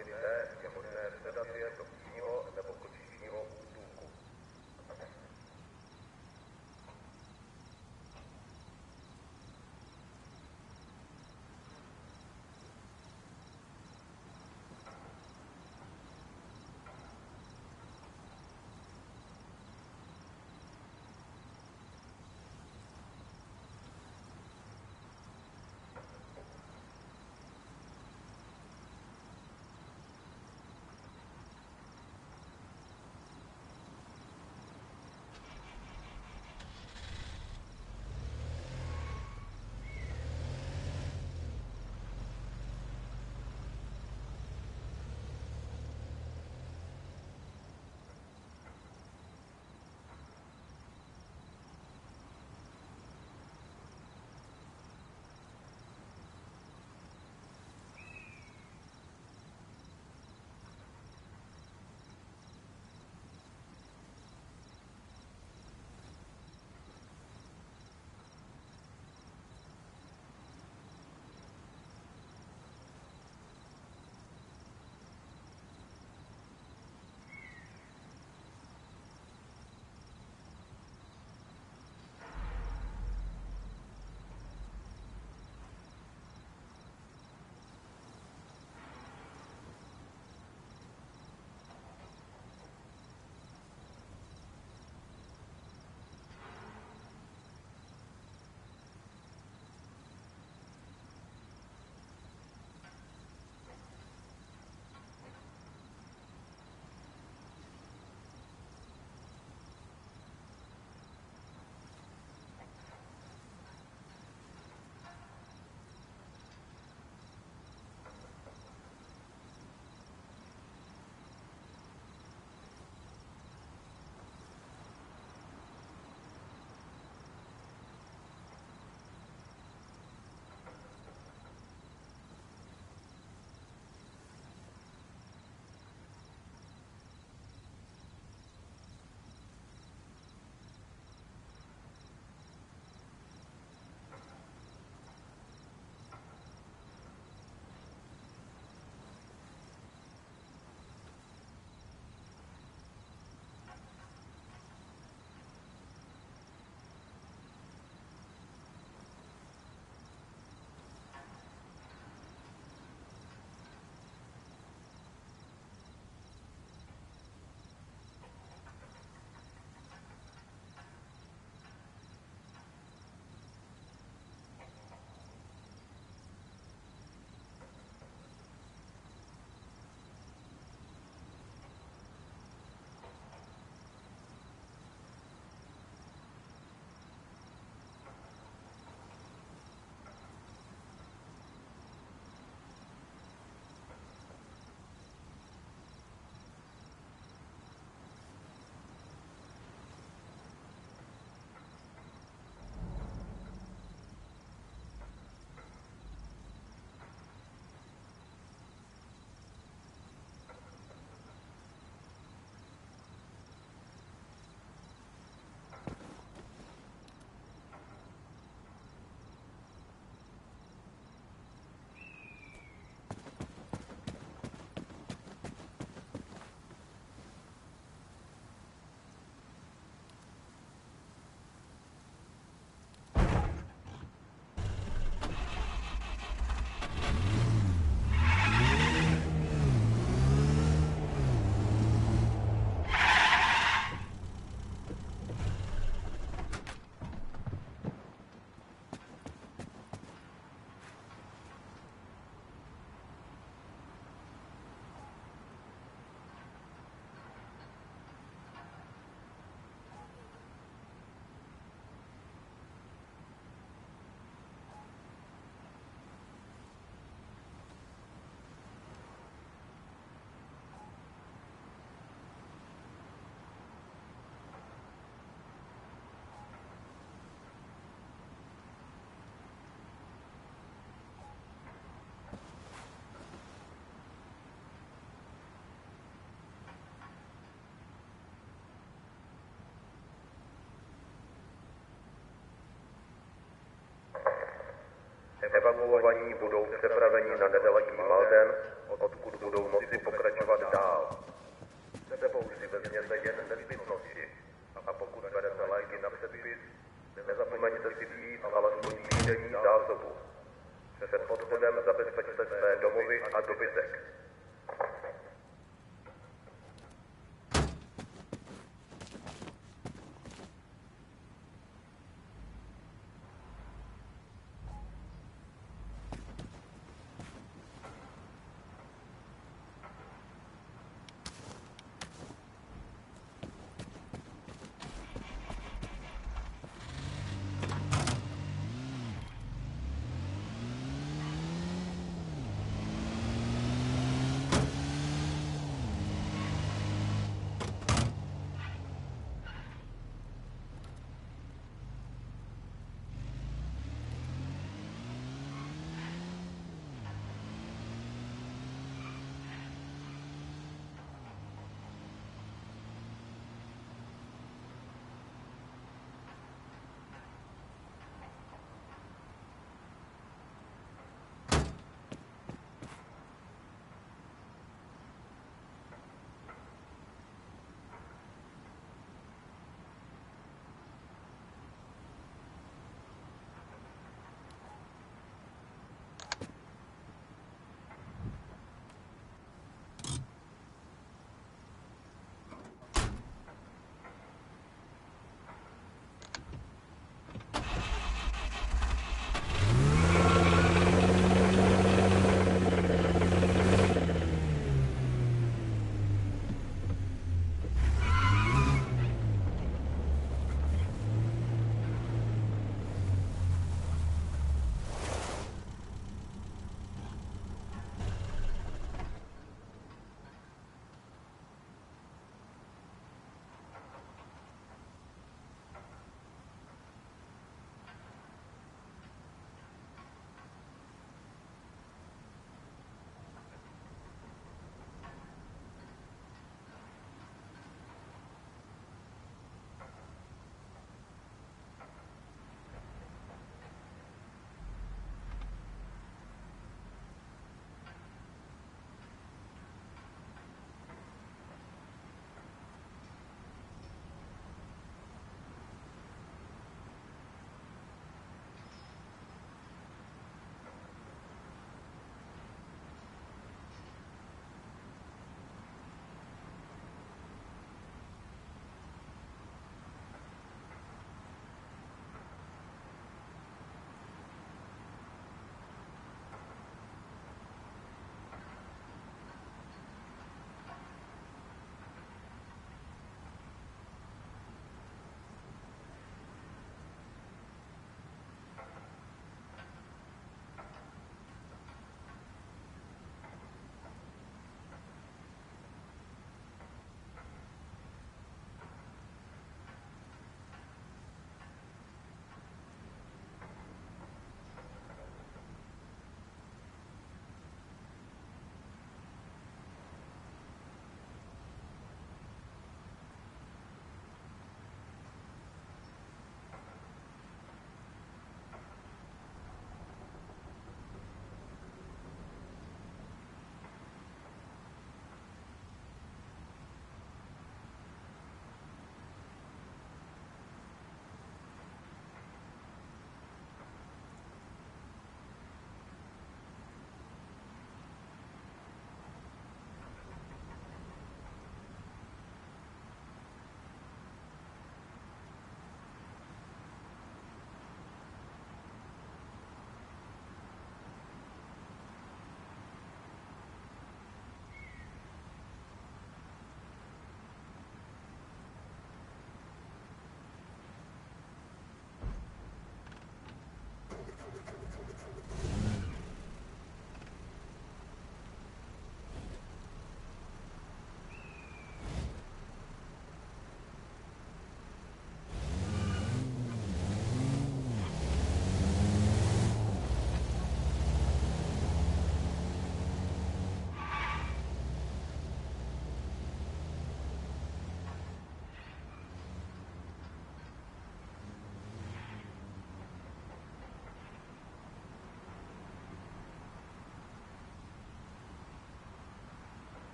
emice je možné předat je do příštího nebo kočičního útulku. Evakuovaní budou přepraveni na nedaleký Malden, odkud budou moci a dobytek.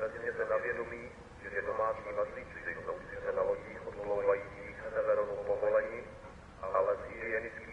Vezměte na vědomí, že domácí mazlíci jsou sice na lodích odplouvajících severonu povolení, ale z hygienických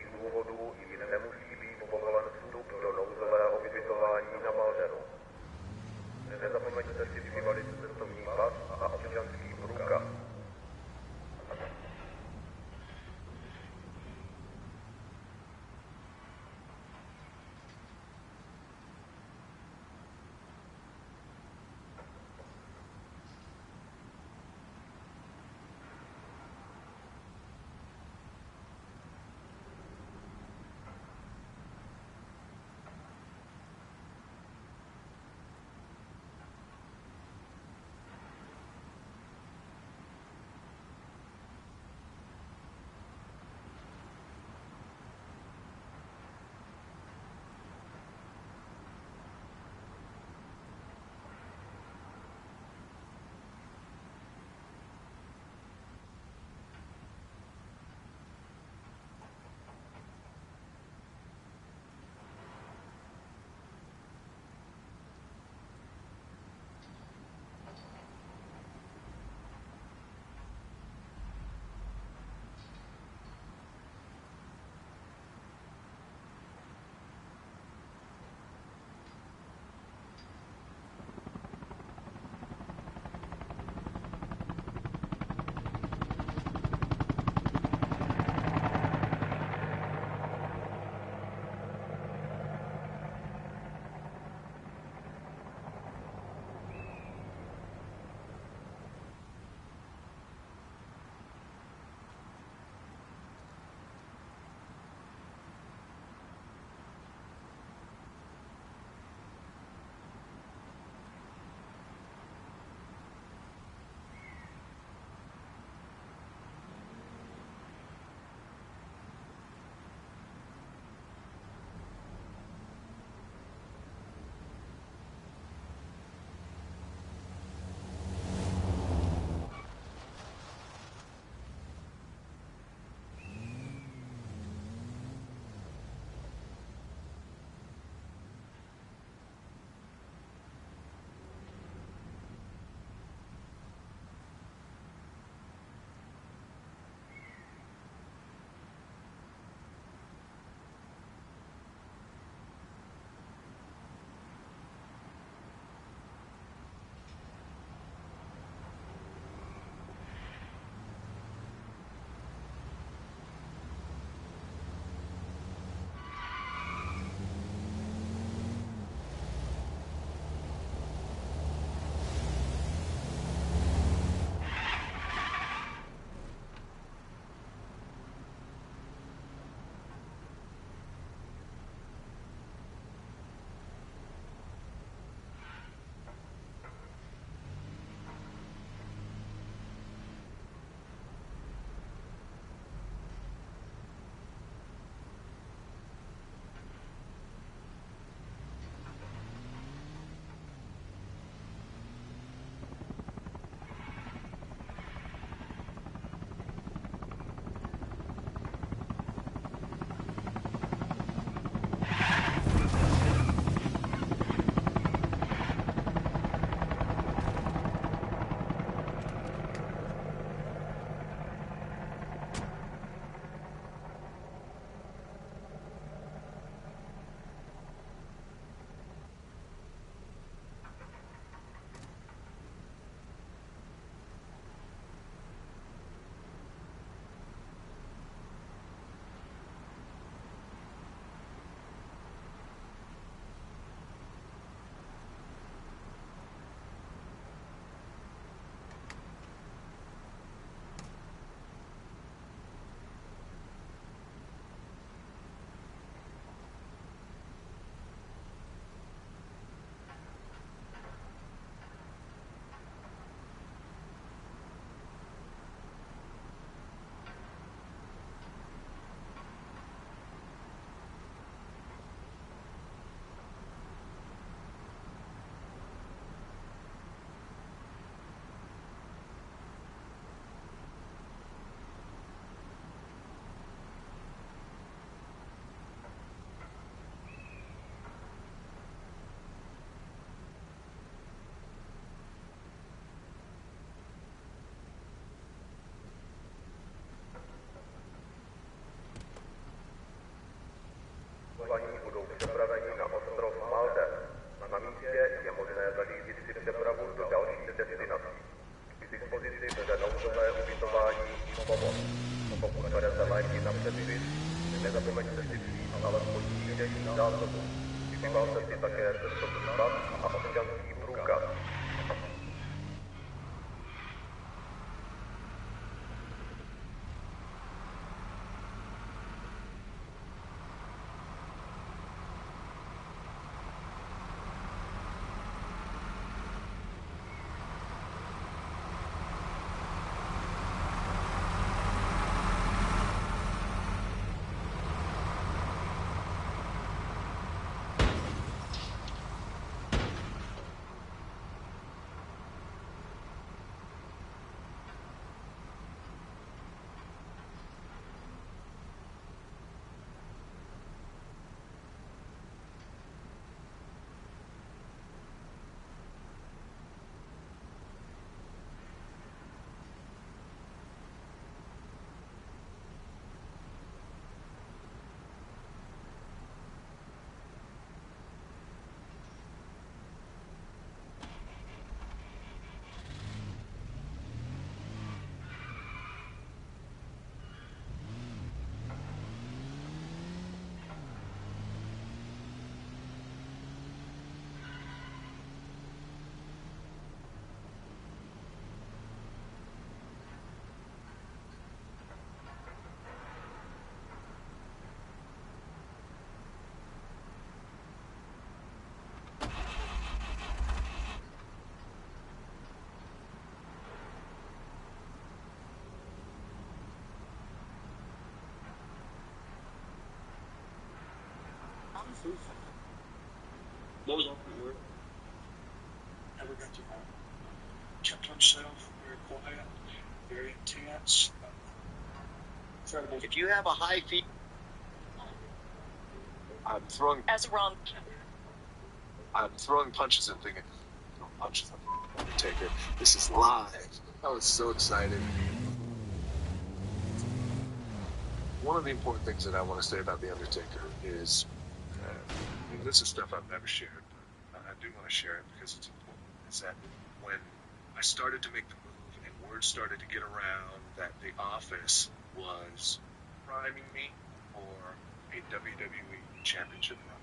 dispozici pre nouzové ubytování mimo pomoc. Pokud berete léky na předpis, nezapomeňte si vzít alespoň týdenní zásobu. Vybalte si také cestovní pas a občanský průkaz. What was awkward work? Never got to home. Kept to himself, very quiet, very intense. If you have a high fever, I'm throwing punches and thinking, no punches. Undertaker. This is live. I was so excited. One of the important things that I want to say about The Undertaker is, this is stuff I've never shared, but I do want to share it because it's important, is that when I started to make the move and word started to get around that The Office was priming me for a WWE Championship run.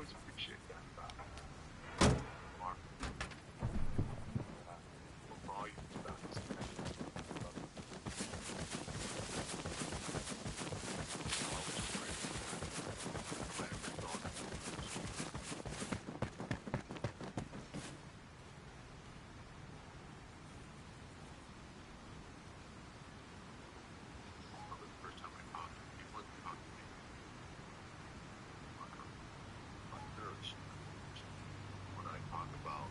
always appreciate that about you. Mark, volumes about this connection. Love you. I'll always pray for that. My every thought and remember the first time I talked to him, he wasn't talking to me. My nerves. When I talk about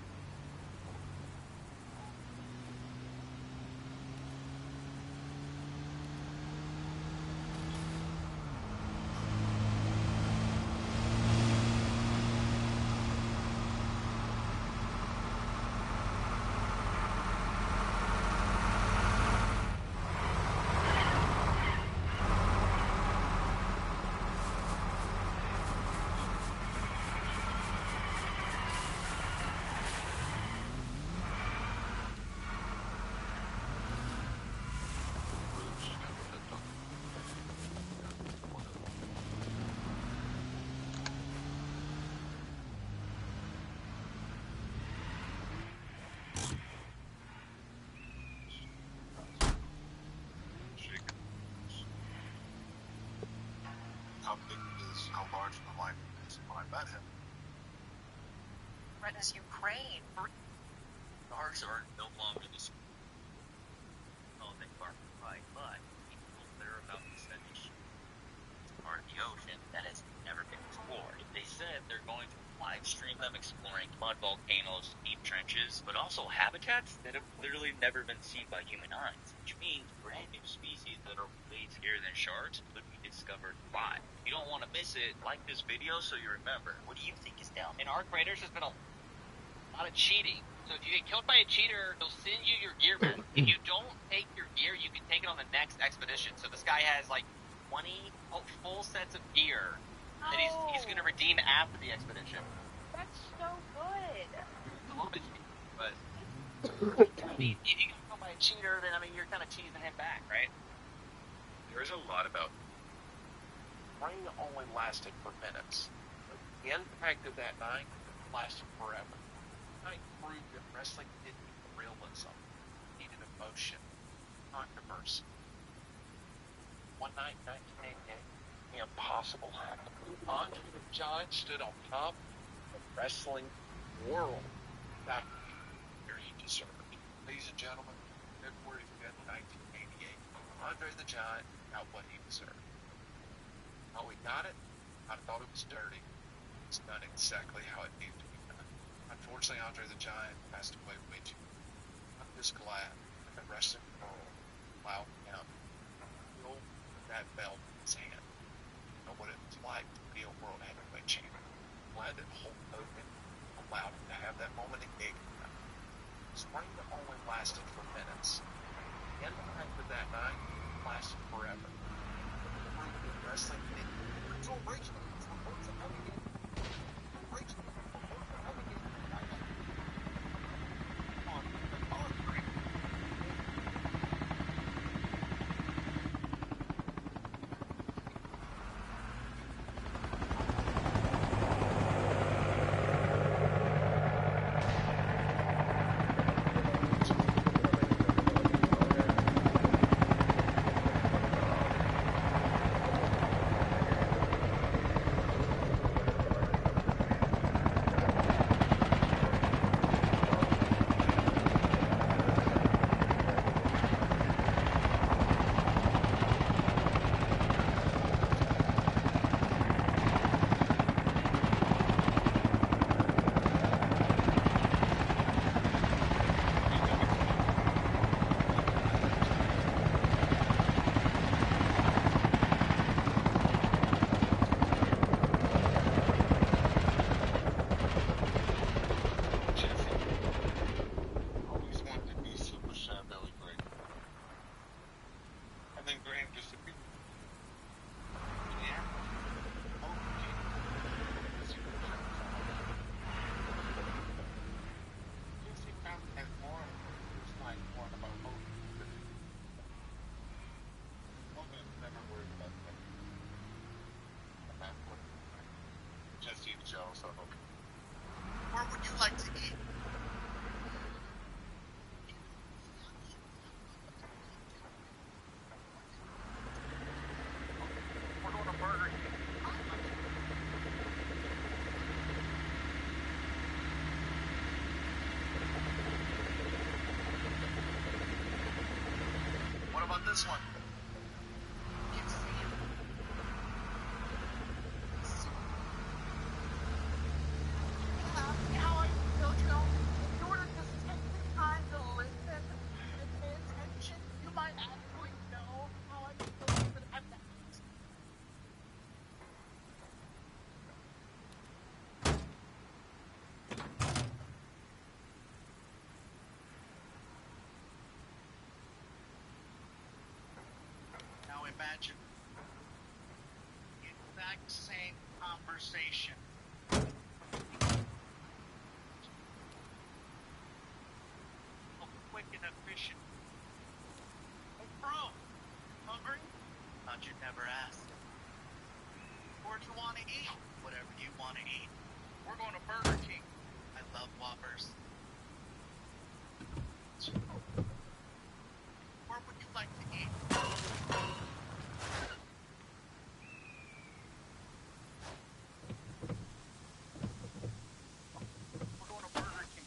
how big it is, how large the life is. When I met him, Threatens Ukraine. Stars are no longer the oh, they are right, but people clear about the sediment part of the ocean that has never been explored. They said they're going to live stream them exploring mud volcanoes, deep trenches, but also habitats that have literally never been seen by human eyes, which means brand new species that are way scarier than sharks could be discovered live. You don't want to miss it. Like this video so you remember. What do you think is down? In our craters, there's been a lot of cheating. So if you get killed by a cheater, they'll send you your gear back. If you don't take your gear, you can take it on the next expedition. So this guy has like 20 full sets of gear that he's going to redeem after the expedition. That's so good. It's a little bit cheating, but I mean, if you get killed by a cheater, then I mean you're kind of cheesing him back, right? There is a lot about rain only lasted for minutes. The impact of that night lasted forever. Night proved that wrestling didn't need realism, it needed emotion, controversy. One night in 1988, the impossible happened. Andre the Giant stood on top of the wrestling world. That where he deserved. Ladies and gentlemen, February 5th, 1988, Andre the Giant got what he deserved. How he got it, I thought it was dirty. It's done exactly how it needed to be done. Unfortunately, Andre the Giant passed away way too early. I'm just glad that the wrestling world allowed him to hold that belt in his hand. You know what it was like to be a world heavyweight champion. I'm glad that Hulk Hogan allowed him to have that moment in Gig. Spring only lasted for minutes. The impact of that night lasted forever. The proof that wrestling didn't about this one? You can see it. Yeah, how I feel, you know, if you were to just take the time to listen and pay attention, you might actually know how I feel. But I'm not. Now imagine the exact same conversation. Quick and efficient. Hey, bro, hungry? Thought you'd never ask. Where do you want to eat? Whatever you want to eat. We're going to Burger King. I love Whoppers. Where would you like to eat? We're going to Burger King.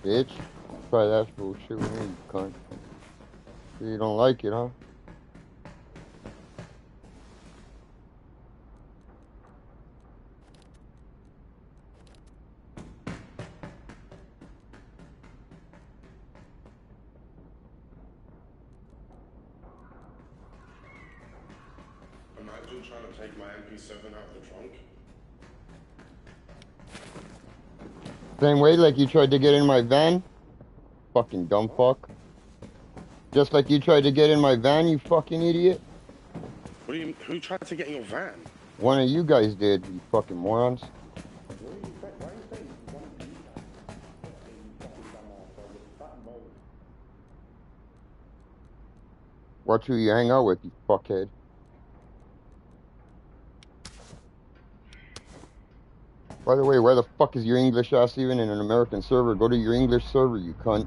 Bitch. Try that bullshit with me, you cunt. You don't like it, huh? Imagine trying to take my MP7 out the trunk. Same way like you tried to get in my van? Fucking dumb fuck. Just like you tried to get in my van, you fucking idiot. What do you? Who tried to get in your van? One of you guys did, you fucking morons. Why are you saying one of you guys? You fucking dumbass, bro. It's that involved. Watch who you hang out with, you fuckhead. By the way, why the fuck is your English ass even in an American server? Go to your English server, you cunt.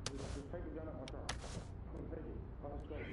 Just take the gun out my car. Come on, take it. Let's go.